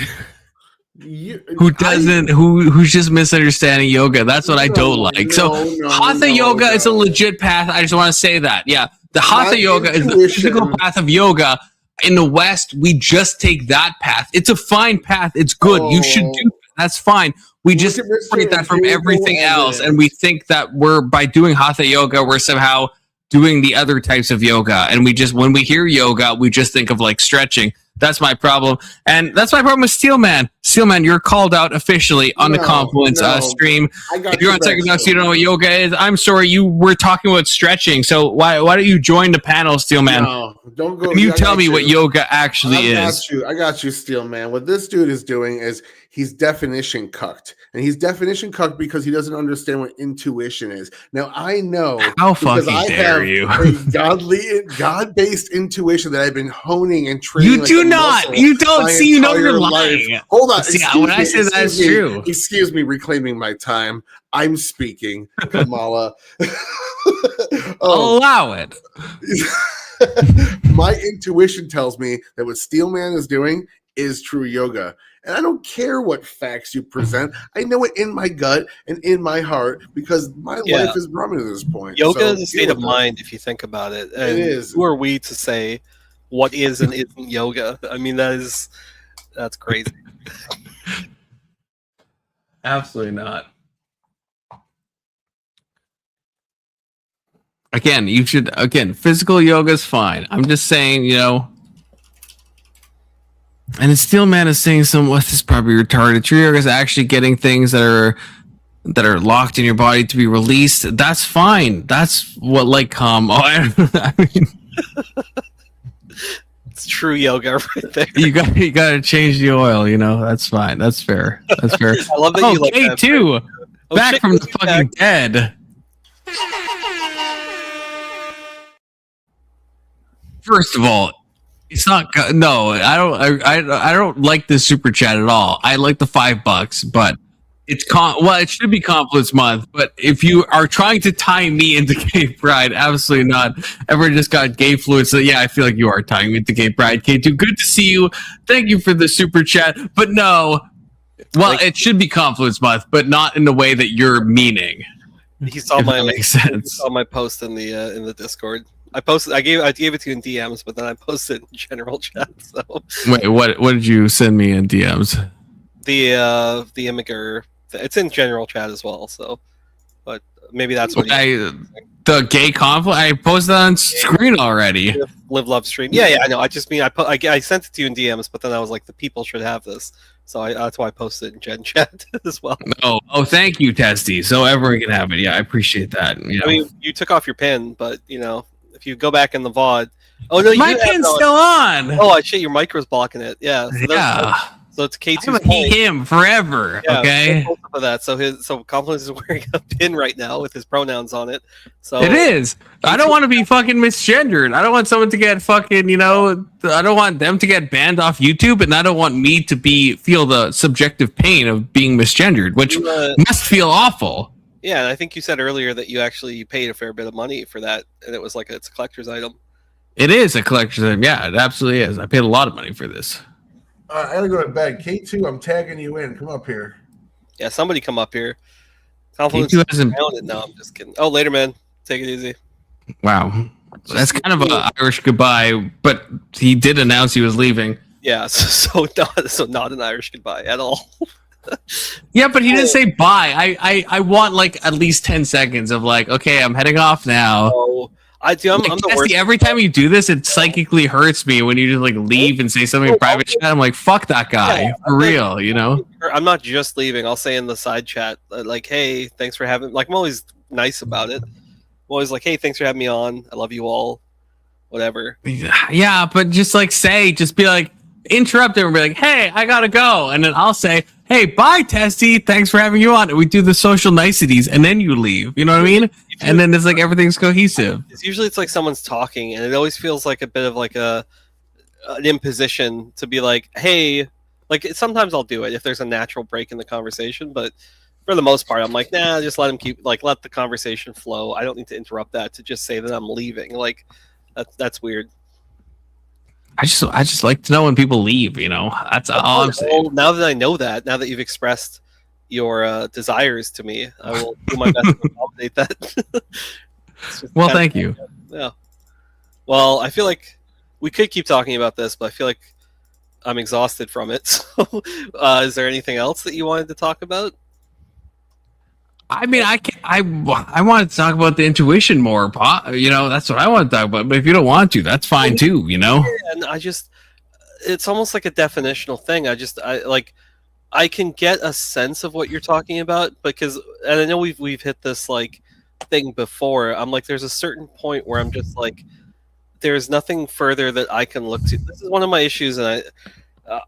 who's just misunderstanding yoga. That's what I don't like. Hatha yoga is a legit path. I just want to say that. Yeah. The hatha yoga is the physical path of yoga. In the West, we just take that path. It's a fine path. It's good. You should do that. That's fine. We just separate that from everything else, and we think that by doing hatha yoga, we're somehow doing the other types of yoga. And when we hear yoga, we just think of stretching. That's my problem. And that's my problem with Steelman. Steelman, you're called out officially on the Confluence stream. If you're on Second Dust, you don't know what yoga is. I'm sorry, you were talking about stretching. So why don't you join the panel, Steelman? No, don't go. Can you tell me what yoga actually is? I got you, Steelman. What this dude is doing is he's definition cucked. And he's definition cucked because he doesn't understand what intuition is. Now, I know how fucking dare you. A God-based intuition that I've been honing and training. You do not. You don't see. You know you're lying. Life. Hold on. See, when I say that's true. Excuse me, reclaiming my time. I'm speaking, Kamala. I'll allow it. My intuition tells me that what Steelman is doing is true yoga. And I don't care what facts you present. I know it in my gut and in my heart because my life is running to this point. Yoga is a state of mind if you think about it. And it is. Who are we to say what is and isn't yoga? I mean, that's crazy. Absolutely not. Again, physical yoga is fine. I'm just saying, and the Steelman is saying this is probably retarded. True yoga is actually getting things that are locked in your body to be released. That's fine. That's what I mean, it's true yoga right there. You got to change the oil. That's fine. That's fair. That's fair. I love that you like that. Too. Back from the fucking dead. First of all, it's not. No, I don't. I don't like the super chat at all. I like the $5, but it's it should be Confluence Month. But if you are trying to tie me into gay pride, absolutely not. Everyone just got gay fluid. So yeah, I feel like you are tying me into gay pride. K2, good to see you. Thank you for the super chat. But no, it should be Confluence Month, but not in the way that you're meaning. He saw makes sense. He saw my post in the Discord. I gave it to you in DMs, but then I posted in general chat. So wait, what did you send me in DMs? The Immiger. It's in general chat as well. So, but maybe that's what the gay conflict. I posted that on screen already. Live love stream. Yeah, I know. I just mean I sent it to you in DMs, but then I was like, the people should have this. So that's why I posted in Gen Chat as well. Oh, thank you, Testy. So everyone can have it. Yeah, I appreciate that. I mean, you took off your pin, but if you go back in the VOD, no, my pin's still on. Oh shit, your micro's blocking it. Yeah. So it's K2's point. Him forever. Yeah, okay. For that, so Confluence is wearing a pin right now with his pronouns on it. So it is. I don't want to be fucking misgendered. I don't want someone to get fucking. I don't want them to get banned off YouTube, and I don't want me to feel the subjective pain of being misgendered, which must feel awful. Yeah, and I think you said earlier that you actually paid a fair bit of money for that, and it was it's a collector's item. It is a collector's item. Yeah, it absolutely is. I paid a lot of money for this. I gotta go to bed. K2, I'm tagging you in. Come up here. Yeah, somebody come up here. Confluence K2 hasn't. it. No, I'm just kidding. Oh, later, man. Take it easy. Wow, that's kind of an Irish goodbye, but he did announce he was leaving. Yeah, so not an Irish goodbye at all. Yeah, but he didn't say bye. I want like at least 10 seconds of like, okay, I'm heading off now. Oh, I'm the worst. Every time you do this, it psychically hurts me when you just like leave and say something in private chat. I'm like, fuck that guy, for real, you know? I'm not just leaving. I'll say in the side chat, like, hey, thanks for having. Like, I'm always nice about it. I'm always like, hey, thanks for having me on. I love you all. Whatever. Yeah, but just like just be like, interrupt him and be like, hey, I gotta go, and then I'll say, hey, bye, Testy. Thanks for having you on. And we do the social niceties, and then you leave. You know what I mean? And then it's like everything's cohesive. Usually it's like someone's talking, and it always feels like a bit of like an imposition to be like, hey, like sometimes I'll do it if there's a natural break in the conversation, but for the most part, I'm like, nah, just let him let the conversation flow. I don't need to interrupt that to just say that I'm leaving. Like, that's weird. I just like to know when people leave, you know. That's all I'm saying. Now that I know that, now that you've expressed your desires to me, I will do my best to accommodate that. Well, thank you. Yeah. Well, I feel like we could keep talking about this, but I feel like I'm exhausted from it. So, is there anything else that you wanted to talk about? I mean, I wanted to talk about the intuition more, you know, that's what I want to talk about. But if you don't want to, that's fine too, you know. And it's almost like a definitional thing. I can get a sense of what you're talking about because, and I know we've hit this like thing before. I'm like, there's a certain point where I'm just like, there's nothing further that I can look to. This is one of my issues, and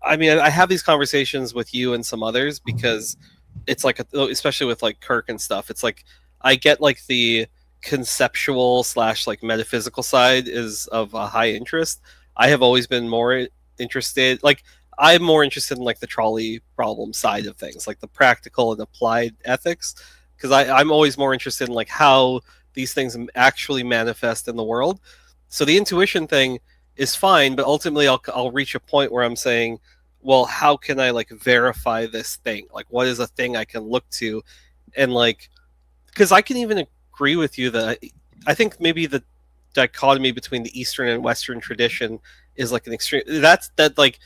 I mean, I have these conversations with you and some others because it's like, especially with like Kirk and stuff, it's like I get like the conceptual / like metaphysical side is of a high interest. I have always been more interested, like I'm more interested in like the trolley problem side of things, like the practical and applied ethics, because I'm always more interested in like how these things actually manifest in the world. So the intuition thing is fine, but ultimately I'll reach a point where I'm saying, well, how can I like verify this thing? Like, what is a thing I can look to? And like, because I can even agree with you that I think maybe the dichotomy between the Eastern and Western tradition is like an extreme. That like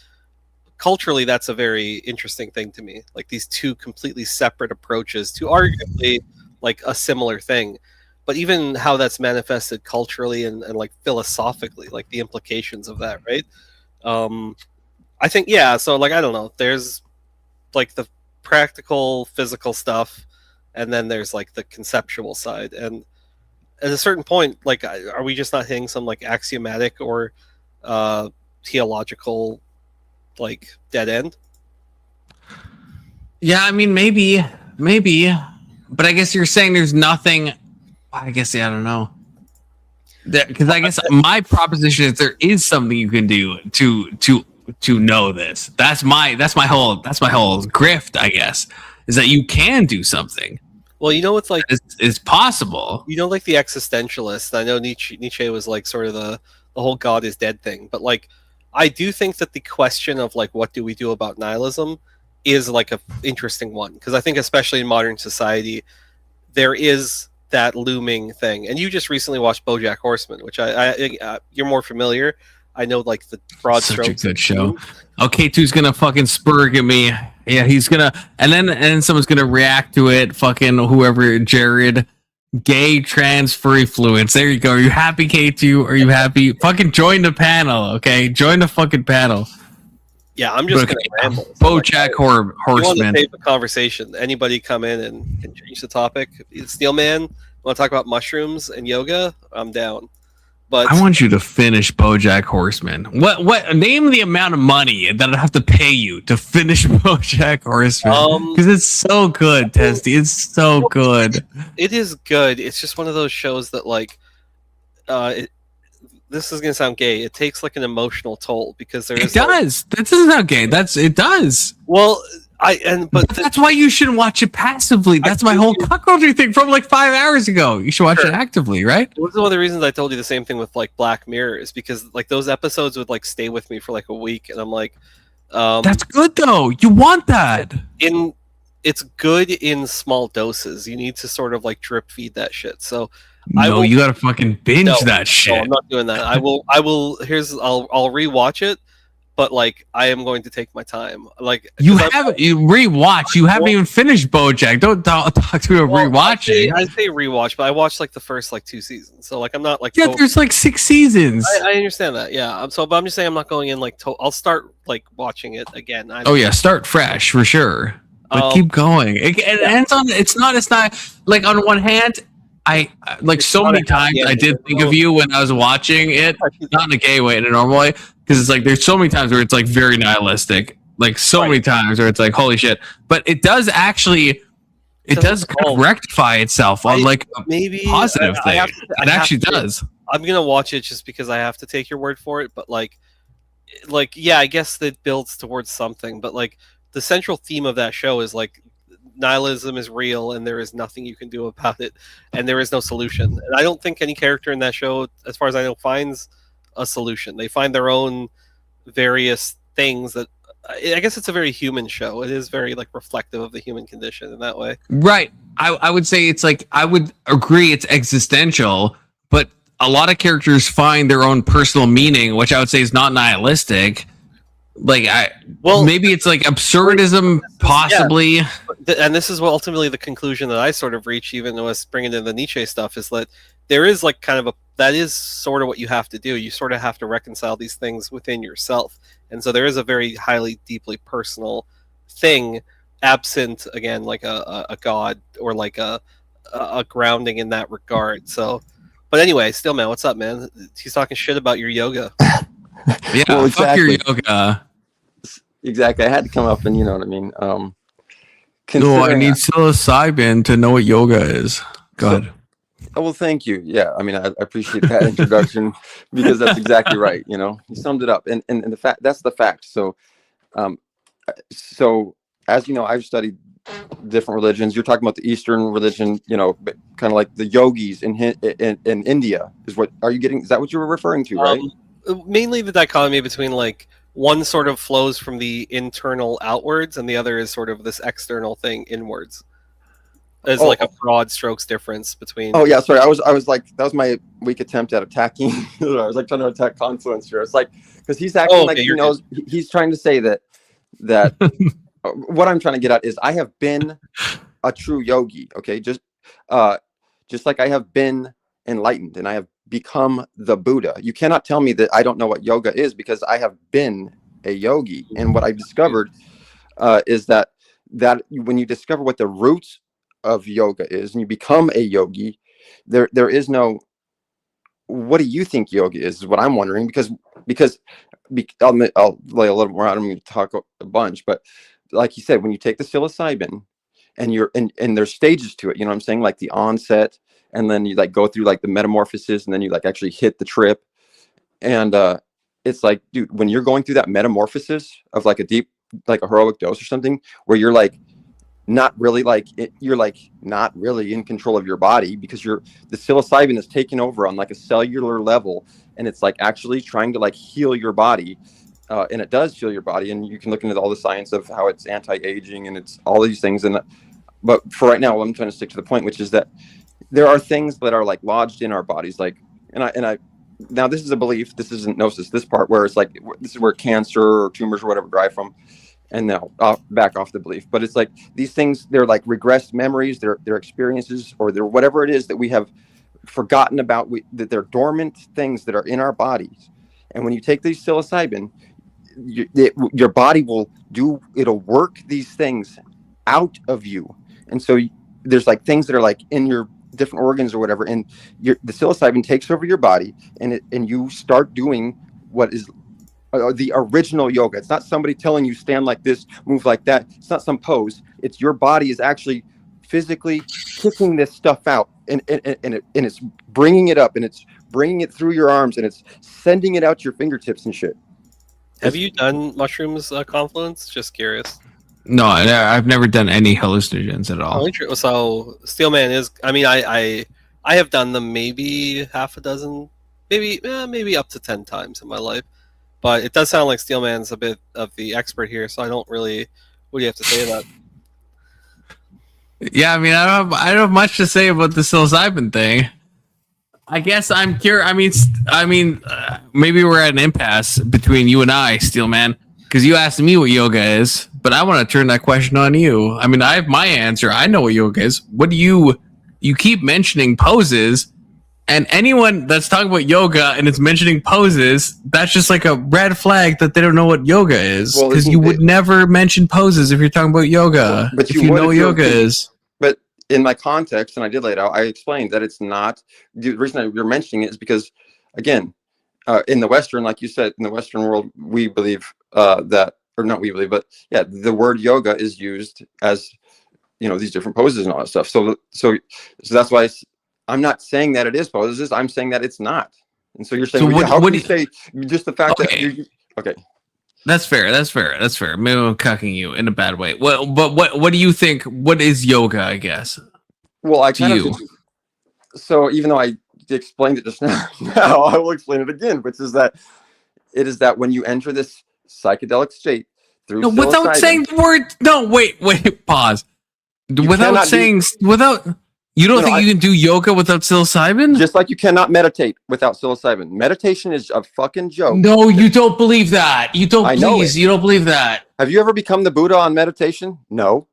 culturally, that's a very interesting thing to me. Like these two completely separate approaches to arguably like a similar thing, but even how that's manifested culturally and like philosophically, like the implications of that, right? I think, yeah, so like I don't know, there's like the practical physical stuff, and then there's like the conceptual side, and at a certain point, like, are we just not hitting some like axiomatic or theological like dead end? Yeah, I mean, maybe, but I guess you're saying there's nothing. I guess, yeah, I don't know. Because I guess my proposition is there is something you can do to know this. That's my whole grift, I guess, is that you can do something. Well, you know, it's like it's possible. You know, like the existentialist. I know Nietzsche was like sort of the whole God is dead thing, but like I do think that the question of like what do we do about nihilism is like a interesting one, because I think especially in modern society there is that looming thing. And you just recently watched BoJack Horseman, which I you're more familiar. I know like the broad strokes. Such a good show. Okay, K2's gonna fucking spurg at me. Yeah, he's gonna, and then someone's gonna react to it. Fucking whoever, Jared, gay, trans, furry fluence. There you go. Are you happy, K2? Are you happy? Fucking join the panel, okay? Join the fucking panel. Yeah, I'm just gonna ramble. BoJack Horseman. You want to save the conversation? Anybody come in and change the topic? Steelman, want to talk about mushrooms and yoga? I'm down. But I want you to finish BoJack Horseman. What? Name the amount of money that I'd have to pay you to finish BoJack Horseman, because it's so good, Testy. It's so good. It is good. It's just one of those shows that like, this is gonna sound gay. It takes like an emotional toll because there is. It does. That doesn't sound gay. It does. Well, but that's why you shouldn't watch it passively. That's my whole cuckoldry thing from like 5 hours ago. You should watch it actively, right? This is one of the reasons I told you the same thing with like Black Mirror, is because like those episodes would like stay with me for like a week, and I'm like, that's good though. You want that. it's good in small doses. You need to sort of like drip feed that shit. So No, you gotta fucking binge that shit. No, I'm not doing that. I will. I'll rewatch it, but like I am going to take my time. Like you rewatch. You haven't even finished BoJack. Don't talk to me about rewatching. I say rewatch, but I watched like the first like 2 seasons. So like I'm not like there's like 6 seasons. I understand that. Yeah. But I'm just saying I'm not going in like I'll start like watching it again. Oh yeah, start fresh for sure. But keep going. It ends on. It's not like on one hand. I like so many times I did think of you when I was watching it, not in a gay way, in a normal way, because it's like there's so many times where it's like very nihilistic, like so many times where it's like holy shit. But it does actually, it does kind of rectify itself on like a positive thing. It actually does. I'm gonna watch it just because I have to take your word for it. But like yeah, I guess that builds towards something. But like the central theme of that show is like nihilism is real and there is nothing you can do about it, and there is no solution. And I don't think any character in that show, as far as I know, finds a solution. They find their own various things that I guess it's a very human show. It is very like reflective of the human condition in that way. Right. I would say it's like, I would agree it's existential, but a lot of characters find their own personal meaning, which I would say is not nihilistic. Like maybe it's like absurdism, possibly. Yeah. And this is what ultimately the conclusion that I sort of reach, even though it's bringing in the Nietzsche stuff, is that there is like kind of that is sort of what you have to do. You sort of have to reconcile these things within yourself, and so there is a very highly, deeply personal thing, absent again like a god or like a grounding in that regard. So, but anyway, still, man, what's up, man? He's talking shit about your yoga. Yeah, well, fuck your yoga. Exactly. I had to come up and you know what I mean. No, I need psilocybin to know what yoga is. Go ahead. Oh, well, thank you. Yeah, I mean, I appreciate that introduction because that's exactly right. You know, you summed it up, and the fact that's the fact. So, so as you know, I've studied different religions. You're talking about the Eastern religion, you know, kind of like the yogis in India. Is that what you were referring to, right? Mainly the dichotomy between like one sort of flows from the internal outwards and the other is sort of this external thing inwards. There's like a broad strokes difference between. Oh yeah, sorry. I was like, that was my weak attempt at attacking. I was like trying to attack Confluence here. It's like because he's acting like he knows. He's trying to say that what I'm trying to get at is I have been a true yogi. Okay, just like I have been enlightened and I have become the Buddha. You cannot tell me that I don't know what yoga is because I have been a yogi. And what I've discovered is that when you discover what the roots of yoga is and you become a yogi, there is no, what do you think yoga is what I'm wondering, because I'll lay a little more out. I'm going to talk a bunch, but like you said, when you take the psilocybin and there's stages to it, you know what I'm saying? Like the onset, and then you like go through like the metamorphosis, and then you like actually hit the trip. And it's like, dude, when you're going through that metamorphosis of like a deep, like a heroic dose or something, where you're like not really you're like not really in control of your body because the psilocybin is taking over on like a cellular level, and it's like actually trying to like heal your body. And it does heal your body, and you can look into all the science of how it's anti-aging and it's all these things. But for right now, I'm trying to stick to the point, which is that there are things that are like lodged in our bodies, like, and I now this is a belief, this isn't gnosis, this part where it's like, this is where cancer or tumors or whatever derive from. And now I'll back off the belief, but it's like these things, they're like regressed memories, they're experiences, or they're whatever it is that we have forgotten about, that they're dormant things that are in our bodies. And when you take these psilocybin, your body it'll work these things out of you. And so there's like things that are like in your different organs or whatever, and the psilocybin takes over your body, and you start doing what is the original yoga. It's not somebody telling you stand like this, move like that. It's not some pose. It's your body is actually physically kicking this stuff out, and it's bringing it up, and it's bringing it through your arms, and it's sending it out your fingertips and shit. Have you done mushrooms, Confluence? Just curious. No, I've never done any hallucinogens at all. So Steelman is, I mean, I have done them maybe half a dozen, maybe up to 10 times in my life, but it does sound like Steelman's a bit of the expert here, so I don't really, what do you have to say about it? Yeah, I mean, I don't have much to say about the psilocybin thing. I guess I'm curious. Maybe we're at an impasse between you and I, Steelman, because you asked me what yoga is, but I want to turn that question on you. I mean, I have my answer. I know what yoga is. What do you keep mentioning poses, and anyone that's talking about yoga and it's mentioning poses, that's just like a red flag that they don't know what yoga is, because you would never mention poses if you're talking about yoga. But if you know what yoga is. But in my context, and I did lay it out, I explained that it's not. The reason you're mentioning it is because, again, in the Western, like you said, in the Western world, we believe that, or not we believe, but yeah, the word yoga is used as, these different poses and all that stuff. So that's why I'm not saying that it is poses. I'm saying that it's not. And so you're saying, So how can you say just the fact that you're okay? That's fair. Maybe I'm cucking you in a bad way. Well, but what do you think? What is yoga? I guess. Well, so even though I explained it just now, I will explain it again, which is that it is that when you enter this psychedelic state through without saying the word. No, wait, pause. Without saying you don't think you can do yoga without psilocybin? Just like you cannot meditate without psilocybin. Meditation is a fucking joke. No, you don't believe that. You don't. You don't believe that. Have you ever become the Buddha on meditation? No.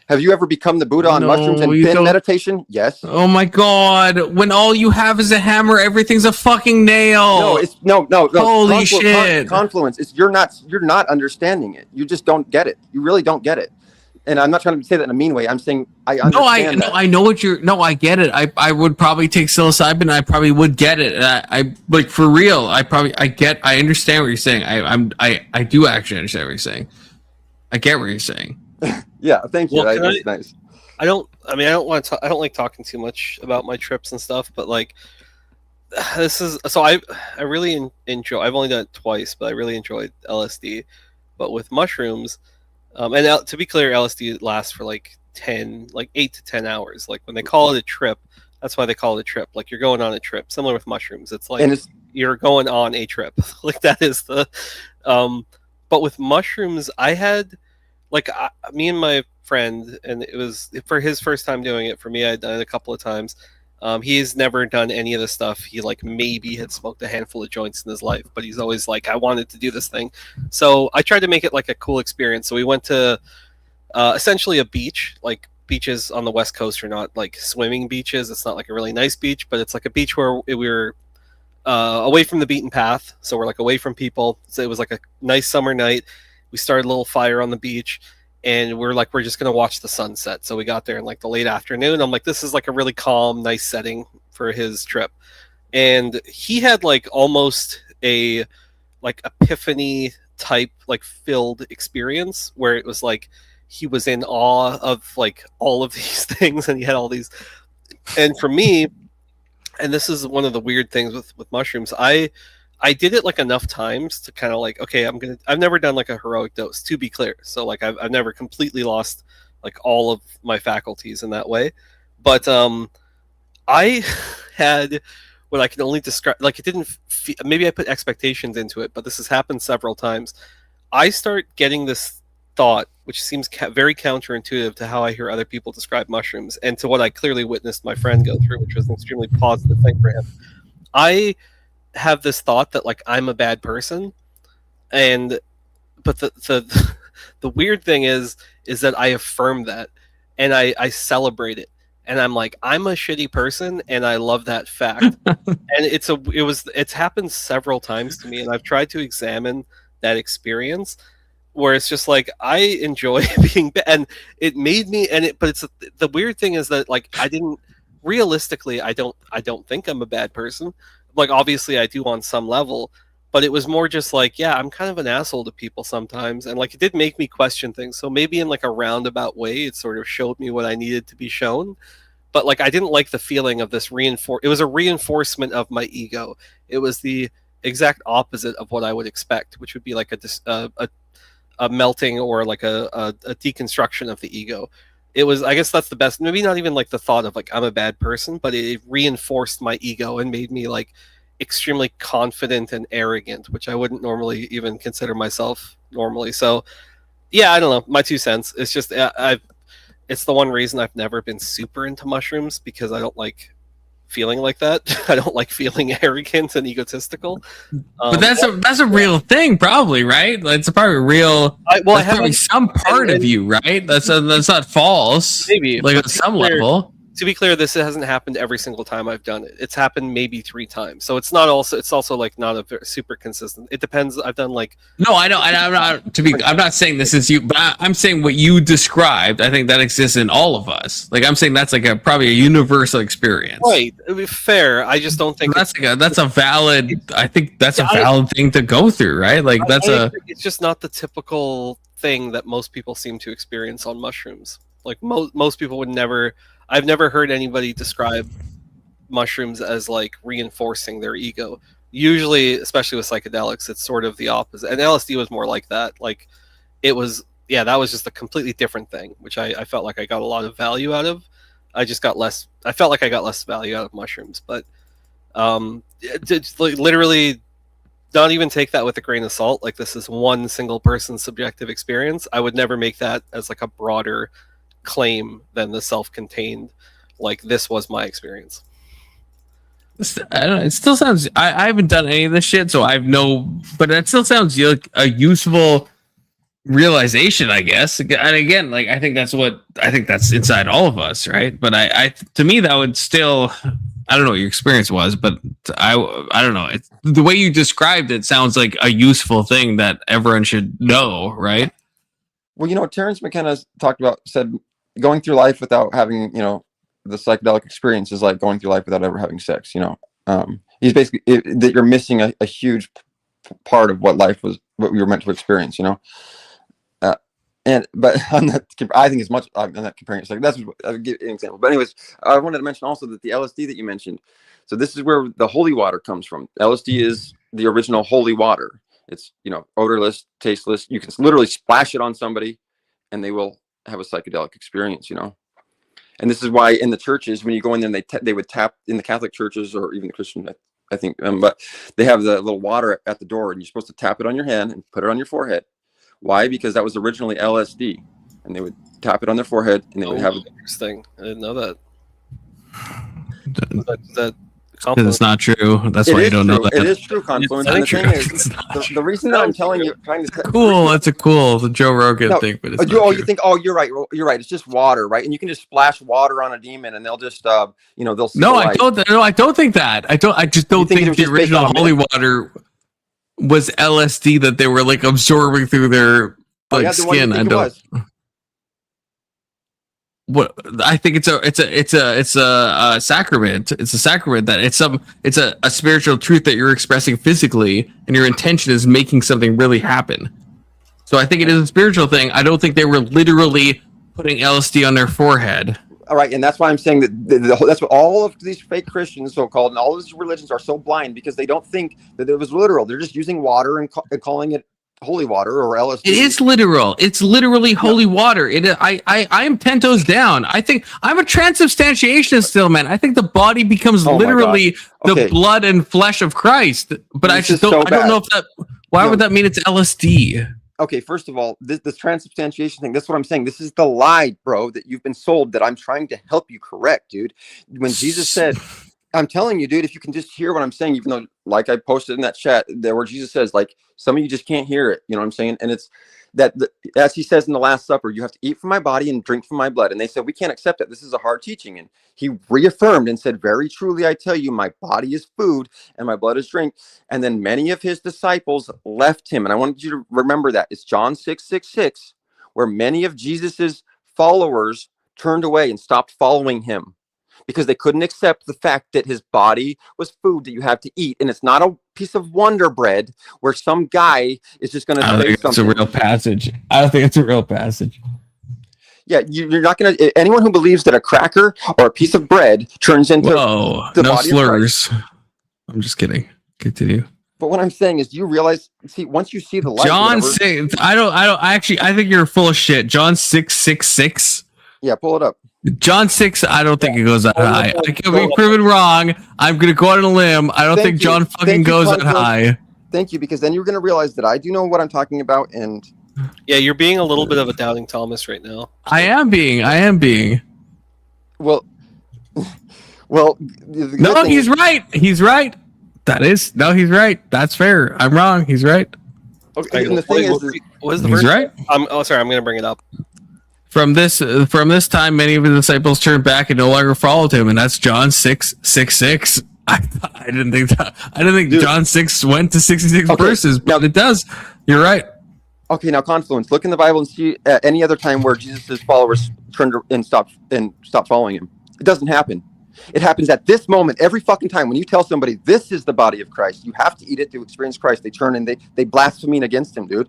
Have you ever become the Buddha on mushrooms and pin meditation? Yes. Oh my god! When all you have is a hammer, everything's a fucking nail. No, it's no. Holy shit! Confluence. You're not understanding it. You just don't get it. You really don't get it. And I'm not trying to say that in a mean way. I'm saying I understand. I know what you're. No, I get it. I would probably take psilocybin. I probably would get it. I like for real. I understand what you're saying. I do actually understand what you're saying. I get what you're saying. Yeah, thank you. That's nice. I don't want to. I don't like talking too much about my trips and stuff. But like, this is so. I really enjoy. I've only done it twice, but I really enjoyed LSD. But with mushrooms. And to be clear, LSD lasts for like 8 to 10 hours. Like when they call it a trip, that's why they call it a trip. Like you're going on a trip. Similar with mushrooms, it's like you're going on a trip. Like that is the. But with mushrooms, I had me and my friend, and it was for his first time doing it. For me, I'd done it a couple of times. He's never done any of this stuff. He maybe had smoked a handful of joints in his life, but he's always I wanted to do this thing. So I tried to make it like a cool experience. So we went to essentially a beach. Like beaches on the West Coast are not like swimming beaches. It's not like a really nice beach, but it's like a beach where we were away from the beaten path. So we're like away from people. So it was like a nice summer night. We started a little fire on the beach. And we're just going to watch the sunset. So we got there in like the late afternoon. I'm like, this is like a really calm, nice setting for his trip. And he had like almost a epiphany type filled experience where it was like he was in awe of like all of these things, and he had all these. And for me, and this is one of the weird things with mushrooms, I did it like enough times to kind of okay, I've never done like a heroic dose, to be clear. So like I've never completely lost like all of my faculties in that way. But I had what I can only describe, it didn't, maybe I put expectations into it, but this has happened several times. I start getting this thought, which seems very counterintuitive to how I hear other people describe mushrooms and to what I clearly witnessed my friend go through, which was an extremely positive thing for him. I have this thought that I'm a bad person, but the weird thing is that I affirm that and I celebrate it, and I'm like, I'm a shitty person and I love that fact. And it's happened several times to me, and I've tried to examine that experience where it's just I enjoy being bad, and it made me, but it's the weird thing is that I didn't realistically, I don't think I'm a bad person. Obviously I do on some level, but it was more just yeah, I'm kind of an asshole to people sometimes, and it did make me question things. So maybe in a roundabout way, it sort of showed me what I needed to be shown. But I didn't like the feeling of this it was a reinforcement of my ego. It was the exact opposite of what I would expect, which would be a melting or a deconstruction of the ego. It was, I guess that's the best, maybe not even the thought of I'm a bad person, but it reinforced my ego and made me extremely confident and arrogant, which I wouldn't normally even consider myself normally. So yeah, I don't know, my 2 cents. It's just it's the one reason I've never been super into mushrooms, because I don't like feeling like that. I don't like feeling arrogant and egotistical. But that's a real thing, probably, right? It's probably real. That's probably some part of you, right? That's not false. Maybe, like but at some level. To be clear, this hasn't happened every single time I've done it. It's happened maybe 3 times. So it's also like not a super consistent. It depends. I've done like No, I know, and I'm not saying this is you, but I'm saying what you described. I think that exists in all of us. Like I'm saying that's like probably a universal experience. Right. I mean, fair. I just don't think that's a valid. I think that's a valid thing to go through, right? Like it's just not the typical thing that most people seem to experience on mushrooms. Like most people would never. I've never heard anybody describe mushrooms as like reinforcing their ego. Usually, especially with psychedelics, it's sort of the opposite. And LSD was more like that. Like it was, that was just a completely different thing, which I felt like I got a lot of value out of. I felt like I got less value out of mushrooms, but literally not even take that with a grain of salt. Like this is one single person's subjective experience. I would never make that as like a broader claim than the self-contained, like this was my experience. I don't know, it still sounds I haven't done any of this shit, so but it still sounds like a useful realization, I guess. And again, like I think that's inside all of us, right? But I to me that would still, I don't know what your experience was, but I don't know. It's the way you described it sounds like a useful thing that everyone should know, right? Well, Terrence McKenna said going through life without having, the psychedelic experience is like going through life without ever having sex. He's basically that you're missing a huge part of what life was, what we were meant to experience. But on that, I think as much. I'm not comparing it. Like that's I'll give an example. But anyways, I wanted to mention also that the LSD that you mentioned. So this is where the holy water comes from. LSD is the original holy water. It's odorless, tasteless. You can literally splash it on somebody, and they will have a psychedelic experience. And this is why in the churches, when you go in there, they would tap in the Catholic churches or even the Christian, I think, but they have the little water at the door, and you're supposed to tap it on your hand and put it on your forehead. Why? Because that was originally LSD, and they would tap it on their forehead, and they would have. Interesting. I didn't know that. Because it's not true. That's why you don't know that. It is true, Confluence. And the thing is, the reason that I'm telling you, cool. That's the Joe Rogan thing, but it's you think, you're right. You're right. It's just water, right? And you can just splash water on a demon, and they'll just, they'll. No, I don't think that. I just don't think the original holy water was LSD that they were like absorbing through their skin. I don't. What I think it's a sacrament. It's a sacrament that it's a spiritual truth that you're expressing physically, and your intention is making something really happen. So I think it is a spiritual thing. I don't think they were literally putting LSD on their forehead. All right, and that's why I'm saying that that's what all of these fake Christians, so-called, and all of these religions are so blind, because they don't think that it was literal. They're just using water and calling it holy water or LSD. It is literal. It's literally holy water. I am 10 toes down. I think I'm a transubstantiationist still, man. I think the body becomes literally the blood and flesh of Christ. But I just don't. I don't know if that. Why would that mean it's LSD? Okay, first of all, this transubstantiation thing, that's what I'm saying. This is the lie, bro, that you've been sold, that I'm trying to help you correct, dude. When Jesus said, I'm telling you, dude, if you can just hear what I'm saying, even though, like I posted in that chat there where Jesus says, like, some of you just can't hear it, you know what I'm saying? And it's that, as he says in the Last Supper, you have to eat from my body and drink from my blood. And they said, we can't accept it. This is a hard teaching. And he reaffirmed and said, very truly, I tell you, my body is food and my blood is drink. And then many of his disciples left him. And I wanted you to remember that. It's John 6:66, where many of Jesus's followers turned away and stopped following him, because they couldn't accept the fact that his body was food that you have to eat. And it's not a piece of Wonder Bread where some guy is just going to say something. It's a real passage. I don't think it's a real passage. Yeah, you're not going to... Anyone who believes that a cracker or a piece of bread turns into the no body slurs. of Christ. I'm just kidding. Continue. But what I'm saying is, you realize, once you see the light... John 6... I think you're full of shit. John 6:66. Yeah, pull it up. John 6, I don't think it goes that high. I can be proven wrong. I'm going to go out on a limb. I don't think John fucking goes that high. Thank you, because then you're going to realize that I do know what I'm talking about, and Yeah, you're being a little bit of a doubting Thomas right now. I am being. Well, well. No, he's right. He's right. He's right. That's fair. I'm wrong. He's right. Okay, and the thing is, what is the he's verse? right. Sorry, I'm going to bring it up. From this time, many of the disciples turned back and no longer followed him, and that's John 6:66. I didn't think that. I didn't think John 6 went to 66 verses, but it does. You're right. Okay, now Confluence. Look in the Bible and see any other time where Jesus' followers turned and stopped following him. It doesn't happen. It happens at this moment every fucking time. When you tell somebody this is the body of Christ, you have to eat it to experience Christ. They turn and they blaspheme against him, dude.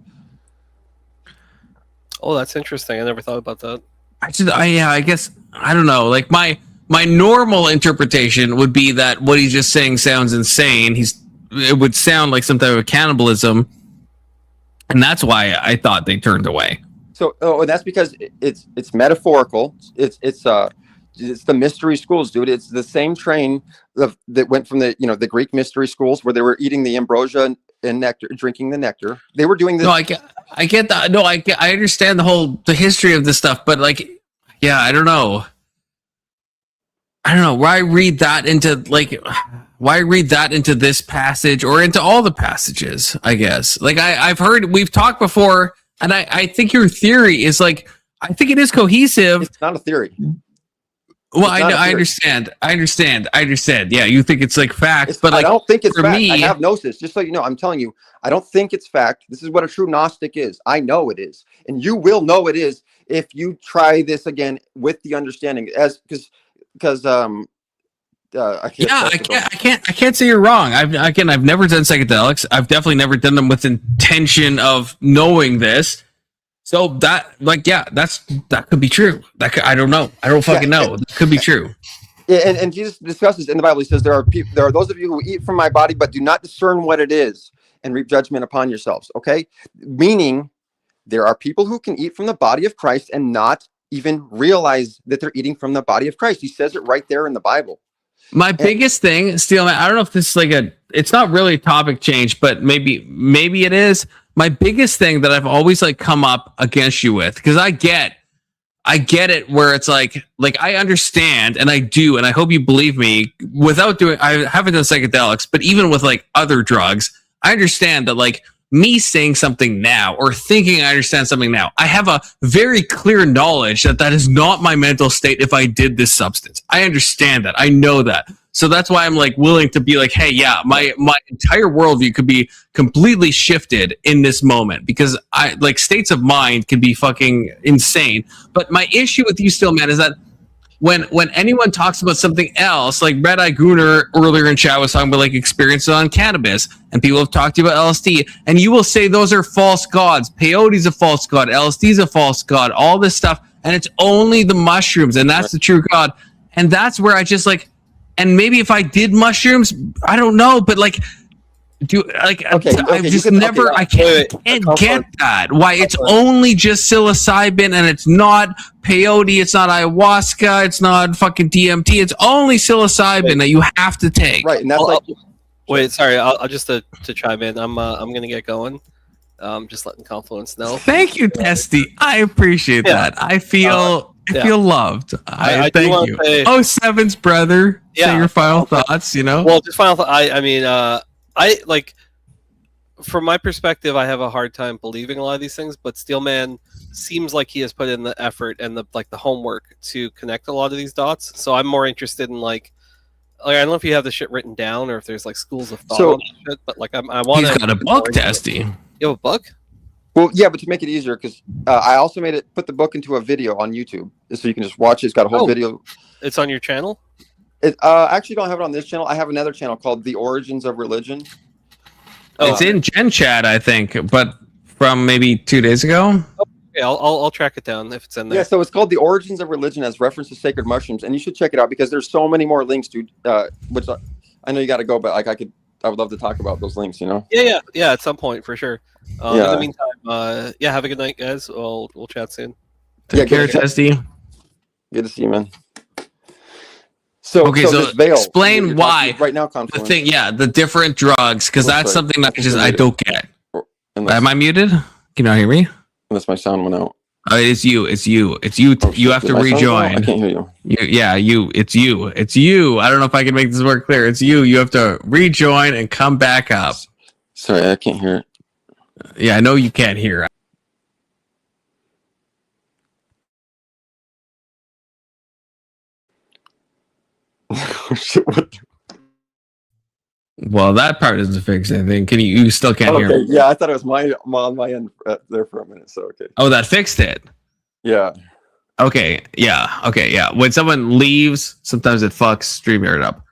Oh, that's interesting. I never thought about that. I guess I don't know. Like my normal interpretation would be that what he's just saying sounds insane. It would sound like some type of cannibalism, and that's why I thought they turned away. So, and that's because it's metaphorical. It's the mystery schools, dude. It's the same train that went from the Greek mystery schools where they were eating the ambrosia and nectar, drinking the nectar. They were doing this. No, I get that. No, I understand the history of this stuff, but I don't know. Why read that into this passage or into all the passages, I guess. I've heard, we've talked before, and I think your theory is I think it is cohesive. It's not a theory. Well, I understand. Yeah, you think it's fact, but I don't think it's for fact. me, I have gnosis. Just so you know, I'm telling you, I don't think it's fact. This is what a true Gnostic is. I know it is, and you will know it is if you try this again with the understanding. Because I can't say you're wrong. I've never done psychedelics. I've definitely never done them with intention of knowing this. So that could be true. I don't know. I don't fucking know. That could be true. Yeah, and Jesus discusses in the Bible. He says there are those of you who eat from my body but do not discern what it is and reap judgment upon yourselves. Okay, meaning there are people who can eat from the body of Christ and not even realize that they're eating from the body of Christ. He says it right there in the Bible. My biggest thing, Steelman, I don't know if this is it's not really a topic change, but maybe it is. My biggest thing that I've always come up against you with, because I get it where it's I understand, and I do, and I hope you believe me, I haven't done psychedelics, but even with other drugs, I understand that me saying something now or thinking I understand something now, I have a very clear knowledge that is not my mental state if I did this substance. I understand that. I know that. So that's why I'm willing to be hey, yeah, my entire worldview could be completely shifted in this moment, because I states of mind can be fucking insane. But my issue with you still, man, is that when anyone talks about something else, like Red Eye Gooner earlier in chat was talking about experiences on cannabis, and people have talked to you about LSD, and you will say those are false gods. Peyote's a false god, LSD's a false god, all this stuff, and it's only the mushrooms, and that's the true god. And that's where I just and maybe if I did mushrooms, I don't know, but I can't get that. Why it's only just psilocybin and it's not peyote, it's not ayahuasca, it's not fucking DMT, it's only psilocybin that you have to take. Right, and that's wait, sorry, I'll just to chime in. I'm gonna get going. Just letting Confluence know. Thank you, Testy. I appreciate that. I feel loved. I thank you. Oh, Sevens brother. Say your final thoughts. Well, just final thought. I mean, from my perspective, I have a hard time believing a lot of these things, but Steelman seems like he has put in the effort and the homework to connect a lot of these dots. So I'm more interested in I don't know if you have the shit written down or if there's schools of thought on that shit, but I want to. He's got a book, Testy. You have a book? Well, yeah, but to make it easier, because I also put the book into a video on YouTube, so you can just watch it. It's got a whole video. It's on your channel? I actually don't have it on this channel. I have another channel called The Origins of Religion. It's in Gen Chat, I think, but from maybe 2 days ago. Okay, I'll track it down if it's in there. Yeah, so it's called The Origins of Religion as reference to sacred mushrooms, and you should check it out because there's so many more links, dude. Which I know you got to go, but I would love to talk about those links. Yeah, at some point for sure. In the meantime, have a good night, guys. We'll chat soon. Take care, Testy. Good to see you, man. So explain why right now, Confluence. the thing, the different drugs, because that's something that I don't get. Am I muted? Can you not hear me? Unless my sound went out. It's you. It's you. It's you. Oh, You have to my sound go out? rejoin. I can't hear you. Yeah, you. It's you. It's you. I don't know if I can make this more clear. It's you. You have to rejoin and come back up. Sorry, I can't hear it. Yeah, I know you can't hear. Well, that part doesn't fix anything. Can you still can't hear me? Yeah, I thought it was on my end there for a minute. So okay. Oh, that fixed it. Yeah. Okay. Yeah. Okay. Yeah. When someone leaves, sometimes it fucks StreamYard up.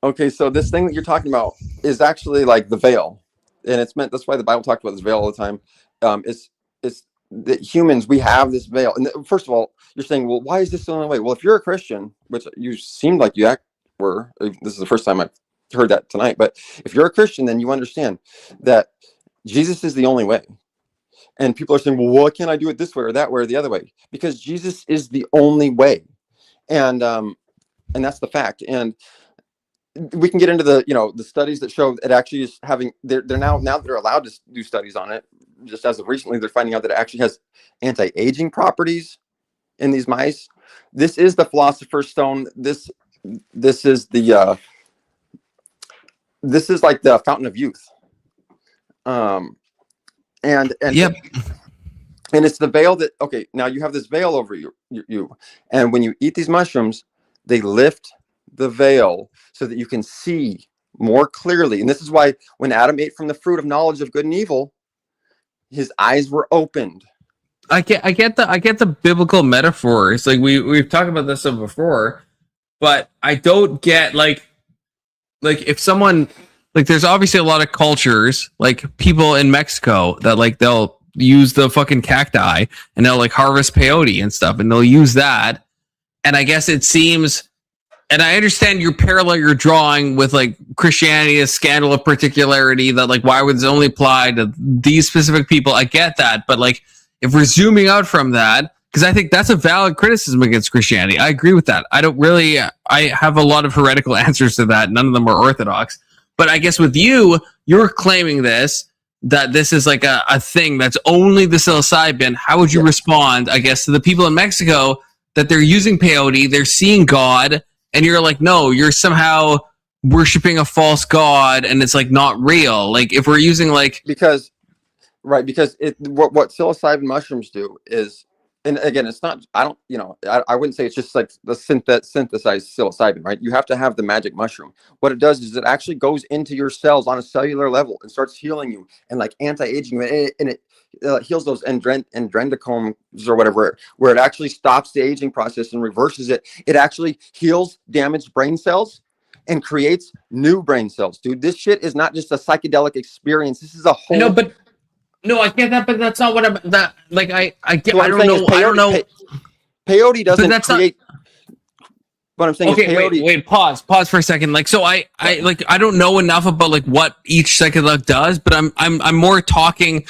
Okay, so this thing that you're talking about is actually like the veil, and it's meant. That's why the Bible talks about this veil all the time. It's that humans, we have this veil. And first of all, you're saying, well, why is this the only way? Well, if you're a Christian, which you seemed like you were, this is the first time I've heard that tonight, but if you're a Christian, then you understand that Jesus is the only way. And people are saying, well, why can't I do it this way or that way or the other way? Because Jesus is the only way. And that's the fact. And we can get into the studies that show it actually is having, they're now that they're allowed to do studies on it, just as of recently, they're finding out that it actually has anti-aging properties in these mice. This is the philosopher's stone. This is the this is like the fountain of youth. And yep. And it's the veil that, okay, now you have this veil over you, and when you eat these mushrooms, they lift the veil so that you can see more clearly. And this is why when Adam ate from the fruit of knowledge of good and evil, his eyes were opened. I get the biblical metaphors. Like we've talked about this before, but I don't get like if someone, like, there's obviously a lot of cultures, like people in Mexico that like they'll use the fucking cacti and they'll like harvest peyote and stuff, and they'll use that. And I guess it seems, and I understand your parallel you're drawing with like Christianity, a scandal of particularity, that like why would this only apply to these specific people? I get that, but like if we're zooming out from that, because I think that's a valid criticism against Christianity. I agree with that. I have a lot of heretical answers to that. None of them are orthodox. But I guess with you're claiming that this is like a thing that's only the psilocybin. How would you respond, I guess, to the people in Mexico that they're using peyote, they're seeing God, and you're like, no, you're somehow worshiping a false God, and it's like not real. Like if we're using like because what psilocybin mushrooms do is, and again, it's not, I wouldn't say it's just like the synthesized psilocybin, right? You have to have the magic mushroom. What it does is it actually goes into your cells on a cellular level and starts healing you and like anti-aging you, and it heals those dendricomes or whatever, where it actually stops the aging process and reverses it. It actually heals damaged brain cells and creates new brain cells, dude. This shit is not just a psychedelic experience. This is a whole. No, I get that, but that's not what I'm. That like I get. So I don't know. Peyote, I don't know. Peyote doesn't create. What I'm saying okay, is peyote. Wait. Pause for a second. Like, so I don't know enough about like what each psychedelic does, but I'm more talking.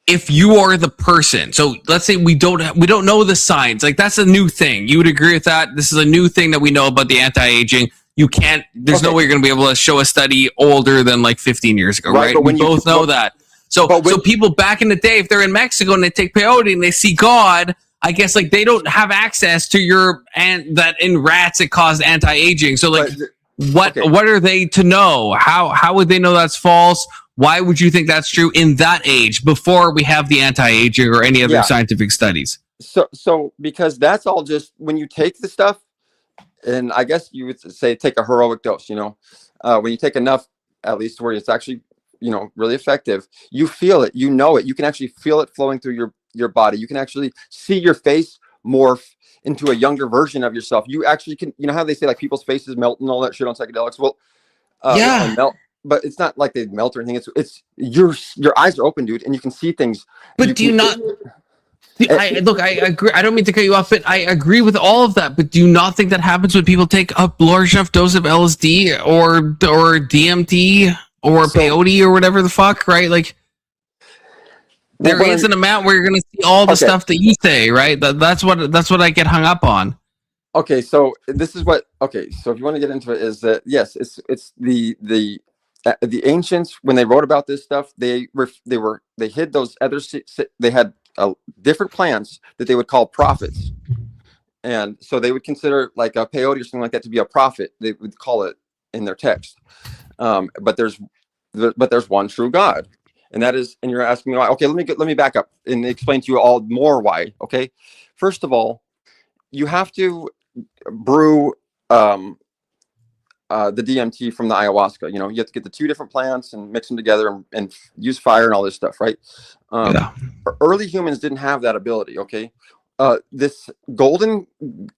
If you are the person, so let's say we don't know the science. Like that's a new thing. You would agree with that? This is a new thing that we know about the anti-aging. You can't. There's no way you're going to be able to show a study older than like 15 years ago, right? We both know that. So people back in the day, if they're in Mexico and they take peyote and they see God, I guess like they don't have access to that in rats it caused anti-aging. So like, what are they to know? How would they know that's false? Why would you think that's true in that age before we have the anti-aging or any other scientific studies? So because that's all just when you take the stuff, and I guess you would say take a heroic dose. When you take enough, at least where it's actually really effective, you feel it, it, you can actually feel it flowing through your body. You can actually see your face morph into a younger version of yourself. You actually can, how they say like people's faces melt and all that shit on psychedelics. Well, melt, but it's not like they melt or anything. It's your eyes are open, dude, and you can see things. But do you not? I agree. I don't mean to cut you off, but I agree with all of that. But do you not think that happens when people take a large enough dose of LSD or DMT? Or peyote or whatever the fuck, right? Like, there is an amount where you're going to see all the stuff that you say, right? That's what I get hung up on. Okay, so this is what. Okay, so if you want to get into it, is that yes, it's the the ancients, when they wrote about this stuff, they hid those other. They had different plants that they would call prophets, and so they would consider like a peyote or something like that to be a prophet. They would call it in their text. But there's one true God, and that is. And you're asking me why? Okay, let me back up and explain to you all more why. Okay, first of all, you have to brew the DMT from the ayahuasca. You have to get the two different plants and mix them together and use fire and all this stuff, right? Early humans didn't have that ability. Okay, this golden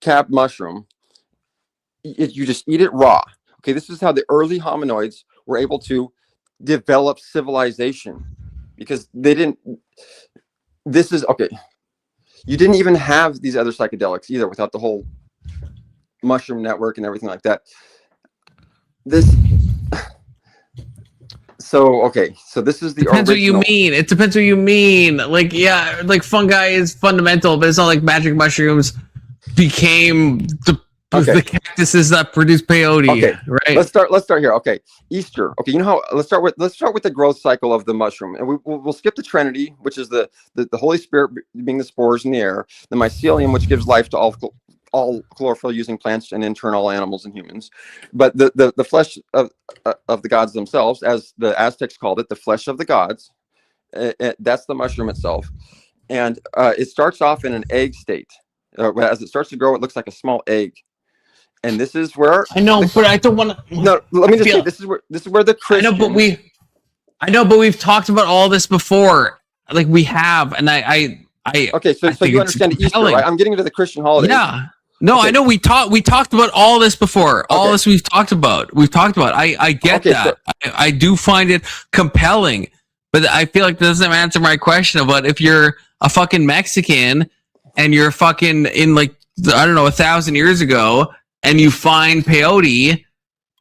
cap mushroom, you just eat it raw. Okay, this is how the early hominoids were able to develop civilization, because they didn't. This is okay. You didn't even have these other psychedelics either without the whole mushroom network and everything like that. So this is the depends original. what you mean. It depends what you mean. Like, yeah, like fungi is fundamental, but it's not like magic mushrooms became the cactuses that produce peyote. Okay, right. Let's start here. Okay, Easter. Okay, you know how? Let's start with the growth cycle of the mushroom, and we'll skip the Trinity, which is the Holy Spirit being the spores in the air, the mycelium, which gives life to all chlorophyll using plants and internal animals and humans, but the flesh of the gods themselves, as the Aztecs called it, the flesh of the gods. That's the mushroom itself, and it starts off in an egg state. As it starts to grow, it looks like a small egg. And this is where I know, but I don't want to. No, let me just say this is where the Christians. I know, but we've talked about all this before. Like we have, and I. Okay, so you understand Easter, right? I'm getting into the Christian holidays. Yeah. No, okay. I know we talked about all this before. All this we've talked about. I get that. So, I do find it compelling, but I feel like that doesn't answer my question about if you're a fucking Mexican and you're fucking in like, I don't know, 1,000 years ago, and you find peyote,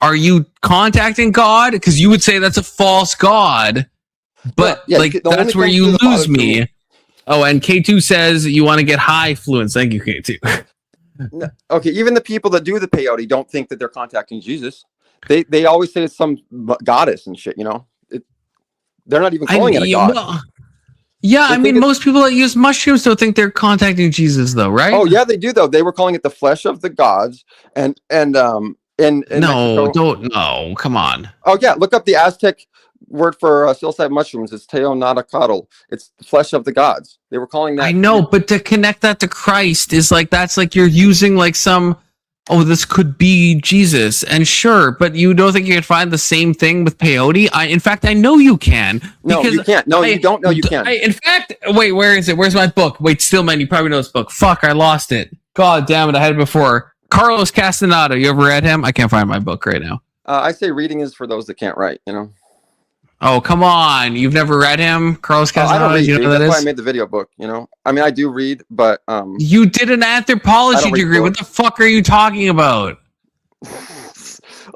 are you contacting God? Because you would say that's a false God, but that's where you lose me. Oh, and K2 says you want to get high fluence. Thank you, K2. No, okay, even the people that do the peyote don't think that they're contacting Jesus. They always say it's some goddess and shit. They're not even calling it a god. Well, yeah, I mean, most people that use mushrooms don't think they're contacting Jesus, though, right? Oh yeah, they do though. They were calling it the flesh of the gods, and no, Mexico. Don't no, come on. Oh yeah, look up the Aztec word for psilocybin mushrooms. It's teonatacatl. It's the flesh of the gods. They were calling that. I know, but to connect that to Christ is like that's like you're using like some. Oh, this could be Jesus, and sure, but you don't think you can find the same thing with peyote? In fact, I know you can. No, you can't. No, you don't know you can. In fact, wait, where is it? Where's my book? Wait, Stillman, you probably know this book. Fuck, I lost it. God damn it, I had it before. Carlos Castaneda, you ever read him? I can't find my book right now. I say reading is for those that can't write, Oh, come on. You've never read him? Carlos Castaneda? I don't read, you know that's that why is? I made the video book, I mean, I do read, but... You did an anthropology degree. What the fuck are you talking about?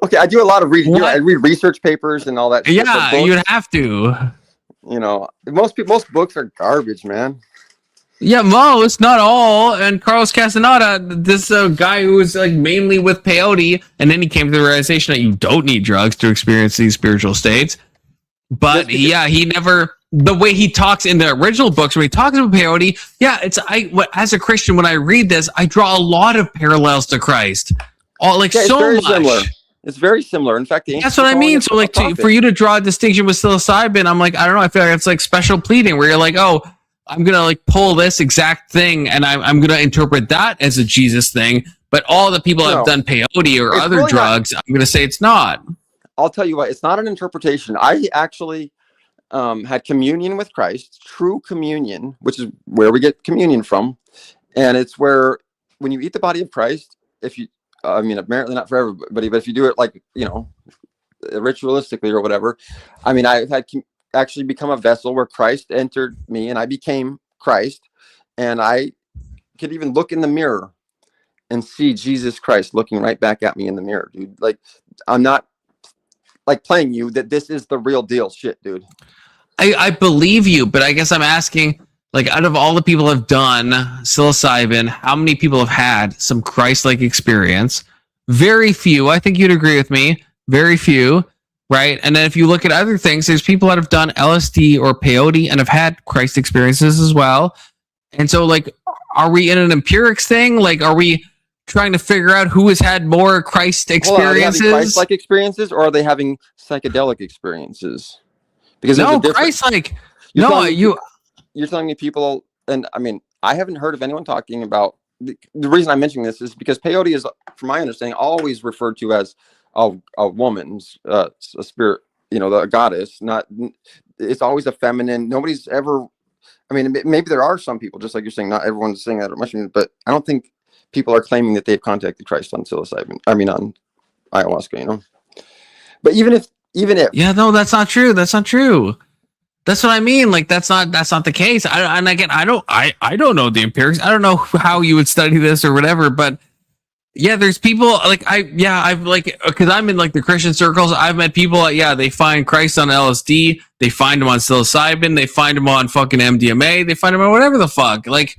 Okay, I do a lot of reading. I read research papers and all that shit. Yeah, you'd have to. Most books are garbage, man. Yeah, most, not all. And Carlos Castaneda, this guy who was like mainly with peyote, and then he came to the realization that you don't need drugs to experience these spiritual states. But yeah, he never. The way he talks in the original books, when he talks about peyote, as a Christian, when I read this, I draw a lot of parallels to Christ. So much. Similar. It's very similar. In fact, that's what I mean. So, like, for you to draw a distinction with psilocybin, I'm like, I don't know. I feel like it's like special pleading, where you're like, oh, I'm gonna like pull this exact thing, and I'm gonna interpret that as a Jesus thing. But all the people that have done peyote or other really drugs, I'm gonna say it's not. I'll tell you what. It's not an interpretation. I actually had communion with Christ, true communion, which is where we get communion from, and it's where when you eat the body of Christ, if you I mean, apparently not for everybody, but if you do it like, ritualistically or whatever, I mean, I've had actually become a vessel where Christ entered me and I became Christ. And I could even look in the mirror and see Jesus Christ looking right back at me in the mirror, dude. Like, I'm not like playing you that this is the real deal shit, dude. I believe you, but I guess I'm asking, like, out of all the people have done psilocybin, how many people have had some Christ-like experience? Very few. I think you'd agree with me. Very few. right? And then if you look at other things, there's people that have done LSD or peyote and have had Christ experiences as well. And so, like, are we in an empirics thing? Like, are we trying to figure out who has had more Christ experiences? Are they having Christ-like experiences, or are they having psychedelic experiences? Because no, Christ-like. You're telling me people, and I mean, I haven't heard of anyone talking about. The reason I'm mentioning this is because peyote is, from my understanding, always referred to as a woman's a spirit, the goddess. Not, it's always a feminine. Nobody's ever. I mean, maybe there are some people, just like you're saying. Not everyone's saying that or mentioning it, but I don't think people are claiming that they've contacted Christ on psilocybin. I mean, on ayahuasca. But even if yeah, no, that's not true. That's not true. That's what I mean. Like, that's not the case. I don't know the empirics. I don't know how you would study this or whatever, but yeah, there's people like I've like, because I'm in like the Christian circles. I've met people they find Christ on LSD, they find him on psilocybin, they find him on fucking MDMA, they find him on whatever the fuck. Like,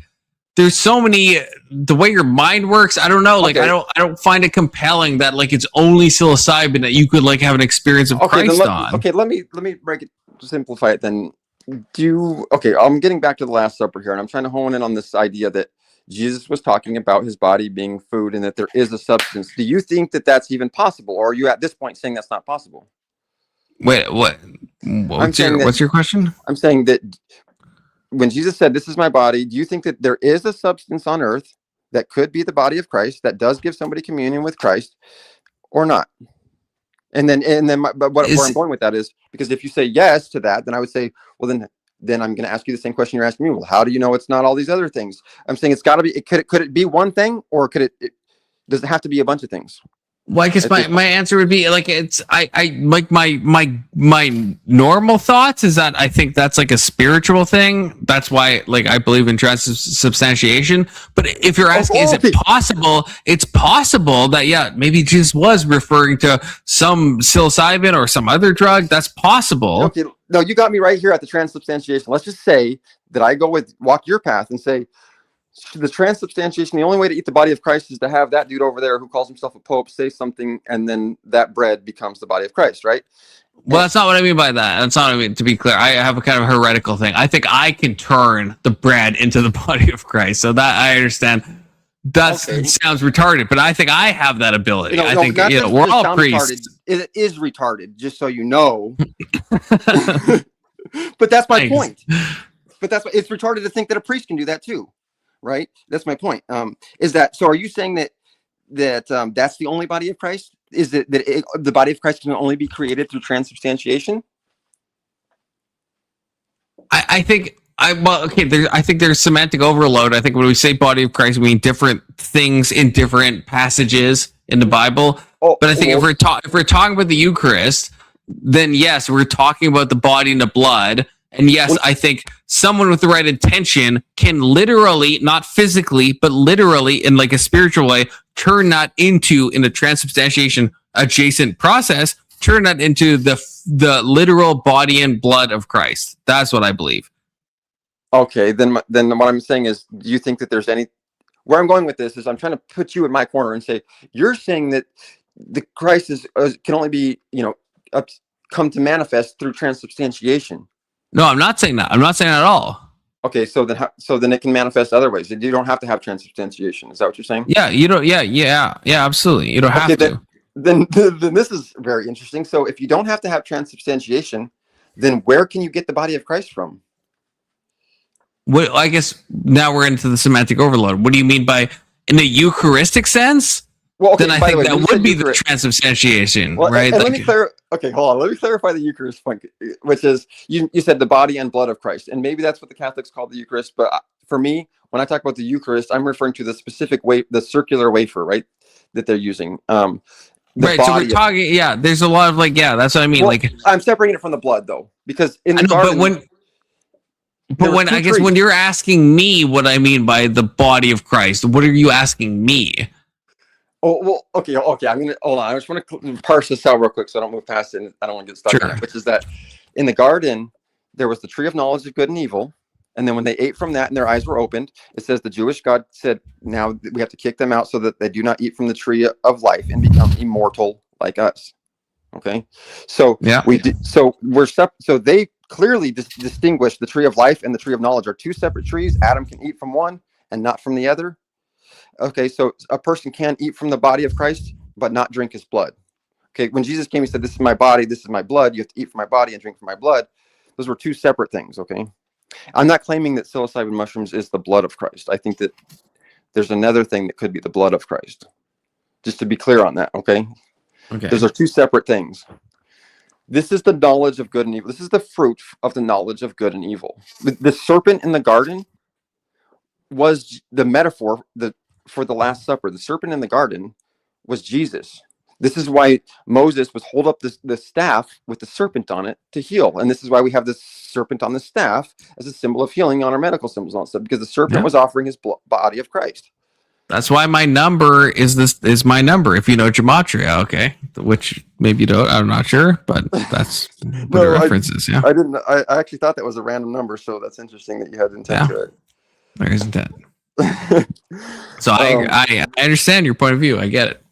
there's so many, the way your mind works. I don't know. Like, I don't find it compelling that like it's only psilocybin that you could like have an experience of Christ on. Okay, let me break it, simplify it then. I'm getting back to the Last Supper here, and I'm trying to hone in on this idea that Jesus was talking about his body being food and that there is a substance. Do you think that that's even possible, or are you at this point saying that's not possible? Wait, what? What's your question? I'm saying that when Jesus said, "This is my body," do you think that there is a substance on earth that could be the body of Christ that does give somebody communion with Christ, or not? And then, where I'm going with that is, because if you say yes to that, then I would say, well, then I'm going to ask you the same question you're asking me. Well, how do you know it's not all these other things? I'm saying it's got to be. Could it be one thing, or does it have to be a bunch of things? Well, I guess my answer would be like, it's I like my normal thoughts is that I think that's like a spiritual thing. That's why like I believe in transubstantiation. But if you're asking, is it possible? It's possible that maybe Jesus was referring to some psilocybin or some other drug. That's possible. Okay, no, you got me right here at the transubstantiation. Let's just say that I walk your path and say, the transubstantiation, the only way to eat the body of Christ is to have that dude over there who calls himself a pope say something, and then that bread becomes the body of Christ, right? Well, that's not what I mean by that. That's not what I mean. To be clear, I have a kind of heretical thing. I think I can turn the bread into the body of Christ. So that I understand. That sounds retarded, but I think I have that ability. I think we're all priests. It is retarded, just so you know. But that's my point. But it's retarded to think that a priest can do that too. Right, that's my point. Is that so? Are you saying that that's the only body of Christ? Is it that the body of Christ can only be created through transubstantiation? I think I think there's semantic overload. I think when we say body of Christ, we mean different things in different passages in the Bible. But I think if we're talking about the Eucharist, then yes, we're talking about the body and the blood. And yes, I think someone with the right intention can literally, not physically, but literally in like a spiritual way, turn that into, in a transubstantiation adjacent process, turn that into the literal body and blood of Christ. That's what I believe. Okay, then what I'm saying is, do you think that there's any? Where I'm going with this is, I'm trying to put you in my corner and say, you're saying that the Christ can only be, come to manifest through transubstantiation. No, I'm not saying that. I'm not saying that at all. Okay, so then it can manifest other ways. You don't have to have transubstantiation. Is that what you're saying? Yeah, you don't. Yeah, absolutely. You don't have to. Then this is very interesting. So if you don't have to have transubstantiation, then where can you get the body of Christ from? Well, I guess now we're into the semantic overload. What do you mean by in the Eucharistic sense? Well, okay, then I think that would be the transubstantiation, right? And let me hold on. Let me clarify the Eucharist point, which is you said the body and blood of Christ, and maybe that's what the Catholics call the Eucharist. But for me, when I talk about the Eucharist, I'm referring to the specific the circular wafer, right, that they're using. Right. So we're talking. There's a lot of that's what I mean. Well, I'm separating it from the blood though, because in the garden. But when you're asking me what I mean by the body of Christ, what are you asking me? Oh, well, okay. I'm gonna hold on. I just want to parse this out real quick so I don't move past it and I don't want to get stuck in it. Which is that in the garden there was the tree of knowledge of good and evil, and then when they ate from that and their eyes were opened, it says the Jewish God said, "Now we have to kick them out so that they do not eat from the tree of life and become immortal like us." Okay, so so they clearly distinguish the tree of life and the tree of knowledge are two separate trees. Adam can eat from one and not from the other. Okay, so a person can eat from the body of Christ, but not drink his blood. Okay, when Jesus came, he said, "This is my body, this is my blood. You have to eat from my body and drink from my blood." Those were two separate things. Okay, I'm not claiming that psilocybin mushrooms is the blood of Christ. I think that there's another thing that could be the blood of Christ. Just to be clear on that. Okay. Okay. Those are two separate things. This is the knowledge of good and evil. This is the fruit of the knowledge of good and evil. The serpent in the garden was the metaphor for the Last Supper. The serpent in the garden was Jesus. This is why Moses was hold up the staff with the serpent on it to heal. And this is why we have this serpent on the staff as a symbol of healing on our medical symbols and all that stuff, because the serpent was offering his body of Christ. That's why my number is my number. If you know gematria, okay, which maybe you don't. I'm not sure, but that's what the reference is. Yeah, I didn't. I actually thought that was a random number, so that's interesting that you had intent to it. There is intent. So I understand your point of view. I get it.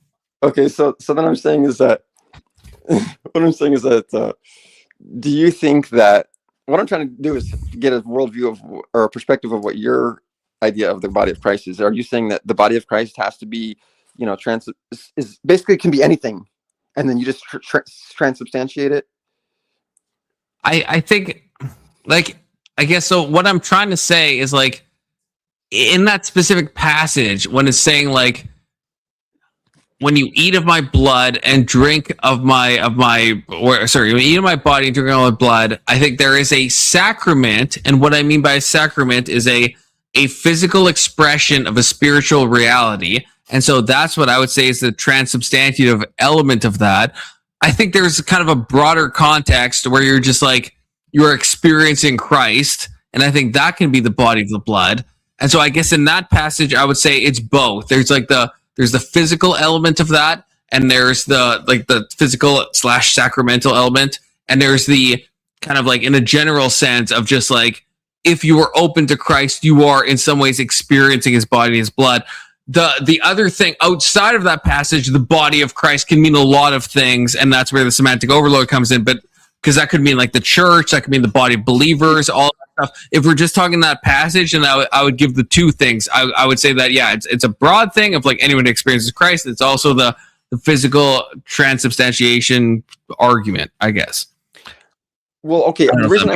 Okay, so then I'm saying is that what I'm saying is that do you think that what I'm trying to do is get a worldview of or a perspective of what your idea of the body of Christ is? Are you saying that the body of Christ has to be, is basically can be anything, and then you just transubstantiate it? I think, like, I guess so. What I'm trying to say is, like, in that specific passage, when it's saying, like, when you eat of my blood and drink of my when you eat of my body and drink of my blood, I think there is a sacrament, and what I mean by a sacrament is a physical expression of a spiritual reality. And so that's what I would say is the transubstantiative element of that. I think there's kind of a broader context where you're just like, you're experiencing Christ. And I think that can be the body of the blood. And so I guess in that passage, I would say it's both. There's like there's the physical element of that. And there's the physical / sacramental element. And there's the kind of like in a general sense of just like, if you are open to Christ, you are in some ways experiencing his body, his blood. The other thing outside of that passage, the body of Christ can mean a lot of things, and that's where the semantic overload comes in. But because that could mean like the church, that could mean the body of believers, all that stuff. If we're just talking that passage, and I would give the two things. I would say that it's a broad thing of like anyone who experiences Christ. It's also the physical transubstantiation argument, I guess. Well, okay. The reason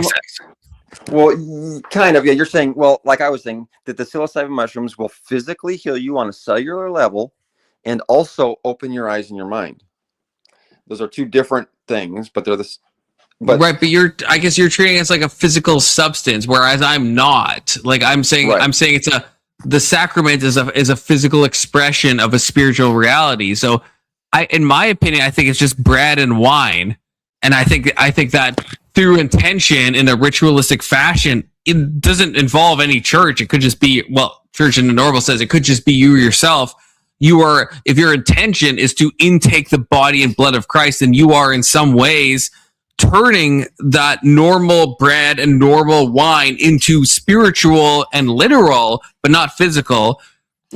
well, kind of, yeah. You're saying, well, like I was saying, that the psilocybin mushrooms will physically heal you on a cellular level and also open your eyes and your mind. Those are two different things, but they're right. But I guess you're treating it as like a physical substance, whereas I'm not. Like I'm saying it's the sacrament is a physical expression of a spiritual reality. So in my opinion, I think it's just bread and wine. And I think that through intention in a ritualistic fashion, it doesn't involve any church. It could just be, church in the normal sense, it could just be you yourself. If your intention is to intake the body and blood of Christ, then you are in some ways turning that normal bread and normal wine into spiritual and literal, but not physical.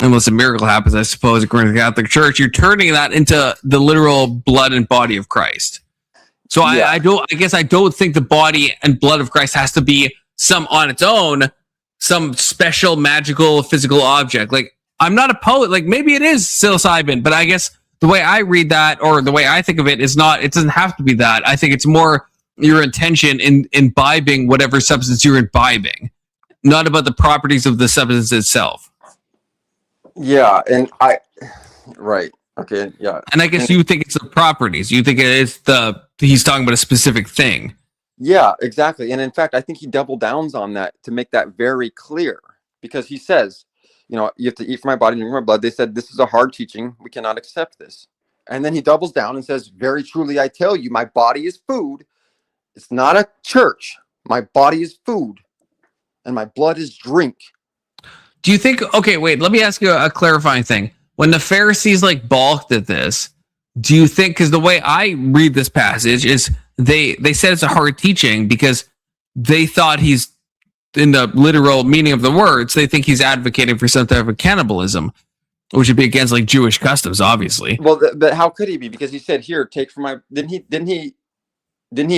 Unless a miracle happens, I suppose, according to the Catholic Church, you're turning that into the literal blood and body of Christ. So yeah. I don't think the body and blood of Christ has to be on its own, some special magical physical object. Like I'm not a poet. Like maybe it is psilocybin, but I guess the way I read that or the way I think of it is not. It doesn't have to be that. I think it's more your intention in imbibing whatever substance you're imbibing, not about the properties of the substance itself. Yeah, and right. Okay, yeah. And I guess you think it's the properties. You think it is he's talking about a specific thing. Yeah, exactly. And in fact, I think he double downs on that to make that very clear, because he says, you have to eat from my body and drink my blood. They said, this is a hard teaching. We cannot accept this. And then he doubles down and says, very truly, I tell you, my body is food. It's not a church. My body is food and my blood is drink. Do you think, okay, wait, let me ask you a clarifying thing. When the Pharisees balked at this, do you think, because the way I read this passage is they said it's a hard teaching because they thought he's, in the literal meaning of the words, they think he's advocating for some type of cannibalism. which would be against like Jewish customs, obviously. Well, but how could he be? Because he said, "Here, take from my." Didn't he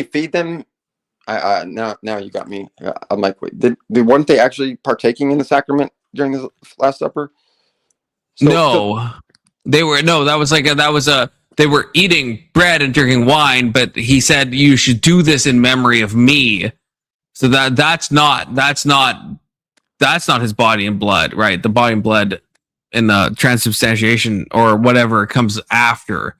feed them? Now you got me. I'm like, wait, weren't they actually partaking in the sacrament during the Last Supper? They were they were eating bread and drinking wine, but he said you should do this in memory of me. So that's not his body and blood, right? The body and blood in the transubstantiation or whatever comes after,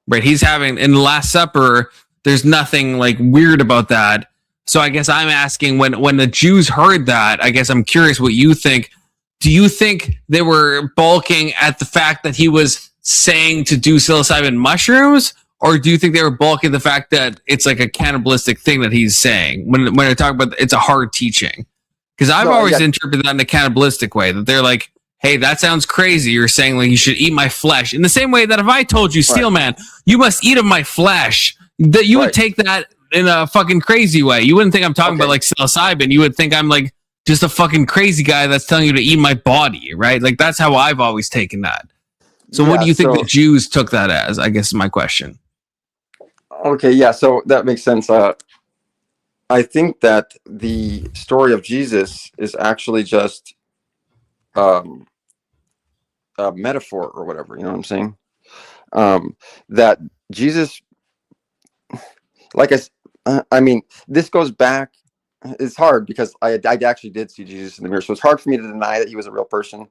right? He's having in the Last Supper. There's nothing like weird about that. So I guess I'm asking when the Jews heard that, I guess I'm curious what you think. Do you think they were balking at the fact that he was saying to do psilocybin mushrooms? Or do you think they were balking at the fact that it's like a cannibalistic thing that he's saying when I talk about it's a hard teaching? Because I've always interpreted that in a cannibalistic way, that they're like, hey, that sounds crazy. You're saying like you should eat my flesh. In the same way that if I told you, Steelman, you must eat of my flesh, that you would take that in a fucking crazy way. You wouldn't think I'm talking about like psilocybin. You would think I'm like just a fucking crazy guy that's telling you to eat my body, right? Like that's how I've always taken that. So what do you think the Jews took that as? I guess is my question. Okay, yeah, so that makes sense. I think that the story of Jesus is actually just a metaphor or whatever, you know what I'm saying? That Jesus, like I mean, this goes back, it's hard because I actually did see Jesus in the mirror, so it's hard for me to deny that he was a real person.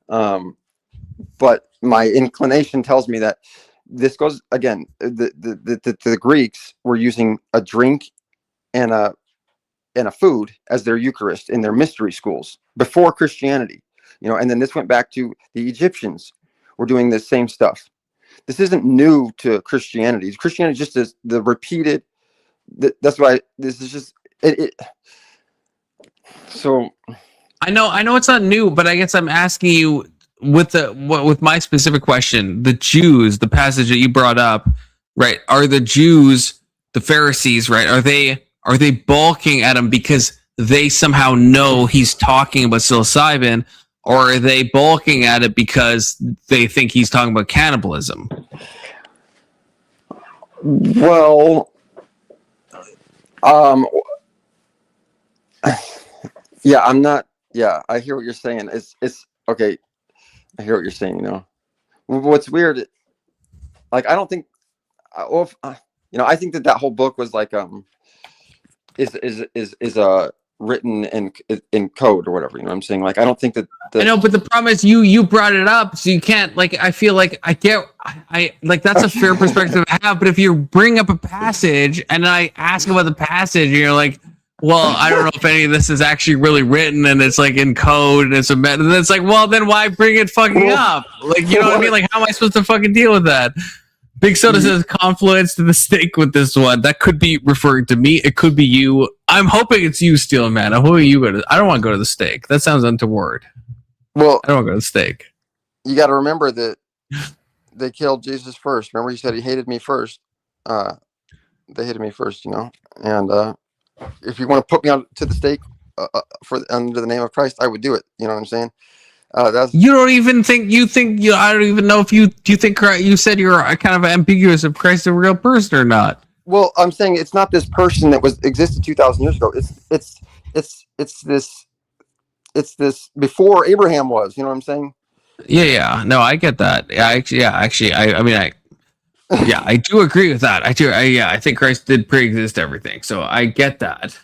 But my inclination tells me that this goes, again, the Greeks were using a drink and a food as their Eucharist in their mystery schools before Christianity, you know, and then this went back to the Egyptians were doing the same stuff. This isn't new to Christianity. Christianity just is the repeated. That's why this is just it. So I know it's not new, but I guess I'm asking you with my specific question, the Jews, the passage that you brought up, right? Are the Jews, the Pharisees, right? Are they balking at him because they somehow know he's talking about psilocybin, or are they balking at it because they think he's talking about cannibalism? Well, yeah, I'm not. Yeah, I hear what you're saying. It's okay. I hear what you're saying. You know, what's weird? Like, I don't think. Well, you know, I think that whole book was like is written in code or whatever. You know what I'm saying? Like, I don't think that. I know, but the problem is you brought it up, so you can't, like, I feel like I like that's a fair perspective to have. But if you bring up a passage and I ask about the passage, and you're like, well, I don't know if any of this is actually really written, and it's like in code, and it's and it's like, well, then why bring it fucking up? Like, you know what I mean? Like, how am I supposed to fucking deal with that? Big Soda says confluence to the stake with this one. That could be referring to me. It could be you. I'm hoping it's you, Steel Man. I'm hoping you go to. I don't want to go to the stake. That sounds untoward. Well, I don't want to go to the stake. You got to remember that they killed Jesus first. Remember, he said he hated me first. They hated me first, you know. And if you want to put me on to the stake for under the name of Christ, I would do it. You know what I'm saying? You don't even think I don't even know if you think you said you're kind of ambiguous if Christ is a real person or not. Well, I'm saying it's not this person that existed 2,000 years ago. It's this before Abraham was. You know what I'm saying? Yeah. No, I get that. Actually, I do agree with that. I think Christ did pre-exist everything, so I get that.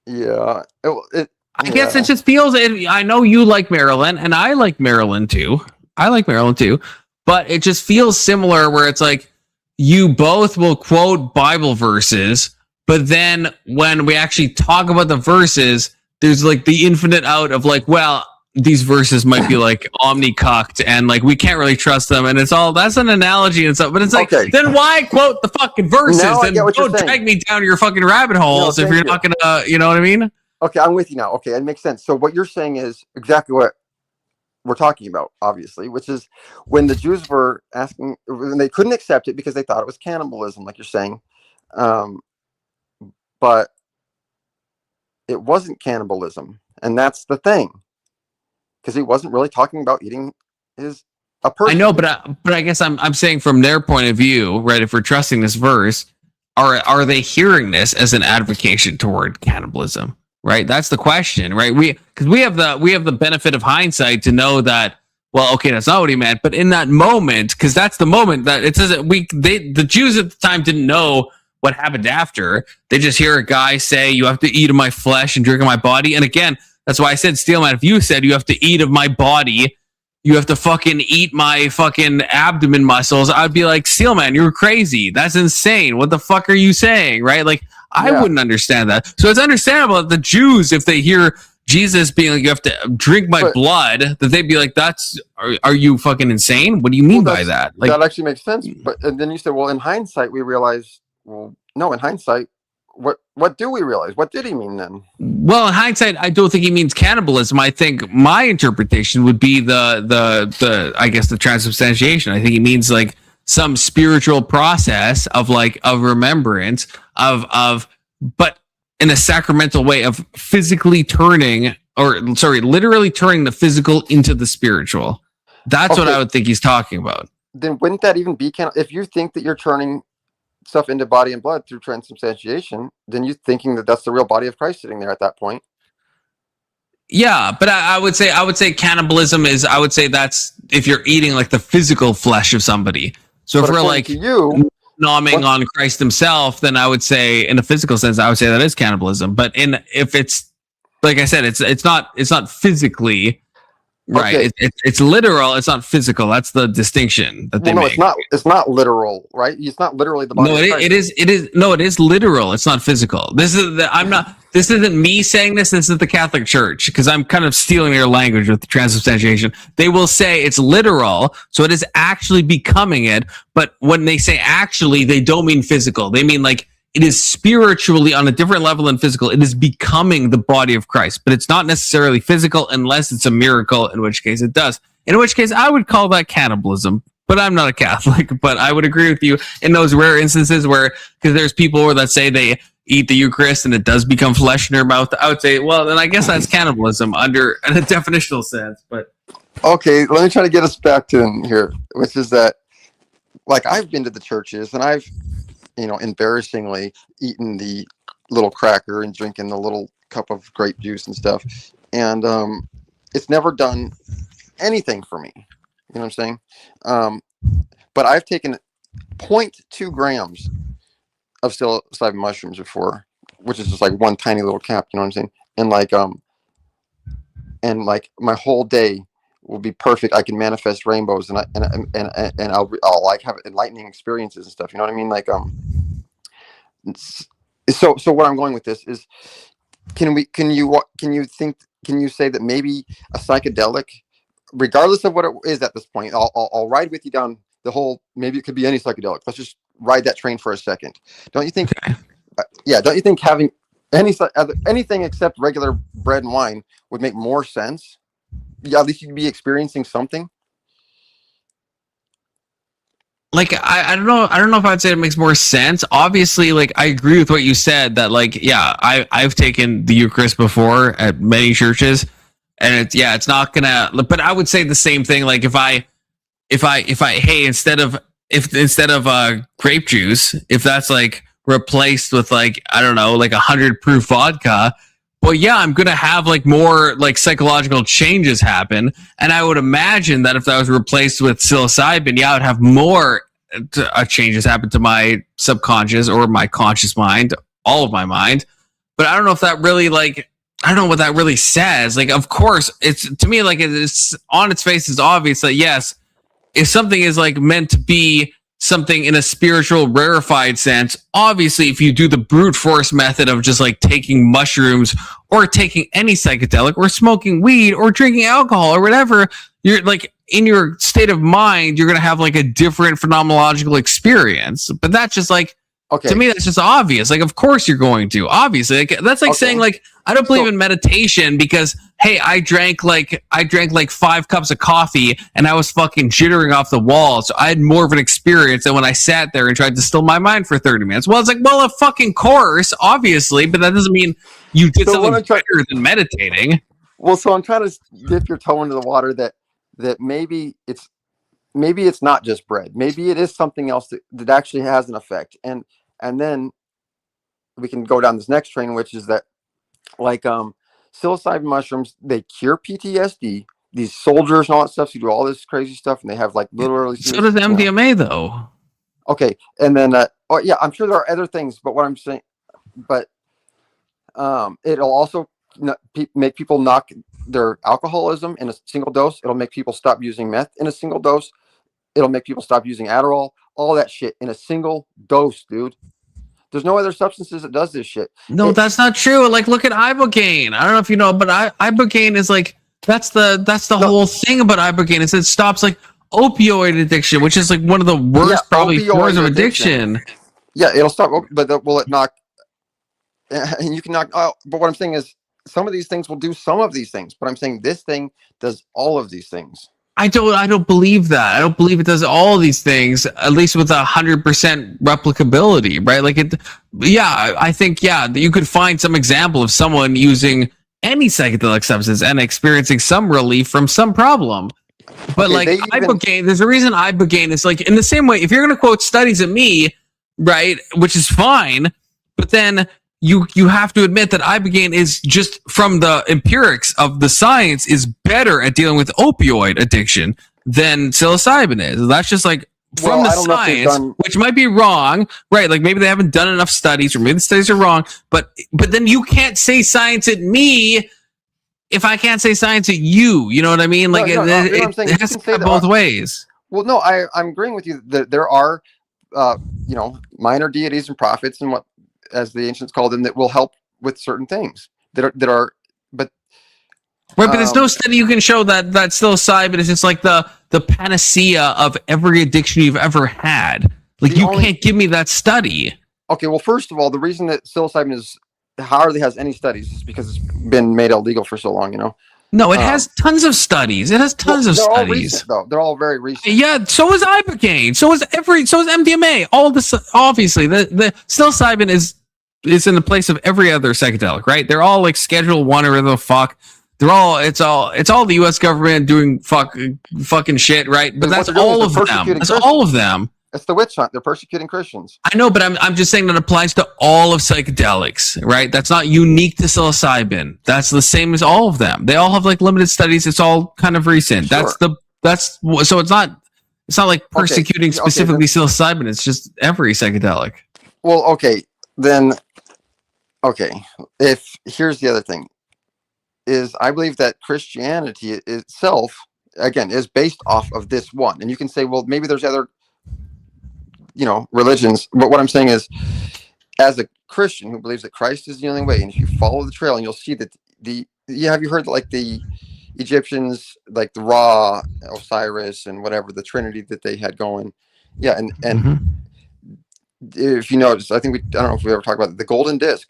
Yeah. I guess it just feels. I know you like Maryland, and I like Maryland too. But it just feels similar, where it's like you both will quote Bible verses, but then when we actually talk about the verses, there's like the infinite out of like, well, these verses might be like omnicucked, and like we can't really trust them, and it's all that's an analogy and stuff. But it's like, then why quote the fucking verses? Then don't drag me down your fucking rabbit holes if you're not gonna, you know what I mean? Okay, I'm with you now. Okay, it makes sense. So what you're saying is exactly what we're talking about, obviously, which is when the Jews were asking, when they couldn't accept it because they thought it was cannibalism, like you're saying. But it wasn't cannibalism. And that's the thing. Because he wasn't really talking about eating is a person. I know, but I guess I'm saying from their point of view, right? If we're trusting this verse, are they hearing this as an advocation toward cannibalism? Right? That's the question, right? Because we have the benefit of hindsight to know that, well, okay, that's not what he meant. But in that moment, because that's the moment that it says that the Jews at the time didn't know what happened after. They just hear a guy say, "You have to eat of my flesh and drink of my body." And again, that's why I said, Steelman, if you said you have to eat of my body, you have to fucking eat my fucking abdomen muscles, I'd be like, Steelman, you're crazy. That's insane. What the fuck are you saying? Right? Like, I wouldn't understand that. So it's understandable that the Jews, if they hear Jesus being like, you have to drink my blood, that they'd be like, are you fucking insane? What do you mean by that? Like, that actually makes sense. But and then you said, well, in hindsight, we realize, well, no, in hindsight, what do we realize? What did he mean then? Well, in hindsight, I don't think he means cannibalism. I think my interpretation would be the I guess the transubstantiation. I think he means like some spiritual process of remembrance of but in a sacramental way of physically turning, literally turning the physical into the spiritual. That's what I would think he's talking about. Then wouldn't that even be if you think that you're turning stuff into body and blood through transubstantiation, then you're thinking that that's the real body of Christ sitting there at that point. Yeah, but I would say cannibalism is, I would say that's if you're eating like the physical flesh of somebody. So if we're like nomming on Christ himself, then I would say in a physical sense, I would say that is cannibalism. But if it's like I said, it's not physically right. Okay. It's literal. It's not physical. That's the distinction that they make. It's not literal, right? It's not literally the body. No, it is. No, it is literal. It's not physical. This isn't me saying this. This is the Catholic Church, because I'm kind of stealing their language with the transubstantiation. They will say it's literal, so it is actually becoming it. But when they say actually, they don't mean physical. They mean like it is spiritually on a different level than physical. It is becoming the body of Christ, but it's not necessarily physical unless it's a miracle, in which case it does. In which case I would call that cannibalism. But I'm not a Catholic. But I would agree with you in those rare instances where, because there's people that say they eat the Eucharist and it does become flesh in their mouth. I would say, well, then I guess that's cannibalism in a definitional sense. But okay, let me try to get us back to here, which is that, like, I've been to the churches and I've, embarrassingly eaten the little cracker and drinking the little cup of grape juice and stuff, and it's never done anything for me. You know what I'm saying? But I've taken 0.2 grams of psilocybin mushrooms before, which is just like one tiny little cap. You know what I'm saying? And my whole day will be perfect. I can manifest rainbows, and I'll like have enlightening experiences and stuff. You know what I mean? Like so what I'm going with this is, can you say that maybe a psychedelic, regardless of what it is at this point, I'll ride with you down the whole, maybe it could be any psychedelic. Let's just ride that train for a second. Don't you think? Don't you think having anything except regular bread and wine would make more sense? Yeah, at least you'd be experiencing something. Like, I don't know if I'd say it makes more sense. Obviously, like, I agree with what you said that, like, yeah, I've taken the Eucharist before at many churches, and it's not gonna, but I would say the same thing. Like, if I hey, instead of grape juice, if that's like replaced with like, I don't know, like 100 proof vodka, well, yeah, I'm going to have like more like psychological changes happen. And I would imagine that if that was replaced with psilocybin, yeah, I would have more changes happen to my subconscious or my conscious mind, all of my mind. But I don't know if that really I don't know what that really says. Like, of course, it's, to me, like, it's on its face is obvious that yes, if something is like meant to be something in a spiritual rarefied sense, obviously if you do the brute force method of just like taking mushrooms or taking any psychedelic or smoking weed or drinking alcohol or whatever, you're like, in your state of mind, you're going to have like a different phenomenological experience. But that's just like, to me, that's just obvious. Like, of course you're going to, obviously. Like, that's like saying, like, I don't believe in meditation because, hey, I drank like 5 cups of coffee and I was fucking jittering off the wall. So I had more of an experience than when I sat there and tried to still my mind for 30 minutes. Well, it's like, well, of fucking course, obviously, but that doesn't mean you did something better than meditating. Well, so I'm trying to dip your toe into the water that that maybe it's not just bread. Maybe it is something else that actually has an effect. And then we can go down this next train, which is that like psilocybin mushrooms, they cure PTSD. These soldiers and all that stuff, so you do all this crazy stuff, and they have like literally. So does MDMA though. Okay, and then oh yeah, I'm sure there are other things, but what I'm saying, but it'll also make people knock their alcoholism in a single dose. It'll make people stop using meth in a single dose. It'll make people stop using Adderall, all that shit in a single dose, dude. There's no other substances that does this shit. No, that's not true. Like, look at ibogaine. I don't know if you know, but ibogaine is like that's the whole thing about ibogaine. Is it stops like opioid addiction, which is like one of the worst probably forms of addiction. Yeah, it'll stop, but will it knock? And you can knock. Oh, but what I'm saying is, some of these things will do some of these things. But I'm saying this thing does all of these things. I don't believe that. I don't believe it does all these things, at least with 100% replicability, right? Like I think you could find some example of someone using any psychedelic substance and experiencing some relief from some problem. But ibogaine, there's a reason ibogaine is like in the same way. If you're going to quote studies at me, right, which is fine, but then you have to admit that ibogaine is just from the empirics of the science is better at dealing with opioid addiction than psilocybin is. That's just like from the science, which might be wrong, right? Like maybe they haven't done enough studies, or maybe the studies are wrong. But then you can't say science at me if I can't say science at you. You know what I mean? Like it has to go both ways. Well, no, I'm agreeing with you that there are minor deities and prophets and what, as the ancients called them, that will help with certain things that are but right, but there's no study you can show that psilocybin is just like the panacea of every addiction you've ever had. Like you can't give me that study. Okay, well, first of all, the reason that psilocybin hardly has any studies is because it's been made illegal for so long, No, it has tons of studies. It has tons of they're studies. All recent, though. They're all very recent. Yeah, so is ibogaine. So is MDMA. All this, obviously, the psilocybin is in the place of every other psychedelic, right? They're all like Schedule 1 or whatever the fuck. It's all the U.S. government doing fucking shit, right? But that's all of them. That's all of them. It's the witch hunt. They're persecuting Christians. I know, but I'm just saying that applies to all of psychedelics, right? That's not unique to psilocybin. That's the same as all of them. They all have like limited studies. It's all kind of recent. Sure. So it's not like persecuting specifically psilocybin. It's just every psychedelic. Well, okay, then. Okay, here's the other thing, is I believe that Christianity itself, again, is based off of this one. And you can say, well, maybe there's other, religions. But what I'm saying is, as a Christian who believes that Christ is the only way, and if you follow the trail, and you'll see that have you heard that, like the Egyptians, like the Ra, Osiris, and whatever, the Trinity that they had going. Yeah, and if you notice, I don't know if we ever talked about it, the golden disc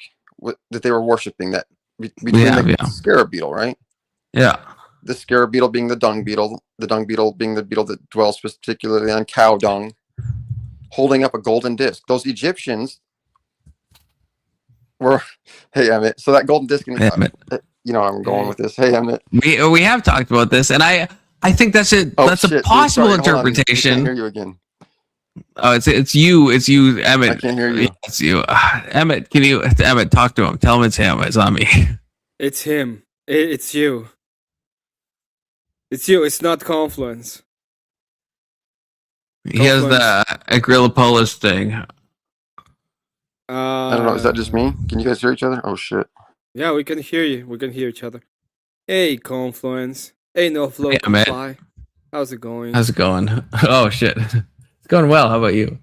that they were worshiping, that between the scarab beetle, right? Yeah. The scarab beetle being the dung beetle being the beetle that dwells particularly on cow dung, holding up a golden disc. Those Egyptians were, hey Emmett, so that golden disc, I'm going with this. Hey Emmett, we have talked about this, and I think that's it. That's a possible interpretation. I can't hear you again. Oh, it's you, Emmett. I can't hear you. It's you, Emmett. Emmett, talk to him. Tell him it's him. It's not me. It's him. It's you. It's you. It's not Confluence. He has the Agrilapolis thing. I don't know. Is that just me? Can you guys hear each other? Oh shit. Yeah, we can hear you. We can hear each other. Hey, Confluence. Hey, No Flow Fly. How's it going? How's it going? Oh shit. It's going well. How about you?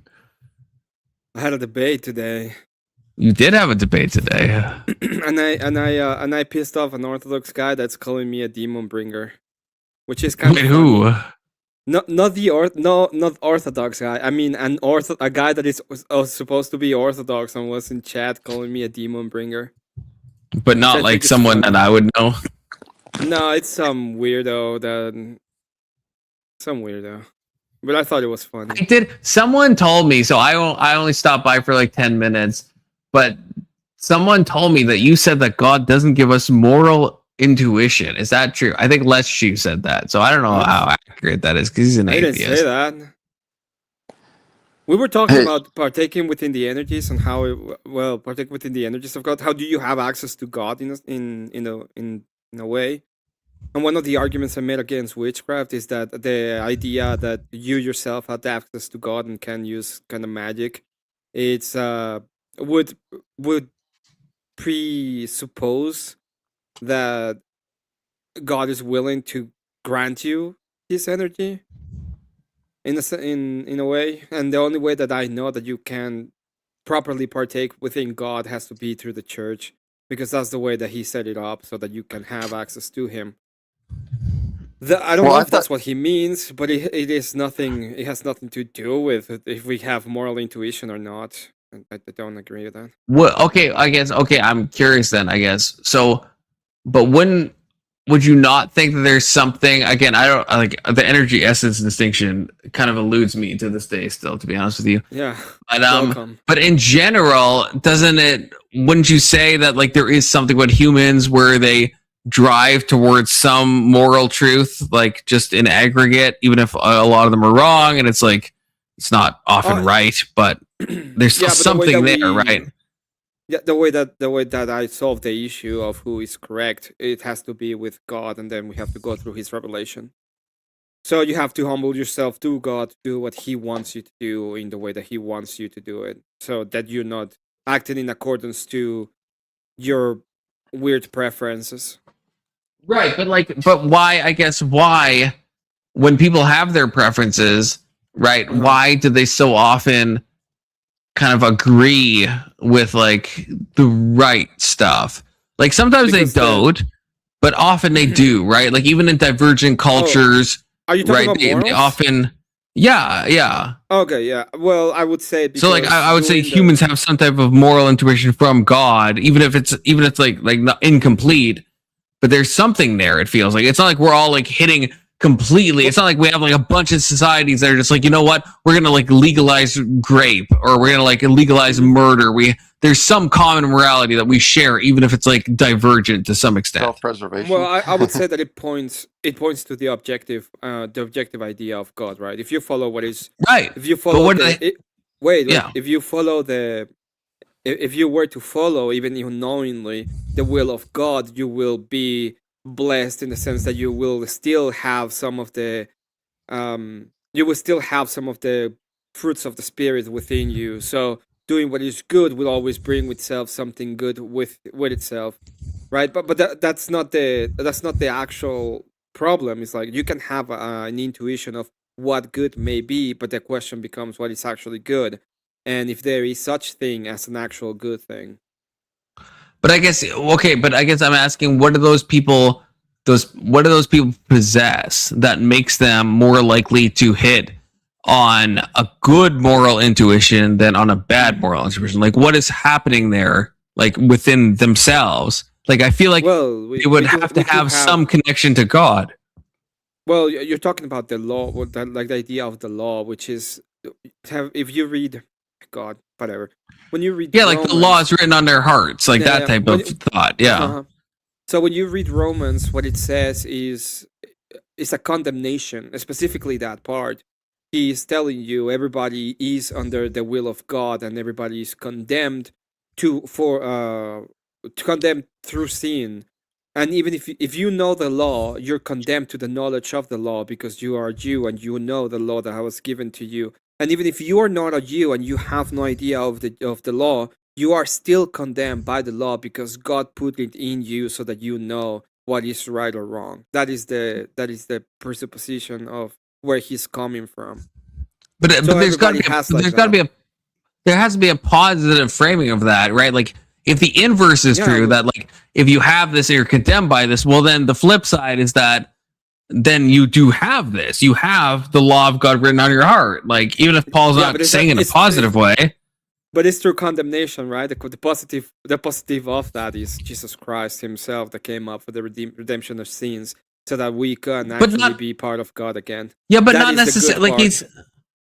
I had a debate today. You did have a debate today. and I pissed off an Orthodox guy that's calling me a demon bringer, which is kind of who? Not Orthodox guy. I mean a guy that is supposed to be Orthodox and was in chat calling me a demon bringer. But not like someone that I would know. No, it's some weirdo. But I thought it was funny. Someone told me, so I only stopped by for like 10 minutes, but someone told me that you said that God doesn't give us moral intuition. Is that true? I think Les Chief said that, so I don't know how accurate that is because he's an I atheist. didn't say that. We were talking about partaking within the energies and how partake within the energies of God. How do you have access to God in a way? And one of the arguments I made against witchcraft is that the idea that you yourself have access to God and can use kind of magic, it's would presuppose that God is willing to grant you his energy in a way, and the only way that I know that you can properly partake within God has to be through the church, because that's the way that he set it up so that you can have access to him. I don't know if that's what he means, but it is nothing. It has nothing to do with if we have moral intuition or not. I don't agree with that. Well, okay, I guess. Okay, I'm curious then. I guess so. But would you not think that there's something? Again, I don't like the energy essence distinction. Kind of eludes me to this day, still, to be honest with you. Yeah. But in general, doesn't it? Wouldn't you say that like there is something with humans where they drive towards some moral truth, like just in aggregate, even if a lot of them are wrong, and it's like it's not often right, but there's something there, right? Yeah, the way that I solve the issue of who is correct, it has to be with God, and then we have to go through his revelation. So you have to humble yourself to God, to do what he wants you to do in the way that he wants you to do it, so that you're not acting in accordance to your weird preferences. Right, but why, I guess, why, when people have their preferences, right, why do they so often kind of agree with, like, the right stuff? Like, sometimes because they don't, but often they do, right? Like, even in divergent cultures, are you talking about they often... Yeah. Okay, yeah. Well, I would say so. Like, I would say humans have some type of moral intuition from God, even if it's like not incomplete. But there's something there. It feels like it's not like we're all like hitting completely. It's not like we have like a bunch of societies that are just like, you know what, we're gonna like legalize grape, or we're gonna like legalize murder. There's some common morality that we share, even if it's like divergent to some extent. Self-preservation. Well, I would say that it points to the objective idea of God, right? If you follow what is right, if you follow yeah. if you follow if you were to follow, even unknowingly, the will of God, you will be blessed in the sense that you will still have some of the fruits of the spirit within you. So doing what is good will always bring with itself something good with itself, right? But that's not the actual problem. It's like you can have an intuition of what good may be, but the question becomes what is actually good, and if there is such thing as an actual good thing. But I guess I'm asking, what do those people possess that makes them more likely to hit on a good moral intuition than on a bad moral intuition? Like, what is happening there, like within themselves? Like, I feel like they would have to have some connection to God. Well, you're talking about the law, like the idea of the law, which is if you read God, whatever. When you read Romans, like the law is written on their hearts, like that type of thought. Yeah. So when you read Romans, what it says is a condemnation, specifically that part. He is telling you everybody is under the will of God, and everybody is condemned condemned through sin. And even if you know the law, you're condemned to the knowledge of the law because you are a Jew and you know the law that was given to you. And even if you are not a Jew and you have no idea of the law, you are still condemned by the law because God put it in you so that you know what is right or wrong. That is the presupposition of where he's coming from. But there's got to be a positive framing of that, right? Like, if the inverse is true, that like if you have this and you're condemned by this, well, then the flip side is that then you do have this. You have the law of God written on your heart. Like, even if Paul's not saying in a positive way. But it's through condemnation, right? The positive of that is Jesus Christ himself that came up for the redemption of sins so that we can actually be part of God again. Yeah, but not necessarily. Like,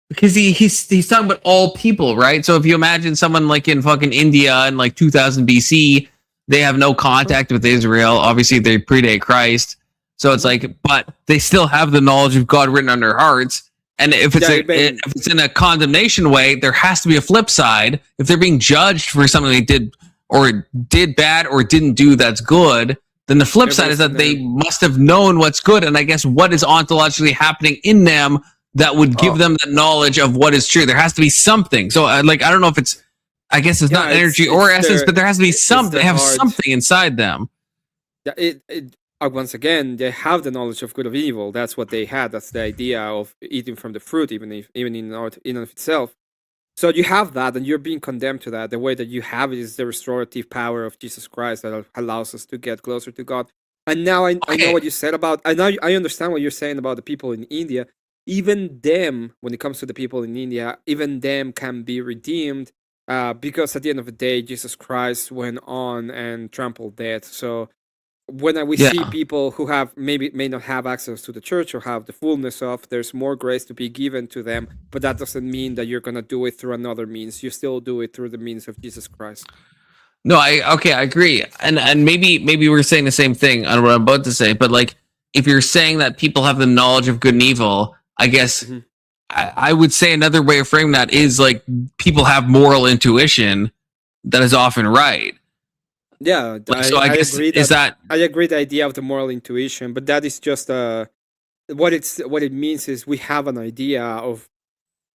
because he's talking about all people, right? So if you imagine someone like in fucking India in like 2000 BC, they have no contact with Israel. Obviously, they predate Christ. So it's like, but they still have the knowledge of God written on their hearts. And if it's if it's in a condemnation way, there has to be a flip side. If they're being judged for something they did bad or didn't do that's good, then the flip side is that they must have known what's good. And I guess what is ontologically happening in them that would give them the knowledge of what is true. There has to be something. So I don't know if it's, I guess it's not energy or essence, but there has to be something. They have something inside them. Once again, they have the knowledge of good and evil. That's what they had. That's the idea of eating from the fruit, even in and of itself. So you have that, and you're being condemned to that. The way that you have it is the restorative power of Jesus Christ that allows us to get closer to God. And now I know what you said about. I understand what you're saying about the people in India. Even them, when it comes to the people in India, even them can be redeemed because at the end of the day, Jesus Christ went on and trampled death. So when we see people who may not have access to the church or have the fullness of, there's more grace to be given to them, but that doesn't mean that you're going to do it through another means. You still do it through the means of Jesus Christ. No, I agree. And maybe we're saying the same thing on what I'm about to say, but like, if you're saying that people have the knowledge of good and evil, I guess I would say another way of framing that is like, people have moral intuition that is often right. Yeah, I guess agree I agree the idea of the moral intuition, but that is just what it means is we have an idea of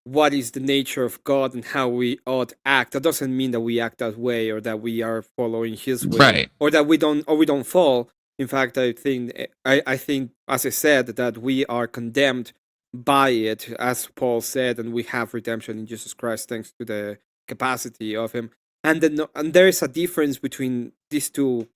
what is the nature of God and how we ought to act. That doesn't mean that we act that way or that we are following His way, right? Or that we don't fall. In fact, I think as I said that we are condemned by it, as Paul said, and we have redemption in Jesus Christ thanks to the capacity of Him. And there is a difference between these two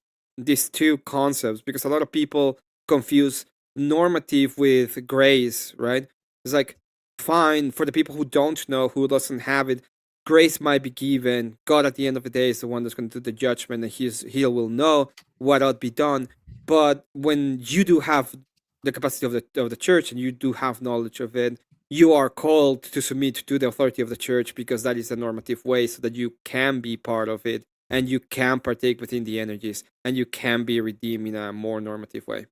concepts, because a lot of people confuse normative with grace, right? It's like, fine, for the people who don't know, who doesn't have it, grace might be given. God at the end of the day is the one that's going to do the judgment, and he will know what ought to be done. But when you do have the capacity of the church and you do have knowledge of it, you are called to submit to the authority of the church, because that is a normative way, so that you can be part of it and you can partake within the energies and you can be redeemed in a more normative way.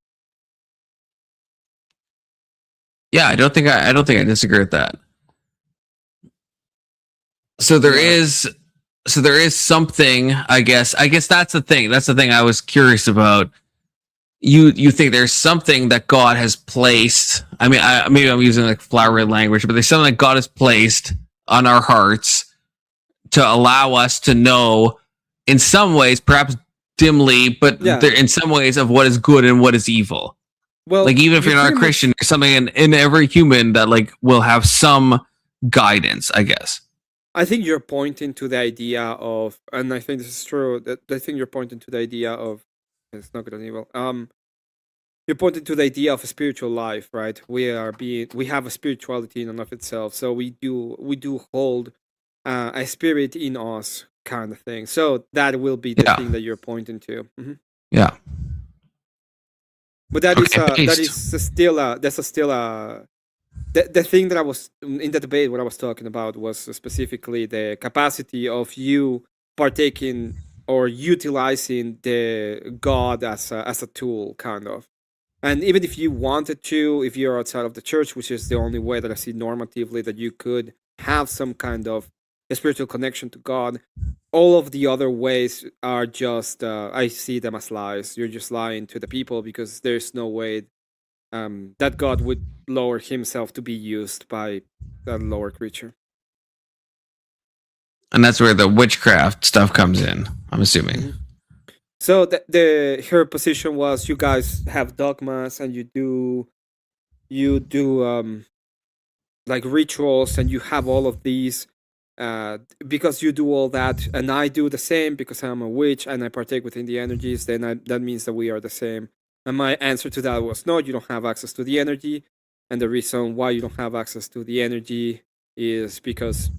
Yeah, I don't think I disagree with that. So there is something, I guess that's the thing. That's the thing I was curious about. You think there's something that God has placed. I mean, maybe I'm using like flowery language, but there's something that God has placed on our hearts to allow us to know, in some ways, perhaps dimly, but in some ways, of what is good and what is evil. Well, like, even if you're not a Christian, there's something in every human that like will have some guidance, I guess. I think you're pointing to the idea of, and I think this is true, that I think you're pointing to the idea of, it's not good and evil. You're pointing to the idea of a spiritual life, right? We have a spirituality in and of itself, so we do hold a spirit in us, kind of thing. So that will be the thing that you're pointing to. Mm-hmm. Yeah. But that is still the thing that I was in the debate. What I was talking about was specifically the capacity of you partaking or utilizing the God as a tool, kind of. And even if you wanted to, if you're outside of the church, which is the only way that I see normatively that you could have some kind of a spiritual connection to God, all of the other ways are just, I see them as lies. You're just lying to the people, because there's no way that God would lower Himself to be used by a lower creature. And that's where the witchcraft stuff comes in, I'm assuming. Mm-hmm. So her position was, you guys have dogmas and you do like rituals, and you have all of these because you do all that, and I do the same because I'm a witch and I partake within the energies. Then that means that we are the same. And my answer to that was, no, you don't have access to the energy, and the reason why you don't have access to the energy is because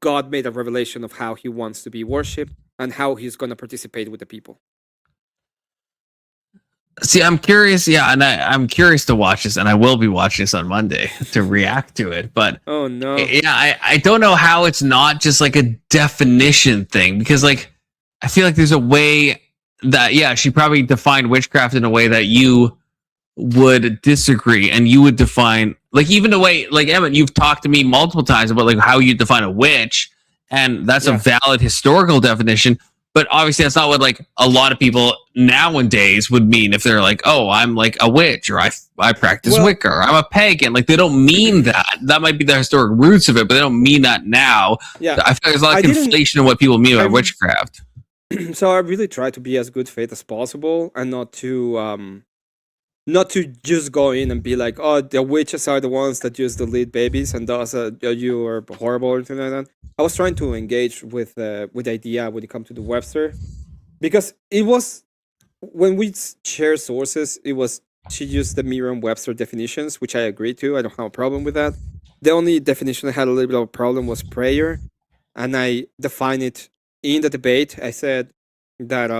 God made a revelation of how He wants to be worshipped and how He's going to participate with the people. See, I'm curious, and I'm curious to watch this, and I will be watching this on Monday to react to it. But oh no, I don't know how it's not just like a definition thing, because like I feel like there's a way that she probably defined witchcraft in a way that you would disagree, and you would define, like, even the way, like, Emmett, you've talked to me multiple times about like how you define a witch, and that's a valid historical definition, but obviously that's not what like a lot of people nowadays would mean if they're like, oh, I'm like a witch, or I practice Wicca, or I'm a pagan. Like, they don't mean that might be the historic roots of it, but they don't mean that now. I feel like there's a lot of conflation in what people mean by witchcraft. So I really try to be as good faith as possible, and not to just go in and be like, oh, the witches are the ones that just delete babies, and thus you are horrible or anything like that. I was trying to engage with the idea when it comes to the Webster, because it was, when we share sources, she used the Merriam-Webster definitions, which I agree to. I don't have a problem with that. The only definition I had a little bit of a problem was prayer, and I defined it in the debate. I said that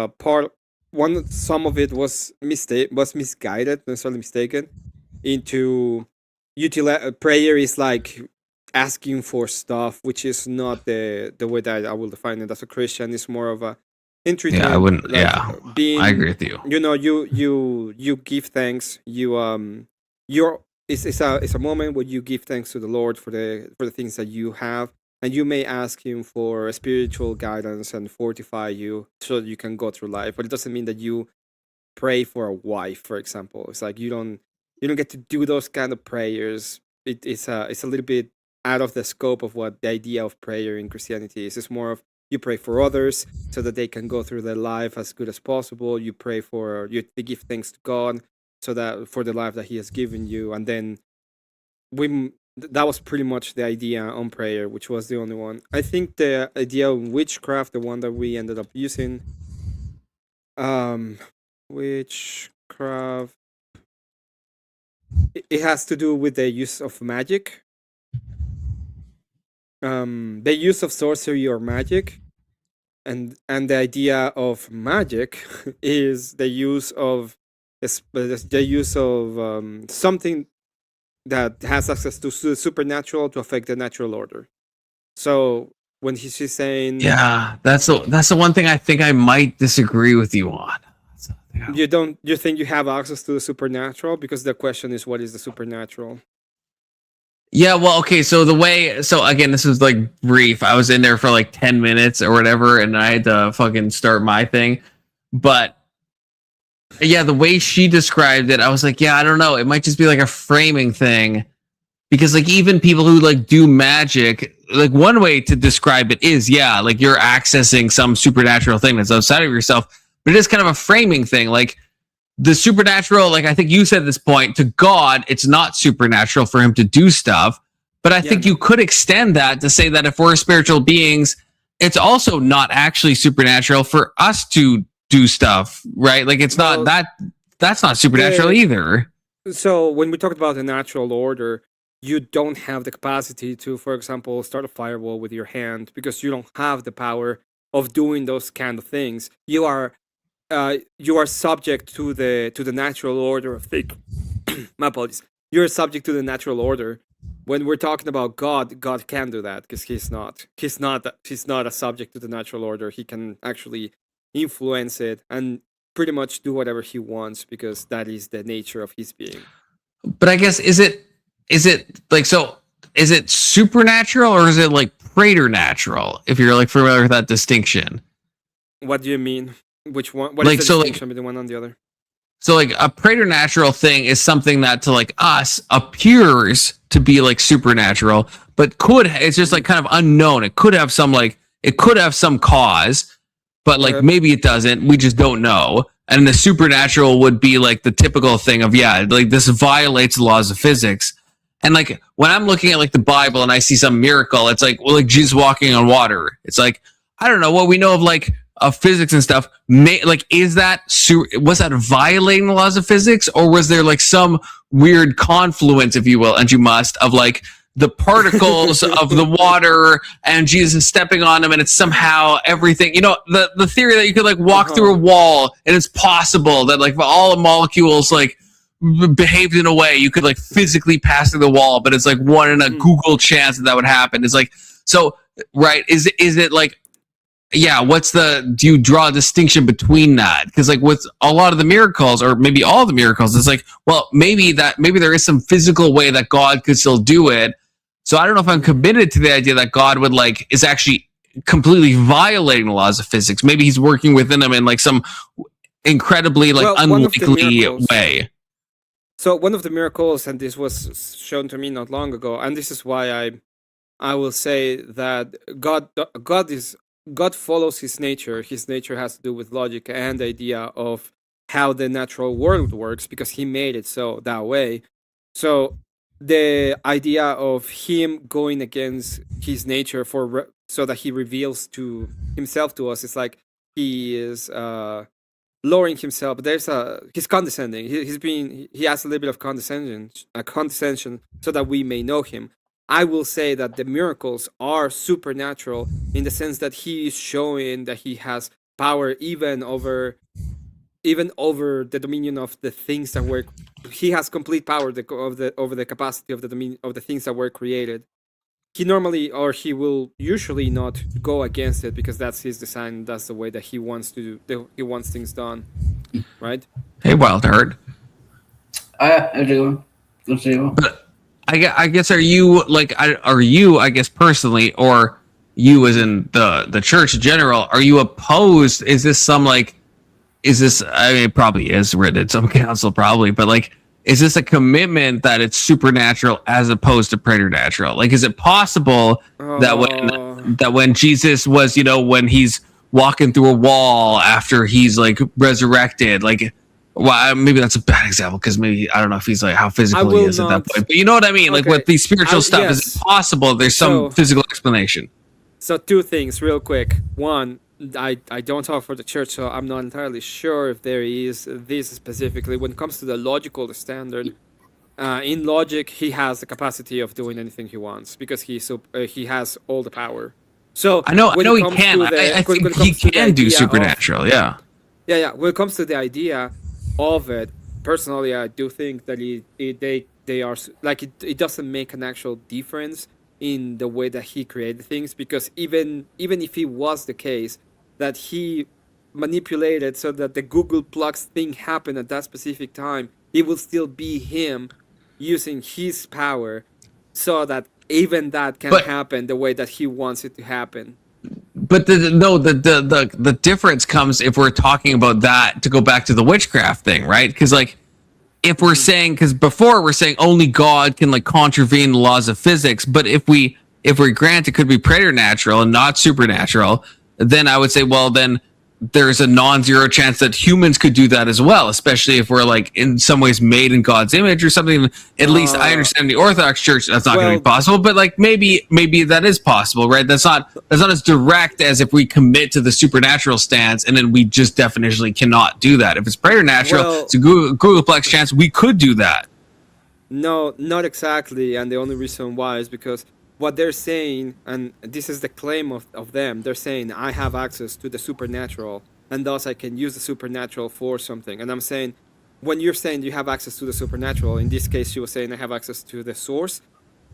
some of it was misguided, necessarily mistaken, into prayer is like asking for stuff, which is not the way that I will define it as a Christian. It's more of a entreatment. I wouldn't. Like being, I agree with you. You know, you give thanks. It's a moment where you give thanks to the Lord for the things that you have. And you may ask him for spiritual guidance and fortify you so that you can go through life. But it doesn't mean that you pray for a wife, for example. It's like you don't get to do those kind of prayers. It's a little bit out of the scope of what the idea of prayer in Christianity is. It's more of you pray for others so that they can go through their life as good as possible. You pray you give thanks to God so that for the life that He has given you, and then that was pretty much the idea on prayer, which was the only one. I think the idea of witchcraft, the one that we ended up using, witchcraft, it has to do with the use of magic. The use of sorcery or magic, and the idea of magic is the use of something that has access to the supernatural to affect the natural order. So when she's saying, that's the one thing I think I might disagree with you on. You think you have access to the supernatural? Because the question is, what is the supernatural? Yeah, well, okay, so again, this was like brief. I was in there for like 10 minutes or whatever, and I had to fucking start my thing. But yeah, the way she described it, I was like, I don't know. It might just be like a framing thing, because like even people who like do magic, like one way to describe it is, like you're accessing some supernatural thing that's outside of yourself, but it is kind of a framing thing. Like the supernatural, like I think you said at this point, to God, it's not supernatural for him to do stuff. But I think you could extend that to say that if we're spiritual beings, it's also not actually supernatural for us to do stuff, right? Like it's not that's not supernatural either. So when we talked about the natural order, you don't have the capacity to, for example, start a firewall with your hand, because you don't have the power of doing those kind of things. You are subject to the natural order of things. My apologies. You're subject to the natural order. When we're talking about God, God can do that because he's not a subject to the natural order. He can actually influence it and pretty much do whatever he wants, because that is the nature of his being. But I guess is it like, so is it supernatural or is it like preternatural, if you're like familiar with that distinction? What do you mean? Which one? What is the distinction between one and the other? So like a preternatural thing is something that to like us appears to be like supernatural, but it's just like kind of unknown. It could have some cause, but like maybe it doesn't. We just don't know. And the supernatural would be like the typical thing of, like this violates the laws of physics. And like when I'm looking at like the Bible and I see some miracle, it's like, well, like Jesus walking on water. It's like, I don't know what we know of like of physics and stuff. Was that violating the laws of physics, or was there like some weird confluence, if you will, and you must, of like the particles of the water and Jesus stepping on them, and it's somehow everything, the theory that you could like walk through a wall and it's possible that like all the molecules like behaved in a way you could like physically pass through the wall, but it's like one in a Google chance that would happen. It's like, so right, is it like do you draw a distinction between that? Because like with a lot of the miracles, or maybe all the miracles, it's like, well, maybe there is some physical way that God could still do it. So I don't know if I'm committed to the idea that God would is actually completely violating the laws of physics. Maybe he's working within them in like some incredibly unlikely way. So one of the miracles, and this was shown to me not long ago, and this is why I will say that God follows his nature. His nature has to do with logic and the idea of how the natural world works, because he made it so that way. So the idea of him going against his nature so that he reveals to himself to us is like he is lowering himself. But he's condescending. He has a little bit of condescension so that we may know him. I will say that the miracles are supernatural in the sense that he is showing that he has power even over the dominion of the things that were. He has complete power over the capacity of the dominion of the things that were created. He will usually not go against it because that's his design. That's the way that he wants things done, right? Hey, Wild Heart. I do. But I guess are you I guess personally, or you as in the church in general, are you opposed? Is this I mean, it probably is written in some council probably, but is this a commitment that it's supernatural as opposed to preternatural? Like, is it possible that when Jesus was, when he's walking through a wall after he's resurrected, well, maybe that's a bad example because maybe I don't know if he's how physical he is at that point. But you know what I mean? Okay. With these spiritual stuff, yes. Is it possible there's some physical explanation? So two things real quick. One, I don't talk for the church, so I'm not entirely sure if there is this specifically. When it comes to the logical standard, in logic, he has the capacity of doing anything he wants because he has all the power. So I know he can. I think he can do supernatural. Yeah. When it comes to the idea of it, personally, I do think that they are it doesn't make an actual difference in the way that he created things, because even if it was the case that he manipulated so that the Google Plugs thing happened at that specific time, it will still be him using his power so that even that can happen the way that he wants it to happen. But the difference comes if we're talking about that, to go back to the witchcraft thing, right? Because if we're saying, because before we're saying only God can contravene the laws of physics, but if we grant it could be preternatural and not supernatural, then I would say, well, then there's a non-zero chance that humans could do that as well, especially if we're in some ways made in God's image or something. At least I understand the Orthodox Church that's not going to be possible, but maybe that is possible, right? That's not as direct as if we commit to the supernatural stance and then we just definitionally cannot do that. If it's preternatural, it's a Googleplex chance we could do that. No, not exactly, and the only reason why is because what they're saying, and this is the claim of them, they're saying, I have access to the supernatural, and thus I can use the supernatural for something. And I'm saying, when you're saying you have access to the supernatural, in this case, she was saying I have access to the source.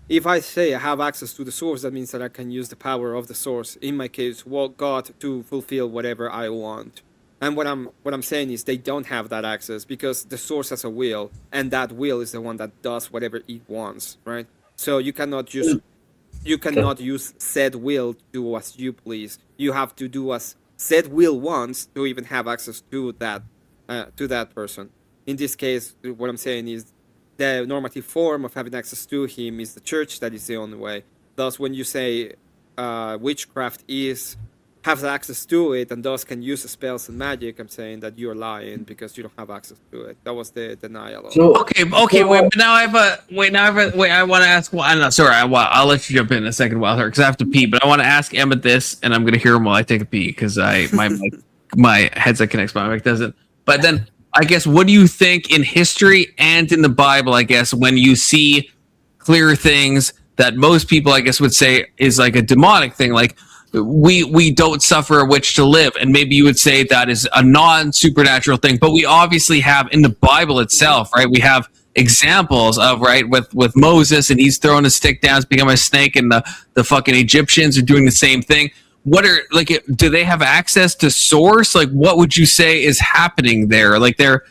If I say I have access to the source, that means that I can use the power of the source, in my case, God, to fulfill whatever I want. And what I'm saying is they don't have that access because the source has a will, and that will is the one that does whatever it wants, right? So you cannot use said will to do as you please. You have to do as said will wants to even have access to that person. In this case, what I'm saying is the normative form of having access to him is the church. That is the only way. Thus, when you say witchcraft has access to it and thus can use spells and magic, I'm saying that you're lying because you don't have access to it. That was the denial. Okay. Wait. Now I want to ask. Well, no, sorry. I'll let you jump in a second, Wilder, because I have to pee. But I want to ask Emmett this, and I'm going to hear him while I take a pee because my headset connects, my mic doesn't. But then I guess, what do you think in history and in the Bible? I guess when you see clear things that most people, I guess, would say is a demonic thing, we don't suffer a witch to live, and maybe you would say that is a non-supernatural thing, but we obviously have in the Bible itself, right? We have examples of, right, with Moses, and he's throwing a stick down, it's become a snake, and the fucking Egyptians are doing the same thing. what are like? Do they have access to source? Like, what would you say is happening there? Like, they're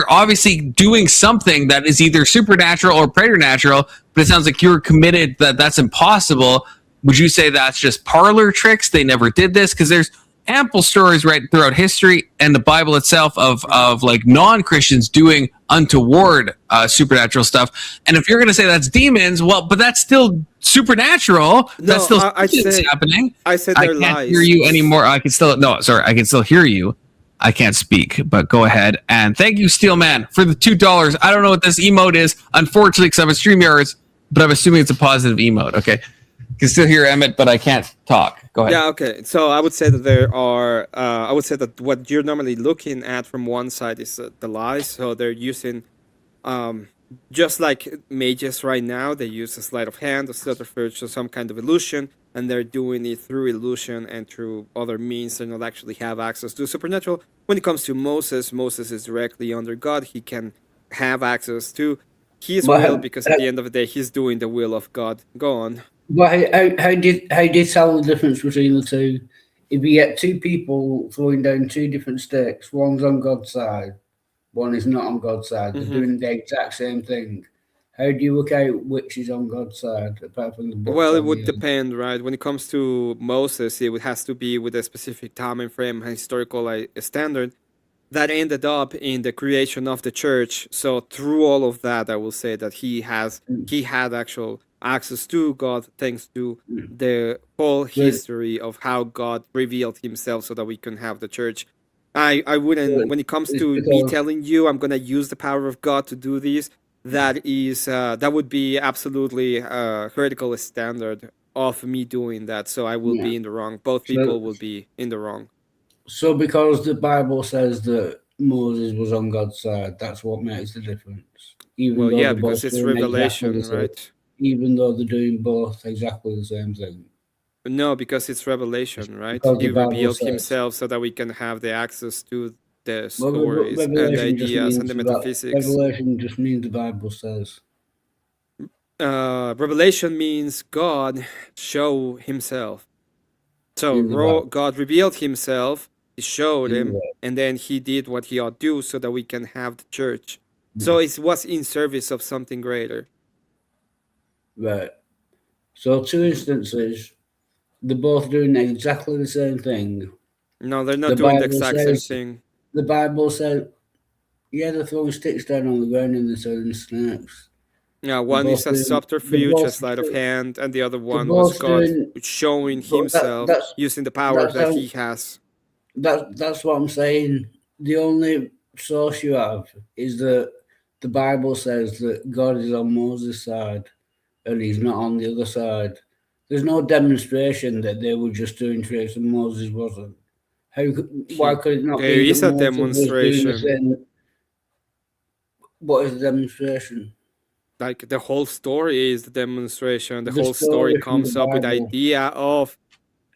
obviously doing something that is either supernatural or preternatural, but it sounds like you're committed that that's impossible. Would you say that's just parlor tricks? They never did this? Because there's ample stories right throughout history and the Bible itself of like non-Christians doing untoward supernatural stuff. And if you're going to say that's demons, well, but that's still supernatural. No, that's still I'd say happening. I said I they're can't lies. hear you anymore. I can still I can still hear you. I can't speak, but go ahead. And thank you, Steelman, for the $2. I don't know what this emote is, unfortunately, because I'm a StreamYards, but I'm assuming it's a positive emote. Okay. I can still hear Emmett, but I can't talk. Go ahead. Yeah, okay. So I would say that there are, I would say that what you're normally looking at from one side is the lies. So they're using, just like mages right now, they use a sleight of hand, a subterfuge, so some kind of illusion, and they're doing it through illusion and through other means. They don't actually have access to supernatural. When it comes to Moses, Moses is directly under God. He can have access to his will because at the end of the day, he's doing the will of God. Go on. But how do you tell the difference between the two? If you get two people throwing down two different sticks, one's on God's side, one is not on God's side. They're doing the exact same thing. How do you work out which is on God's side, apart from the book? Well, it would depend, right? When it comes to Moses, it has to be with a specific time frame, historical standard that ended up in the creation of the church. So through all of that, I will say that he had actual access to God thanks to the whole history of how God revealed himself so that we can have the church. I wouldn't, when it comes to me telling you I'm gonna use the power of God to do this, that would be absolutely a heretical standard of me doing that. So I will be in the wrong. Both people will be in the wrong. So because the Bible says that Moses was on God's side, that's what makes the difference. Well, yeah, because it's revelation, right? Even though they're doing both exactly the same thing. No, because it's revelation, right? He revealed himself so that we can have the access to the stories and the ideas and the metaphysics. Revelation just means the Bible says. Revelation means God show himself. So God revealed himself, he showed him, and then he did what he ought to do so that we can have the church. So it was in service of something greater. Right. So two instances, they're both doing exactly the same thing. No, they're not doing the exact same thing. The Bible says, yeah, they're throwing sticks down on the ground and they're selling snakes. Yeah, one is a subterfuge, a sleight of hand, and the other one was God showing himself using the power that he has. That's what I'm saying. The only source you have is that the Bible says that God is on Moses' side and he's not on the other side. There's no demonstration that they were just doing tricks and Moses wasn't. Why could it not there be is that a demonstration? What is the demonstration? Like the whole story is the demonstration. The whole story comes up with the idea of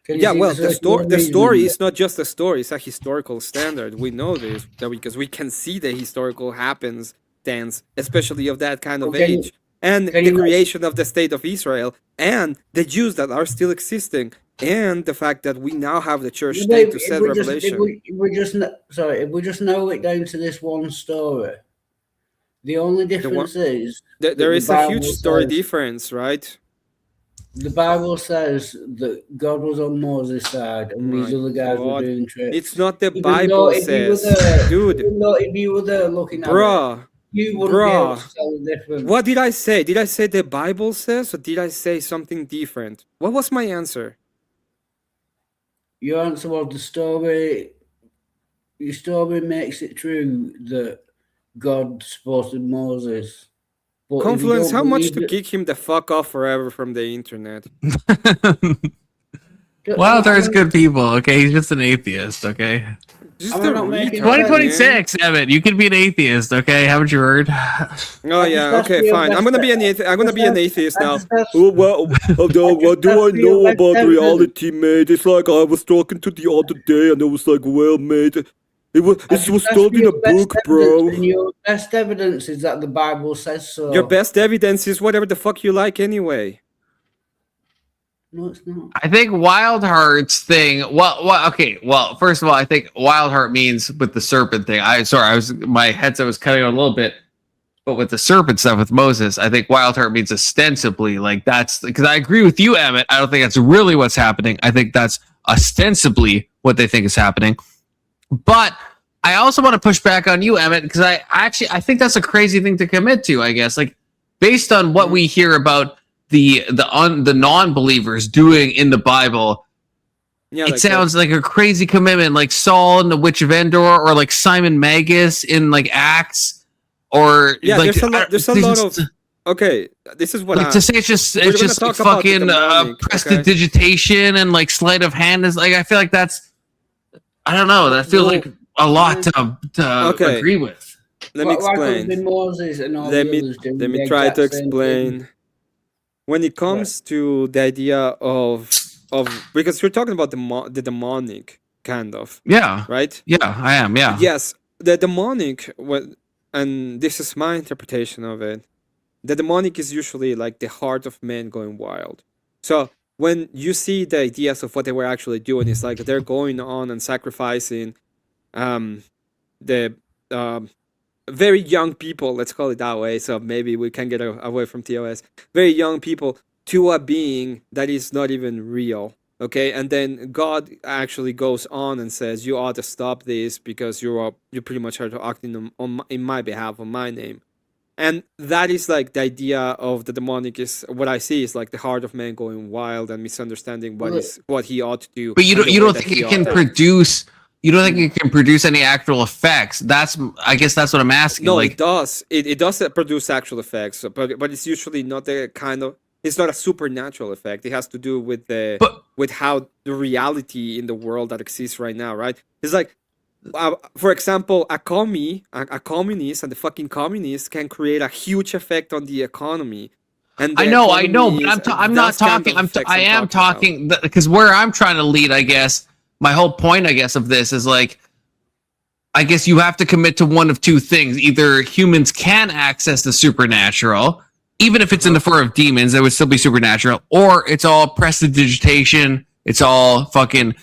the story is not just a story, it's a historical standard. We know this because we can see the historical happenstance, especially of that kind of age. And the creation of the state of Israel and the Jews that are still existing, and the fact that we now have the church state to set revelation. If we just narrow it down to this one story, the only difference is there is a huge story difference, right? The Bible says that God was on Moses' side and these other guys were doing tricks. It's not the Bible says, dude. If you were there looking at it, you wouldn't be able to tell the difference. What did I say? Did I say the Bible says, or did I say something different? What was my answer? Your answer was the story. Your story makes it true that God supported Moses. But Confluence, how much to kick him the fuck off forever from the internet? Well, there's good people, okay? He's just an atheist, okay? 2026, Evan, you can be an atheist, okay? Haven't you heard? Oh yeah, okay, fine. I'm gonna be an atheist now. What do I know about reality, mate? It's like I was talking to the other day, and it was like, well, mate, it was told in a book, bro. Your best evidence is that the Bible says so. Your best evidence is whatever the fuck you like, anyway. No, it's not. I think Wild Heart's thing. Okay. Well, first of all, I think Wild Heart means with the serpent thing. My headset was cutting out a little bit, but with the serpent stuff with Moses, I think Wild Heart means ostensibly like that's because I agree with you, Emmett. I don't think that's really what's happening. I think that's ostensibly what they think is happening. But I also want to push back on you, Emmett, because I think that's a crazy thing to commit to. I guess like based on what we hear about the non-believers doing in the Bible, it sounds like a crazy commitment, like Saul and the Witch of Endor, or like Simon Magus in like Acts, or like there's a lot of. Okay, this is what like, to say it's just like fucking prestidigitation and like sleight of hand is like I feel like that's I don't know, that feels like a lot to agree with. Let me explain. Let me try to explain. When it comes to the idea of because you're talking about the demonic kind of, right? Yeah, I am. Yeah. Yes, the demonic, and this is my interpretation of it. The demonic is usually like the heart of man going wild. So when you see the ideas of what they were actually doing, it's like they're going on and sacrificing the very young people, let's call it that way, so maybe we can get away from TOS, very young people to a being that is not even real, okay? And then God actually goes on and says, you ought to stop this because you pretty much are acting in my behalf, on my name. And that is like the idea of the demonic is what I see is like the heart of man going wild and misunderstanding what he ought to do. But you don't think it can produce... You don't think it can produce any actual effects? I guess that's what I'm asking. No, like, it does. It does produce actual effects, but it's usually not the kind of. It's not a supernatural effect. It has to do with with how the reality in the world that exists right now, right? It's like, for example, a communist and the fucking communist can create a huge effect on the economy. And I know, but I'm not talking. I am talking because where I'm trying to lead, I guess. My whole point, I guess, of this is like, I guess you have to commit to one of two things. Either humans can access the supernatural, even if it's in the form of demons, that would still be supernatural, or it's all prestidigitation. It's all fucking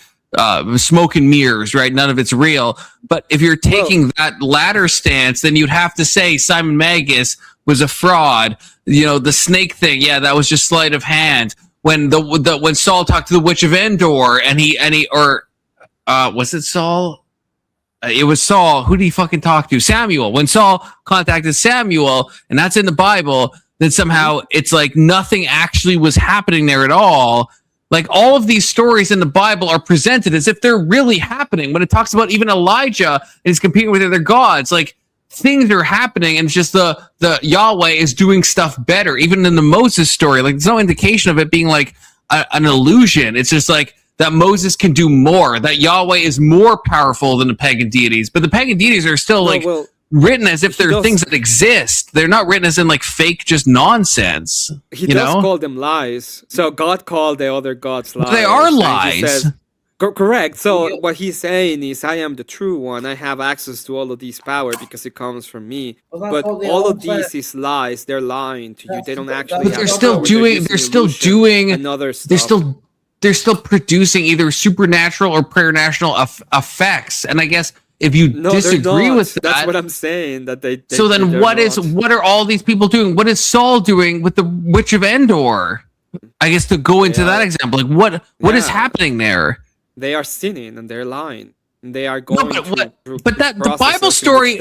smoke and mirrors, right? None of it's real. But if you're taking that latter stance, then you'd have to say Simon Magus was a fraud. You know, the snake thing, yeah, that was just sleight of hand. When when Saul talked to the Witch of Endor was it Saul? It was Saul. Who did he fucking talk to? Samuel. When Saul contacted Samuel, and that's in the Bible, then somehow it's like nothing actually was happening there at all. Like all of these stories in the Bible are presented as if they're really happening. When it talks about even Elijah and he's competing with other gods, like things are happening, and it's just the Yahweh is doing stuff better. Even in the Moses story, like there's no indication of it being like an illusion. It's just like that Moses can do more, that Yahweh is more powerful than the pagan deities. But the pagan deities are still written as if they're things that exist. They're not written as in like fake, just nonsense. He does call them lies. So God called the other gods lies. But they are lies. Says, correct. So what he's saying is, I am the true one. I have access to all of these power because it comes from me. But all of these is lies. They're lying to you. They don't actually. But they're still doing another stuff. They're still producing either supernatural or preternatural effects. And I guess if you disagree with that, that's what I'm saying. That they so then what are all these people doing? What is Saul doing with the Witch of Endor? I guess to go into that example, like what is happening there? They are sinning and they're lying. And they are going but that the Bible story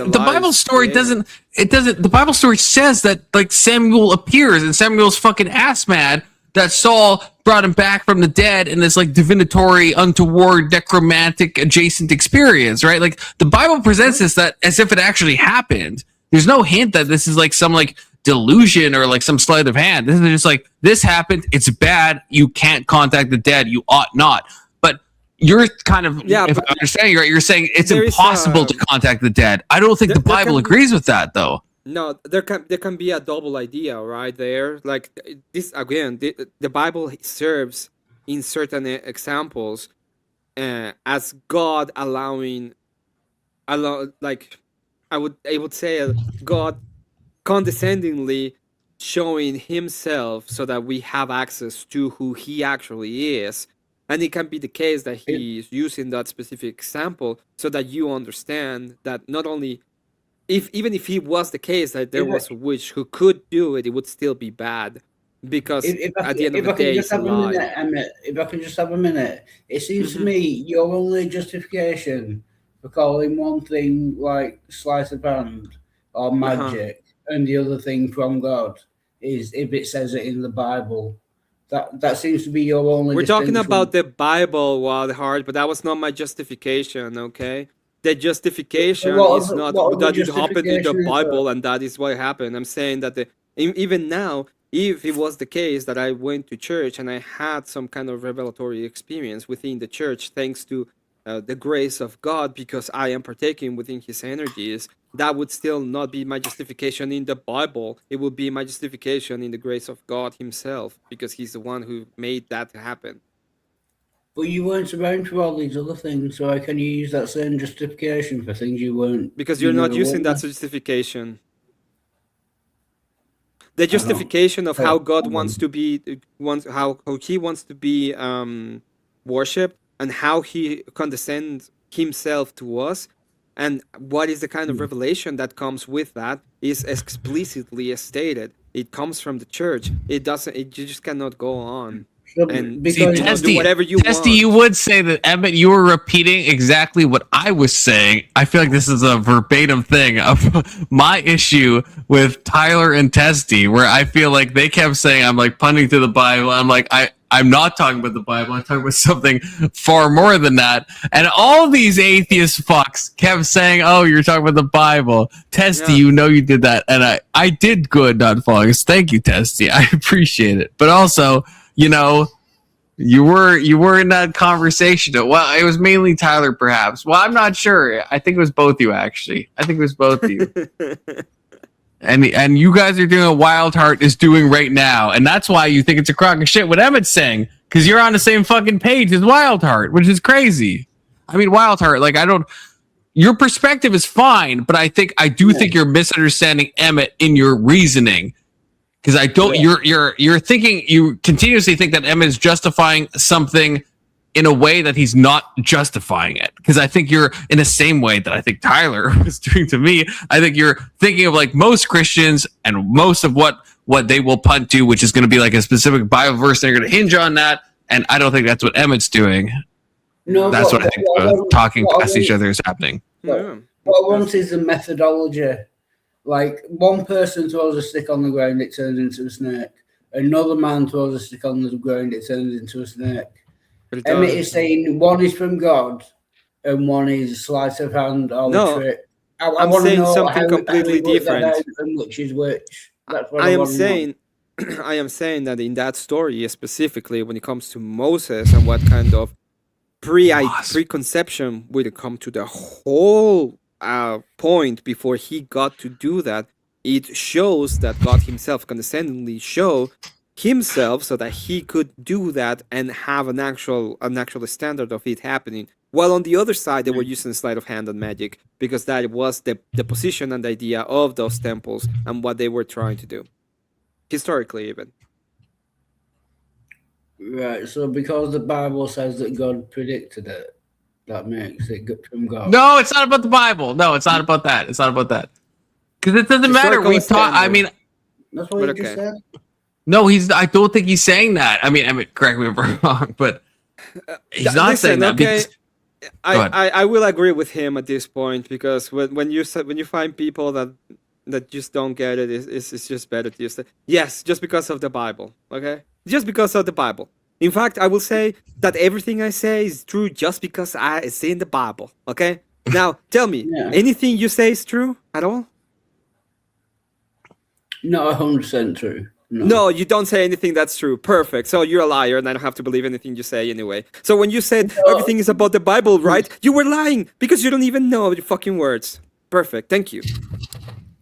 doesn't the Bible story says that like Samuel appears and Samuel's fucking ass mad that Saul brought him back from the dead in this like divinatory, untoward, necromantic adjacent experience, right? Like the Bible presents this that as if it actually happened. There's no hint that this is like some like delusion or like some sleight of hand. This is just like, this happened, it's bad, you can't contact the dead, you ought not. But you're kind of, if I understand you right, you're saying it's impossible to contact the dead. I don't think the Bible agrees with that though. No, there can be a double idea right there. Like this again, the Bible serves in certain examples as God like I would say God condescendingly showing himself so that we have access to who he actually is. And it can be the case that he's using that specific example so that you understand that not only even if he was the case that there was a witch who could do it, it would still be bad because at the end of the day, it's a lie. If I can just have a minute, it seems to me your only justification for calling one thing like sleight of hand or magic and the other thing from God is if it says it in the Bible. That seems to be your only. We're talking about the Bible, Wild Heart, but that was not my justification. Okay, the justification is not that it happened in the Bible and that is what happened. I'm saying that even now, if it was the case that I went to church and I had some kind of revelatory experience within the church, thanks to the grace of God, because I am partaking within His energies, that would still not be my justification in the Bible. It would be my justification in the grace of God Himself, because He's the one who made that happen. But you weren't around for all these other things, so how can you use that same justification for things you weren't? Because you're not using that justification. The justification of how God wants to be, how He wants to be worshipped, and how He condescends Himself to us, and what is the kind of revelation that comes with that is explicitly stated. It comes from the church. It doesn't. You just cannot go on. And Testy, do whatever you Testy, want. you would say that, Emmett, you were repeating exactly what I was saying. I feel like this is a verbatim thing of my issue with Tyler and Testy, where I feel like they kept saying I'm like punting to the Bible. I'm like, I'm not talking about the Bible. I'm talking about something far more than that. And all these atheist fucks kept saying, oh, you're talking about the Bible. Testy, you know you did that. And I did good not following us. Thank you, Testy. I appreciate it. But also, you know, you were in that conversation. Well, it was mainly Tyler, perhaps. Well, I'm not sure. I think it was both of you, actually. I think it was both of you. And you guys are doing what Wild Heart is doing right now, and that's why you think it's a crock of shit what Emmett's saying, because you're on the same fucking page as Wild Heart, which is crazy. I mean, Wild Heart, like, your perspective is fine, but I do think you're misunderstanding Emmett in your reasoning. Because I don't, you're thinking, you continuously think that Emmett is justifying something in a way that he's not justifying it. Because I think you're in the same way that I think Tyler was doing to me. I think you're thinking of like most Christians and most of what they will punt to, which is going to be like a specific Bible verse, and they're going to hinge on that. And I don't think that's what Emmett's doing. No, that's what I think talking past each other is happening. What I want is the methodology. Like, one person throws a stick on the ground, it turns into a snake. Another man throws a stick on the ground, it turns into a snake. Emmett is saying one is from God and one is sleight of hand or a trick. I'm saying something completely different. And which is which. That's what I am saying. I am saying that in that story, specifically when it comes to Moses and what kind of preconception would come to the whole point before he got to do that, it shows that God Himself condescendingly show Himself so that He could do that and have an actual standard of it happening. While on the other side, they were using sleight of hand and magic because that was the position and the idea of those temples and what they were trying to do, historically even. Right, so because the Bible says that God predicted it, that makes it good from God. No, it's not about the Bible. No, it's not about that. It's not about that. Because it doesn't matter. We talk. I mean, that's what you just said. No, I don't think he's saying that. I mean, correct me if I'm wrong, but he's not saying that. Okay, I will agree with him at this point because when you find people that just don't get it, it's just better to just say yes, just because of the Bible. Okay, just because of the Bible. In fact, I will say that everything I say is true just because I see in the Bible. Okay, now tell me, anything you say is true at all? Not 100% true. No, you don't say anything that's true. Perfect. So you're a liar, and I don't have to believe anything you say anyway. So when you said everything is about the Bible, right? You were lying because you don't even know the fucking words. Perfect. Thank you.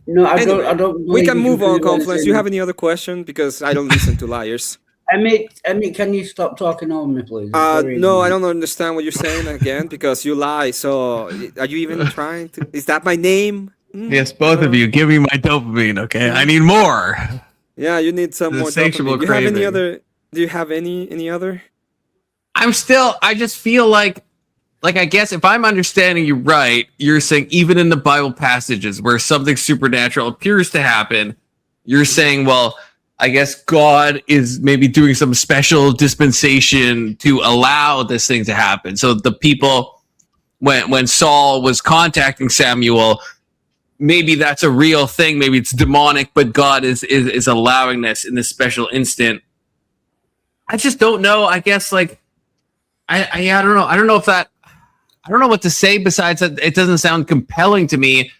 No, I don't. We can move on, Confluence. You have any other question? Because I don't listen to liars. Emmett, can you stop talking over me, please? No, I don't understand what you're saying again because you lie. So are you even trying to? Is that my name? Yes, both of you. Give me my dopamine, okay? I need more. Yeah, you need some The more insatiable dopamine. Do you have any craving. other? Do you have any other? I just feel like I guess if I'm understanding you right, you're saying even in the Bible passages where something supernatural appears to happen, you're saying, well, I guess God is maybe doing some special dispensation to allow this thing to happen. So the people, when Saul was contacting Samuel, maybe that's a real thing. Maybe it's demonic, but God is allowing this in this special instant. I just don't know. I guess like I don't know. I don't know if that. I don't know what to say besides that. It doesn't sound compelling to me,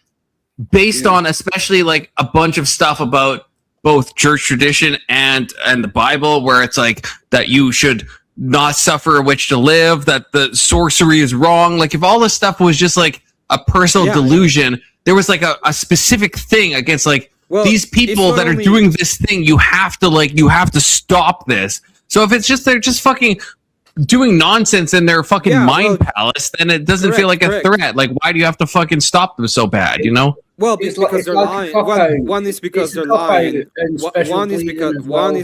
based on especially like a bunch of stuff about both church tradition and the Bible, where it's like that you should not suffer a witch to live, that the sorcery is wrong. Like if all this stuff was just like a personal delusion, there was like a specific thing against like these people that are doing this thing. You have to stop this. So if it's just they're just fucking doing nonsense in their fucking mind palace, then it doesn't feel like a threat. Like, why do you have to fucking stop them so bad, you know? Well, because they're lying. One is because they're lying. One is because one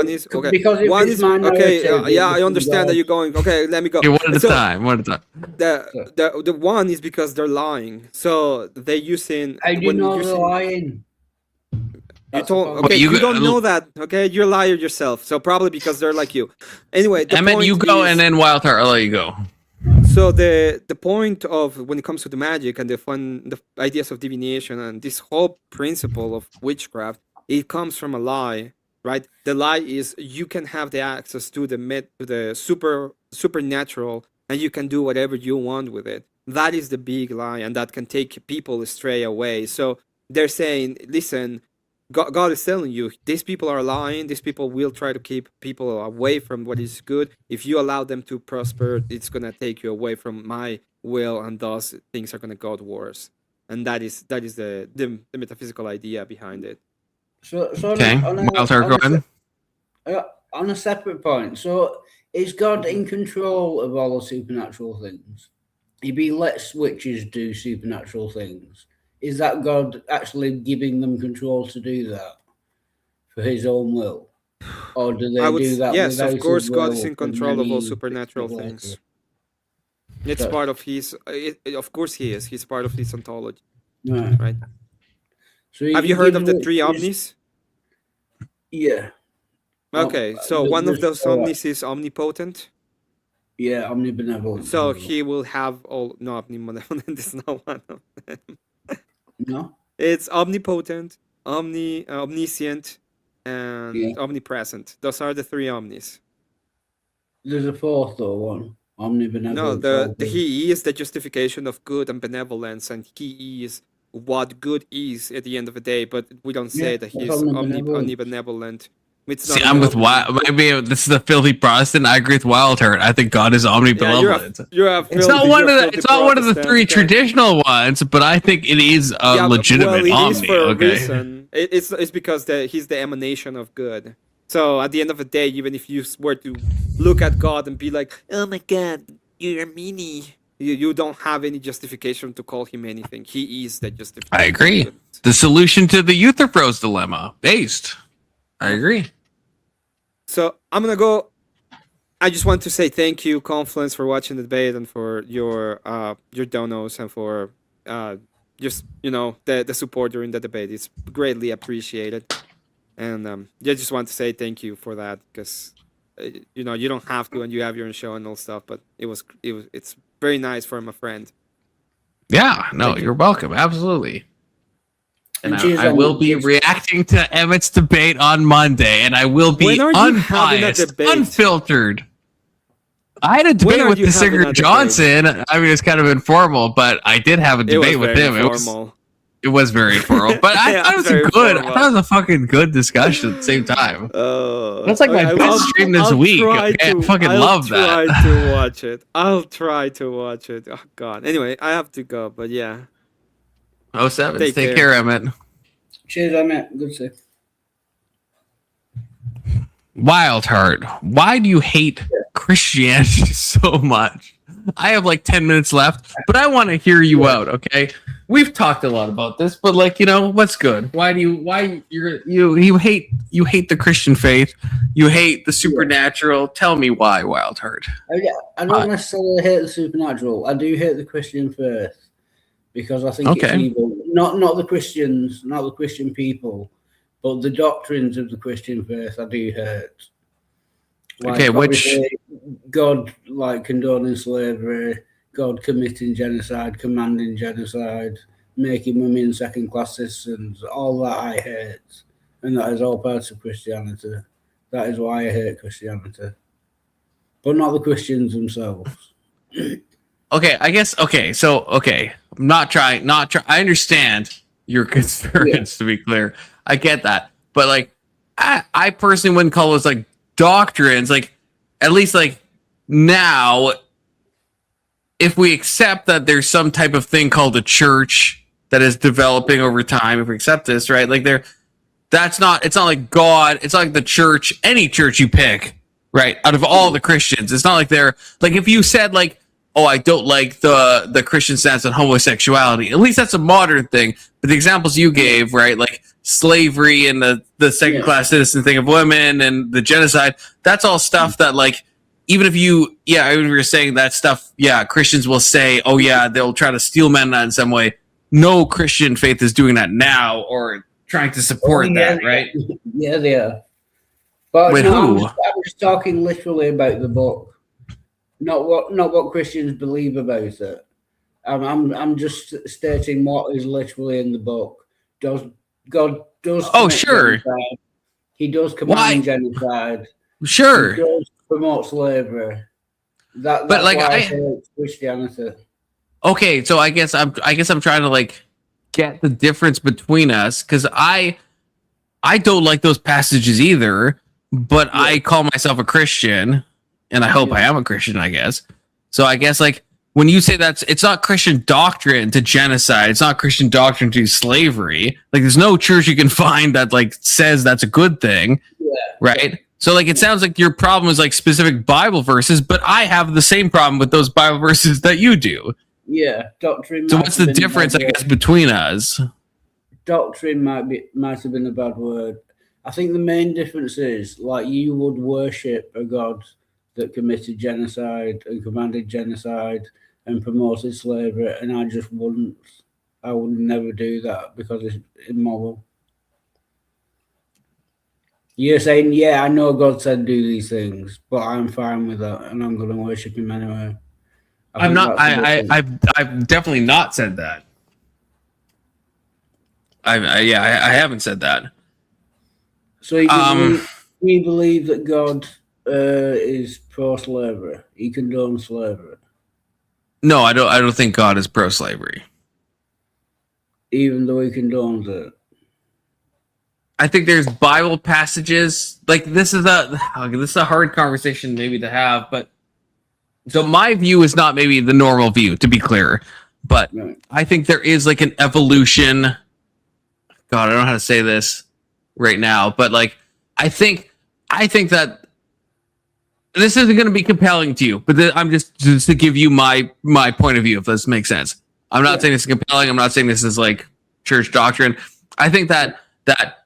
is okay. One is okay. Yeah, I understand that you're going. Okay, let me go. Okay, one at a time. One at a time. The one is because they're lying. So they're using. I do know they're lying. You don't know that, okay? You're a liar yourself, so probably because they're like you. Anyway, Emmett, you go, and then Wildheart, I'll let you go. So the point of when it comes to the magic and the ideas of divination and this whole principle of witchcraft, it comes from a lie, right? The lie is you can have the access to the supernatural, and you can do whatever you want with it. That is the big lie, and that can take people astray away. So they're saying, listen. God is telling you, these people are lying. These people will try to keep people away from what is good. If you allow them to prosper, it's going to take you away from my will, and thus things are going to go worse. And that is the metaphysical idea behind it. So okay, on a separate point, so is God in control of all the supernatural things? If he lets witches do supernatural things, is that God actually giving them control to do that for his own will? Or do they do that? Yes, of course, God is in control of all supernatural things. It's part of his. Of course, he is. He's part of his ontology. Right. So have you heard of the three omnis? Yeah. Okay, so one of those omnis is omnipotent. Yeah, omnibenevolent. So he will have all. No, omnibenevolent is not one of them. No, it's omnipotent, omniscient, and omnipresent. Those are the three omnis. There's a fourth though, one omnibenevolent. No, he is the justification of good and benevolence, and he is what good is at the end of the day. But we don't say that he's omnibenevolent. See, I'm with maybe this is the filthy Protestant. I agree with Wildheart. I think God is omnibenevolent. Yeah, it's not one of the three traditional ones, but I think it is a legitimate omni. Reason. It's because he's the emanation of good. So at the end of the day, even if you were to look at God and be like, "Oh my God, you're a meanie," you don't have any justification to call him anything. He is the justification. I agree. The solution to the Euthyphro's dilemma, based. I agree. So I'm gonna go. I just want to say thank you, Confluence, for watching the debate and for your donos and for just the support during the debate. It's greatly appreciated, and I just want to say thank you for that because you don't have to and you have your own show and all stuff, but it's very nice from a friend. Yeah, no, you're welcome. Absolutely. And I will be reacting to Emmett's debate on Monday, and I will be unbiased, unfiltered. I had a debate with the Singer Johnson. I mean, it's kind of informal, but I did have a debate with him. It was very informal, but I thought it was good. I thought it was a fucking good discussion at the same time. That's like my best stream this week. I fucking love that. I'll try to watch it. I'll try to watch it. Oh God. Anyway, I have to go, but yeah. 07. Take care, Emmett. Cheers, Emmett. Good to see. Wildheart, why do you hate Christianity so much? I have like 10 minutes left, but I want to hear you out, okay? we've talked a lot about this, but like, what's good? Why you hate the Christian faith? You hate the supernatural. Tell me why, Wildheart. I don't necessarily hate the supernatural. I do hate the Christian faith because I think it's evil. Not the Christians, not the Christian people, but the doctrines of the Christian faith. I do hate. Like, which God condoning slavery, God committing genocide, commanding genocide, making women second-class citizens, all that I hate, and that is all parts of Christianity. That is why I hate Christianity, but not the Christians themselves. I'm not trying. I understand your concerns. To be clear, I get that, but like, I personally wouldn't call those like doctrines. Like, at least like now, if we accept that there's some type of thing called a church that is developing over time, if we accept this, right? Like, it's not like God. It's not like the church, any church you pick, right? Out of all the Christians, it's not like they're like, if you said like, oh, I don't like the Christian stance on homosexuality. At least that's a modern thing. But the examples you gave, right, like slavery and the second class citizen thing of women and the genocide, that's all stuff that like, even if you're saying that stuff, Christians will say, oh yeah, they'll try to steel man that in some way. No Christian faith is doing that now or trying to support that, right? Yeah, they are. But with who? I'm just talking literally about the book. Not what Christians believe about it. I'm just stating what is literally in the book. God does? Oh, sure. Genocide. He does command genocide. Sure. He does promote slavery. That's like, why I hate Christianity. Okay, so I guess I'm trying to like get the difference between us, because I don't like those passages either, but I call myself a Christian. And I hope I am a Christian, I guess. So I guess like when you say it's not Christian doctrine to genocide, it's not Christian doctrine to slavery. Like, there's no church you can find that like says that's a good thing, right? So like, it sounds like your problem is like specific Bible verses, but I have the same problem with those Bible verses that you do. Yeah, doctrine. So what's the difference, I guess, between us? Doctrine might have been a bad word. I think the main difference is like you would worship a God that committed genocide and commanded genocide and promoted slavery, and I just wouldn't. I would never do that because it's immoral. You're saying, yeah, I know God said do these things, but I'm fine with that, and I'm going to worship Him anyway. I'm not. I've definitely not said that. I haven't said that. So you believe that God is pro-slavery? He condones slavery? No, I don't think God is pro-slavery. Even though He condones it? I think there's Bible passages like this is a hard conversation maybe to have, but so my view is not maybe the normal view, to be clear, but I think there is like an evolution. God, I don't know how to say this right now, but like I think that this isn't going to be compelling to you, but I'm just to give you my point of view, if this makes sense. I'm not saying this is compelling. I'm not saying this is like church doctrine. I think that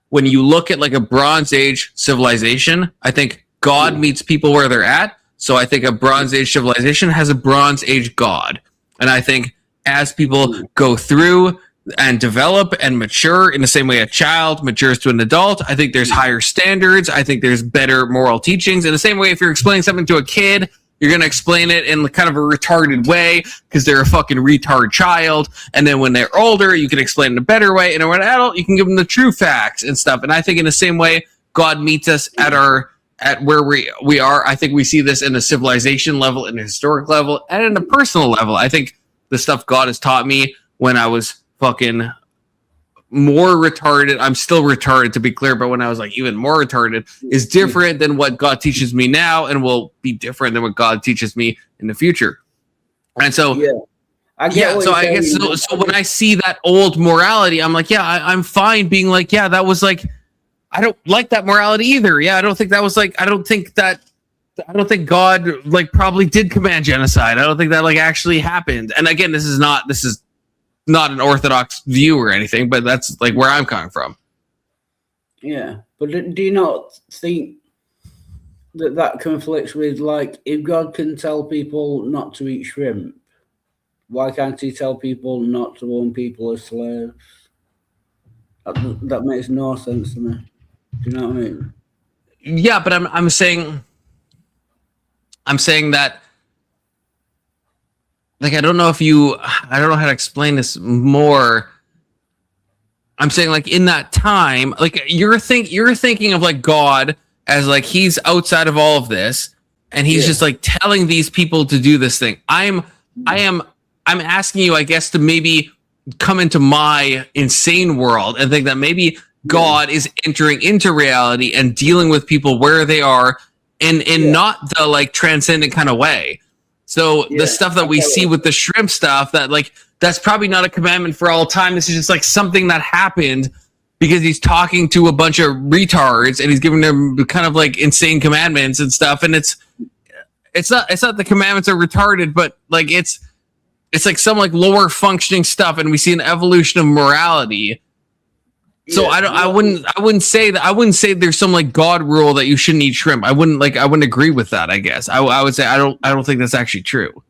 when you look at like a Bronze Age civilization, I think God meets people where they're at. So I think a Bronze Age civilization has a Bronze Age God. And I think as people go through and develop and mature in the same way a child matures to an adult, I think there's higher standards. I think there's better moral teachings. In the same way, if you're explaining something to a kid, you're going to explain it in kind of a retarded way because they're a fucking retard child. And then when they're older, you can explain it in a better way. And when an adult, you can give them the true facts and stuff. And I think in the same way, God meets us at where we are. I think we see this in a civilization level, in a historic level, and in a personal level. I think the stuff God has taught me when I was fucking more retarded, I'm still retarded to be clear, but when I was like even more retarded, is different than what God teaches me now, and will be different than what God teaches me in the future. And so so when I see that old morality, I'm like, I'm fine being like, that was like, I don't like that morality either. I don't think that was like, I don't think God like probably did command genocide. I don't think that like actually happened. And again, this is not an orthodox view or anything, but that's like where I'm coming from. Yeah, but do you not think that conflicts with, like, if God can tell people not to eat shrimp, why can't he tell people not to own people as slaves? That makes no sense to me. Do you know what I mean? Yeah, but I'm saying that, like, I don't know how to explain this more. I'm saying, like, in that time, like, you're thinking of, like, God as, like, he's outside of all of this, and he's just, like, telling these people to do this thing. I'm asking you, I guess, to maybe come into my insane world and think that maybe God is entering into reality and dealing with people where they are in not the, like, transcendent kind of way. So the stuff that we see with the shrimp stuff, that, like, that's probably not a commandment for all time. This is just, like, something that happened because he's talking to a bunch of retards and he's giving them kind of, like, insane commandments and stuff. And it's not the commandments are retarded, but, like, it's like some, like, lower functioning stuff, and we see an evolution of morality. So I wouldn't say there's some, like, God rule that you shouldn't eat shrimp. I wouldn't agree with that, I guess. I would say I don't think that's actually true.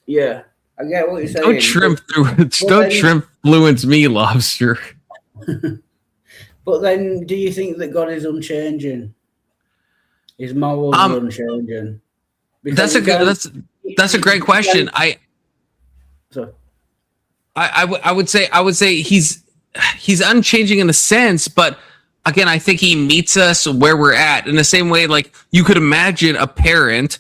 Yeah, I get what you're saying. Don't shrimp influence me, lobster. But then, do you think that God is unchanging? His morals are unchanging. That's a great question. I would say he's unchanging in a sense, but again, I think he meets us where we're at in the same way. Like, you could imagine a parent,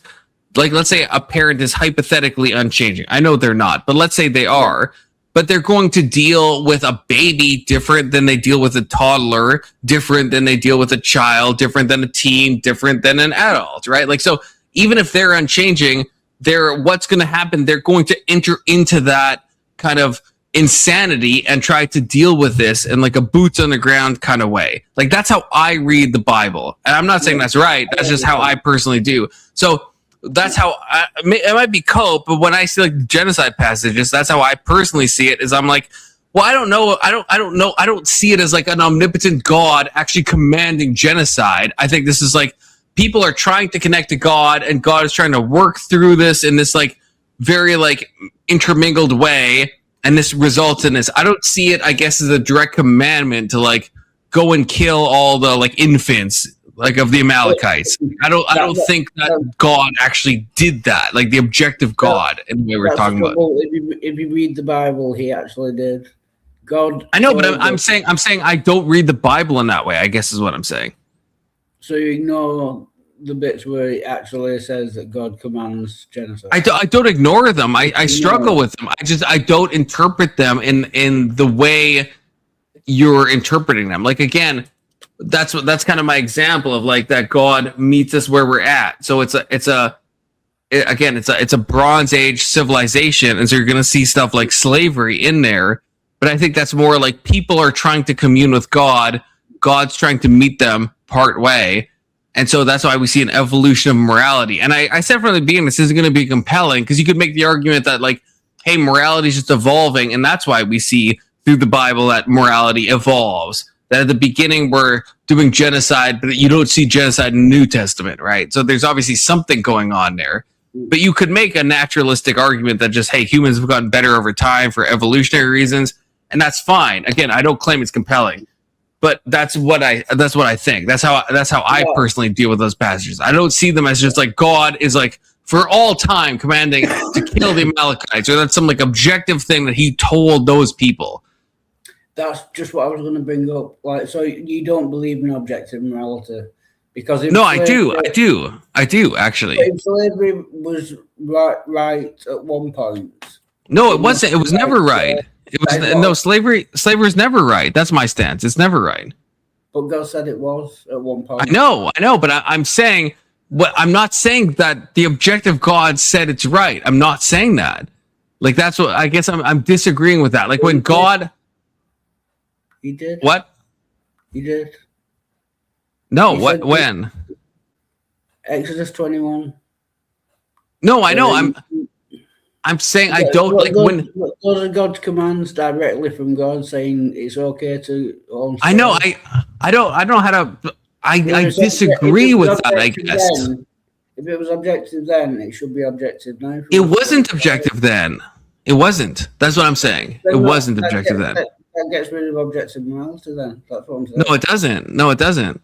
like, let's say a parent is hypothetically unchanging. I know they're not, but let's say they are, but they're going to deal with a baby different than they deal with a toddler, different than they deal with a child, different than a teen, different than an adult, right? Like, so even if they're unchanging, what's going to happen? They're going to enter into that kind of insanity and try to deal with this in, like, a boots on the ground kind of way. Like, that's how I read the Bible, and I'm not saying that's right. That's just how I personally do. So that's how it might be cope, but when I see, like, genocide passages, that's how I personally see it. Is I'm like, well, I don't know. I don't see it as, like, an omnipotent God actually commanding genocide. I think this is, like, people are trying to connect to God, and God is trying to work through this in this, like, very, like, intermingled way, and this results in this. I don't see it, I guess, as a direct commandment to, like, go and kill all the, like, infants, like, of the Amalekites. I don't think that God actually did that, like, the objective God in the way we're talking about. If you read the Bible, he actually did. God. I know, but I'm saying I don't read the Bible in that way, I guess is what I'm saying. So you ignore the bits where it actually says that God commands genocide. I don't ignore them. I struggle with them. I don't interpret them in the way you're interpreting them. Like, again, that's kind of my example of, like, that God meets us where we're at. So it's a Bronze Age civilization, and so you're gonna see stuff like slavery in there. But I think that's more like people are trying to commune with God. God's trying to meet them part way. And so that's why we see an evolution of morality. And I said from the beginning, this isn't going to be compelling, because you could make the argument that, like, hey, morality is just evolving. And that's why we see through the Bible that morality evolves. That at the beginning we're doing genocide, but you don't see genocide in the New Testament, right? So there's obviously something going on there. But you could make a naturalistic argument that just, hey, humans have gotten better over time for evolutionary reasons. And that's fine. Again, I don't claim it's compelling. But that's what I think. That's how I personally deal with those passages. I don't see them as just, like, God is, like, for all time commanding to kill the Amalekites, or that's some, like, objective thing that he told those people. That's just what I was going to bring up. Like, so you don't believe in objective morality, because I do actually. If slavery was right at one point. No, it wasn't. It was never right. It was no slavery. Slavery is never right. That's my stance. It's never right. But God said it was at one point. I know. But I'm saying, I'm not saying that the objective God said it's right. I'm not saying that. Like, that's what I guess I'm disagreeing with that. Like, when God, he did what? He did. No, what? When? Exodus 21. No, I know. I'm saying I don't like when those are God's commands directly from God, saying it's okay to own slaves. I know I don't know how to. I disagree with that. I guess if it was objective then, it should be objective now. it wasn't objective then. It wasn't. That's what I'm saying. It wasn't objective then. That gets rid of objective morality. Then that's what I'm saying. No, it doesn't. No, it doesn't.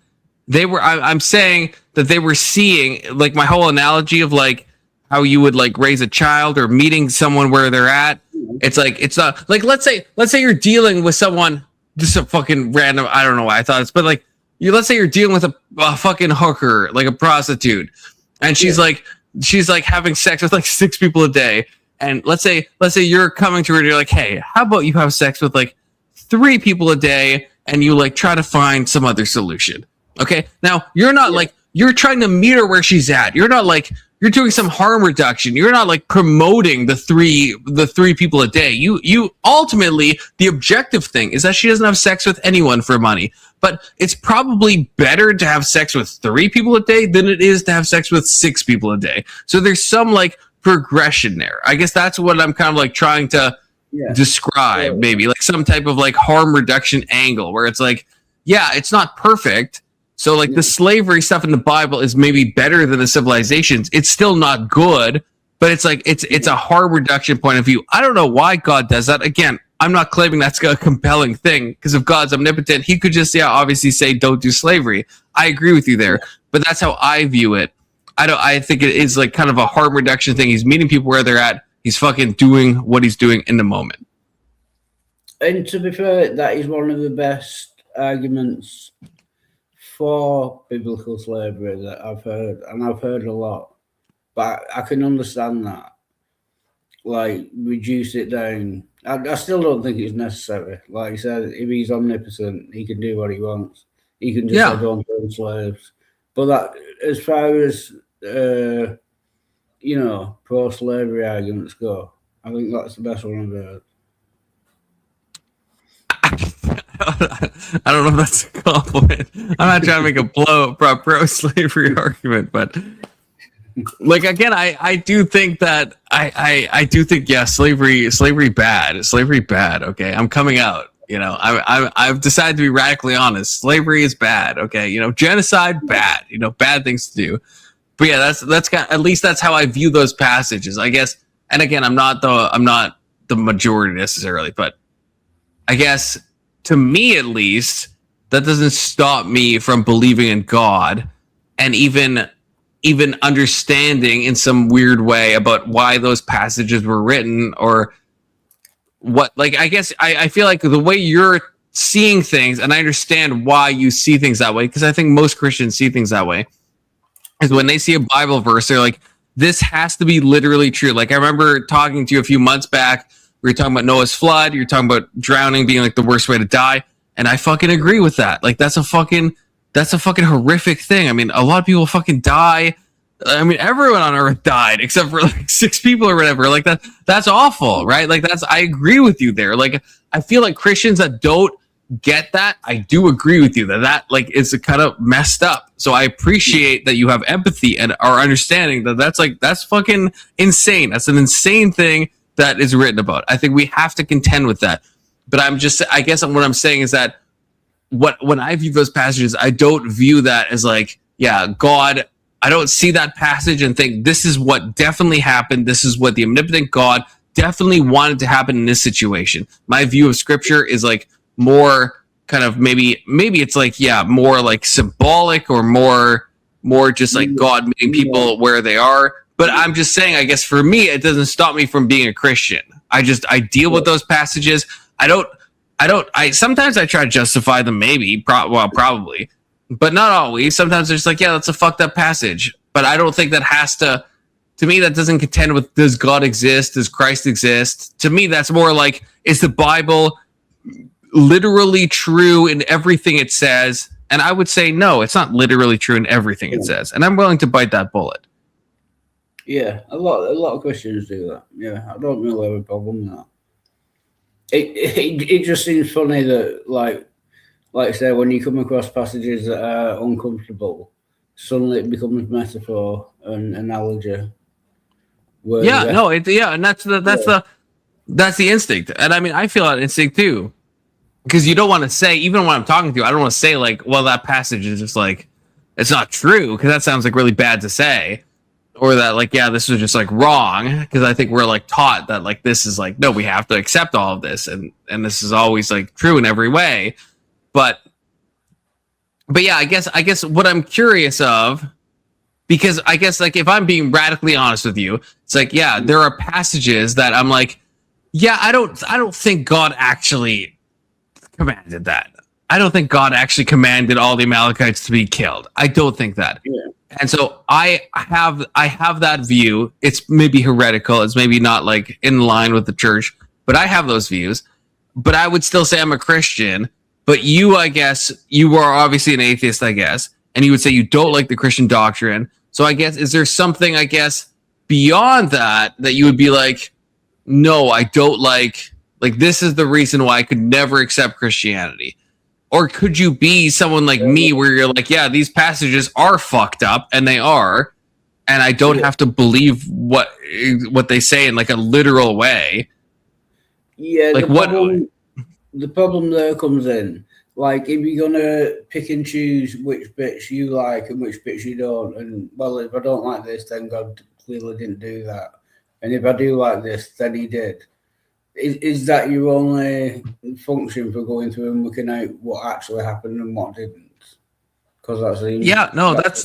They were. I'm saying that they were seeing like my whole analogy of like how you would like raise a child or meeting someone where they're at. It's like it's not like let's say you're dealing with someone, just a fucking random. I don't know why I thought this, but like let's say you're dealing with a fucking hooker, like a prostitute, and she's like having sex with like 6 people a day. And let's say you're coming to her and you're like, hey, how about you have sex with like 3 people a day and you like try to find some other solution. Okay. Now you're not like, you're trying to meet her where she's at. You're not like, you're doing some harm reduction. You're not like promoting the three people a day. You ultimately, the objective thing is that she doesn't have sex with anyone for money, but it's probably better to have sex with 3 people a day than it is to have sex with 6 people a day. So there's some like progression there. I guess that's what I'm kind of like trying to describe, maybe like some type of like harm reduction angle where it's like, yeah, it's not perfect. So like the slavery stuff in the Bible is maybe better than the civilizations. It's still not good, but it's like it's a harm reduction point of view. I don't know why God does that. Again, I'm not claiming that's a compelling thing because if God's omnipotent, he could just obviously say don't do slavery. I agree with you there, but that's how I view it. I think it is like kind of a harm reduction thing. He's meeting people where they're at. He's fucking doing what he's doing in the moment. And to be fair, that is one of the best arguments for biblical slavery that I've heard, and I've heard a lot. But I can understand that. Like, reduce it down. I still don't think it's necessary. Like you said, if he's omnipotent, he can do what he wants. He can just say don't own slaves. But that, as far as pro-slavery arguments go, I think that's the best one I've heard. I don't know if that's a compliment. I'm not trying to make a pro-slavery argument, but like again, I do think that I do think slavery bad. Okay, I'm coming out. I've decided to be radically honest. Slavery is bad. Okay, genocide bad. Bad things to do. But yeah, that's kind of, at least that's how I view those passages, I guess. And again, I'm not the majority necessarily, but I guess to me at least, that doesn't stop me from believing in God and even understanding in some weird way about why those passages were written or what. Like, I guess I feel like the way you're seeing things, and I understand why you see things that way, because I think most Christians see things that way, is when they see a Bible verse, they're like, this has to be literally true. Like, I remember talking to you a few months back, we were talking about Noah's flood, you're talking about drowning being like the worst way to die, and I fucking agree with that. Like, that's a fucking horrific thing. I mean, a lot of people fucking die. I mean, everyone on earth died except for like 6 people or whatever. Like that's awful, right? Like I agree with you there. Like, I feel like Christians that don't get that, I do agree with you that like is kind of messed up. So I appreciate that you have empathy and are understanding that's fucking insane. That's an insane thing that is written about. I think we have to contend with that. But I guess what I'm saying is that when I view those passages, I don't view that as like, yeah, God, I don't see that passage and think this is what definitely happened. This is what the omnipotent God definitely wanted to happen in this situation. My view of scripture is like more kind of maybe it's like, yeah, more like symbolic or more just like God meeting people where they are. But I'm just saying, I guess for me, it doesn't stop me from being a Christian. I deal with those passages. Sometimes I try to justify them, probably, but not always. Sometimes it's like, yeah, that's a fucked up passage. But I don't think that has to me, that doesn't contend with, does God exist? Does Christ exist? To me, that's more like, is the Bible literally true in everything it says? And I would say, no, it's not literally true in everything it says. And I'm willing to bite that bullet. Yeah, a lot of Christians do that. Yeah, I don't really have a problem with that. It just seems funny that like I say, when you come across passages that are uncomfortable, suddenly it becomes metaphor and analogy. Whereas and that's the instinct, and I mean I feel that instinct too, because you don't want to say, even when I'm talking to you, I don't want to say like, well, that passage is just like, it's not true, because that sounds like really bad to say, or that like, yeah, this was just like wrong, because I think we're like taught that like this is like, no, we have to accept all of this, and this is always like true in every way, but yeah, I guess what I'm curious of, because I guess like if I'm being radically honest with you, it's like, yeah, there are passages that I'm like, yeah, I don't think God actually commanded that. I don't think God actually commanded all the Amalekites to be killed. I don't think that. Yeah. And so I have that view. It's maybe heretical. It's maybe not like in line with the church, but I have those views. But I would still say I'm a Christian. But you, I guess, you are obviously an atheist, I guess, and you would say you don't like the Christian doctrine. So I guess, is there something, I guess, beyond that you would be like, no, I don't like this is the reason why I could never accept Christianity? Or could you be someone like me where you're like, yeah, these passages are fucked up, and they are, and I don't have to believe what they say in like a literal way? Yeah, like the problem there comes in. Like, if you're gonna pick and choose which bits you like and which bits you don't, and well, if I don't like this, then God clearly didn't do that, and if I do like this, then He did. Is that your only function for going through and looking at what actually happened and what didn't? Because that's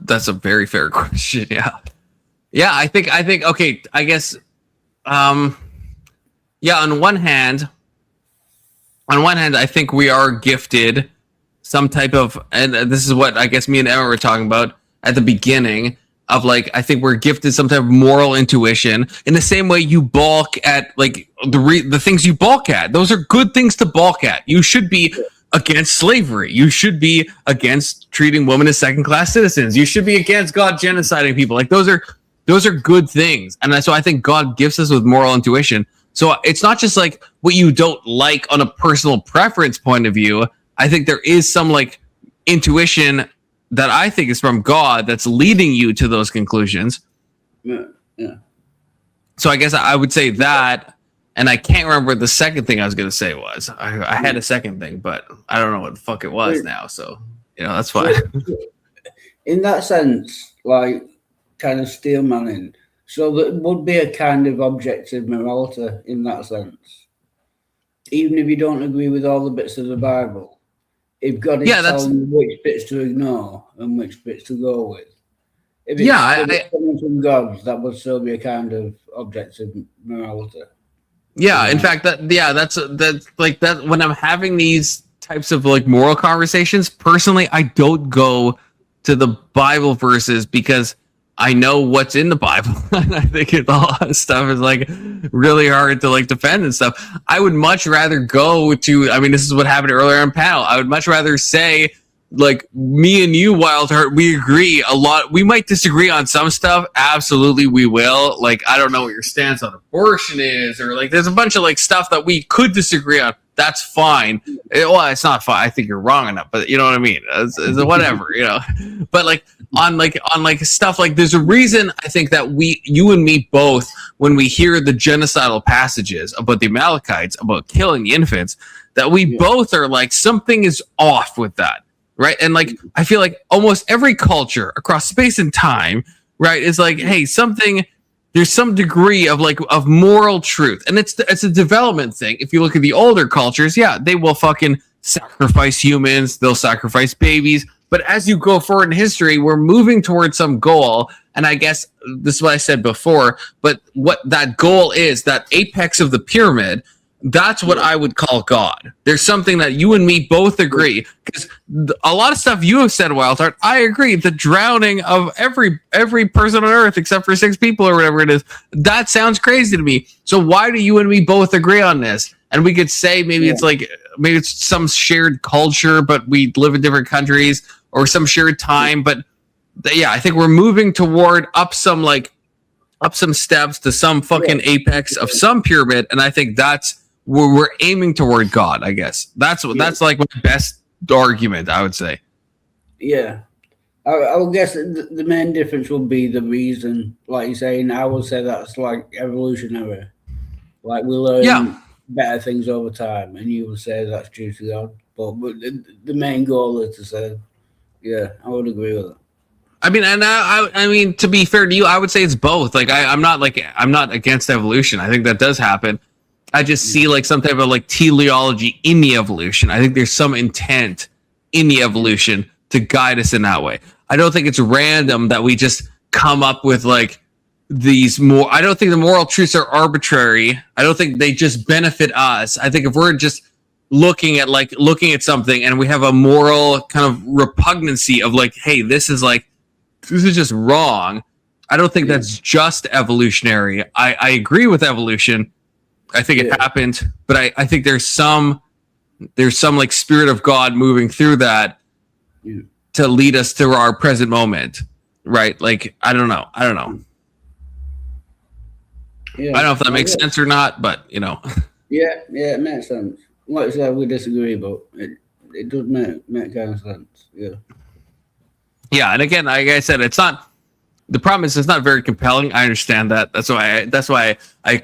that's a very fair question. Yeah, I think okay, I guess on one hand, I think we are gifted some type of, and this is what I guess me and Emma were talking about at the beginning, of like, I think we're gifted some type of moral intuition, in the same way you balk at like the things you balk at. Those are good things to balk at. You should be against slavery. You should be against treating women as second-class citizens. You should be against God genociding people. Like those are good things. And so I think God gifts us with moral intuition. So it's not just like what you don't like on a personal preference point of view. I think there is some like intuition that I think is from God that's leading you to those conclusions. Yeah. So I guess I would say that, and I can't remember what the second thing I was going to say was. I had a second thing, but I don't know what the fuck it was now. So, that's fine. In that sense, like kind of steel manning, so that would be a kind of objective morality in that sense. Even if you don't agree with all the bits of the Bible, if God is telling you which bits to ignore and which bits to go with, if it's coming from God, that would still be a kind of objective morality. Yeah, in fact, that's like that. When I'm having these types of like moral conversations, personally, I don't go to the Bible verses because I know what's in the Bible, and I think a lot of stuff is like really hard to like defend and stuff. I would much rather go to. I mean, this is what happened earlier on panel. I would much rather say, like, me and you, Wildheart, we agree a lot. We might disagree on some stuff. Absolutely, we will. Like, I don't know what your stance on abortion is, or like, there's a bunch of like stuff that we could disagree on. That's fine. Well, it's not fine. I think you're wrong enough, but you know what I mean. It's whatever, But like on stuff like, there's a reason I think that you and me both, when we hear the genocidal passages about the Amalekites, about killing the infants, that we both are like, something is off with that. Right. And like, I feel like almost every culture across space and time, right, is like, hey, there's some degree of like of moral truth. And it's a development thing. If you look at the older cultures, they will fucking sacrifice humans. They'll sacrifice babies. But as you go forward in history, we're moving towards some goal. And I guess this is what I said before, but what that goal is, that apex of the pyramid, that's what I would call God. There's something that you and me both agree, because a lot of stuff you have said, Wildheart, I agree. The drowning of every person on Earth except for 6 people or whatever it is, that sounds crazy to me. So why do you and me both agree on this? And we could say maybe it's some shared culture, but we live in different countries, or some shared time. But I think we're moving toward up some steps to some fucking apex of some pyramid, and I think that's where we're aiming toward God. I guess that's like my best argument, I would say. Yeah, I would guess the main difference would be the reason. Like you're saying, I would say that's like evolutionary. Like we learn better things over time, and you would say that's due to God. But the main goal is to say, yeah, I would agree with that. I mean, and I mean, to be fair to you, I would say it's both. Like, I'm not against evolution. I think that does happen. I just see like some type of like teleology in the evolution. I think there's some intent in the evolution to guide us in that way. I don't think it's random that we just come up with like these more. I don't think the moral truths are arbitrary. I don't think they just benefit us. I think if we're just looking at something and we have a moral kind of repugnancy of like, hey, this is just wrong. I don't think that's just evolutionary. I agree with evolution. I think it happened, but I think there's some like spirit of God moving through that to lead us to our present moment, right? Like, I don't know. Yeah, I don't know if that makes sense or not, but you know. Yeah, it makes sense. Like I said, we disagree, but it does make kind of sense. Yeah. Yeah, and again, like I said, it's not. The problem is it's not very compelling. I understand that. That's why I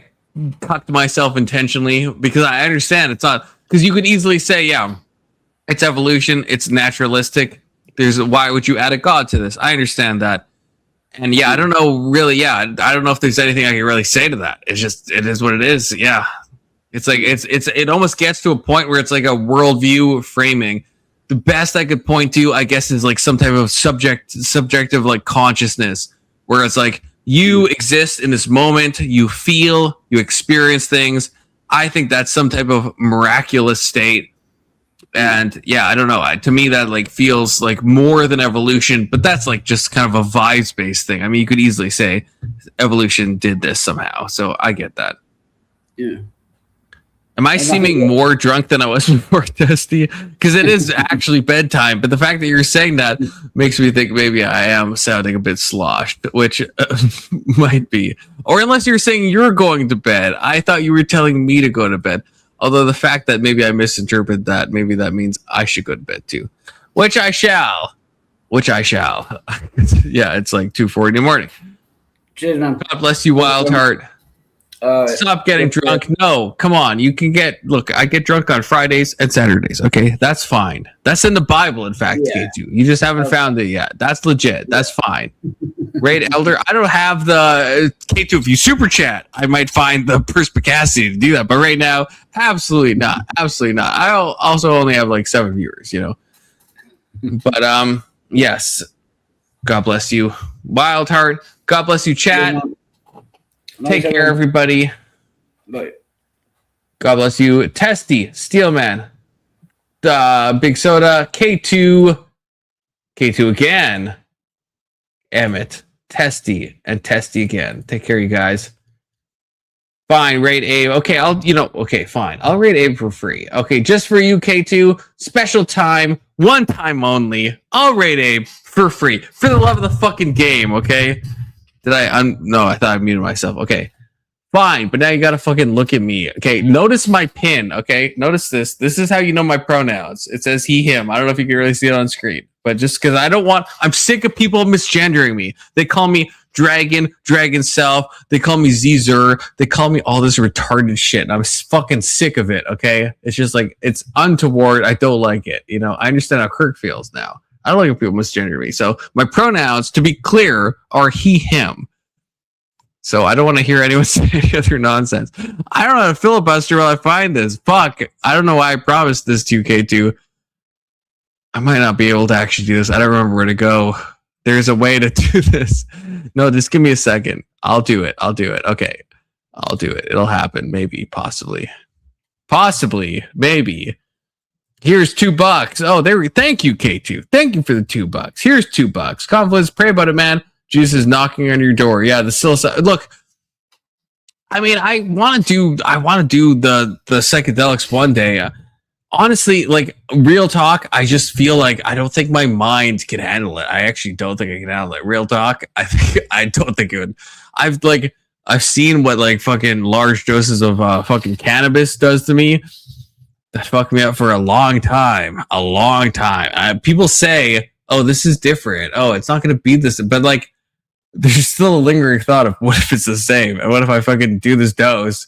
cucked myself intentionally, because I understand it's not, because you could easily say, yeah, it's evolution, it's naturalistic. Why would you add a god to this? I understand that. And yeah, I don't know really. Yeah, I don't know if there's anything I can really say to that. It's just, it is what it is. Yeah. It's like, it almost gets to a point where it's like a worldview framing. The best I could point to, I guess, is like some type of subjective like consciousness, where it's like you exist in this moment, you feel, you experience things. I think that's some type of miraculous state. And yeah, I don't know. To me, that like feels like more than evolution, but that's like just kind of a vibes-based thing. I mean, you could easily say evolution did this somehow. So I get that. Yeah. Am I seeming more drunk than I was before, Testy? Because it is actually bedtime, but the fact that you're saying that makes me think maybe I am sounding a bit sloshed, which might be. Or unless you're saying you're going to bed. I thought you were telling me to go to bed. Although the fact that maybe I misinterpreted that, maybe that means I should go to bed too. Which I shall. Yeah, it's like 2:40 in the morning. Cheers, man. God bless you, Wild Heart. Stop getting drunk. No, come on. I get drunk on Fridays and Saturdays. Okay, that's fine. That's in the Bible, in fact, K2. You just haven't found it yet. That's legit. That's fine. Raid Elder. I don't have the K2. If you super chat, I might find the perspicacity to do that. But right now, absolutely not. Absolutely not. I also only have like 7 viewers, you know. But yes. God bless you, Wild Heart. God bless you, chat. Take care, everybody. Bye. God bless you. Testy, Steelman, Big Soda, K2 again, Emmett, Testy, and Testy again. Take care, you guys. Fine, raid Abe. Okay, fine. I'll raid Abe for free. Okay, just for you, K2. Special time, one time only. I'll raid Abe for free. For the love of the fucking game, okay? Did I? No, I thought I muted myself. Okay. Fine, but now you gotta fucking look at me. Okay, notice my pin, okay? Notice this. This is how you know my pronouns. It says he, him. I don't know if you can really see it on screen, but just because I'm sick of people misgendering me. They call me Dragon Self. They call me Zer. They call me all this retarded shit, and I'm fucking sick of it, okay? It's just like, it's untoward. I don't like it, you know? I understand how Kirk feels now. I don't like when people misgender me. So my pronouns, to be clear, are he, him. So I don't want to hear anyone say any other nonsense. I don't know how to filibuster while I find this. Fuck. I don't know why I promised this to K2. I might not be able to actually do this. I don't remember where to go. There's a way to do this. No, just give me a second. I'll do it. Okay. I'll do it. It'll happen. Maybe. Possibly. Maybe. Here's $2. Oh, thank you, K2. Thank you for the $2. Here's $2. Confluence, pray about it, man. Jesus is knocking on your door. Yeah, the psilocybin. Look, I mean, I want to do the psychedelics one day. Honestly, like, real talk, I just feel like I don't think my mind can handle it. I actually don't think I can handle it. Real talk, I don't think it would. I've seen what like fucking large doses of fucking cannabis does to me. That fucked me up for a long time. People say oh, this is different. Oh, it's not going to be this. But like, there's still a lingering thought of what if it's the same? And what if I fucking do this dose?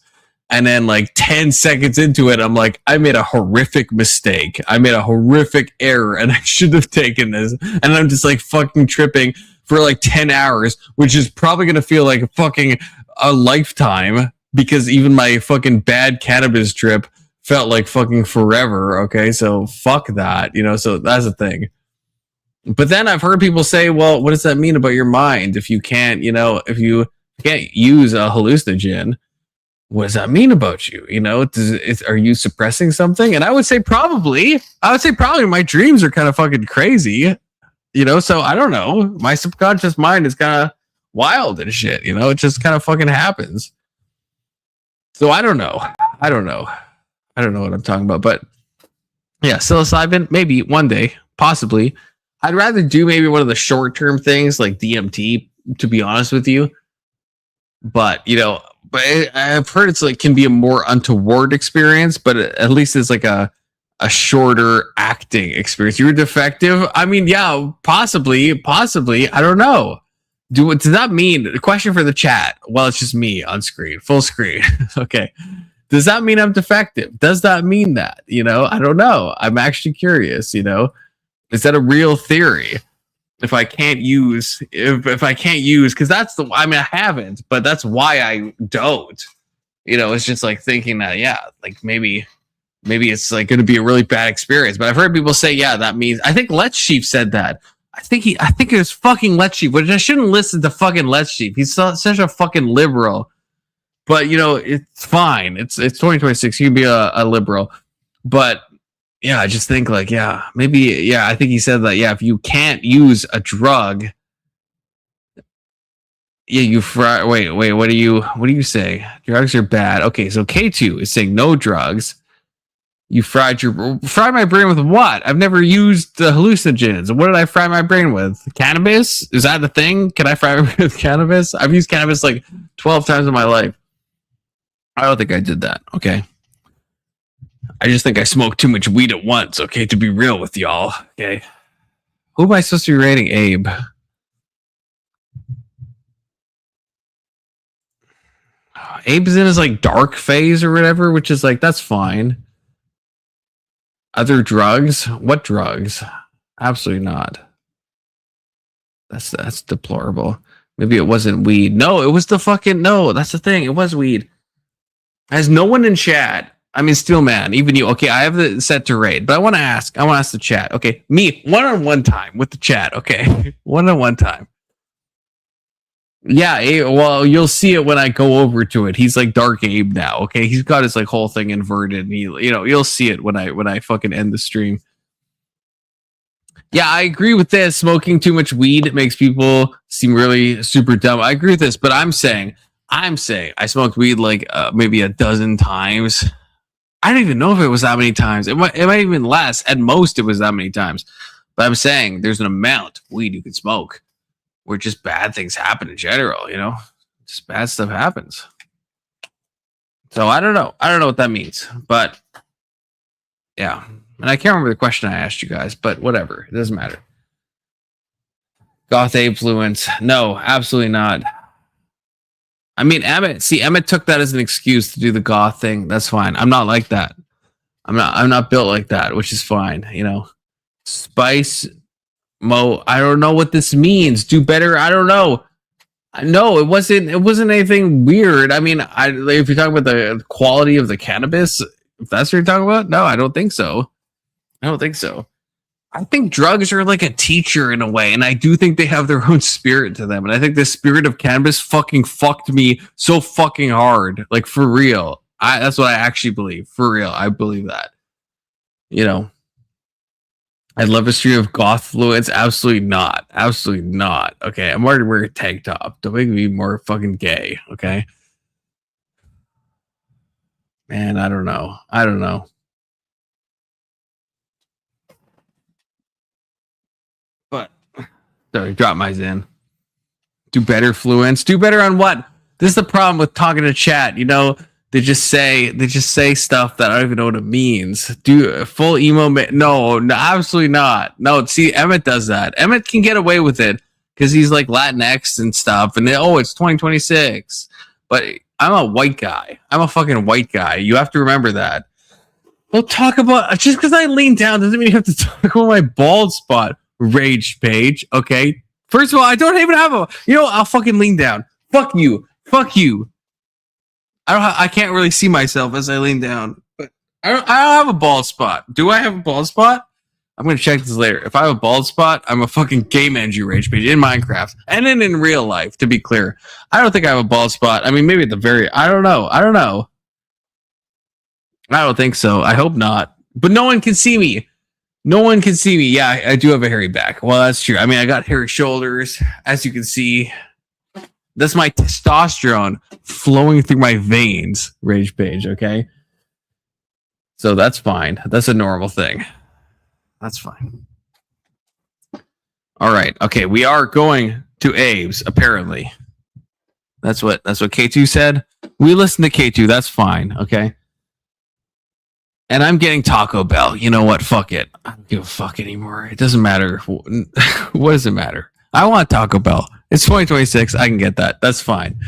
And then like 10 seconds into it, I'm like, I made a horrific mistake. I made a horrific error and I should have taken this. And I'm just like fucking tripping for like 10 hours, which is probably going to feel like fucking a lifetime because even my fucking bad cannabis trip felt like fucking forever. Okay. So fuck that, you know, so that's the thing. But then I've heard people say, well, what does that mean about your mind? If you can't, you know, if you can't use a hallucinogen, what does that mean about you? You know, are you suppressing something? And I would say probably my dreams are kind of fucking crazy, you know? So I don't know. My subconscious mind is kind of wild and shit, you know? It just kind of fucking happens. So I don't know. I don't know what I'm talking about, but yeah, psilocybin, maybe one day, possibly. I'd rather do maybe one of the short-term things like DMT, to be honest with you. But, you know, but I've heard it's like can be a more untoward experience, but at least it's like a shorter acting experience. You're defective. I mean, yeah, possibly. I don't know. Does that mean the question for the chat? Well, it's just me on screen, full screen. Okay. Does that mean I'm defective? Does that mean that? You know, I don't know. I'm actually curious, you know. Is that a real theory? If I can't use, because that's I mean, I haven't, but that's why I don't. You know, it's just like thinking that, yeah, like maybe it's like going to be a really bad experience. But I've heard people say, yeah, that means. I think Let's Chief said that. I think it was fucking Let's Chief, which I shouldn't listen to fucking Let's Chief. He's such a fucking liberal. But you know, it's fine. It's 2026. You can be a liberal, but. Yeah, I just think like, yeah, maybe, yeah, I think he said that, yeah, if you can't use a drug, yeah, you fry, wait, what do you say? Drugs are bad. Okay, so K2 is saying no drugs. You fry my brain with what? I've never used the hallucinogens. What did I fry my brain with? Cannabis? Is that the thing? Can I fry my brain with cannabis? I've used cannabis like 12 times in my life. I don't think I did that, okay? I just think I smoked too much weed at once, okay, to be real with y'all, okay? Who am I supposed to be rating? Abe. Abe's in his, like, dark phase or whatever, which is, like, that's fine. Other drugs? What drugs? Absolutely not. That's deplorable. Maybe it wasn't weed. No, it was the fucking... No, that's the thing. It was weed. Has no one in chat... I mean, Steelman, even you. Okay, I have it set to raid, but I want to ask the chat. Okay, me, one-on-one time with the chat. Okay, one-on-one time. Yeah, well, you'll see it when I go over to it. He's like Dark Abe now. Okay, he's got his like whole thing inverted. And you'll see it when I fucking end the stream. Yeah, I agree with this. Smoking too much weed makes people seem really super dumb. I agree with this, but I'm saying I smoked weed like maybe a dozen times. I don't even know if it was that many times. It might even less. At most, it was that many times. But I'm saying there's an amount of weed you can smoke where just bad things happen in general, you know? Just bad stuff happens. So I don't know. I don't know what that means. But, yeah. And I can't remember the question I asked you guys, but whatever. It doesn't matter. Goth influence. No, absolutely not. I mean, Emmett took that as an excuse to do the goth thing. That's fine. I'm not like that. I'm not built like that, which is fine, you know. Spice Mo, I don't know what this means. Do better, I don't know. No, it wasn't anything weird. I mean, if you're talking about the quality of the cannabis, if that's what you're talking about, no, I don't think so. I think drugs are like a teacher in a way, and I do think they have their own spirit to them. And I think the spirit of cannabis fucking fucked me so fucking hard, like for real. That's what I actually believe. For real, I believe that. You know, I'd love a stream of goth fluence. Absolutely not. Absolutely not. Okay, I'm already wearing a tank top. Don't make me more fucking gay. Okay, man. I don't know. But sorry, drop my in. Do better, Fluence. Do better on what? This is the problem with talking to chat. You know, They just say stuff that I don't even know what it means. Do full emo? No, absolutely not. No, see, Emmett does that. Emmett can get away with it because he's like Latinx and stuff. And it's 2026. But I'm a white guy. I'm a fucking white guy. You have to remember that. We'll talk about just because I lean down doesn't mean you have to talk about my bald spot. Rage page, okay. First of all, I don't even have a. I'll fucking lean down. Fuck you. Fuck you. I can't really see myself as I lean down, but I don't have a bald spot. Do I have a bald spot? I'm gonna check this later. If I have a bald spot, I'm a fucking game engine rage page in Minecraft and then in real life. To be clear, I don't think I have a bald spot. I mean, maybe at the very. I don't know. I don't think so. I hope not. But no one can see me. No one can see me. Yeah, I do have a hairy back. Well, that's true. I mean, I got hairy shoulders, as you can see. That's my testosterone flowing through my veins, rage page, okay? So that's fine. That's a normal thing. That's fine. All right. Okay, we are going to Abe's, apparently. That's what K2 said. We listen to K2. That's fine, okay? And I'm getting Taco Bell. You know what? Fuck it. I don't give a fuck anymore. It doesn't matter. What does it matter? I want Taco Bell. It's 2026. I can get that. That's fine.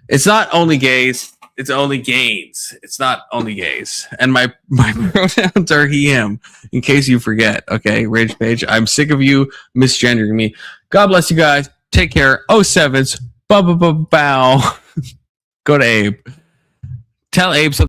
It's not only gays. It's only games. It's not only gays. And my pronouns are he, him, in case you forget. Okay, Rage Page. I'm sick of you misgendering me. God bless you guys. Take care. 07s. Bow. Go to Abe. Tell Abe something.